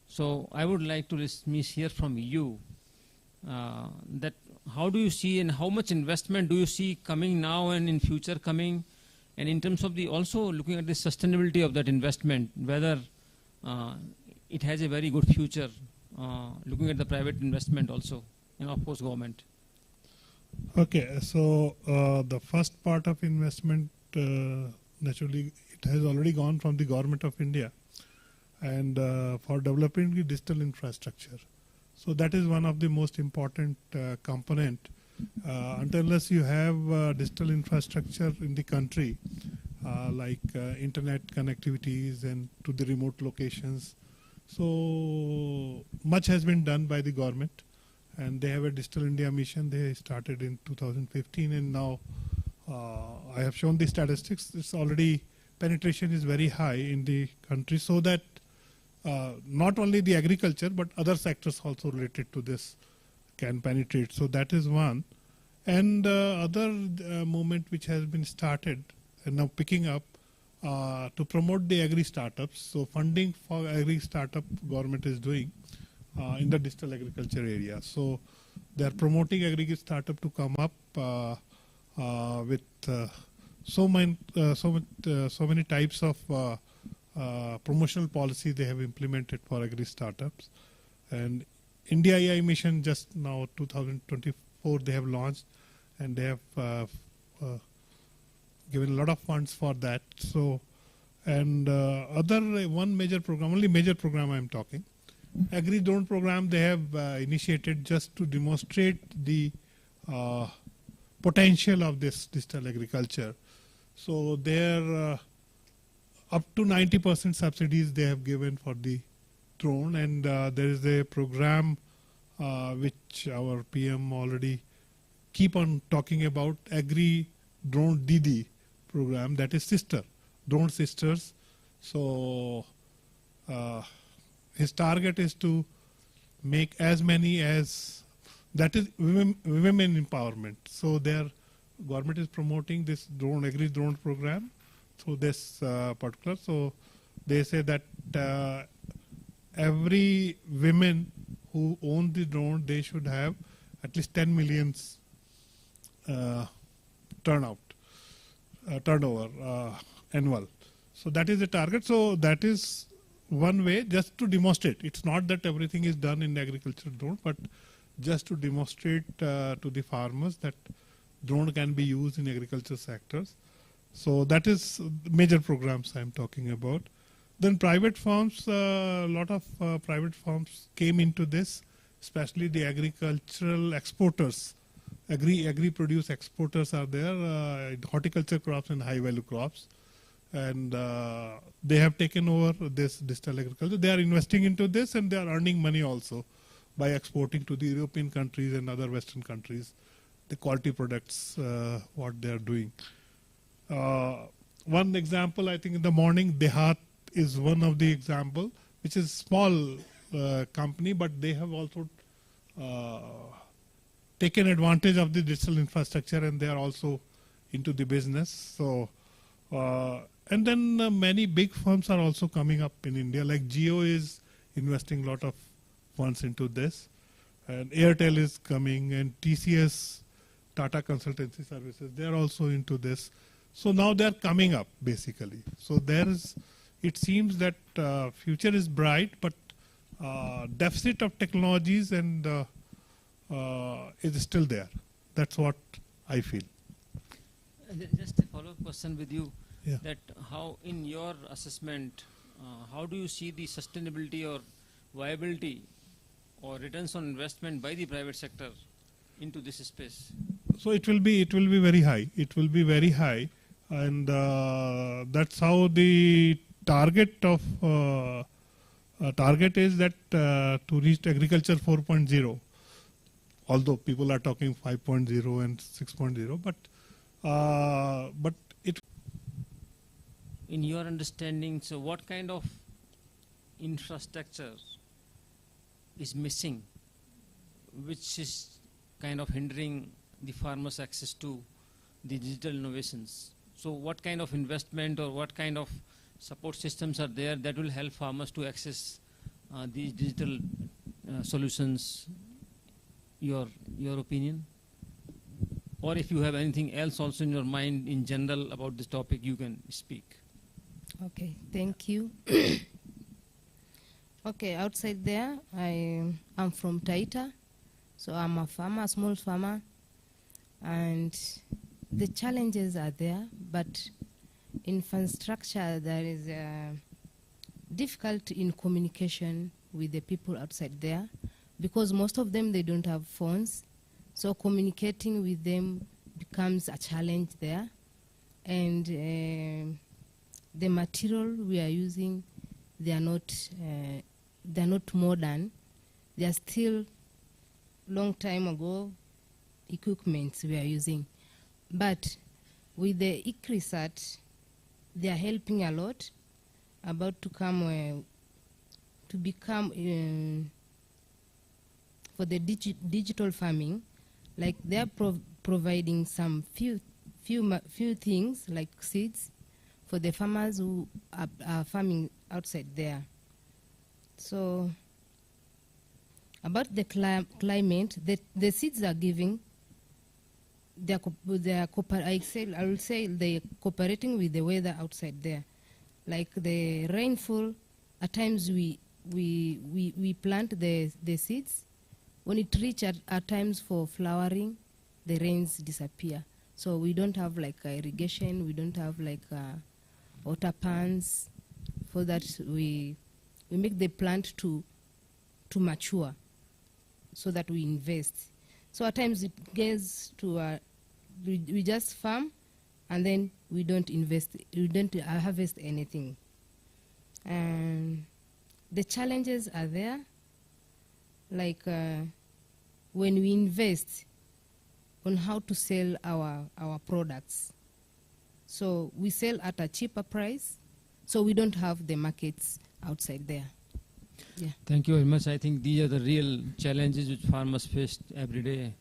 So I would like to hear from you that how do you see and how much investment do you see coming now and in future coming, and in terms of the also looking at the sustainability of that investment, whether it has a very good future, looking at the private investment also, and of course government. Okay, so the first part of investment, naturally, it has already gone from the government of India, and for developing the digital infrastructure. So that is one of the most important component. Unless you have digital infrastructure in the country, like internet connectivities and to the remote locations. So much has been done by the government, and they have a Digital India mission. They started in 2015, and now I have shown the statistics. It's already penetration is very high in the country, so that not only the agriculture but other sectors also related to this can penetrate. So that is one. And other movement which has been started and now picking up to promote the agri startups. So funding for agri startup government is doing in the digital agriculture area. So they are promoting agri startup to come up with so many types of promotional policy they have implemented for agri startups. And India AI mission just now 2024 they have launched, and they have given a lot of funds for that. So, and one major program, only major program I am talking, Agri Drone program they have initiated just to demonstrate the potential of this digital agriculture. So there up to 90% subsidies they have given for the drone, and there is a program which our PM already keep on talking about, Agri Drone Didi program, that is sister, drone sisters. So his target is to make as many as, that is women empowerment. So their government is promoting this drone, agri drone program through this particular. So they say that every women who own the drone, they should have at least 10 millions turnover annual. So that is the target. So that is one way just to demonstrate. It's not that everything is done in agriculture drone, but just to demonstrate to the farmers that drone can be used in agriculture sectors. So that is major programs I'm talking about. Then private firms, a lot of private firms came into this, especially the agricultural exporters. Agri produce exporters are there, horticulture crops and high value crops. And they have taken over this digital agriculture. They are investing into this, and they are earning money also by exporting to the European countries and other Western countries, the quality products, what they are doing. One example, I think in the morning, Dehat is one of the example, which is small company, but they have also taken advantage of the digital infrastructure, and they are also into the business. So, and then many big firms are also coming up in India, like Jio is investing a lot of funds into this, and Airtel is coming, and TCS, Tata Consultancy Services, they are also into this. So now they are coming up basically. So there is, it seems that future is bright, but deficit of technologies and is still there. That's what I feel. Just a follow-up question with you. Yeah. That how, in your assessment, how do you see the sustainability or viability or returns on investment by the private sector into this space? So it will be very high. It will be very high, and that's how the target of target is that to reach agriculture 4.0. Although people are talking 5.0 and 6.0, but it. In your understanding, so what kind of infrastructure is missing, which is kind of hindering the farmers' access to the digital innovations? So what kind of investment or what kind of support systems are there that will help farmers to access these digital solutions? Your opinion? Or if you have anything else also in your mind in general about this topic, you can speak. Okay, thank you. Okay, outside there, I'm from Taita, so I'm a farmer, a small farmer, and the challenges are there, but infrastructure, there is difficult in communication with the people outside there, because most of them, they don't have phones, so communicating with them becomes a challenge there, and the material we are using, they are not modern. They are still long time ago equipments we are using. But with the ICRISAT, they are helping a lot about to come to become for the digital farming. Like they are providing some few things like seeds for the farmers who are farming outside there. So about the climate, the seeds are giving, I will say they're cooperating with the weather outside there. Like the rainfall, at times we plant the seeds. When it reaches at times for flowering, the rains disappear. So we don't have like irrigation, we don't have like water pans. For that we make the plant to mature so that we invest. So at times it gets to, we just farm and then we don't invest, we don't harvest anything. And the challenges are there, like when we invest on how to sell our products. So we sell at a cheaper price, so we don't have the markets outside there. Yeah. Thank you very much. I think these are the real challenges which farmers face every day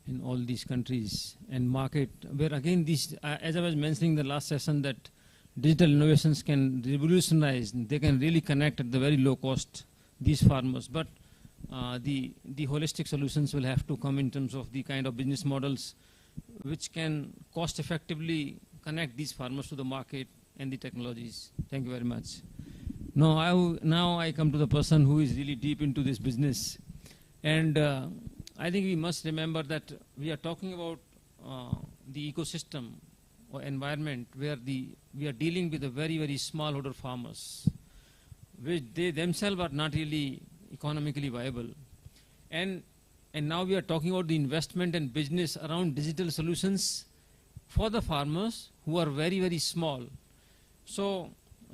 in all these countries. And market, where again, these, as I was mentioning in the last session, that digital innovations can revolutionize, they can really connect at the very low cost these farmers. But the holistic solutions will have to come in terms of the kind of business models which can cost effectively connect these farmers to the market and the technologies. Thank you very much. Now I come to the person who is really deep into this business. And I think we must remember that we are talking about the ecosystem or environment where we are dealing with the very, very smallholder farmers, which they themselves are not really economically viable. And now we are talking about the investment and business around digital solutions for the farmers who are very, very small. So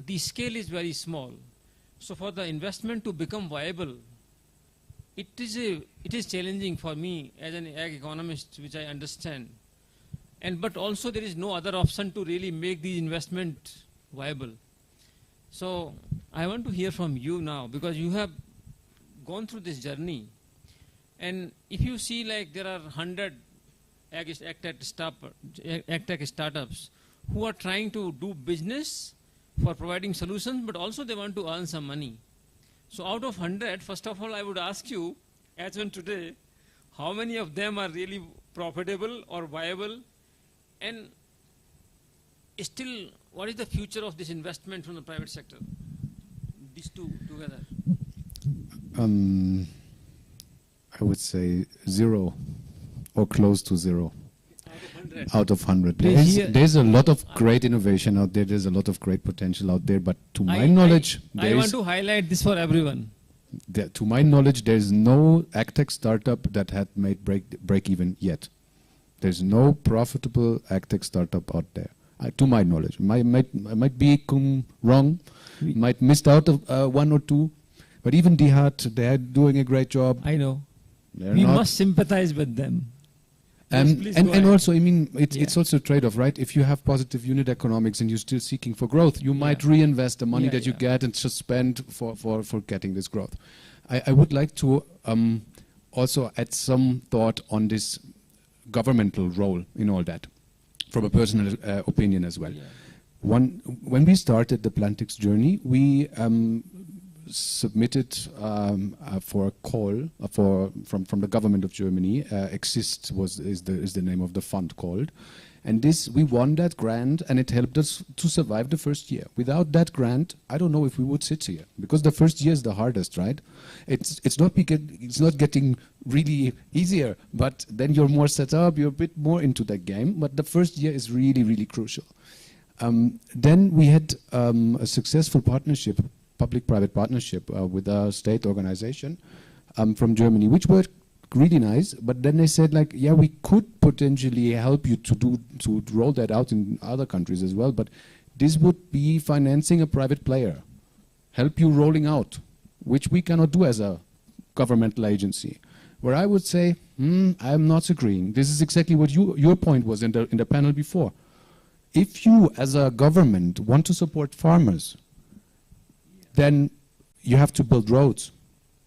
the scale is very small. So for the investment to become viable, it is challenging for me as an ag economist, which I understand. But also there is no other option to really make the investment viable. So I want to hear from you now, because you have gone through this journey. And if you see, like, there are 100 ag tech startups who are trying to do business for providing solutions, but also they want to earn some money. So out of 100, first of all, I would ask you, as on today, how many of them are really profitable or viable? And still, what is the future of this investment from the private sector? These two together. I would say 0 or close to 0. Out of 100. There's a lot of great innovation out there. There's a lot of great potential out there. But to my knowledge, I want to highlight this for everyone. To my knowledge, there's no agtech startup that had made break even yet. There's no profitable agtech startup out there. To my knowledge, I might be wrong. Might missed out of one or two. But even Dihat, they're doing a great job. I know. We must sympathize with them. And also, I mean, it's also a trade-off, right? If you have positive unit economics and you're still seeking for growth, you might reinvest the money that you get and just spend for getting this growth. I would like to also add some thought on this governmental role in all that, from a personal opinion as well. When we started the Plantix journey, we submitted for a call from the government of Germany. Exist is the name of the fund called, and we won that grant, and it helped us to survive the first year. Without that grant, I don't know if we would sit here, because the first year is the hardest, right? It's not getting really easier, but then you're more set up, you're a bit more into that game. But the first year is really, really crucial. Then we had a successful partnership, public-private partnership with a state organization from Germany, which worked really nice. But then they said, like, yeah, we could potentially help you to roll that out in other countries as well, but this would be financing a private player, help you rolling out, which we cannot do as a governmental agency. Where I would say, I'm not agreeing. This is exactly what your point was in the panel before. If you, as a government, want to support farmers, then you have to build roads.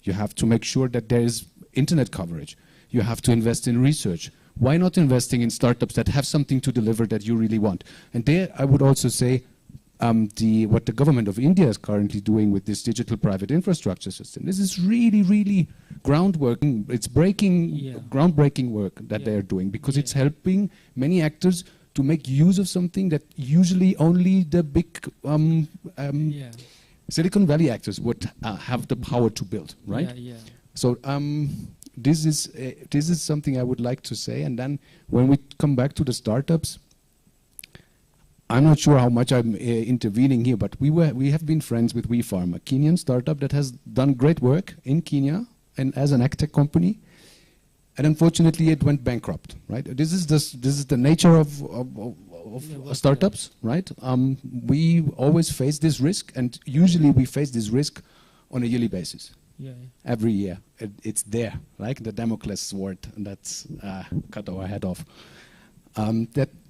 You have to make sure that there is internet coverage. You have to invest in research. Why not investing in startups that have something to deliver that you really want? And there I would also say, what the government of India is currently doing with this digital private infrastructure system. This is really, really groundworking. It's groundbreaking work that they're doing, because it's helping many actors to make use of something that usually only the big Silicon Valley actors would have the power to build, right? So this is something I would like to say. And then when we come back to the startups, I'm not sure how much I'm intervening here, but we have been friends with WeFarm, a Kenyan startup that has done great work in Kenya and as an agtech company, and unfortunately it went bankrupt. Right? This is the nature of startups, right? We always face this risk, and usually we face this risk on a yearly basis. Every year, it's there, like the Damocles sword that's cut our head off.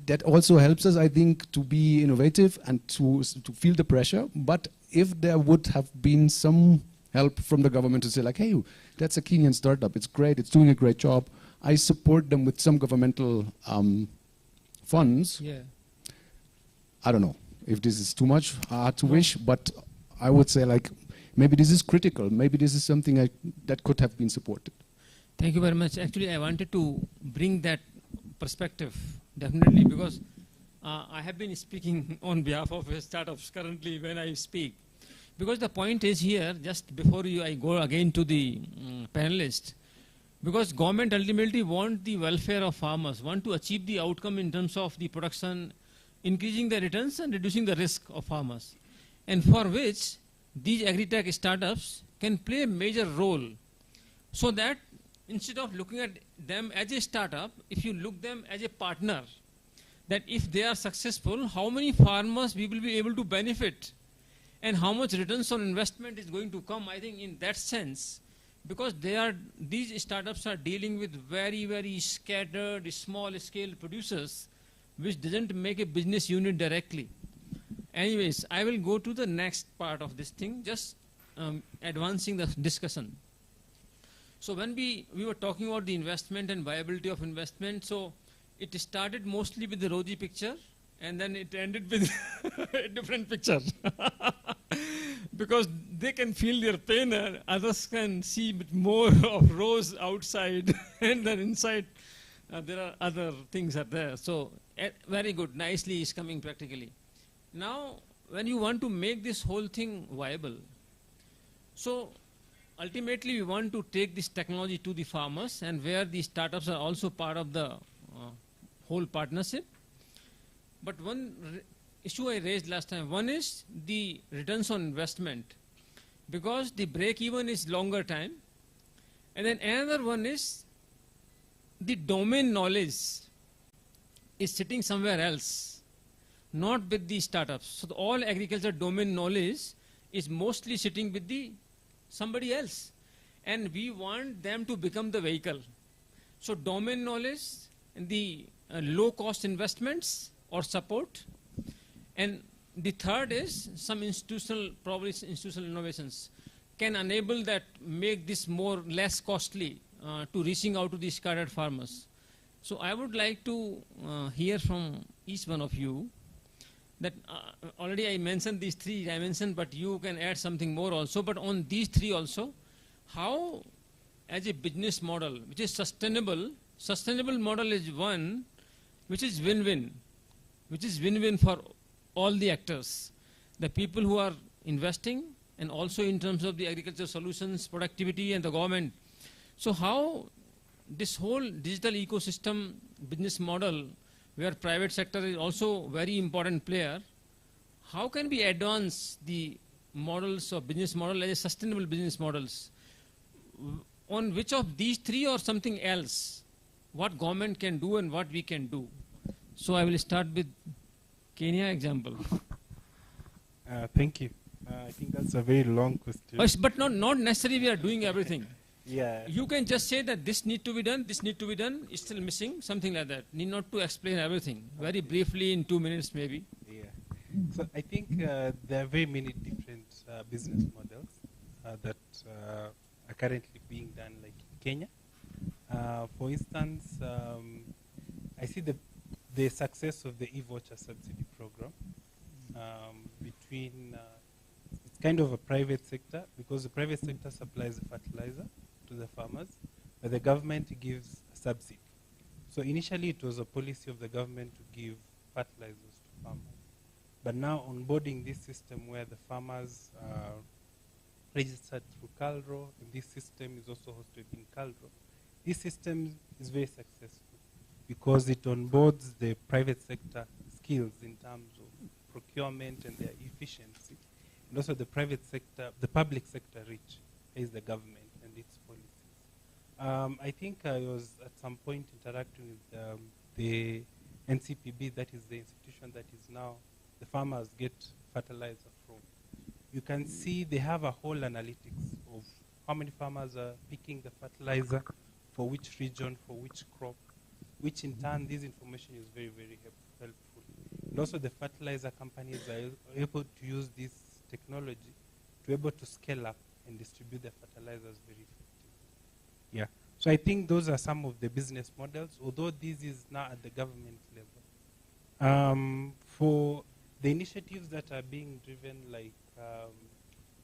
That also helps us, I think, to be innovative and to feel the pressure. But if there would have been some help from the government to say, like, hey, that's a Kenyan startup, it's great, it's doing a great job, I support them with some governmental funds. I don't know if this is too much to wish, but I would say, like, maybe this is critical. Maybe this is something that could have been supported. Thank you very much. Actually, I wanted to bring that perspective, definitely, because I have been speaking on behalf of startups currently when I speak. Because the point is here, just before I go again to the panelists, because government ultimately want the welfare of farmers, want to achieve the outcome in terms of the production, increasing the returns and reducing the risk of farmers. And for which these agri-tech startups can play a major role, so that instead of looking at them as a startup, if you look them as a partner, that if they are successful, how many farmers we will be able to benefit and how much returns on investment is going to come, I think in that sense, because these startups are dealing with very, very scattered, small scale producers, which doesn't make a business unit directly. Anyways, I will go to the next part of this thing, just advancing the discussion. So when we were talking about the investment and viability of investment, so it started mostly with the rosy picture, and then it ended with a different picture. Because they can feel their pain, and others can see more of rose outside, and then inside there are other things are there. So very good, nicely is coming practically. Now, when you want to make this whole thing viable, so ultimately we want to take this technology to the farmers, and where the startups are also part of the whole partnership. But one issue I raised last time, one is the returns on investment, because the break even is longer time, and then another one is the domain knowledge is sitting somewhere else, not with the startups. So all agriculture domain knowledge is mostly sitting with somebody else, and we want them to become the vehicle. So domain knowledge and the low cost investments or support, and the third is some probably institutional innovations can enable that, make this less costly to reaching out to these scattered farmers. So I would like to hear from each one of you that already I mentioned these three dimensions, but you can add something more also. But on these three also, how as a business model, which is sustainable model is one which is win-win, for all the actors, the people who are investing, and also in terms of the agriculture solutions, productivity, and the government. So how this whole digital ecosystem business model, where private sector is also very important player, how can we advance the models of business model as sustainable business models? On which of these three or something else, what government can do and what we can do? So I will start with Kenya example. Thank you. I think that's a very long question. But not necessarily we are doing everything. Yeah. You can just say that this need to be done, this need to be done, it's still missing, something like that. Need not to explain everything. Very briefly in 2 minutes maybe. Yeah. So I think there are very many different business models that are currently being done, like in Kenya. For instance, I see the success of the e-voucher subsidy program, between, it's kind of a private sector, because the private sector supplies the fertilizer to the farmers, but the government gives a subsidy. So initially it was a policy of the government to give fertilizers to farmers. But now onboarding this system where the farmers are registered through KALRO, and this system is also hosted in KALRO, this system is very successful because it onboards the private sector skills in terms of procurement and their efficiency, and also the private sector, the public sector reach is the government and its policies. I think I was at some point interacting with the NCPB, that is the institution that is now the farmers get fertilizer from. You can see they have a whole analytics of how many farmers are picking the fertilizer, for which region, for which crop, which in turn this information is very, very helpful. And also the fertilizer companies are able to use this technology to be able to scale up and distribute the fertilizers very effectively. Yeah. So I think those are some of the business models, although this is now at the government level. For the initiatives that are being driven, like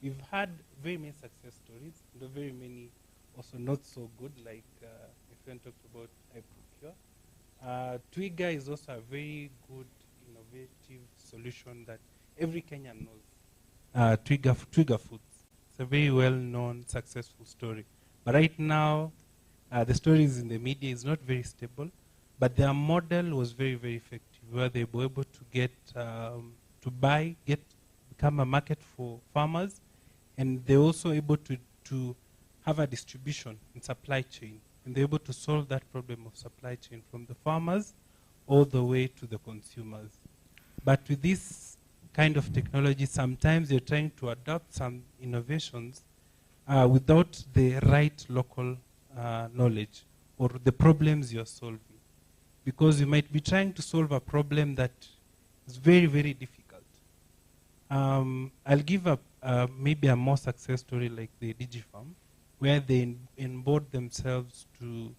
we've had very many success stories, and very many also not so good, like if you talked about iProcure. Twiga is also a very good, innovative solution that every Kenyan knows. Twiga Foods. It's a very well-known, successful story. But right now, the story is in the media, is not very stable, but their model was very, very effective, where they were able to get, become a market for farmers, and they're also able to have a distribution in supply chain, and they're able to solve that problem of supply chain from the farmers all the way to the consumers. But with this kind of technology, sometimes you're trying to adopt some innovations without the right local knowledge or the problems you're solving. Because you might be trying to solve a problem that is very, very difficult. I'll give maybe a more success story like the DigiFarm, where they onboard themselves to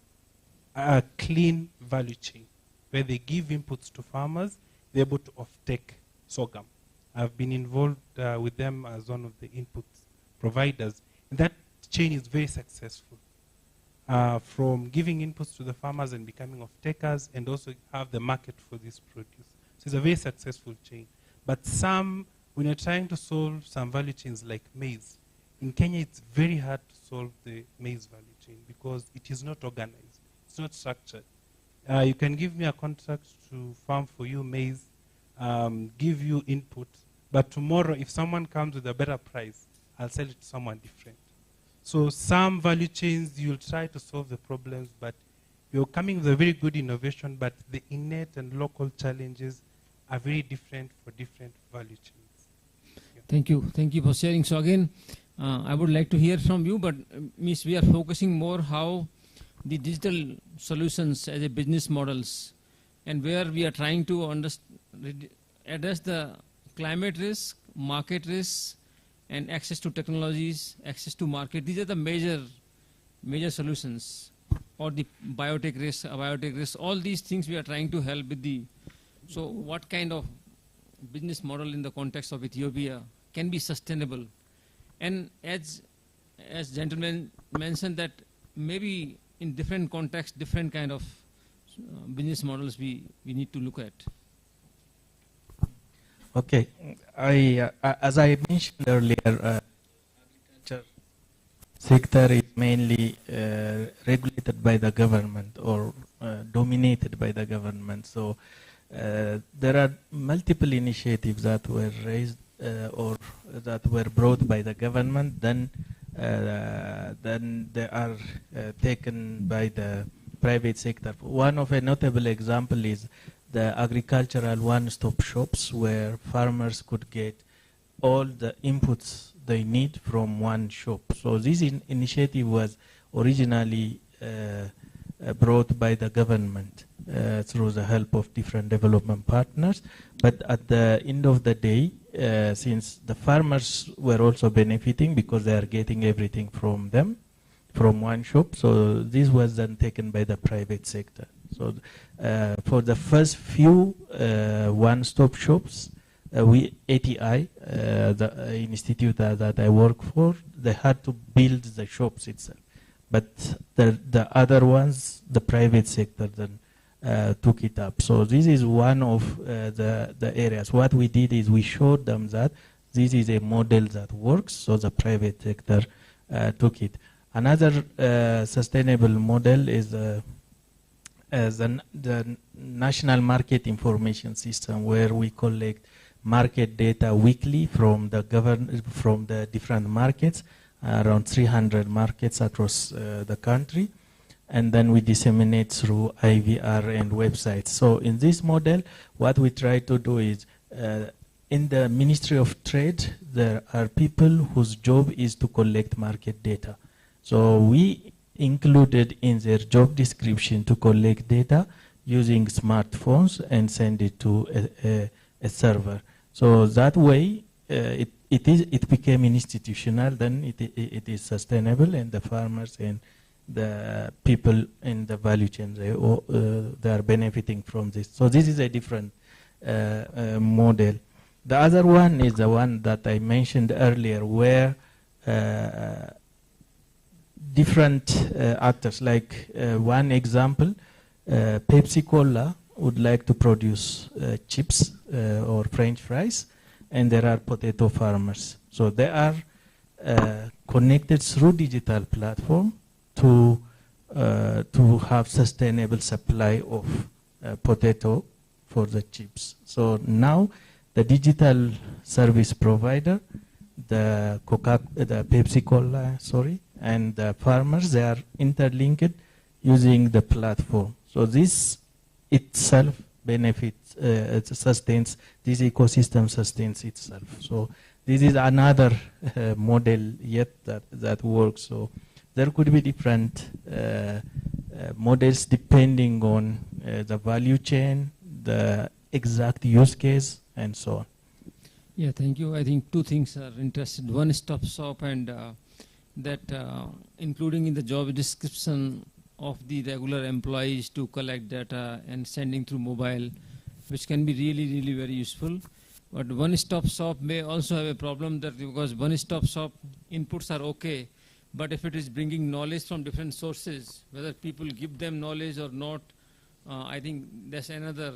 a clean value chain, where they give inputs to farmers, they're able to off-take sorghum. I've been involved with them as one of the input providers. And that chain is very successful. From giving inputs to the farmers and becoming off-takers, and also have the market for this produce. So it's a very successful chain. But when you're trying to solve some value chains like maize, in Kenya it's very hard to solve the maize value chain because it is not organized. It's not structured. You can give me a contract to farm for you maize, give you input, but tomorrow if someone comes with a better price, I'll sell it to someone different. So some value chains, you'll try to solve the problems, but you're coming with a very good innovation, but the innate and local challenges are very different for different value chains. Yeah. Thank you. Thank you for sharing. So again, I would like to hear from you, but Miss, we are focusing more how the digital solutions as a business models, and where we are trying to address the climate risk, market risk, and access to technologies, access to market. These are the major solutions. Or the biotech risk, all these things we are trying to help with the. So what kind of business model in the context of Ethiopia can be sustainable? And as gentlemen mentioned, that maybe in different contexts, different kind of business models we need to look at. Okay, as I mentioned earlier, agriculture sector is mainly regulated by the government or dominated by the government. So there are multiple initiatives that were raised or that were brought by the government. Then they are taken by the private sector. One of a notable example is the agricultural one-stop shops, where farmers could get all the inputs they need from one shop. So this initiative was originally brought by the government through the help of different development partners. But at the end of the day, since the farmers were also benefiting because they are getting everything from them, from one shop, so this was then taken by the private sector. So for the first few one-stop shops, ATI, the institute that I work for, they had to build the shops itself. But the other ones, the private sector then took it up. So this is one of the areas. What we did is we showed them that this is a model that works, so the private sector took it. Another sustainable model is the National Market Information System, where we collect market data weekly from the different markets, around 300 markets across the country, and then we disseminate through IVR and websites. So in this model, what we try to do is, in the Ministry of Trade, there are people whose job is to collect market data. So we included in their job description to collect data using smartphones and send it to a server. So that way, it became institutional, then it is sustainable, and the farmers and the people in the value chain, they are benefiting from this. So this is a different model. The other one is the one that I mentioned earlier, where different actors, like one example, Pepsi Cola would like to produce chips or French fries, and there are potato farmers. So they are connected through digital platform to have sustainable supply of potato for the chips. So now the digital service provider, the Pepsi Cola, and the farmers, they are interlinked using the platform. So this itself benefits, sustains, this ecosystem sustains itself. So this is another model yet that works. So there could be different models depending on the value chain, the exact use case, and so on. Yeah, thank you. I think two things are interested. One-stop shop, and that including in the job description of the regular employees to collect data and sending through mobile, which can be really, really very useful. But one-stop shop may also have a problem, that because one-stop shop inputs are okay, but if it is bringing knowledge from different sources, whether people give them knowledge or not, I think that's another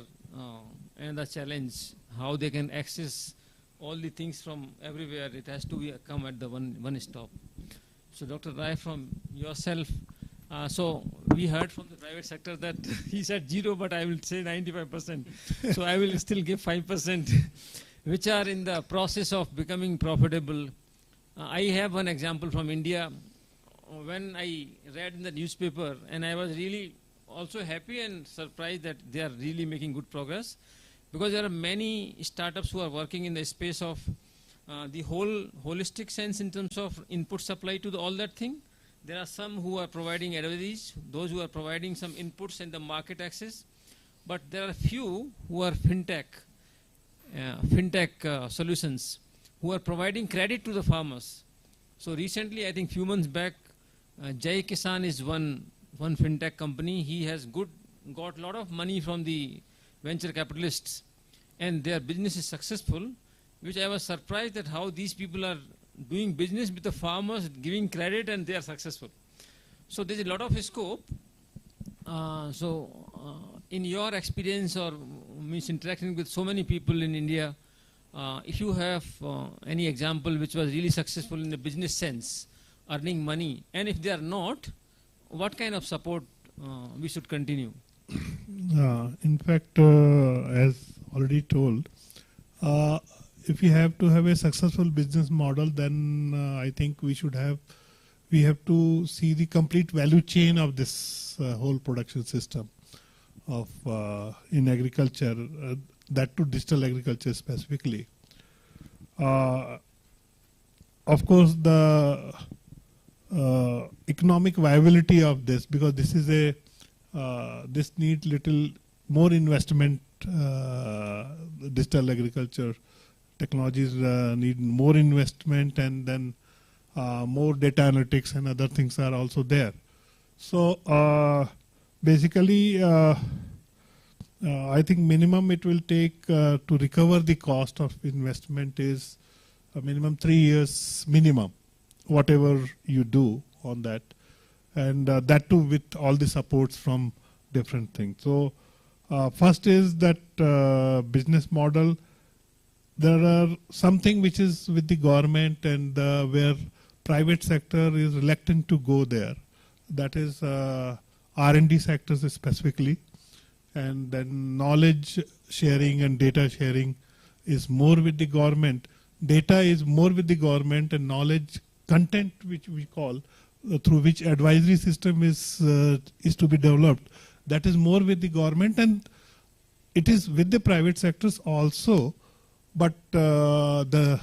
challenge, how they can access all the things from everywhere. It has to come at the one stop. So Dr. Rai, from yourself, so we heard from the private sector that he said 0, but I will say 95%. So I will still give 5%, which are in the process of becoming profitable. I have one example from India. When I read in the newspaper, and I was really also happy and surprised that they are really making good progress, because there are many startups who are working in the space of the whole holistic sense in terms of input supply to all that thing. There are some who are providing advisories, those who are providing some inputs and the market access, but there are few who are fintech solutions, who are providing credit to the farmers. So recently, I think few months back, Jai Kisan is one fintech company. He has got a lot of money from the venture capitalists, and their business is successful, which I was surprised at how these people are doing business with the farmers, giving credit, and they are successful. So there's a lot of scope. In your experience or interacting with so many people in India, if you have any example which was really successful in the business sense, earning money, and if they are not, what kind of support we should continue? In fact, as already told, if we have to have a successful business model, then I think we have to see the complete value chain of this whole production system of in agriculture, that to digital agriculture specifically. Of course, the economic viability of this, because this is this needs little more investment. Digital agriculture technologies need more investment, and then more data analytics and other things are also there. So basically, I think minimum it will take to recover the cost of investment is a minimum 3 years minimum, whatever you do on that, and that too with all the supports from different things. So first is that business model. There are something which is with the government and where private sector is reluctant to go there. That is R&D sectors specifically, and then knowledge sharing and data sharing is more with the government. Data is more with the government, and knowledge content, which we call through which advisory system is to be developed, that is more with the government, and it is with the private sectors also. But the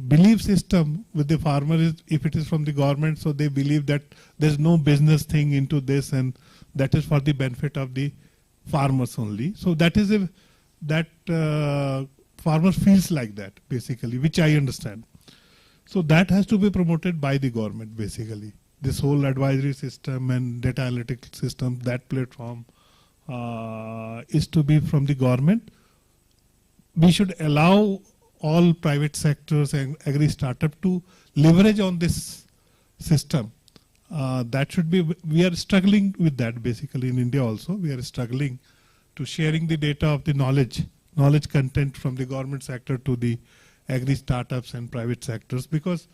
belief system with the farmer is, if it is from the government, so they believe that there's no business thing into this, and that is for the benefit of the farmers only. So that is farmer feels like that basically, which I understand. So that has to be promoted by the government basically. This whole advisory system and data analytics system, that platform is to be from the government. We should allow all private sectors and agri startup to leverage on this system. That should be, we are struggling with that basically in India also. We are struggling to sharing the data of the knowledge content from the government sector to the agri startups and private sectors, because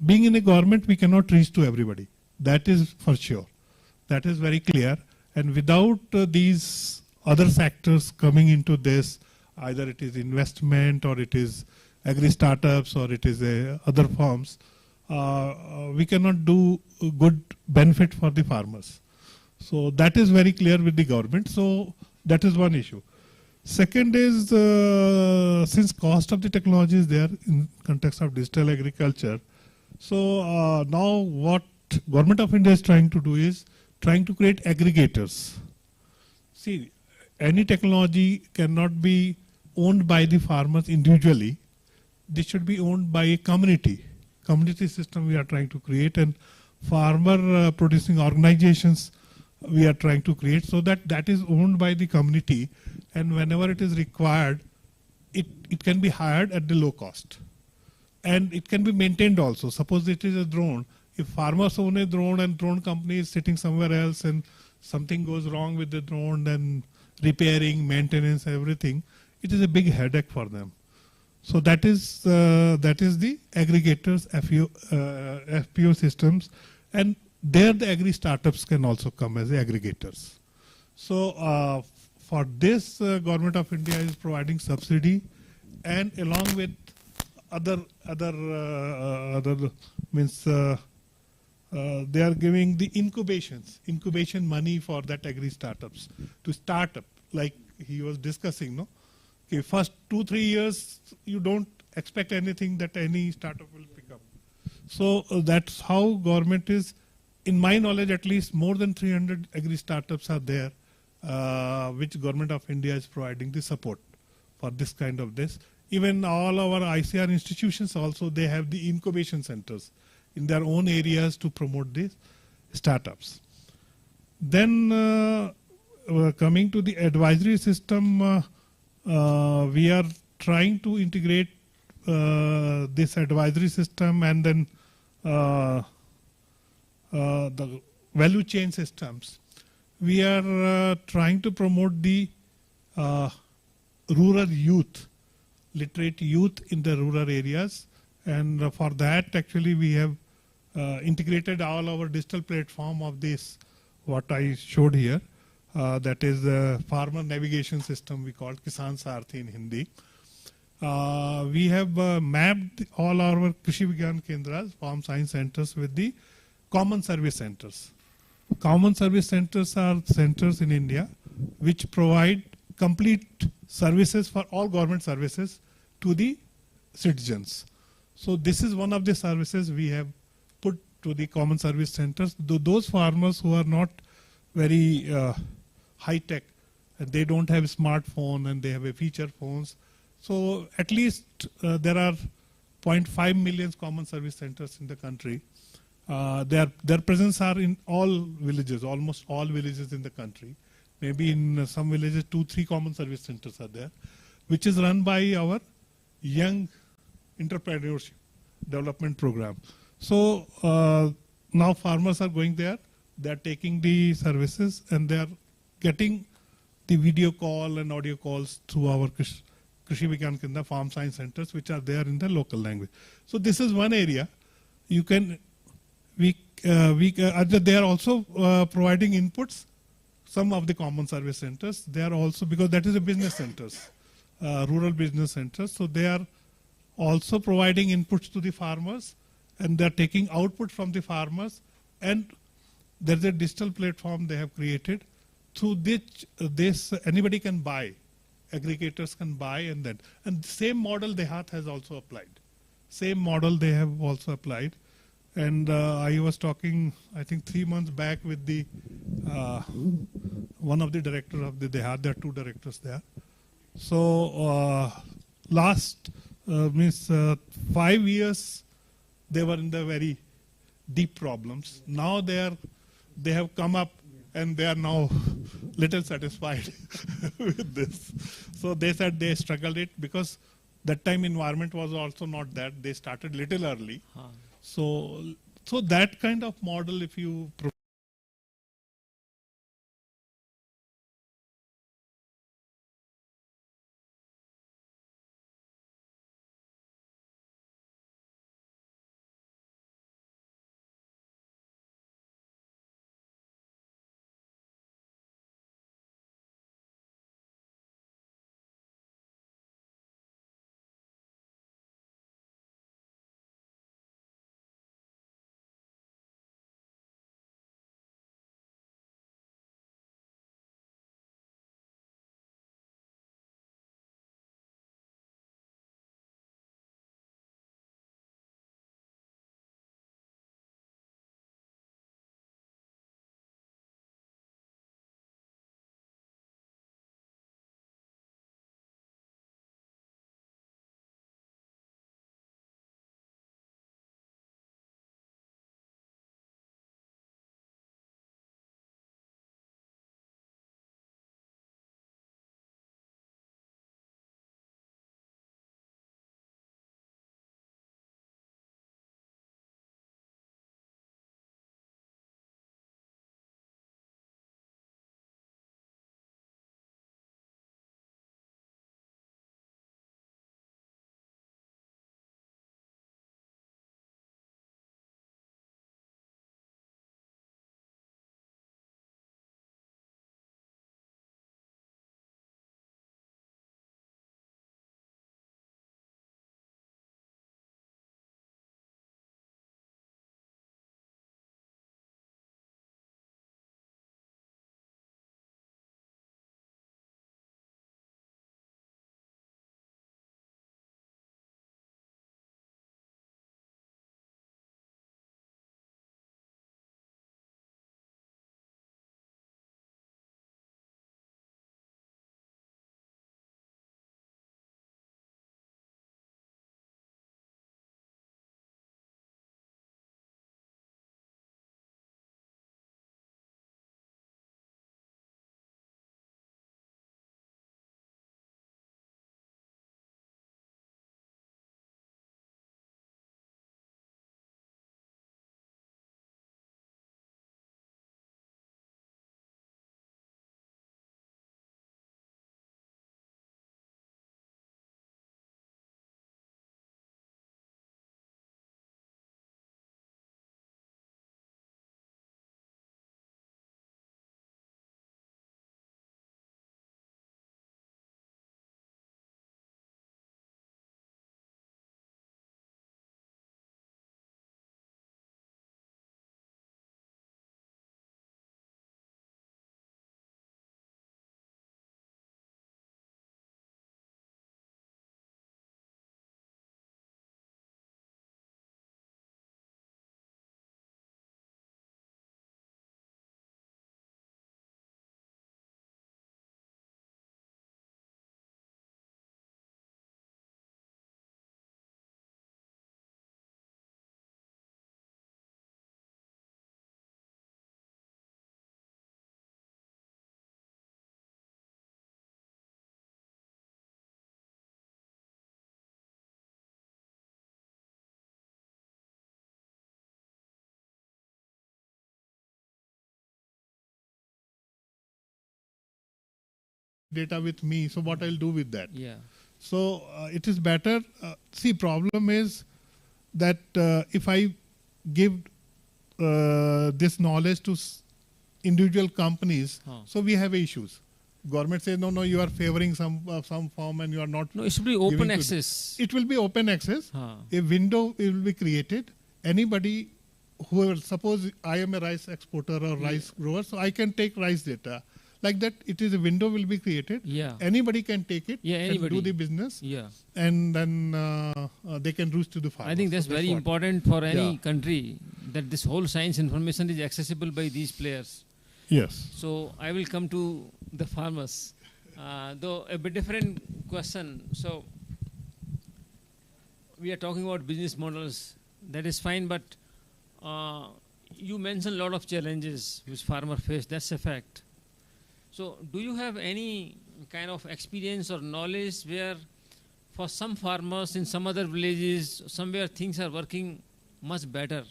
being in a government, we cannot reach to everybody. That is for sure. That is very clear. And without these other sectors coming into this, either it is investment or it is agri startups or it is other forms, we cannot do good benefit for the farmers. So that is very clear with the government. So that is one issue. Second is, since cost of the technology is there in context of digital agriculture, so now what Government of India is trying to do is trying to create aggregators. See, any technology cannot be owned by the farmers individually. This should be owned by a community. Community system we are trying to create, and farmer producing organizations we are trying to create, so that that is owned by the community, and whenever it is required, it can be hired at the low cost. And it can be maintained also. Suppose it is a drone. If farmers own a drone and drone company is sitting somewhere else and something goes wrong with the drone, then repairing, maintenance, everything, it is a big headache for them. So that is the aggregators, FPO systems, and there the agri startups can also come as aggregators. So for this, Government of India is providing subsidy, and along with other means they are giving the incubation money for that agri startups to start up, like he was discussing, no? Okay, first 2-3 years you don't expect anything that any startup will pick up. So that's how government is, in my knowledge at least, more than 300 agri startups are there, which Government of India is providing the support for this kind of this. Even all our ICR institutions also, they have the incubation centers in their own areas to promote these startups. Then coming to the advisory system, we are trying to integrate this advisory system and then the value chain systems. We are trying to promote the rural youth, literate youth in the rural areas, and for that actually we have integrated all our digital platform of this, what I showed here. That is the farmer navigation system we call Kisan Sarthi in Hindi. We have mapped all our Krishi Vigyan Kendras, farm science centers, with the common service centers. Common service centers are centers in India which provide complete services for all government services to the citizens. So this is one of the services we have put to the common service centers. Those farmers who are not very high tech, and they don't have a smartphone and they have a feature phones. So at least there are 0.5 million common service centers in the country, Their presence are in all villages, almost all villages in the country. Maybe in some villages, 2-3 common service centers are there, which is run by our young entrepreneurship development program. So now farmers are going there, they're taking the services and they're getting the video call and audio calls through our Krishi Vigyan Kendra farm science centers, which are there in the local language. So this is one area. You can, they are also providing inputs. Some of the common service centers, they are also, because that is a business centers, rural business centers. So they are also providing inputs to the farmers, and they're taking output from the farmers, and there's a digital platform they have created through which this anybody can buy, aggregators can buy, and then, and the same model DeHaat has also applied. Same model they have also applied. And I was talking, I think 3 months back with the one of the directors of the DeHaat. There are 2 directors there. So last means 5 years they were in the very deep problems. Now they have come up and they are now little satisfied with this. So they said they struggled it because that time environment was also not that. They started little early. So that kind of model, if you data with me, so what I'll do with that? Yeah. So it is better. See, problem is that if I give this knowledge to individual companies, so we have issues. Government says, no, you are favoring some firm and you are not. No, it should be open access. It will be open access. A window will be created. Anybody, whoever, suppose I am a rice exporter or rice grower, so I can take rice data. Like that, it is a window will be created. Yeah. Anybody can take it and anybody. do the business. Yeah. And then they can route to the farmers. I think that's so very what. important for any country, that this whole science information is accessible by these players. Yes. So I will come to the farmers, though a bit different question. So we are talking about business models. That is fine, but you mentioned a lot of challenges which farmers face. That's a fact. So do you have any kind of experience or knowledge where for some farmers in some other villages, somewhere things are working much better,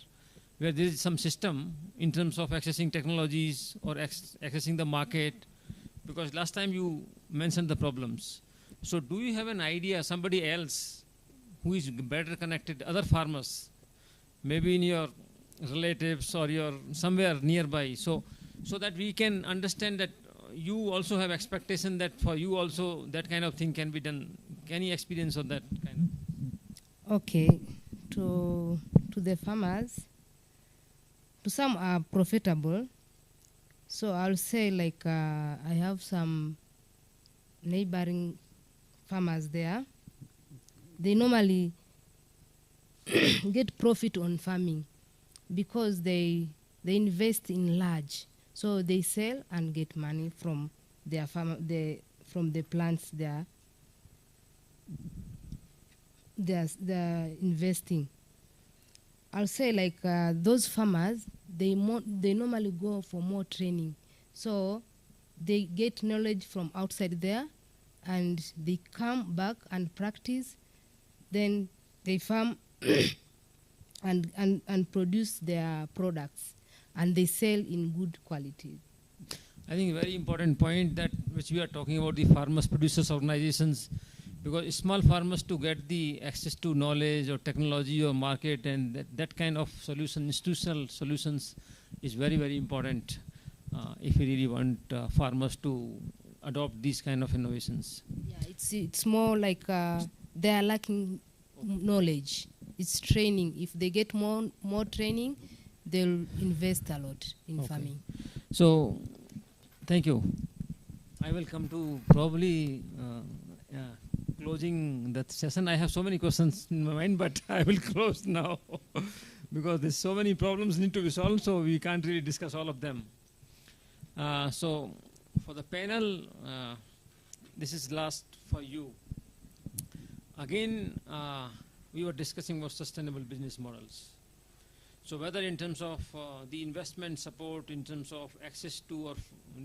where there is some system in terms of accessing technologies or accessing the market? Because last time you mentioned the problems. So do you have an idea, somebody else who is better connected, other farmers, maybe in your relatives or your somewhere nearby, so that we can understand that you also have expectation that for you also that kind of thing can be done? Any experience of that kind of? Okay, to the farmers, to some are profitable. So I'll say like I have some neighboring farmers there. They normally get profit on farming because they invest in large. So they sell and get money from their farm, from the plants they're investing. I'll say like those farmers, they normally go for more training. So they get knowledge from outside there and they come back and practice. Then they farm and produce their products and they sell in good quality. I think a very important point that which we are talking about, the farmers producers organizations, because small farmers to get the access to knowledge or technology or market and that kind of solution, institutional solutions is very, very important if we really want farmers to adopt these kind of innovations. Yeah, it's more like they are lacking knowledge. It's training. If they get more training, they'll invest a lot in farming. So, thank you. I will come to probably closing that session. I have so many questions in my mind, but I will close now because there's so many problems need to be solved, so we can't really discuss all of them. So, for the panel, this is last for you. Again, we were discussing about sustainable business models. So whether in terms of the investment support, in terms of access to or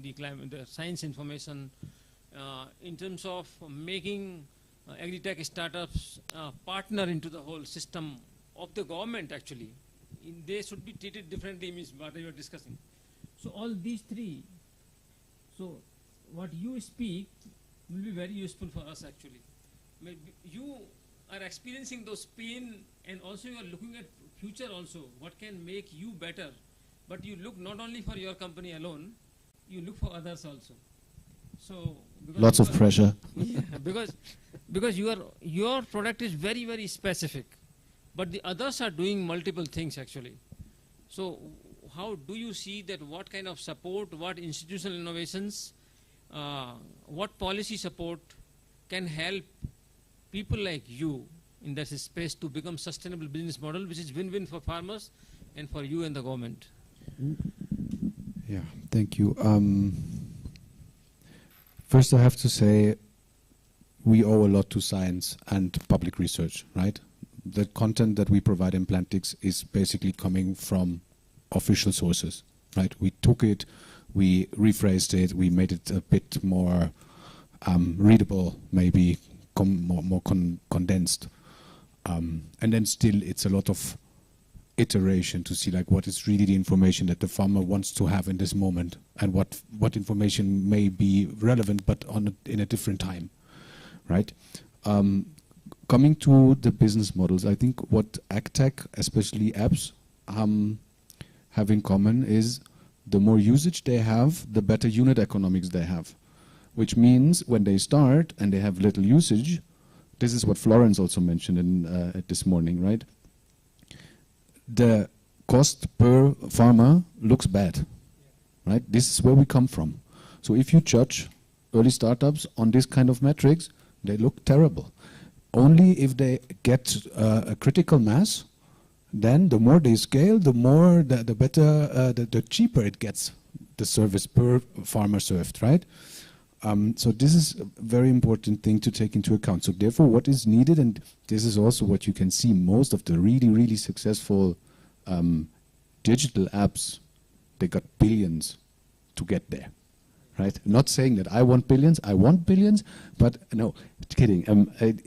the science information, in terms of making agri-tech startups partner into the whole system of the government actually, they should be treated differently, means what we were discussing. So all these three, so what you speak will be very useful for us actually. You are experiencing those pain and also you are looking at future also, what can make you better, but you look not only for your company alone, you look for others also. So lots of pressure. Yeah, because your product is very, very specific, but the others are doing multiple things actually. So how do you see that, what kind of support, what institutional innovations, what policy support can help people like you in that space to become sustainable business model, which is win-win for farmers and for you and the government? Yeah, thank you. First, I have to say we owe a lot to science and public research, right? The content that we provide in Plantix is basically coming from official sources, right? We took it, we rephrased it, we made it a bit more readable, maybe more condensed. And then still it's a lot of iteration to see like what is really the information that the farmer wants to have in this moment, and what information may be relevant but in a different time, right? Coming to the business models, I think what AgTech, especially apps, have in common is the more usage they have, the better unit economics they have. Which means when they start and they have little usage, this is what Florence also mentioned this morning, right? The cost per farmer looks bad, right? This is where we come from. So if you judge early startups on this kind of metrics, they look terrible. Only if they get a critical mass, then the more they scale, the more the better, the cheaper it gets, the service per farmer served, right? So this is a very important thing to take into account. So therefore, what is needed, and this is also what you can see, most of the really, really successful digital apps, they got billions to get there, right? Not saying that I want billions, but no, kidding.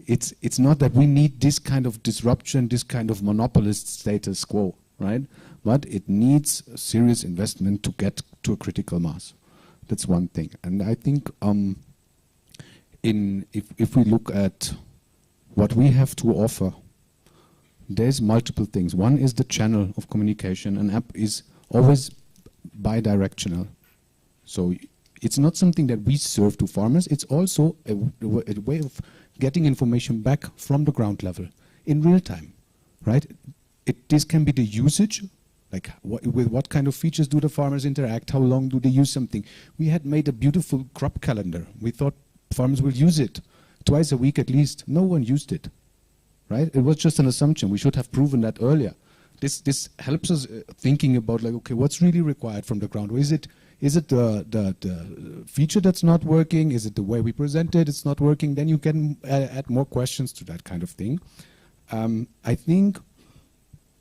It's not that we need this kind of disruption, this kind of monopolist status quo, right? But it needs serious investment to get to a critical mass. That's one thing. And I think if we look at what we have to offer, there's multiple things. One is the channel of communication. An app is always bidirectional. So it's not something that we serve to farmers. It's also a way of getting information back from the ground level in real time, right? This can be the usage. Like, with what kind of features do the farmers interact? How long do they use something? We had made a beautiful crop calendar. We thought farmers will use it twice a week at least. No one used it, right? It was just an assumption. We should have proven that earlier. This helps us thinking about, like, okay, what's really required from the ground? Is it the feature that's not working? Is it the way we present it? It's not working? Then you can add more questions to that kind of thing. I think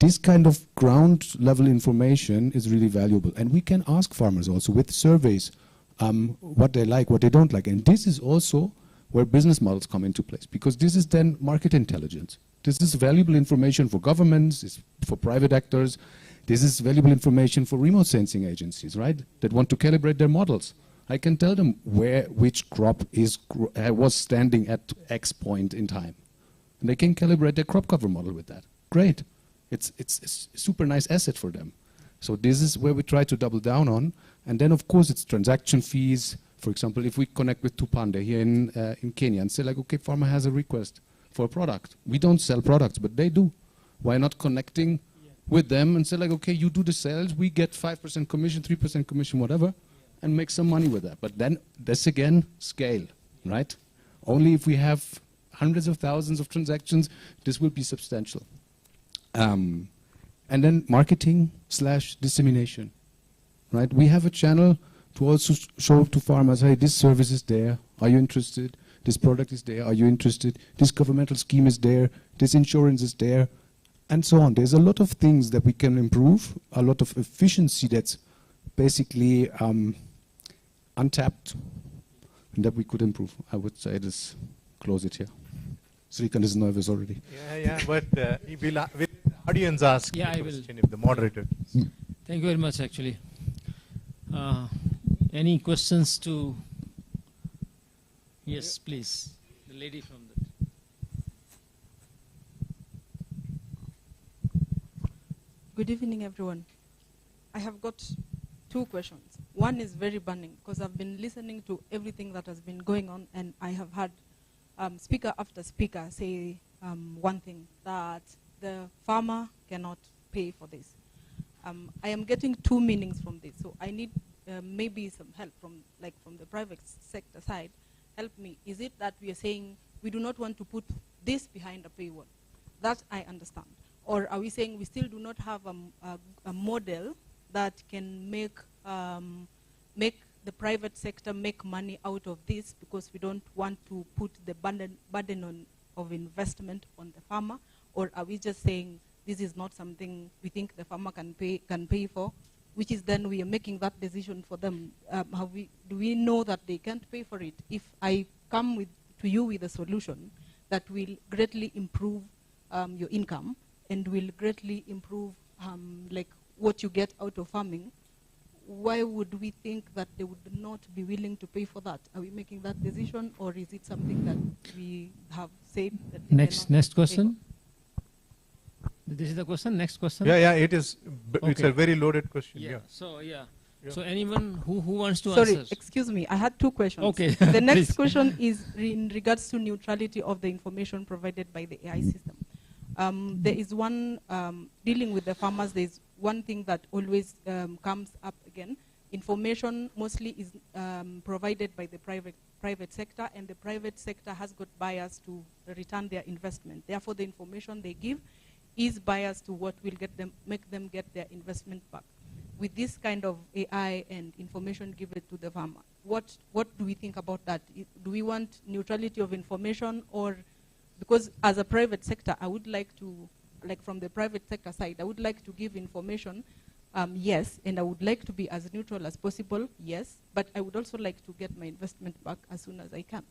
this kind of ground level information is really valuable. And we can ask farmers also with surveys what they like, what they don't like. And this is also where business models come into place, because this is then market intelligence. This is valuable information for governments, it's for private actors. This is valuable information for remote sensing agencies, right, that want to calibrate their models. I can tell them which crop was standing at X point in time. And they can calibrate their crop cover model with that. Great. It's a super nice asset for them. So this is where we try to double down on. And then, of course, it's transaction fees. For example, if we connect with Tupande here in Kenya and say, like, okay, farmer has a request for a product. We don't sell products, but they do. Why not connecting with them and say, like, okay, you do the sales, we get 5% commission, 3% commission, whatever, and make some money with that. But then, that's again, scale, right? Only if we have hundreds of thousands of transactions, this will be substantial. And then marketing / dissemination, right? We have a channel to also show to farmers, hey, this service is there, are you interested? This product is there, are you interested? This governmental scheme is there, this insurance is there, and so on. There's a lot of things that we can improve, a lot of efficiency that's basically untapped, and that we could improve. I would say this, close it here. Srikan is nervous already. Yeah, but will the audience ask a question if the moderator. Thank you very much, actually. Any questions to... Yes, please. The lady from the... Good evening, everyone. I have got two questions. One is very burning, because I've been listening to everything that has been going on, and I have had speaker after speaker say one thing, that the farmer cannot pay for this. I am getting two meanings from this, so I need maybe some help from the private sector side. Help me. Is it that we are saying we do not want to put this behind a paywall? That I understand. Or are we saying we still do not have a model that can make the private sector make money out of this, because we don't want to put the burden of investment on the farmer? Or are we just saying this is not something we think the farmer can pay for, which is then we are making that decision for them? Do we know that they can't pay for it? If I come to you with a solution that will greatly improve your income and will greatly improve like what you get out of farming, why would we think that they would not be willing to pay for that? Are we making that decision, or is it something that we have said that they Next question. This is the question. Next question. Yeah, it is. Okay. It's a very loaded question. Yeah. So So anyone who wants to Sorry, answer? excuse me. I had two questions. Okay. The next Please. question is in regards to neutrality of the information provided by the AI system. There is one dealing with the farmers. There is one thing that always comes up again. Information mostly is provided by the private sector, and the private sector has got bias to return their investment. Therefore, the information they give is biased to what will make them get their investment back. With this kind of AI and information given to the farmer, what do we think about that? Do we want neutrality of information, or because as a private sector, I would like to, like from the private sector side, I would like to give information, yes, and I would like to be as neutral as possible, yes, but I would also like to get my investment back as soon as I can.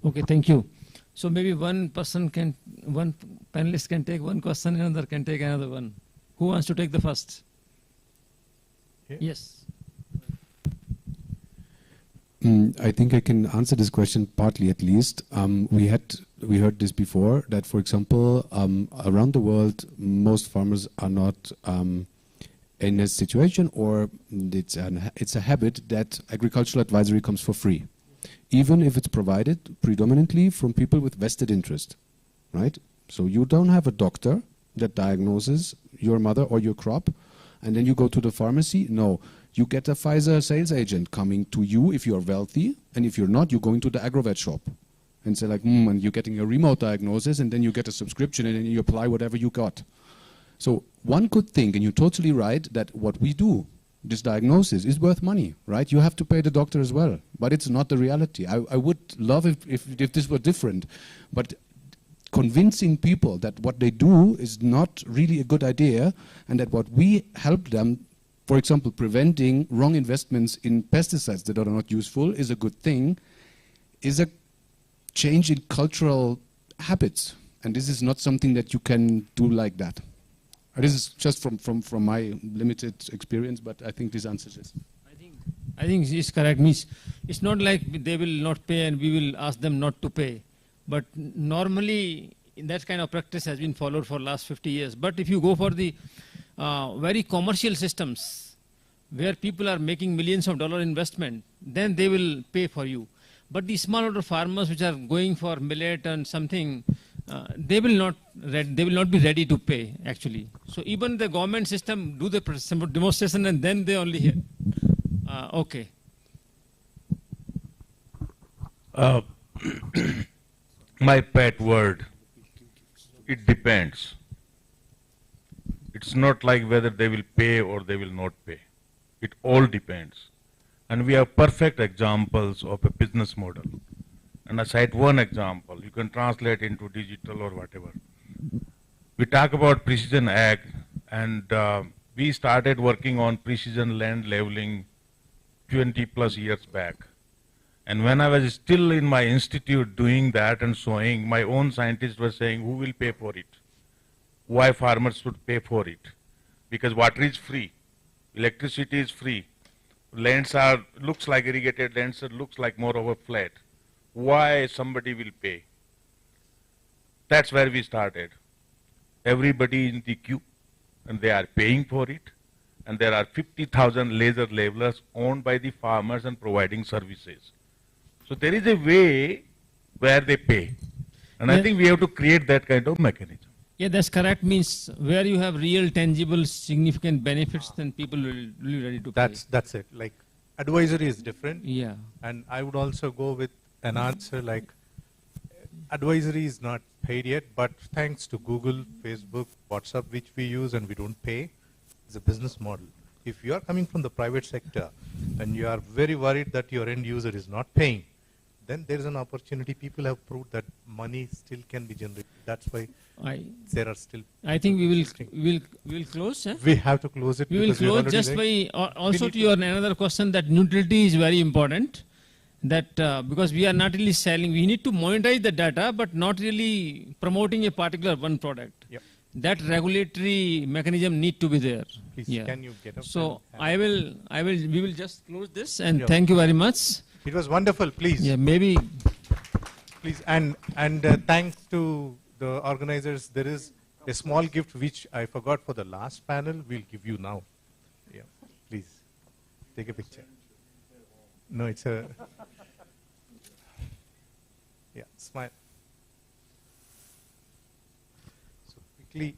Okay, thank you. So maybe one panelist can take one question, another can take another one. Who wants to take the first? Yes. I think I can answer this question partly, at least. We heard this before, that, for example, around the world, most farmers are not in a situation, or it's a habit that agricultural advisory comes for free, even if it's provided predominantly from people with vested interest, right? So you don't have a doctor that diagnoses your mother or your crop, and then you go to the pharmacy. No, you get a Pfizer sales agent coming to you if you're wealthy, and if you're not, you're going to the agrovet shop and say like, and you're getting a remote diagnosis, and then you get a subscription, and then you apply whatever you got. So one could think, and you're totally right, that what we do, this diagnosis, is worth money, right? You have to pay the doctor as well, but it's not the reality. I would love if this were different, but convincing people that what they do is not really a good idea, and that what we help them, for example, preventing wrong investments in pesticides that are not useful, is a good thing, is a change in cultural habits. And this is not something that you can do like that. This is just from my limited experience, but I think this answers this. I think it's correct. Means it's not like they will not pay and we will ask them not to pay. But normally, that kind of practice has been followed for the last 50 years. But if you go for the very commercial systems, where people are making millions of dollars investment, then they will pay for you. But the smallholder farmers which are going for millet and something, they will not be ready to pay, actually. So even the government system do the demonstration and then they only hear. Okay. My pet word, it depends. It's not like whether they will pay or they will not pay. It all depends. And we have perfect examples of a business model. And I cite one example. You can translate into digital or whatever. We talk about precision ag, and we started working on precision land leveling 20 plus years back. And when I was still in my institute doing that and sowing, my own scientists were saying, who will pay for it? Why farmers should pay for it? Because water is free, electricity is free, lands are, looks like irrigated lands, looks like more of a flat. Why somebody will pay? That's where we started. Everybody in the queue, and they are paying for it. And there are 50,000 laser levelers owned by the farmers and providing services. So there is a way where they pay. And I think we have to create that kind of mechanism. Yeah, that's correct. Means where you have real, tangible, significant benefits, then people will be ready to pay. That's it. Like, advisory is different. Yeah. And I would also go with an answer like, advisory is not paid yet, but thanks to Google, Facebook, WhatsApp, which we use and we don't pay, it's a business model. If you are coming from the private sector and you are very worried that your end user is not paying, then there is an opportunity. People have proved that money still can be generated. That's why there are still. I think we will close. We have to close it. We will close just by also to your another question that neutrality is very important. That because we are not really selling, we need to monetize the data, but not really promoting a particular one product. Yep. that regulatory mechanism need to be there. Please, can you get up? So we will just close this and Yeah. thank you very much. It was wonderful. Please. Yeah, maybe. Please, and thanks to the organizers. There is a small gift which I forgot for the last panel. We'll give you now. Yeah, please take a picture. No, it's a. Yeah, smile. So quickly,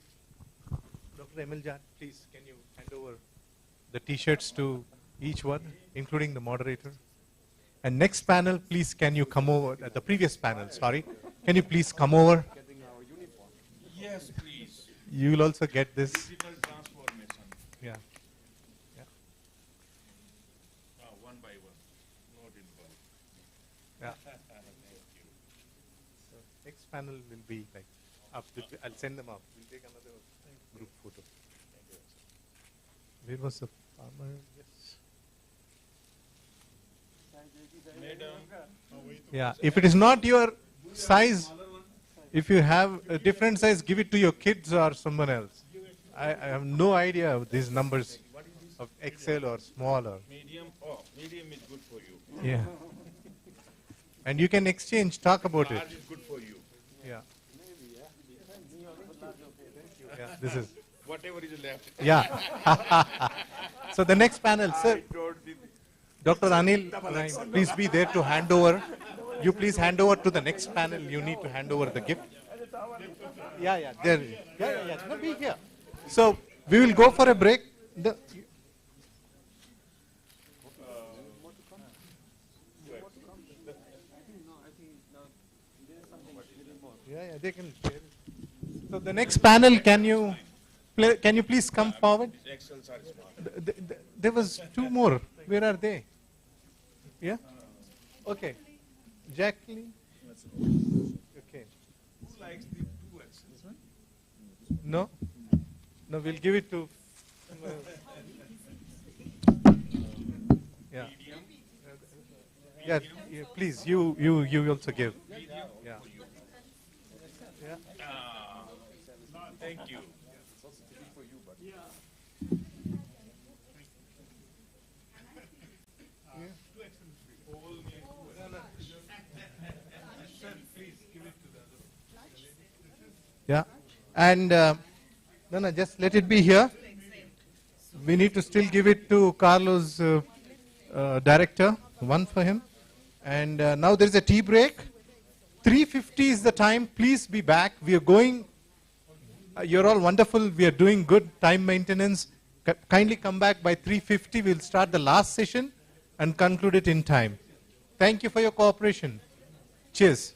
Dr. Emil Jan, please, can you hand over the T-shirts to each one, including the moderator? And next panel, please, can you come over? The previous panel, sorry. Can you please come over? Yes, please. You will also get this. Digital transformation. Yeah. Yeah. One by one. Not in bulk. Yeah. So next panel will be like up. I'll send them up. We'll take another group photo. Where was the farmer? Yes. Yeah. If it is not your size, if you have a different size, give it to your kids or someone else. I have no idea of these numbers of XL or small or. Medium. Oh, medium is good for you. Yeah. And you can exchange, talk about it. Large is good for you. Yeah. Yeah, this is. Whatever is left. Yeah. So the next panel, sir. Dr. Anil, please be there to hand over. You please hand over to the next panel. You need to hand over the gift. Yeah. There. Yeah. No, be here. So we will go for a break. Yeah, they can. So the next panel, can you please come forward? There was two more. Where are they? Yeah? Okay. Jacqueline? Okay. Who likes the two XLs? No? No, we'll give it to... yeah. Yeah, please, you also give. Yeah. Yeah. Thank you. Yeah, and no, just let it be here. We need to still give it to Carlo's director, one for him. And now there is a tea break. 3:50 is the time. Please be back. We are going. You're all wonderful. We are doing good time maintenance. Kindly come back by 3:50. We'll start the last session and conclude it in time. Thank you for your cooperation. Cheers.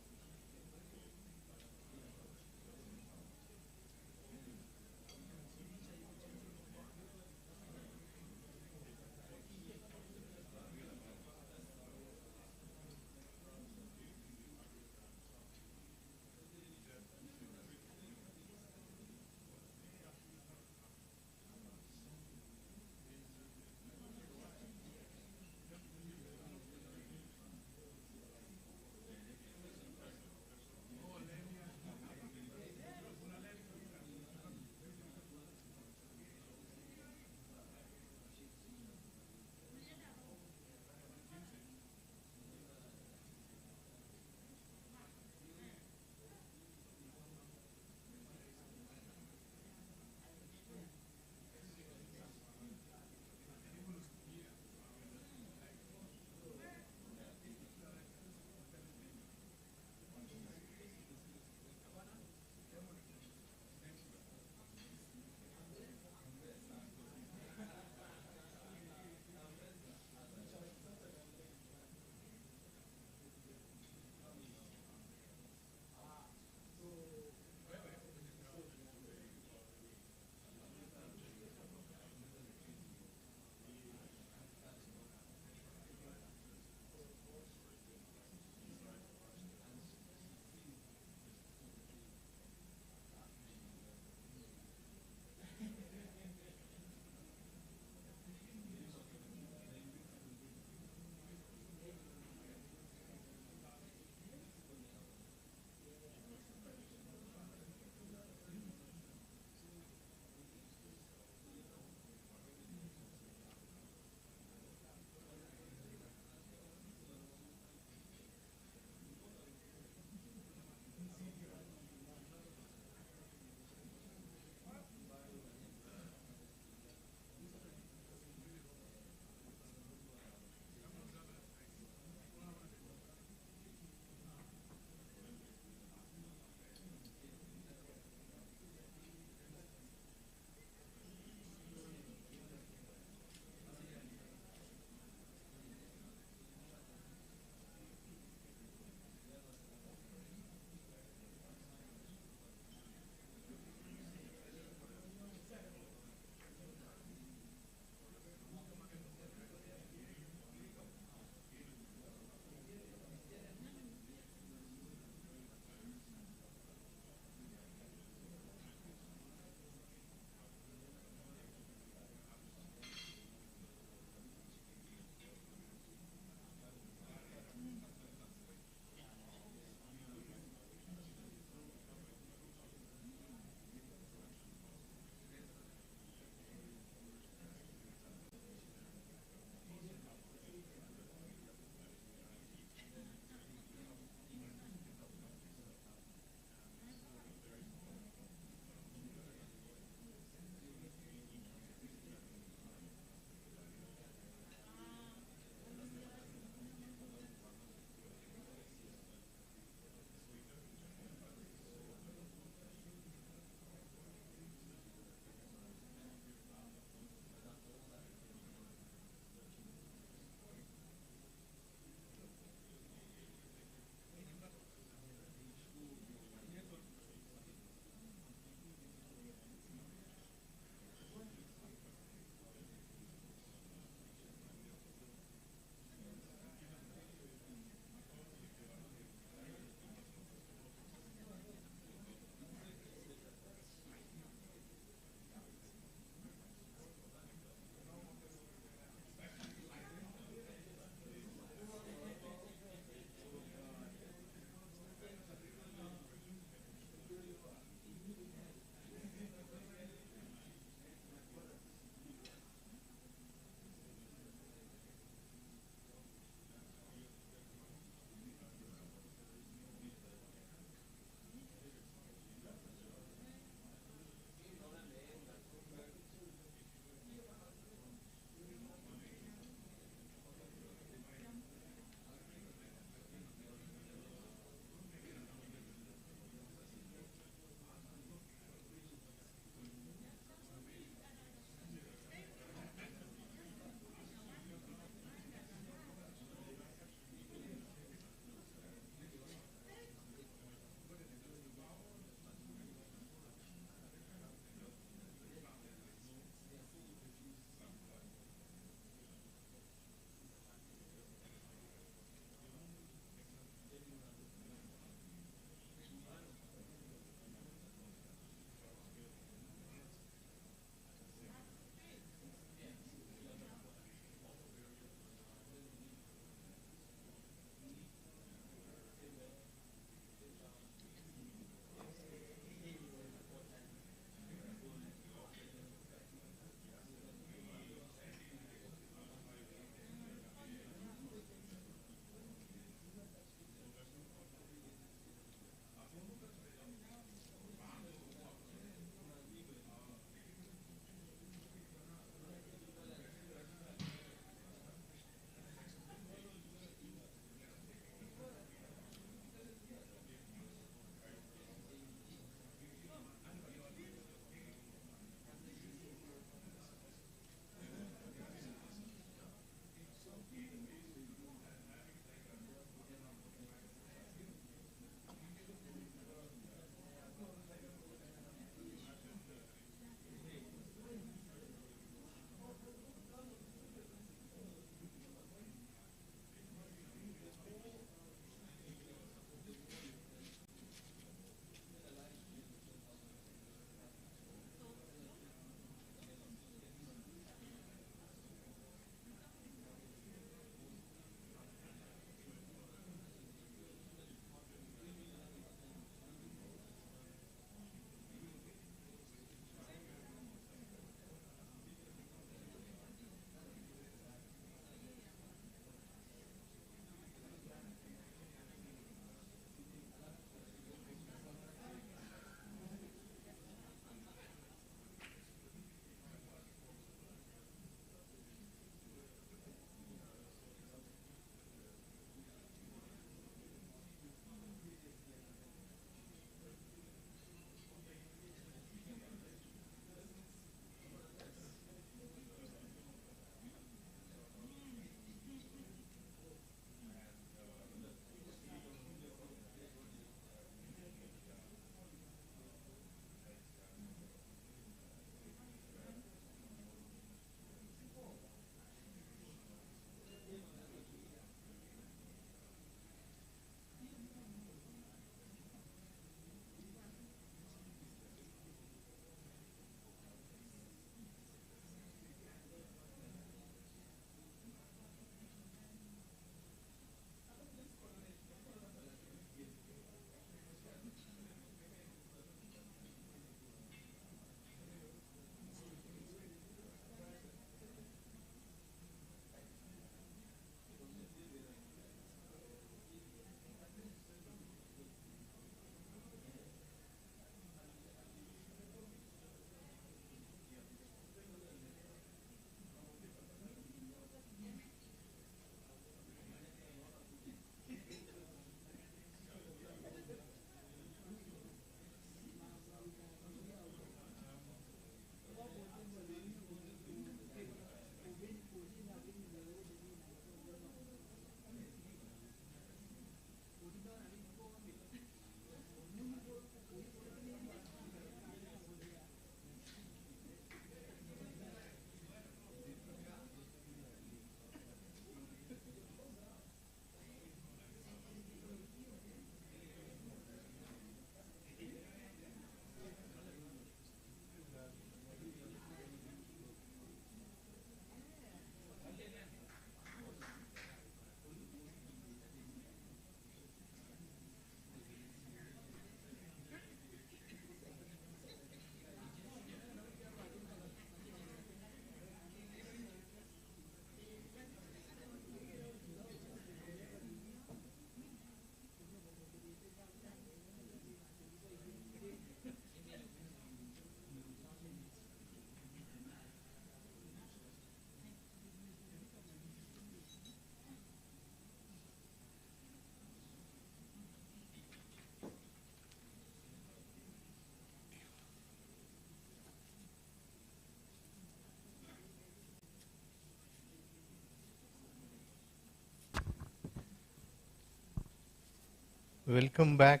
Welcome back.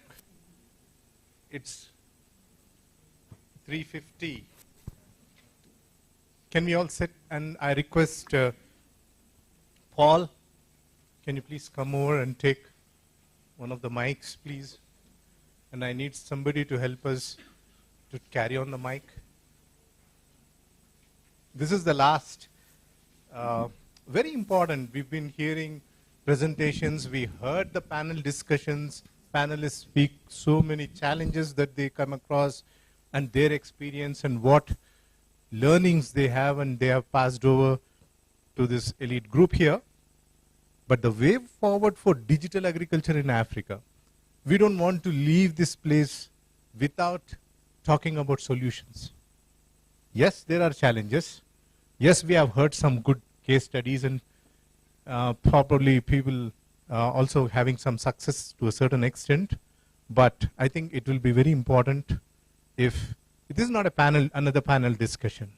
It's 3:50. Can we all sit? And I request Paul, can you please come over and take one of the mics, please? And I need somebody to help us to carry on the mic. This is the last. Very important. We've been hearing presentations. We heard the panel discussions. Panelists speak so many challenges that they come across and their experience and what learnings they have, and they have passed over to this elite group here. But the way forward for digital agriculture in Africa, we don't want to leave this place without talking about solutions. Yes, there are challenges. Yes, we have heard some good case studies, and probably people also having some success to a certain extent. But I think it will be very important if it is not a panel, another panel discussion.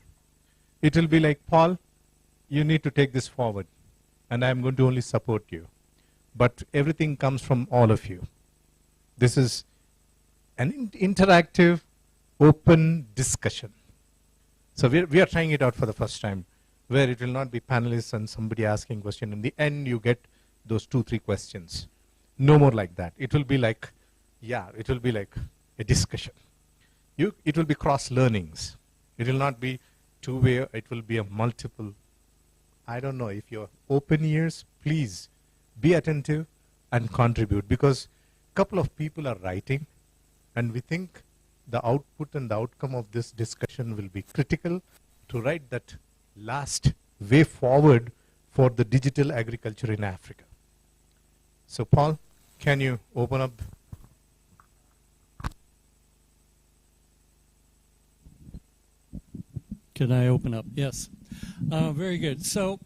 It will be like, Paul, you need to take this forward, and I'm going to only support you. But everything comes from all of you. This is an interactive, open discussion. So we are trying it out for the first time, where it will not be panelists and somebody asking question. In the end, you get those 2-3 questions. No more like that. It will be like, it will be like a discussion. It will be cross learnings. It will not be two-way. It will be a multiple. I don't know, if you're open ears, please be attentive and contribute, because a couple of people are writing, and we think the output and the outcome of this discussion will be critical to write that last way forward for the digital agriculture in Africa. So Paul, can you open up? Can I open up? Yes. Very good. So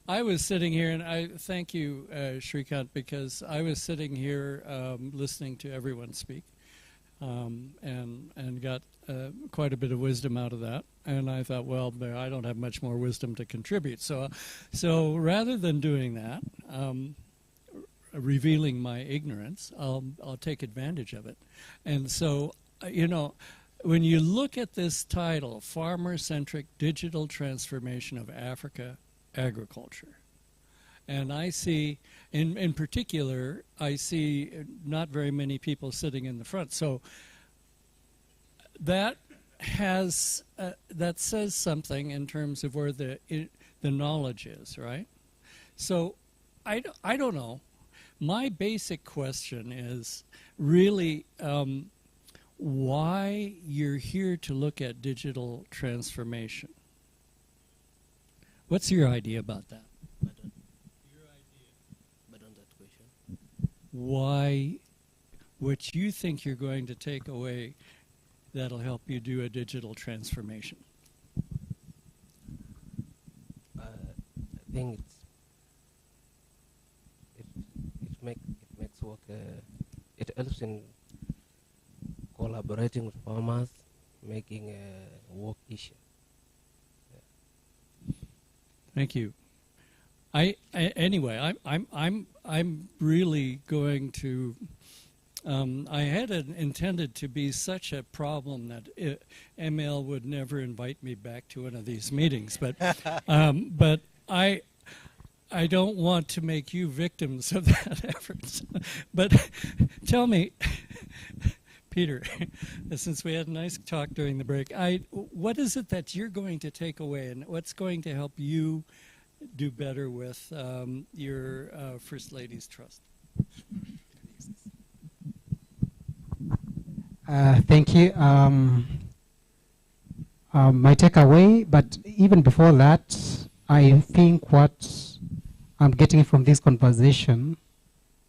I was sitting here, and I thank you, Shrikant, because I was sitting here listening to everyone speak, and got quite a bit of wisdom out of that. And I thought, well, I don't have much more wisdom to contribute. So rather than doing that, revealing my ignorance, I'll take advantage of it. And so, when you look at this title, Farmer-Centric Digital Transformation of Africa Agriculture, and I see, in particular, I see not very many people sitting in the front. So that has that says something in terms of where the knowledge is, right? So I don't know. My basic question is really why you're here to look at digital transformation. What's your idea about that? Why, what you think you're going to take away that'll help you do a digital transformation? I think it makes work. It helps in collaborating with farmers, making work easier. Yeah. Thank you. Anyway, I'm really going to. I had intended to be such a problem that ML would never invite me back to one of these meetings, but I don't want to make you victims of that effort. But tell me, Peter, since we had a nice talk during the break, what is it that you're going to take away, and what's going to help you do better with your First Lady's Trust? Thank you. My takeaway, but even before that, I think what I'm getting from this conversation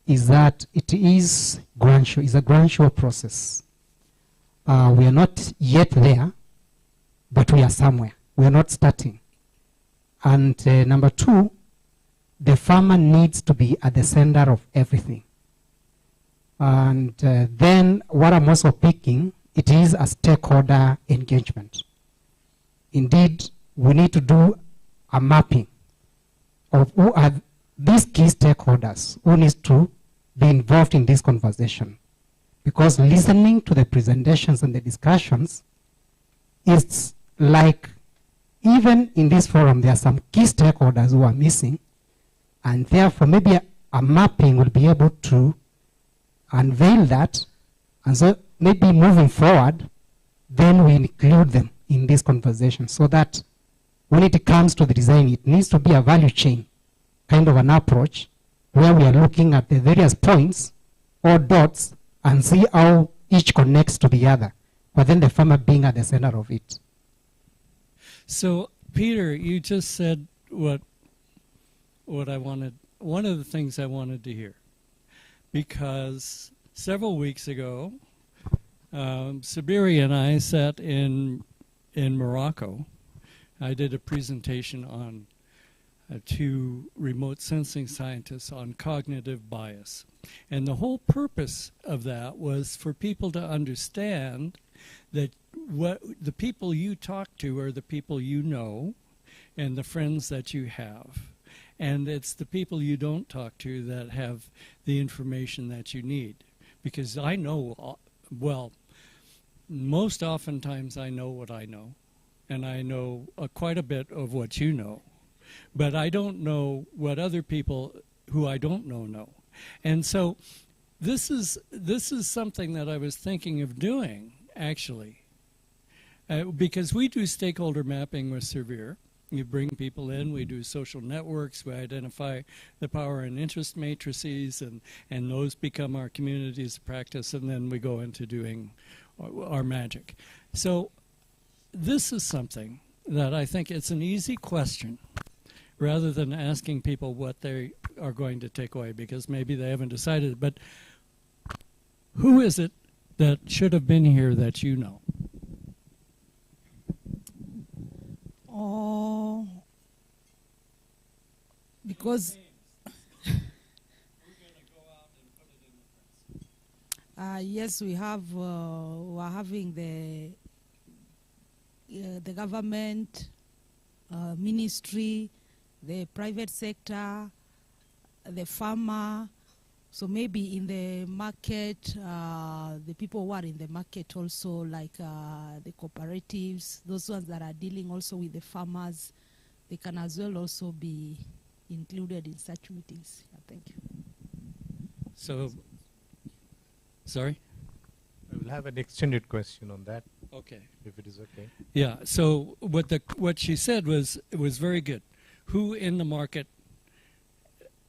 is that it is gradual, it's a gradual process. We are not yet there, but we are somewhere. We are not starting. And number two, the farmer needs to be at the center of everything. And then what I'm also picking, it is a stakeholder engagement. Indeed, we need to do a mapping of who are these key stakeholders who needs to be involved in this conversation. Because listening to the presentations and the discussions, it's like even in this forum there are some key stakeholders who are missing, and therefore maybe a mapping will be able to unveil that, and so maybe moving forward, then we include them in this conversation so that when it comes to the design, it needs to be a value chain kind of an approach where we are looking at the various points or dots and see how each connects to the other, but then the farmer being at the center of it. So, Peter, you just said what I wanted, one of the things I wanted to hear. Because several weeks ago, Sabiri and I sat in Morocco. I did a presentation on to remote sensing scientists on cognitive bias. And the whole purpose of that was for people to understand that what the people you talk to are the people you know and the friends that you have. And it's the people you don't talk to that have the information that you need. Because I know, well, most oftentimes I know what I know. And I know quite a bit of what you know. But I don't know what other people who I don't know. And so this is something that I was thinking of doing, actually. Because we do stakeholder mapping with Severe. You bring people in, we do social networks, we identify the power and interest matrices, and those become our communities of practice, and then we go into doing our magic. So this is something that I think it's an easy question, rather than asking people what they are going to take away, because maybe they haven't decided. But who is it that should have been here that you know? Oh, because yes, we have. We're having the government, ministry, the private sector, the farmer. So maybe in the market, the people who are in the market also, like the cooperatives, those ones that are dealing also with the farmers, they can as well also be included in such meetings. Thank you. So, sorry? I will have an extended question on that. Okay. If it is okay. Yeah, so what she said was very good. Who in the market,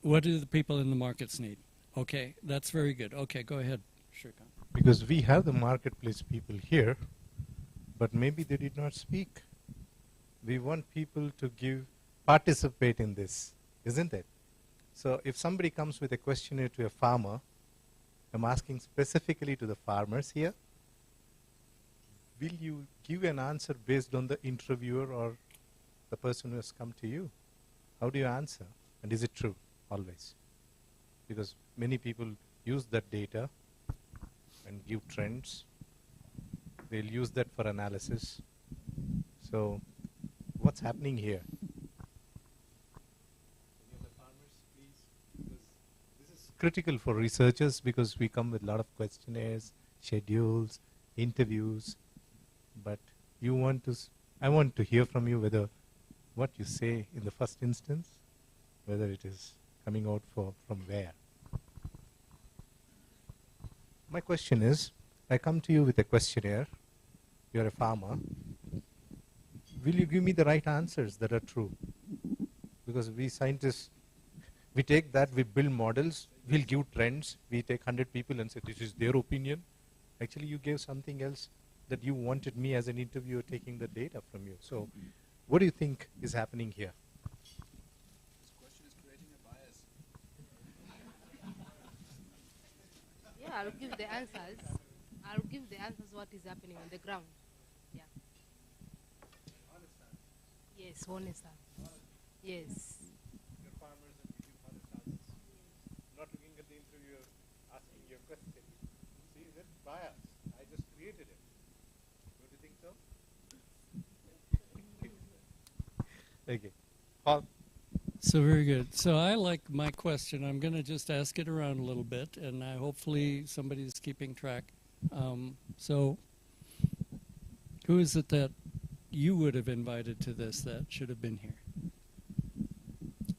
what do the people in the markets need? Okay, that's very good. Okay, go ahead, Shrikant. Because we have the marketplace people here, but maybe they did not speak. We want people to participate in this, isn't it? So if somebody comes with a questionnaire to a farmer, I'm asking specifically to the farmers here, will you give an answer based on the interviewer or the person who has come to you? How do you answer? And is it true always? Because many people use that data and give trends. They'll use that for analysis. So what's happening here? This is critical for researchers because we come with a lot of questionnaires, schedules, interviews. But I want to hear from you whether what you say in the first instance, whether it is coming out from where. My question is, I come to you with a questionnaire, you're a farmer, will you give me the right answers that are true? Because we scientists, we take that, we build models, we'll give trends, we take 100 people and say this is their opinion. Actually you gave something else that you wanted me as an interviewer taking the data from you. So what do you think is happening here? Yeah, I'll give the answers. I'll give the answers what is happening on the ground. Yeah. Yes, honest. Yes. Your farmers and you give honest answers. Not looking at the interviewer asking your question. See, that's bias. I just created it. Don't you think so? Okay. Paul. So very good. So I like my question. I'm going to just ask it around a little bit, and hopefully somebody's keeping track. So who is it that you would have invited to this that should have been here?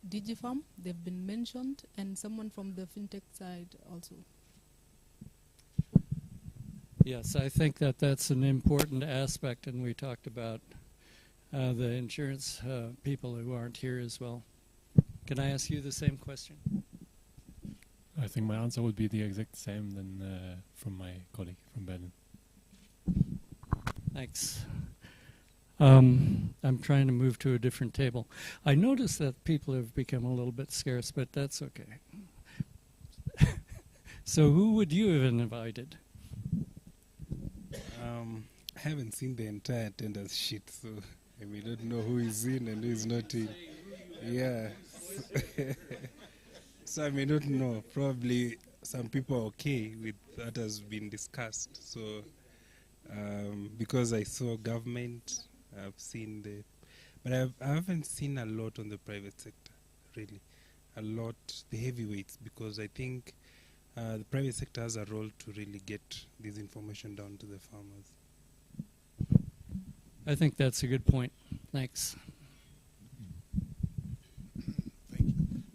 DigiFarm, they've been mentioned, and someone from the fintech side also. Yes, I think that that's an important aspect, and we talked about the insurance people who aren't here as well. Can I ask you the same question? I think my answer would be the exact same than from my colleague from Berlin. Thanks. I'm trying to move to a different table. I noticed that people have become a little bit scarce, but that's okay. So who would you have invited? I haven't seen the entire attendance sheet, so I may not know who is in and who is not in. Yeah. So I may not know. Probably some people are okay with what has been discussed. So because I saw government, I've seen but I haven't seen a lot on the private sector, really. A lot, the heavyweights, because I think the private sector has a role to really get this information down to the farmers. I think that's a good point. Thanks.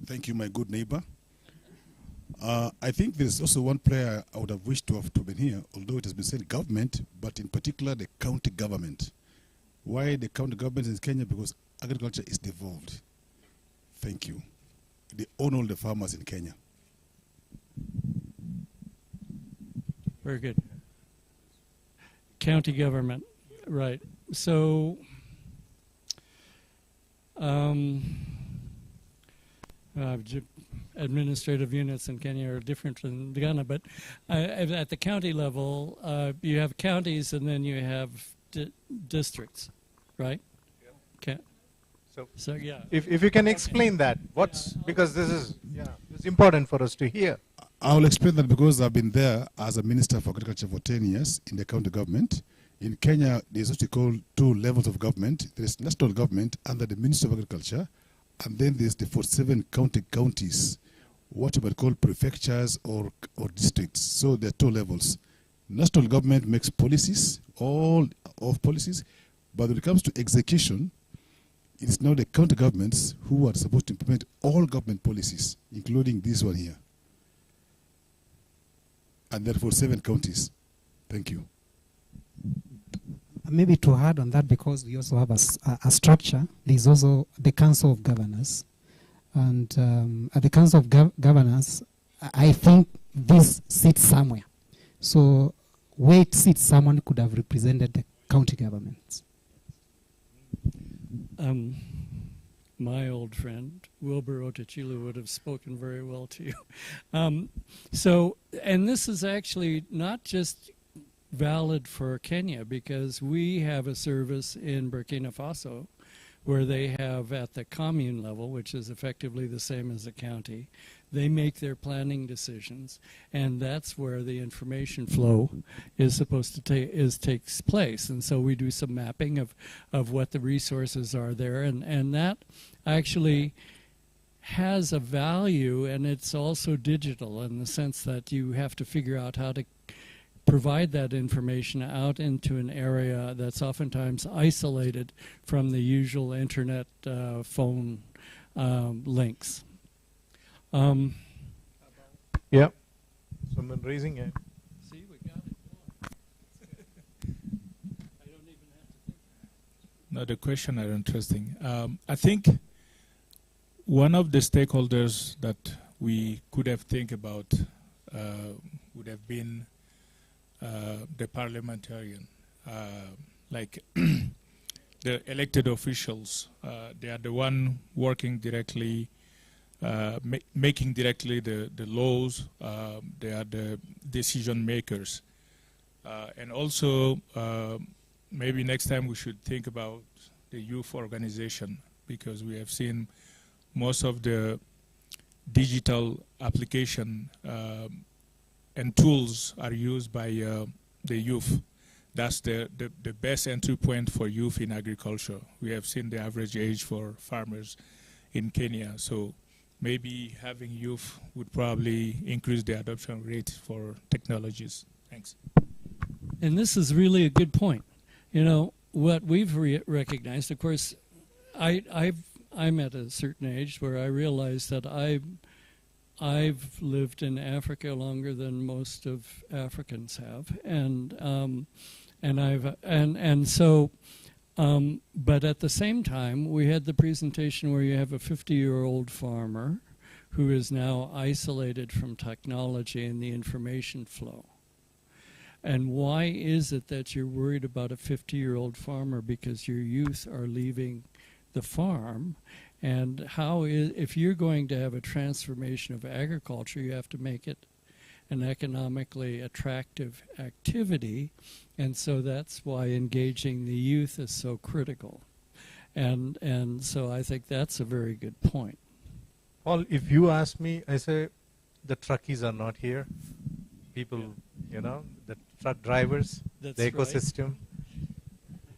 Thank you, my good neighbor. I think there's also one player I would have wished to have been here, although it has been said government, but in particular the county government. Why the county government in Kenya? Because agriculture is devolved. Thank you. They own all the farmers in Kenya. Very good. County government, right. So, administrative units in Kenya are different than Ghana, but at the county level, you have counties and then you have districts, right? Okay. So yeah. If you can explain that, because this is it's important for us to hear. I'll explain that because I've been there as a Minister for Agriculture for 10 years in the county government. In Kenya, there's what we call two levels of government. There's national government under the Ministry of Agriculture, and then there's the 47 counties, what you might call prefectures or districts. So there are two levels. National government makes policies, all of policies, but when it comes to execution, it's now the county governments who are supposed to implement all government policies, including this one here. And therefore 7 counties. Thank you. Maybe to add on that, because we also have a structure, there's also the Council of Governors. And at the Council of Governors, I think this sits somewhere. So where it sits, someone could have represented the county governments. My old friend, Wilbur Otachilu, would have spoken very well to you. And this is actually not just valid for Kenya, because we have a service in Burkina Faso where they have at the commune level, which is effectively the same as a county, they make their planning decisions, and that's where the information flow is supposed to takes place. And so we do some mapping of what the resources are there, and that actually has a value, and it's also digital in the sense that you have to figure out how to provide that information out into an area that's oftentimes isolated from the usual internet phone links. Yeah. Someone raising it. See, we got it. I don't even have to think. No, the question are interesting. I think one of the stakeholders that we could have think about would have been the parliamentarian, like the elected officials. They are the one working directly, making directly the laws. They are the decision makers. And also, maybe next time we should think about the youth organization, because we have seen most of the digital application and tools are used by the youth. That's the best entry point for youth in agriculture. We have seen the average age for farmers in Kenya. So maybe having youth would probably increase the adoption rate for technologies. Thanks. And this is really a good point. You know, what we've recognized, of course, I'm at a certain age where I realize that I've lived in Africa longer than most of Africans have, but at the same time, we had the presentation where you have a 50-year-old farmer who is now isolated from technology and the information flow. And why is it that you're worried about a 50-year-old farmer? Because your youth are leaving the farm. And if you're going to have a transformation of agriculture, you have to make it an economically attractive activity. And so that's why engaging the youth is so critical. And so I think that's a very good point. Well, if you ask me, I say the truckies are not here. People, you know, the truck drivers, That's the right. ecosystem.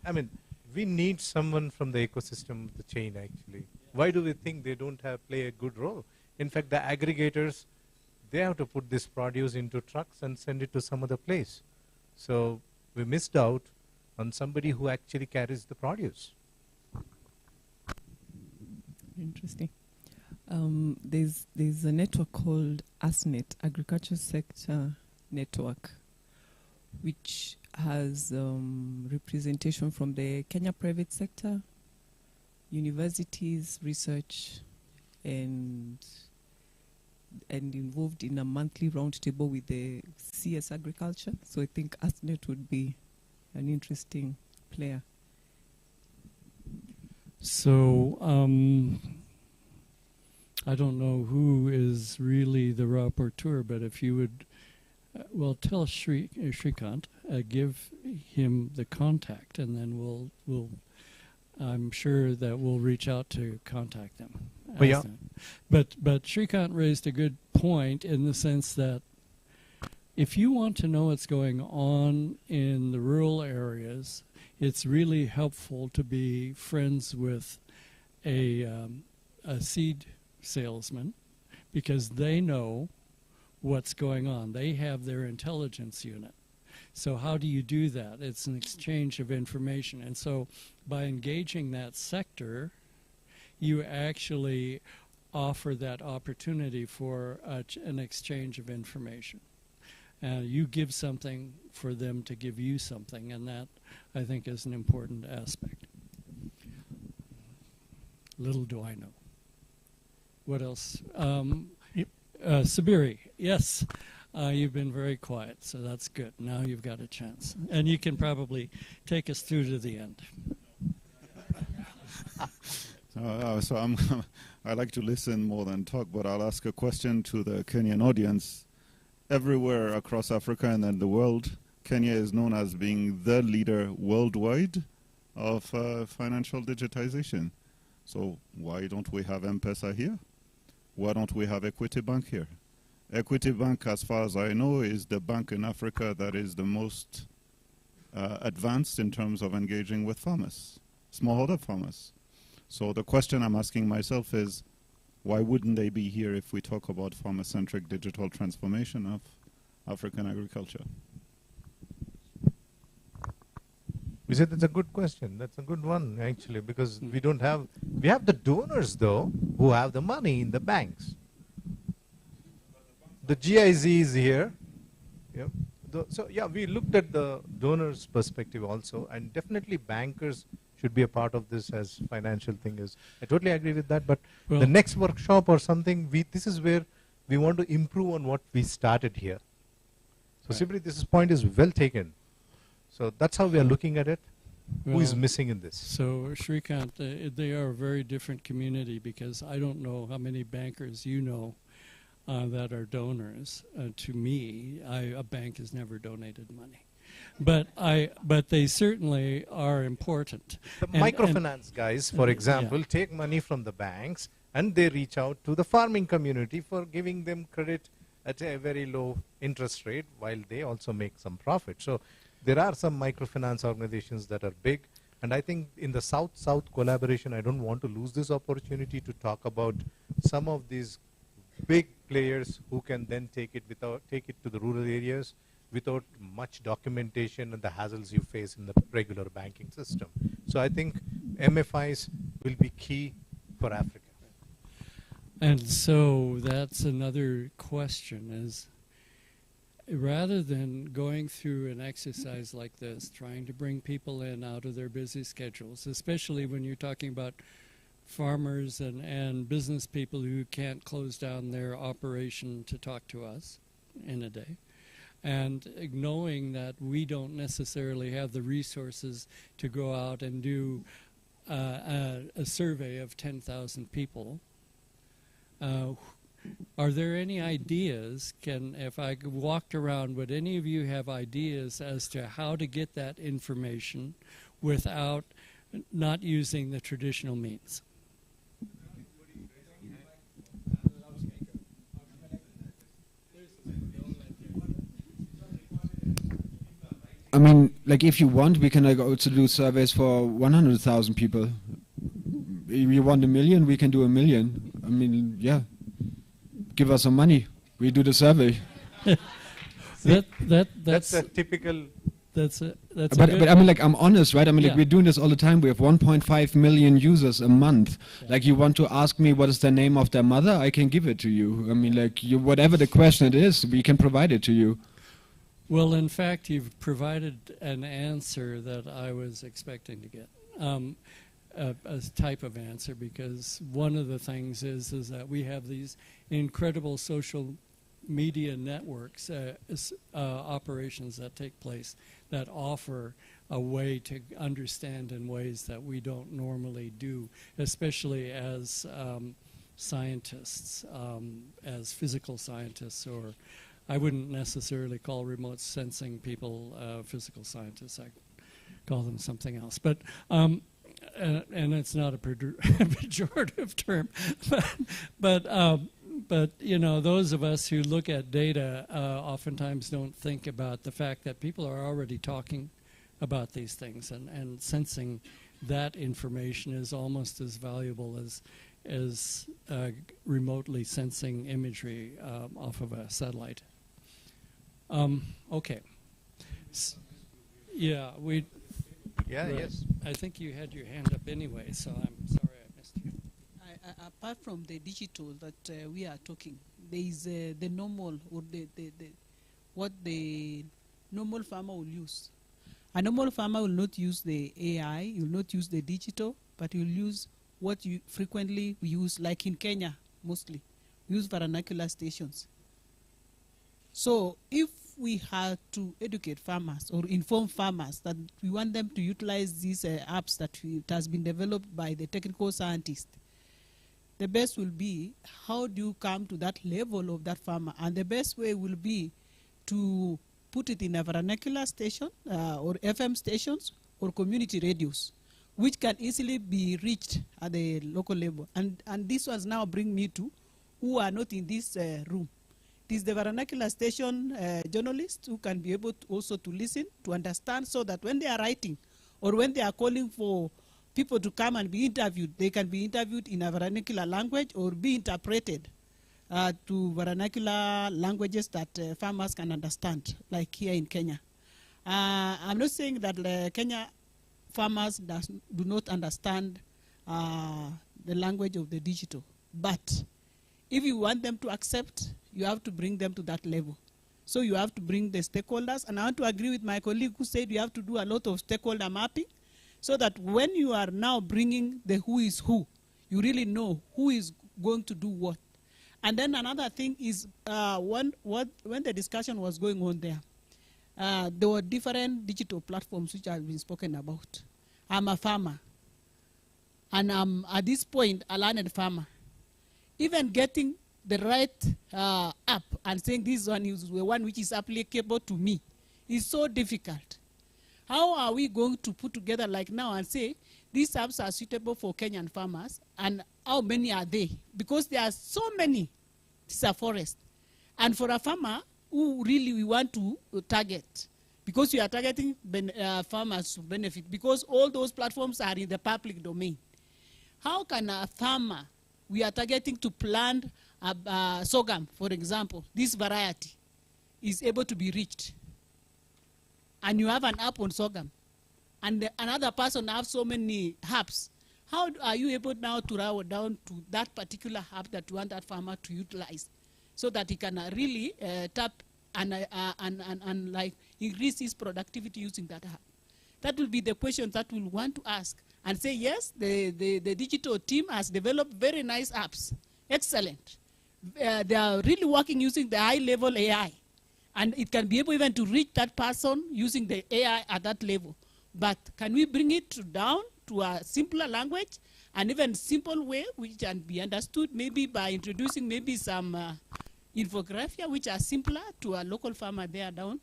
I mean, we need someone from the ecosystem, the chain actually. Why do we think they don't play a good role? In fact, the aggregators, they have to put this produce into trucks and send it to some other place. So we missed out on somebody who actually carries the produce. Interesting. There's a network called ASNET, Agriculture Sector Network, which has representation from the Kenya private sector, universities, research, and involved in a monthly roundtable with the CS Agriculture. So I think ASNET would be an interesting player. So I don't know who is really the rapporteur, but if you would, well, tell Shrikant, give him the contact, and then we'll I'm sure that we'll reach out to contact them. But yeah. But Shrikant raised a good point in the sense that if you want to know what's going on in the rural areas, it's really helpful to be friends with a seed salesman, because they know what's going on. They have their intelligence unit. So how do you do that? It's an exchange of information. And so by engaging that sector, you actually offer that opportunity for an exchange of information. You give something for them to give you something, and that, I think, is an important aspect. Little do I know. What else? Sabiri, yes. You've been very quiet, so that's good. Now you've got a chance. And you can probably take us through to the end. So I like to listen more than talk, but I'll ask a question to the Kenyan audience. Everywhere across Africa and then the world, Kenya is known as being the leader worldwide of financial digitization. So why don't we have M-Pesa here? Why don't we have Equity Bank here? Equity Bank, as far as I know, is the bank in Africa that is the most advanced in terms of engaging with farmers, smallholder farmers. So the question I'm asking myself is, why wouldn't they be here if we talk about farmer-centric digital transformation of African agriculture? We said that's a good question. That's a good one, actually, because we don't have, we have the donors, though, who have the money in the banks. The GIZ is here. Yep. So, yeah, we looked at the donors' perspective also, and definitely bankers should be a part of this as financial thing is. I totally agree with that, but Well, the next workshop or something, this is where we want to improve on what we started here. So, Right. simply this point is well taken. So that's how we are looking at it. Who is Well, missing in this? So Shrikant, they are a very different community, because I don't know how many bankers you know that are donors. To me, a bank has never donated money. But they certainly are important. The microfinance guys, for example, take money from the banks and they reach out to the farming community for giving them credit at a very low interest rate, while they also make some profit. So there are some microfinance organizations that are big, And I think in the South-South collaboration, I don't want to lose this opportunity to talk about some of these big players who can then take it to the rural areas without much documentation and the hassles you face in the regular banking system. So I think MFIs will be key for Africa. And so that's another question is, rather than going through an exercise like this, trying to bring people in out of their busy schedules, especially when you're talking about farmers and business people who can't close down their operation to talk to us in a day, and knowing that we don't necessarily have the resources to go out and do a survey of 10,000 people, are there any ideas, if I walked around, would any of you have ideas as to how to get that information without not using the traditional means? I mean, like, if you want, we can like also do surveys for 100,000 people. If you want 1 million, we can do 1 million. I mean, yeah. Give us some money. We do the survey. That's a typical. But I mean, like, I'm honest, right? I mean, like, we're doing this all the time. We have 1.5 million users a month. Like, you want to ask me what is the name of their mother? I can give it to you. I mean, like, whatever the question it is, we can provide it to you. Well, in fact, you've provided an answer that I was expecting to get, a type of answer, because one of the things is that we have these incredible social media networks, operations that take place that offer a way to understand in ways that we don't normally do, especially as scientists, as physical scientists, or I wouldn't necessarily call remote sensing people physical scientists. I call them something else. But and it's not a pejorative term. But you know, those of us who look at data oftentimes don't think about the fact that people are already talking about these things, and sensing that information is almost as valuable as remotely sensing imagery off of a satellite. Okay. Yeah, yes. I think you had your hand up anyway, so I'm sorry I missed you. Apart from the digital that we are talking, there is the normal, or what the normal farmer will use. A normal farmer will not use the AI, he will not use the digital, but he will use what you frequently use, like in Kenya mostly, we use vernacular stations. So if we had to educate farmers or inform farmers that we want them to utilize these apps that it has been developed by the technical scientists, the best will be, how do you come to that level of that farmer? And the best way will be to put it in a vernacular station or FM stations or community radios, which can easily be reached at the local level. And this ones now bring me to who are not in this room. It is the vernacular station journalists who can be able to also to listen, to understand, so that when they are writing or when they are calling for people to come and be interviewed, they can be interviewed in a vernacular language or be interpreted to vernacular languages that farmers can understand, like here in Kenya. I'm not saying that Kenya farmers do not understand the language of the digital, but if you want them to accept, you have to bring them to that level. So you have to bring the stakeholders, and I want to agree with my colleague who said you have to do a lot of stakeholder mapping, so that when you are now bringing the who is who, you really know who is going to do what. And then another thing is when the discussion was going on there, there were different digital platforms which have been spoken about. I'm a farmer, and I'm at this point a learned farmer. Even getting the right app and saying this one is the one which is applicable to me is so difficult. How are we going to put together like now and say these apps are suitable for Kenyan farmers, and how many are they? Because there are so many. It's a forest. And for a farmer who really we want to target, because you are targeting farmers to benefit, because all those platforms are in the public domain. How can a farmer, we are targeting to plant sorghum, for example, this variety is able to be reached, and you have an app on sorghum, and another person has so many herbs. How are you able now to route down to that particular herb that you want that farmer to utilize, so that he can really tap and like increase his productivity using that herb? That will be the questions that we'll want to ask, and say, yes, the digital team has developed very nice apps. Excellent. They are really working using the high-level AI, and it can be able even to reach that person using the AI at that level. But can we bring it down to a simpler language and even simple way which can be understood, maybe by introducing maybe some infographics which are simpler to a local farmer there down,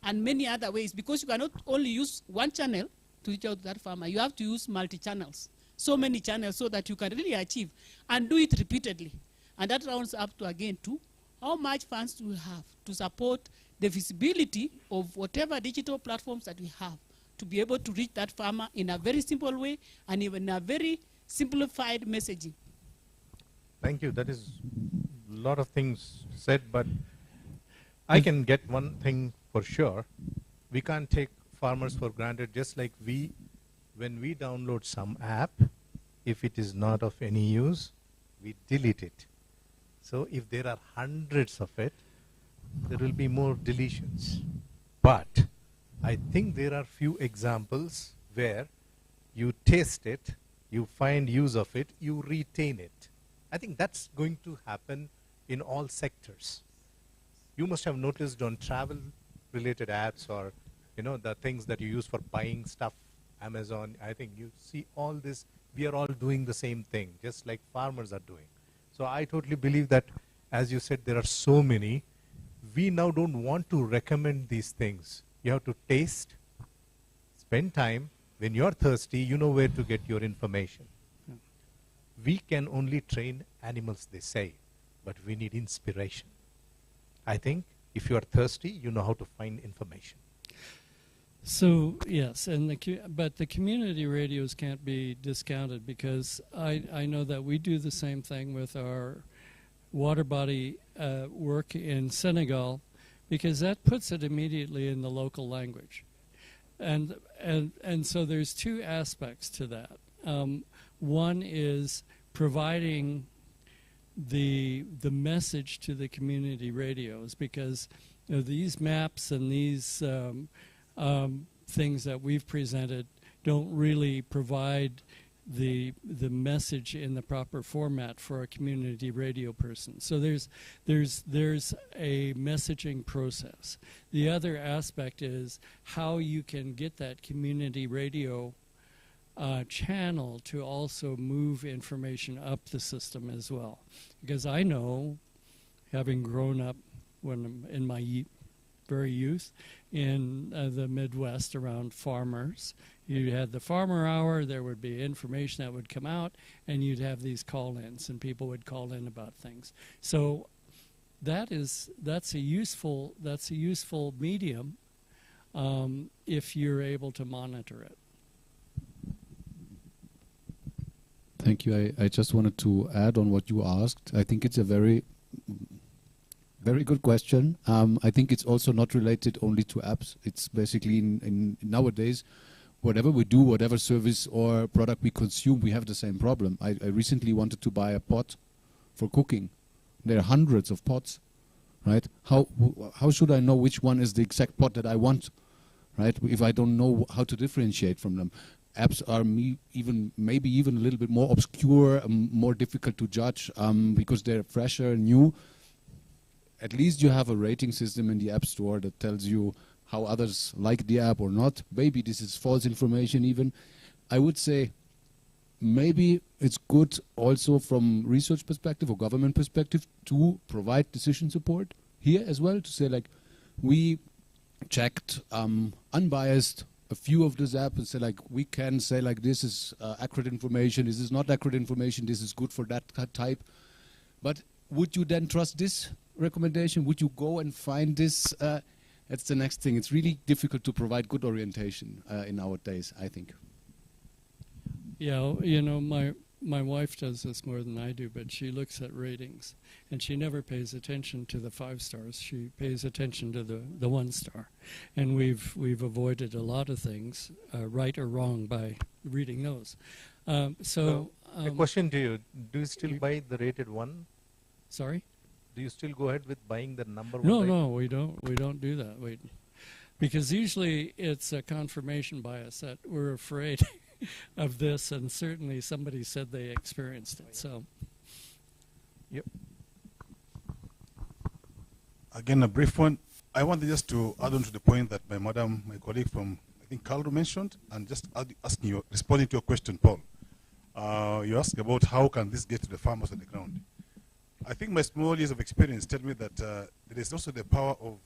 and many other ways, because you cannot only use one channel to reach out to that farmer. You have to use multi-channels, so many channels, so that you can really achieve and do it repeatedly. And that rounds up to, again, to how much funds do we have to support the visibility of whatever digital platforms that we have, to be able to reach that farmer in a very simple way and even a very simplified messaging. Thank you. That is a lot of things said, but I can get one thing for sure. We can't take farmers for granted, just like when we download some app, if it is not of any use, we delete it. So if there are hundreds of it, there will be more deletions. But I think there are few examples where you taste it, you find use of it, you retain it. I think that's going to happen in all sectors. You must have noticed on travel-related apps, or the things that you use for buying stuff, Amazon. I think you see all this. We are all doing the same thing, just like farmers are doing. So I totally believe that, as you said, there are so many. We now don't want to recommend these things. You have to taste, spend time. When you're thirsty, you know where to get your information. We can only train animals, they say, but we need inspiration. I think if you are thirsty, you know how to find information. So yes, but the community radios can't be discounted, because I know that we do the same thing with our water body work in Senegal, because that puts it immediately in the local language, and so there's two aspects to that. One is providing the message to the community radios, because these maps and these things that we've presented don't really provide the message in the proper format for a community radio person. So there's a messaging process. The other aspect is how you can get that community radio channel to also move information up the system as well. Because I know, having grown up when in my very youth in the Midwest around farmers, you had the farmer hour, there would be information that would come out, and you'd have these call-ins, and people would call in about things. So that's a useful medium if you're able to monitor it. Thank you. I just wanted to add on what you asked. I think it's a very good question. I think it's also not related only to apps. It's basically in nowadays, whatever we do, whatever service or product we consume, we have the same problem. I recently wanted to buy a pot for cooking. There are hundreds of pots, right? How should I know which one is the exact pot that I want, right? If I don't know how to differentiate from them. Apps are maybe even a little bit more obscure, more difficult to judge because they're fresher, new. At least you have a rating system in the App Store that tells you how others like the app or not. Maybe this is false information even. I would say maybe it's good also from research perspective or government perspective to provide decision support here as well, to say like, we checked unbiased a few of these apps and say like, we can say like, this is accurate information, this is not accurate information, this is good for that type. But would you then trust this recommendation? Would you go and find this That's the next thing. It's really difficult to provide good orientation in our days, I think. Yeah, my wife does this more than I do, but she looks at ratings, and she never pays attention to the 5 stars. She pays attention to the 1 star, and we've avoided a lot of things, right or wrong, by reading those. A question to you: do you still buy the rated 1? Sorry? Do you still go ahead with buying the number 1? No, we don't. We don't do that. Because usually it's a confirmation bias that we're afraid of this, and certainly somebody said they experienced it. So, yep. Again, a brief one. I wanted just to add on to the point that my colleague from, I think, KALRO mentioned, and just responding to your question, Paul. You asked about how can this get to the farmers on the ground. I think my small years of experience tell me that there is also the power of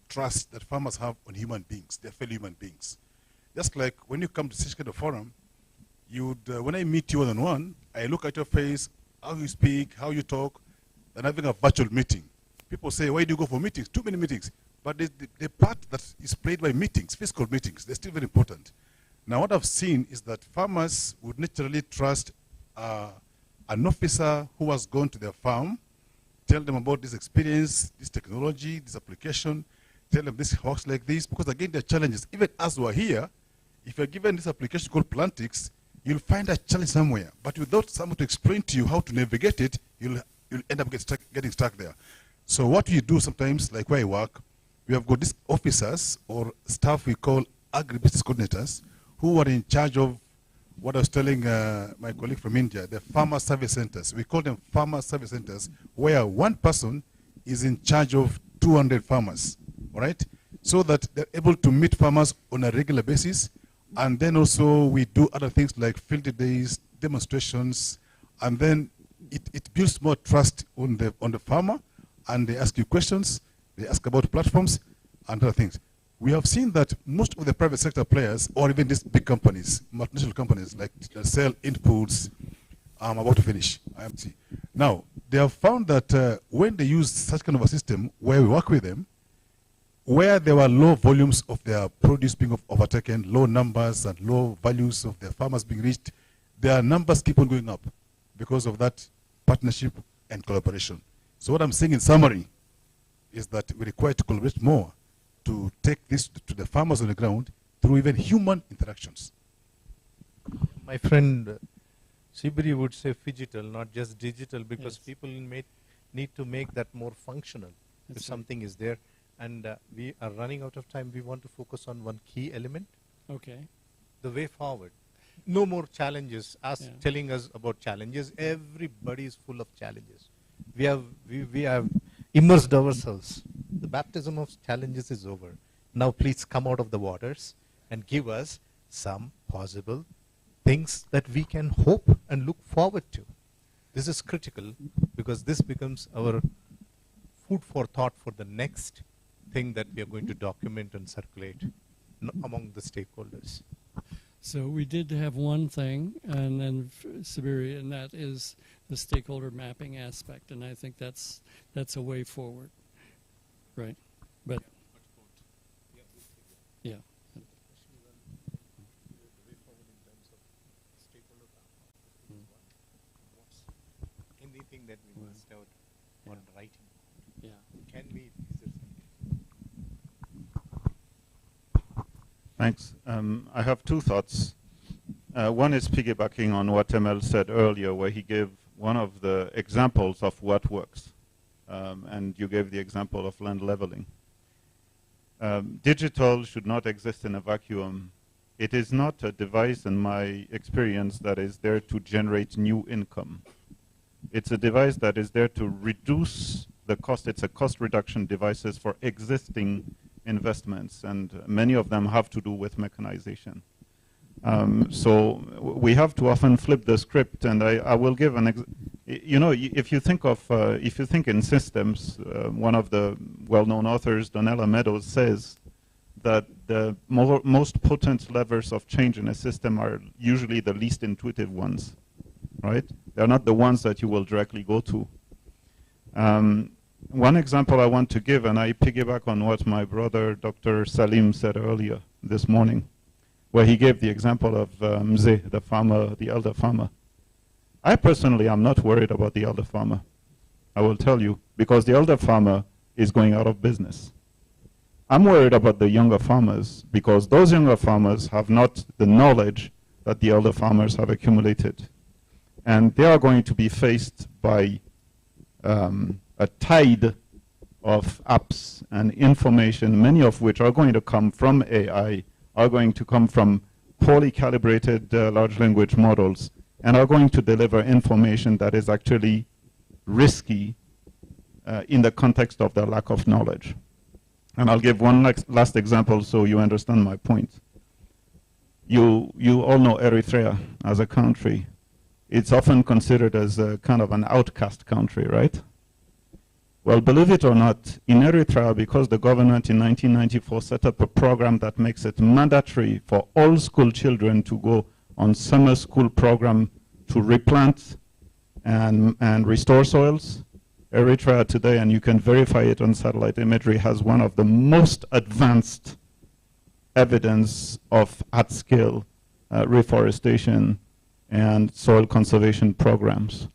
trust that farmers have on human beings, their fellow human beings. Just like when you come to such kind of forum, when I meet you one-on-one, I look at your face, how you speak, how you talk, and having a virtual meeting. People say, why do you go for meetings? Too many meetings. But the part that is played by meetings, physical meetings, they're still very important. Now, what I've seen is that farmers would naturally trust an officer who has gone to their farm, tell them about this experience, this technology, this application, tell them this works like this, because again, there are challenges. Even as we're here, if you're given this application called Plantix, you'll find a challenge somewhere. But without someone to explain to you how to navigate it, you'll end up getting stuck there. So what we do sometimes, like where I work, we have got these officers or staff we call agribusiness coordinators who are in charge of what I was telling my colleague from India, the farmer service centers. We call them farmer service centers, where one person is in charge of 200 farmers, all right? So that they're able to meet farmers on a regular basis. And then also we do other things like field days, demonstrations, and then it builds more trust on the farmer, and they ask you questions, they ask about platforms and other things. We have seen that most of the private sector players, or even these big companies, multinational companies, like sell inputs, I'm about to finish, IMC. Now, they have found that when they use such kind of a system where we work with them, where there were low volumes of their produce being overtaken, low numbers and low values of their farmers being reached, their numbers keep on going up because of that partnership and collaboration. So what I'm saying in summary is that we require to collaborate more to take this to the farmers on the ground through even human interactions. My friend Sibiri would say phygital, not just digital, because people need to make that more functional. If something is there. And we are running out of time. We want to focus on one key element. Okay. The way forward. No more challenges. Telling us about challenges. Everybody is full of challenges. We have immersed ourselves. The baptism of challenges is over. Now please come out of the waters and give us some possible things that we can hope and look forward to. This is critical because this becomes our food for thought for the next thing that we are going to document and circulate among the stakeholders. So we did have one thing, and then Siberia, and that is the stakeholder mapping aspect, and I think that's a way forward, right? But yeah. Anything that we missed out on writing. Yeah. Can we? Thanks. I have two thoughts. One is piggybacking on what Emil said earlier, where he gave one of the examples of what works. And you gave the example of land leveling. Digital should not exist in a vacuum. It is not a device, in my experience, that is there to generate new income. It's a device that is there to reduce the cost. It's a cost reduction devices for existing investments, and many of them have to do with mechanization. So we have to often flip the script, and I will give an if you think in systems, one of the well-known authors, Donella Meadows, says that the most potent levers of change in a system are usually the least intuitive ones, right? They're not the ones that you will directly go to. one example I want to give, and I piggyback on what my brother Dr. Salim said earlier this morning, where he gave the example of Mzee, the farmer, the elder farmer. I personally am not worried about the elder farmer. I will tell you, because the elder farmer is going out of business. I'm worried about the younger farmers, because those younger farmers have not the knowledge that the elder farmers have accumulated. And they are going to be faced by a tide of apps and information, many of which are going to come from AI, are going to come from poorly calibrated large language models, and are going to deliver information that is actually risky in the context of their lack of knowledge. And I'll give one last example so you understand my point. You all know Eritrea as a country. It's often considered as a kind of an outcast country, right? Well, believe it or not, in Eritrea, because the government in 1994 set up a program that makes it mandatory for all school children to go on summer school program to replant and restore soils, Eritrea today, and you can verify it on satellite imagery, has one of the most advanced evidence of at-scale reforestation and soil conservation programs.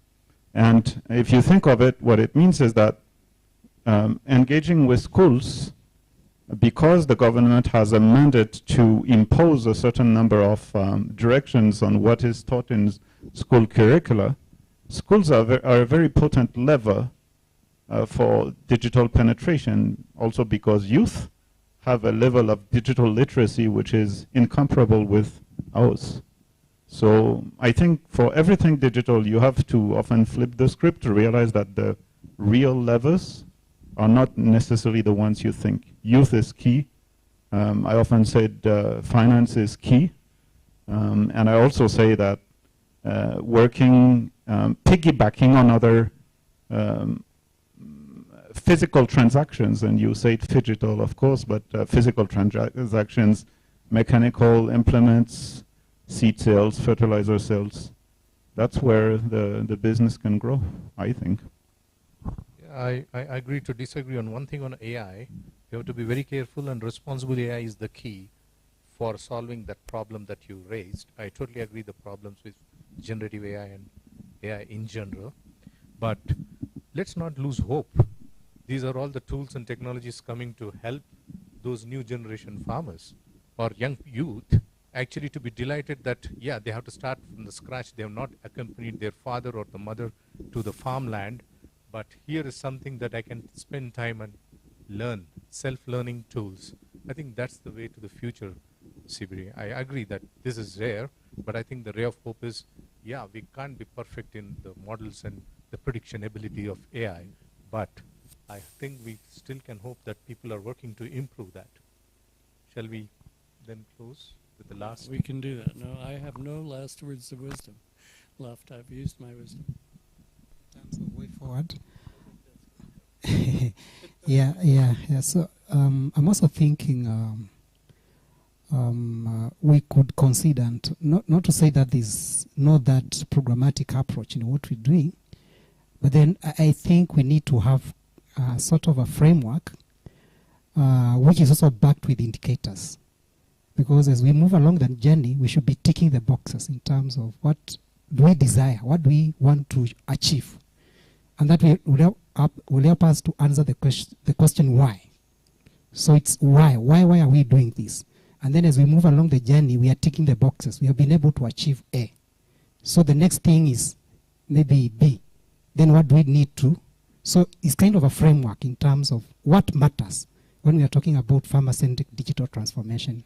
And if you think of it, what it means is that engaging with schools, because the government has a mandate to impose a certain number of directions on what is taught in school curricula, schools are a very potent lever for digital penetration, also because youth have a level of digital literacy which is incomparable with ours. So I think for everything digital, you have to often flip the script to realize that the real levers are not necessarily the ones you think. Youth is key. I often said finance is key. And I also say that piggybacking on other physical transactions, and you say digital, of course, but physical transactions, mechanical implements, seed sales, fertilizer sales, that's where the business can grow, I think. I agree to disagree on one thing on AI. You have to be very careful, and responsible AI is the key for solving that problem that you raised. I totally agree the problems with generative AI and AI in general. But let's not lose hope. These are all the tools and technologies coming to help those new generation farmers or young youth actually to be delighted that, yeah, they have to start from the scratch. They have not accompanied their father or the mother to the farmland. But here is something that I can spend time and learn, self-learning tools. I think that's the way to the future, Sibiri. I agree that this is rare, but I think the ray of hope is, yeah, we can't be perfect in the models and the prediction ability of AI, but I think we still can hope that people are working to improve that. Shall we then close with the last? We can do that. No, I have no last words of wisdom left. I've used my wisdom. Way forward. yeah. So I'm also thinking we could consider, and not to say that there's not that programmatic approach in what we're doing, but then I think we need to have sort of a framework which is also backed with indicators. Because as we move along the journey, we should be ticking the boxes in terms of what do we desire, what do we want to achieve. And that will help us to answer the question why. So it's why are we doing this? And then as we move along the journey, we are ticking the boxes. We have been able to achieve A. So the next thing is maybe B. Then what do we need to? So it's kind of a framework in terms of what matters when we are talking about farmer-centric digital transformation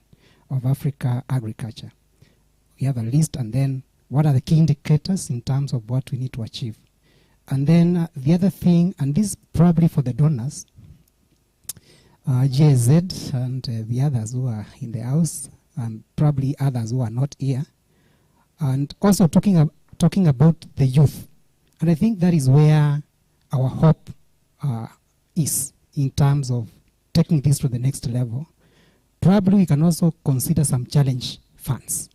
of Africa agriculture. We have a list, and then what are the key indicators in terms of what we need to achieve? And then the other thing, and this is probably for the donors, GIZ and the others who are in the house, and probably others who are not here, and also talking about the youth. And I think that is where our hope is in terms of taking this to the next level. Probably we can also consider some challenge funds,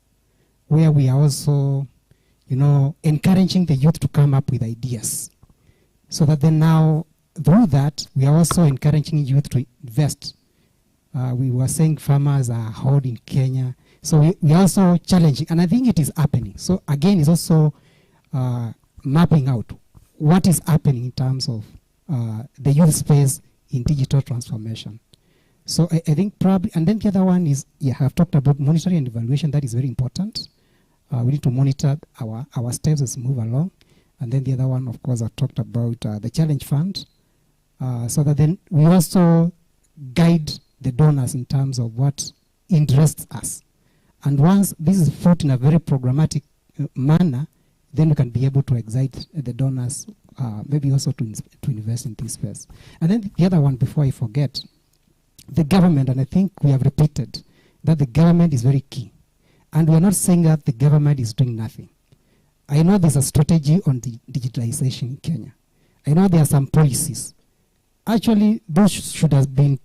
where we are also, encouraging the youth to come up with ideas, so that then now through that, we are also encouraging youth to invest. We were saying farmers are hoarding Kenya. So we are also challenging, and I think it is happening. So again, it's also mapping out what is happening in terms of the youth space in digital transformation. So I think probably, and then the other one is, yeah, I've talked about monitoring and evaluation. That is very important. We need to monitor our steps as we move along. And then the other one, of course, I've talked about the challenge fund, so that then we also guide the donors in terms of what interests us. And once this is put in a very programmatic manner, then we can be able to excite the donors, maybe also to invest in this space. And then the other one, before I forget, the government, and I think we have repeated that the government is very key. And we are not saying that the government is doing nothing. I know there's a strategy on the digitalization in Kenya. I know there are some policies. Actually, those should have been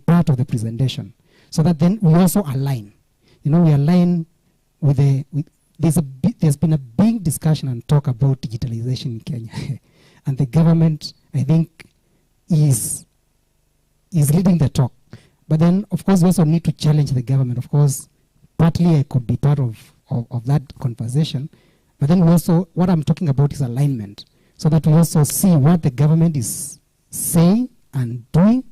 part of the presentation, so that then we also align. You know, we align with there's been a big discussion and talk about digitalization in Kenya, and the government, I think, is leading the talk. But then, of course, we also need to challenge the government. Of course, partly I could be part of that conversation. But then we also, what I'm talking about is alignment, so that we also see what the government is saying and doing,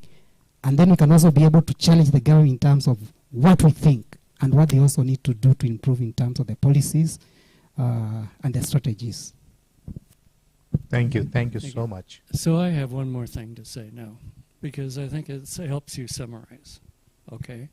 and then we can also be able to challenge the government in terms of what we think and what they also need to do to improve in terms of the policies and the strategies. Thank you so much. So I have one more thing to say now, because I think it helps you summarize, okay?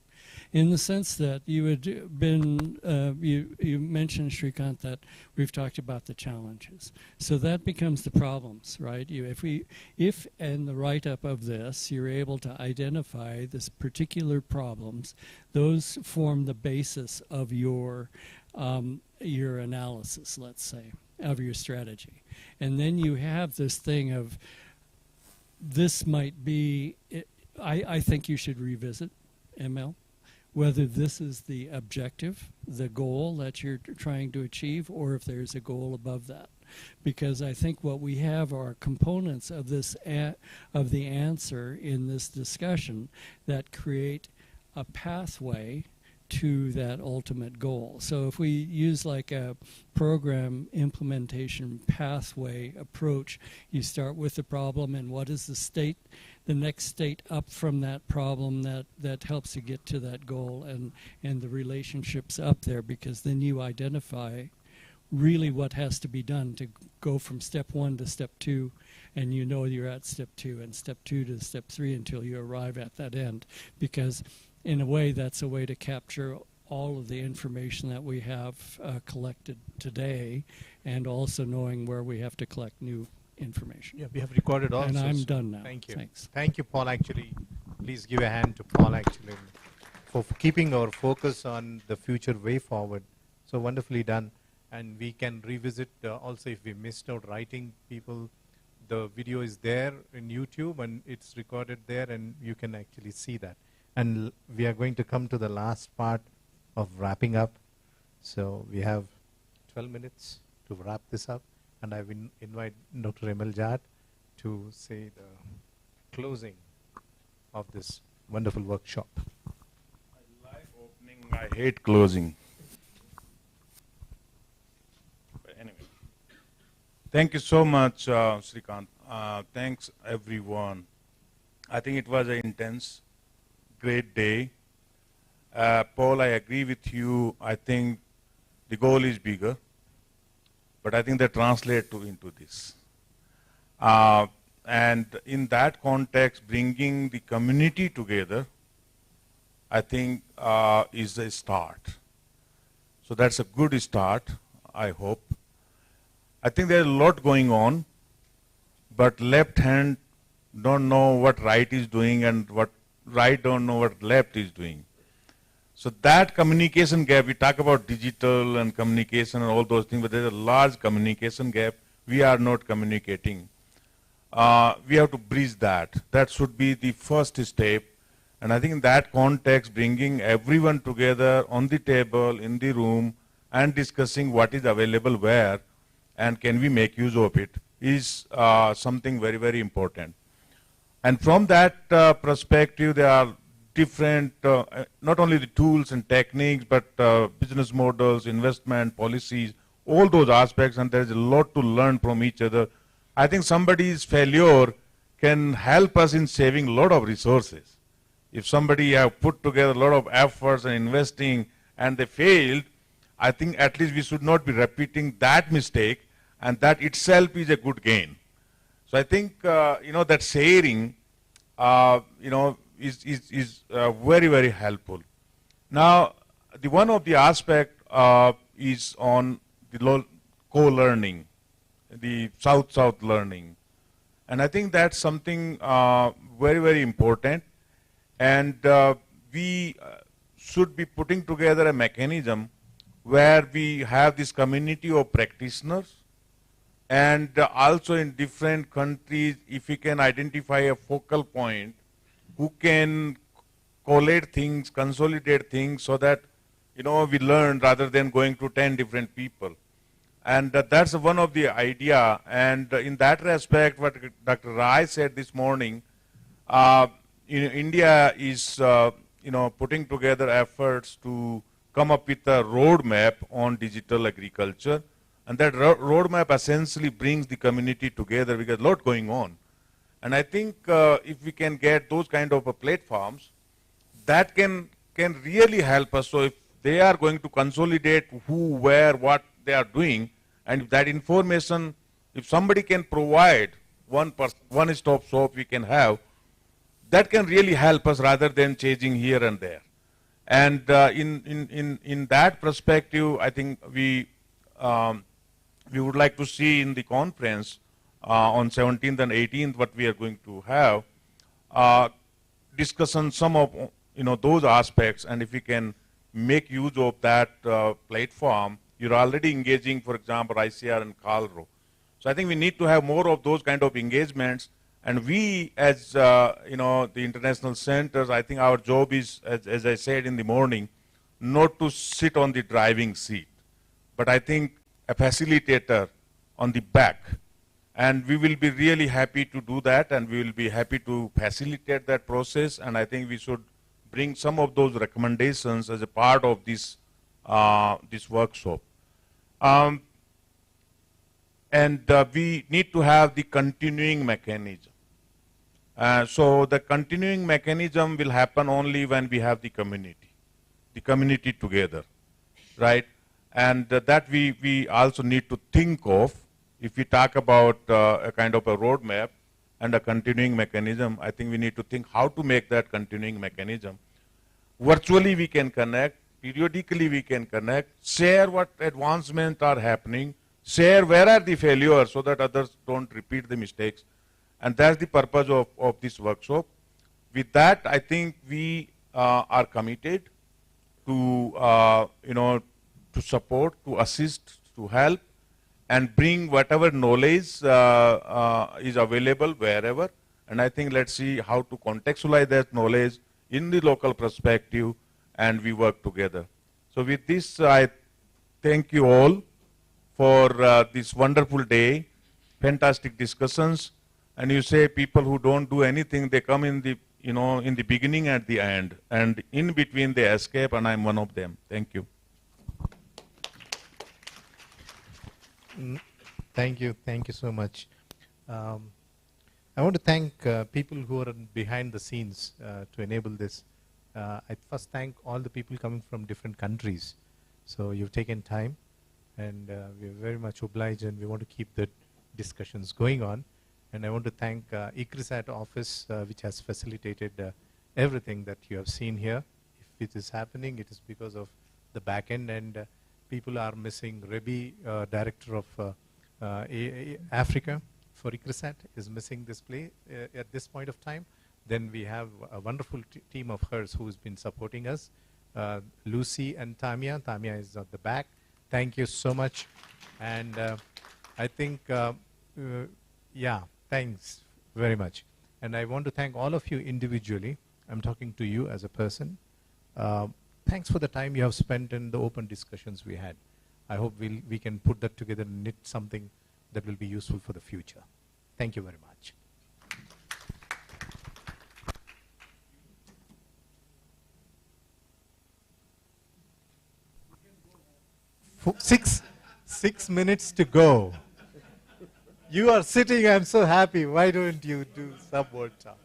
In the sense that you had been, you mentioned, Shrikant, that we've talked about the challenges. So that becomes the problems, right? If in the write-up of this, you're able to identify this particular problems, those form the basis of your analysis, let's say, of your strategy. And then you have this thing of, this might be, I think you should revisit ML, whether this is the objective, the goal that you're trying to achieve, or if there's a goal above that. Because I think what we have are components of this of the answer in this discussion that create a pathway to that ultimate goal. So if we use like a program implementation pathway approach, you start with the problem and what is the state, the next state up from that problem that helps you get to that goal, and the relationships up there, because then you identify really what has to be done to go from step 1 to step 2, and you know you're at step 2 and step 2 to step 3 until you arrive at that end. Because in a way, that's a way to capture all of the information that we have collected today, and also knowing where we have to collect new information. Yeah, we have recorded also. And I'm done now. Thank you. Thanks. Thank you, Paul. Actually, please give a hand to Paul, actually, for keeping our focus on the future way forward. So wonderfully done. And we can revisit also if we missed out writing people. The video is there in YouTube, and it's recorded there, and you can actually see that. And we are going to come to the last part of wrapping up. So we have 12 minutes to wrap this up. And I will invite Dr. Emil Jad to say the closing of this wonderful workshop. I like opening, I hate closing. But anyway, thank you so much, Shrikant. Thanks, everyone. I think it was an intense, great day. Paul, I agree with you. I think the goal is bigger. But I think they translate into this. And in that context, bringing the community together, I think, is a start. So that's a good start, I hope. I think there's a lot going on, but left hand don't know what right is doing, and what right don't know what left is doing. So that communication gap, we talk about digital and communication and all those things, but there's a large communication gap. We are not communicating. We have to bridge that. That should be the first step. And I think in that context, bringing everyone together on the table, in the room, and discussing what is available where, and can we make use of it, is something very, very important. And from that perspective, there are different, not only the tools and techniques, but business models, investment, policies, all those aspects, and there's a lot to learn from each other. I think somebody's failure can help us in saving a lot of resources. If somebody have put together a lot of efforts and investing and they failed, I think at least we should not be repeating that mistake, and that itself is a good gain. So I think, that sharing, is very, very helpful. Now, one of the aspect is on the co-learning, the South-South learning. And I think that's something very, very important. And we should be putting together a mechanism where we have this community of practitioners, and also in different countries, if we can identify a focal point who can collate things, consolidate things, so that we learn rather than going to 10 different people. And that's one of the idea. And in that respect, what Dr. Rai said this morning, India is putting together efforts to come up with a roadmap on digital agriculture. And that roadmap essentially brings the community together, because a lot going on. And I think if we can get those kind of platforms, that can really help us. So if they are going to consolidate who, where, what they are doing, and if that information, if somebody can provide one-stop shop we can have, that can really help us rather than chasing here and there. And in that perspective, I think we would like to see in the conference on 17th and 18th what we are going to have, discussion some of those aspects, and if we can make use of that platform. You're already engaging, for example, ICR and KALRO. So I think we need to have more of those kind of engagements. And we, as the international centers, I think our job is, as I said in the morning, not to sit on the driving seat, but I think a facilitator on the back. And we will be really happy to do that, and we will be happy to facilitate that process. And I think we should bring some of those recommendations as a part of this this workshop. We need to have the continuing mechanism. So the continuing mechanism will happen only when we have the community together, right? And that we also need to think of. If we talk about a kind of a roadmap and a continuing mechanism, I think we need to think how to make that continuing mechanism. Virtually we can connect, periodically we can connect, share what advancements are happening, share where are the failures so that others don't repeat the mistakes. And that's the purpose of this workshop. With that, I think we are committed to, to support, to assist, to help, and bring whatever knowledge is available wherever. And I think let's see how to contextualize that knowledge in the local perspective, and we work together. So with this, I thank you all for this wonderful day, fantastic discussions. And you say people who don't do anything, they come in the, in the beginning and the end, and in between they escape, and I'm one of them. Thank you. Thank you so much. I want to thank people who are behind the scenes to enable this. I first thank all the people coming from different countries. So you've taken time, and we're very much obliged, and we want to keep the discussions going on. And I want to thank ICRISAT office, which has facilitated everything that you have seen here. If it is happening, it is because of the back end, and people are missing. Rebi, director of Africa for ICRISAT, is missing this play at this point of time. Then we have a wonderful team of hers who has been supporting us. Lucy and Tamia. Tamia is at the back. Thank you so much. And I think, yeah, thanks very much. And I want to thank all of you individually. I'm talking to you as a person. Thanks for the time you have spent in the open discussions we had. I hope we can put that together and knit something that will be useful for the future. Thank you very much. 6 minutes to go. You are sitting, I'm so happy. Why don't you do some more talk?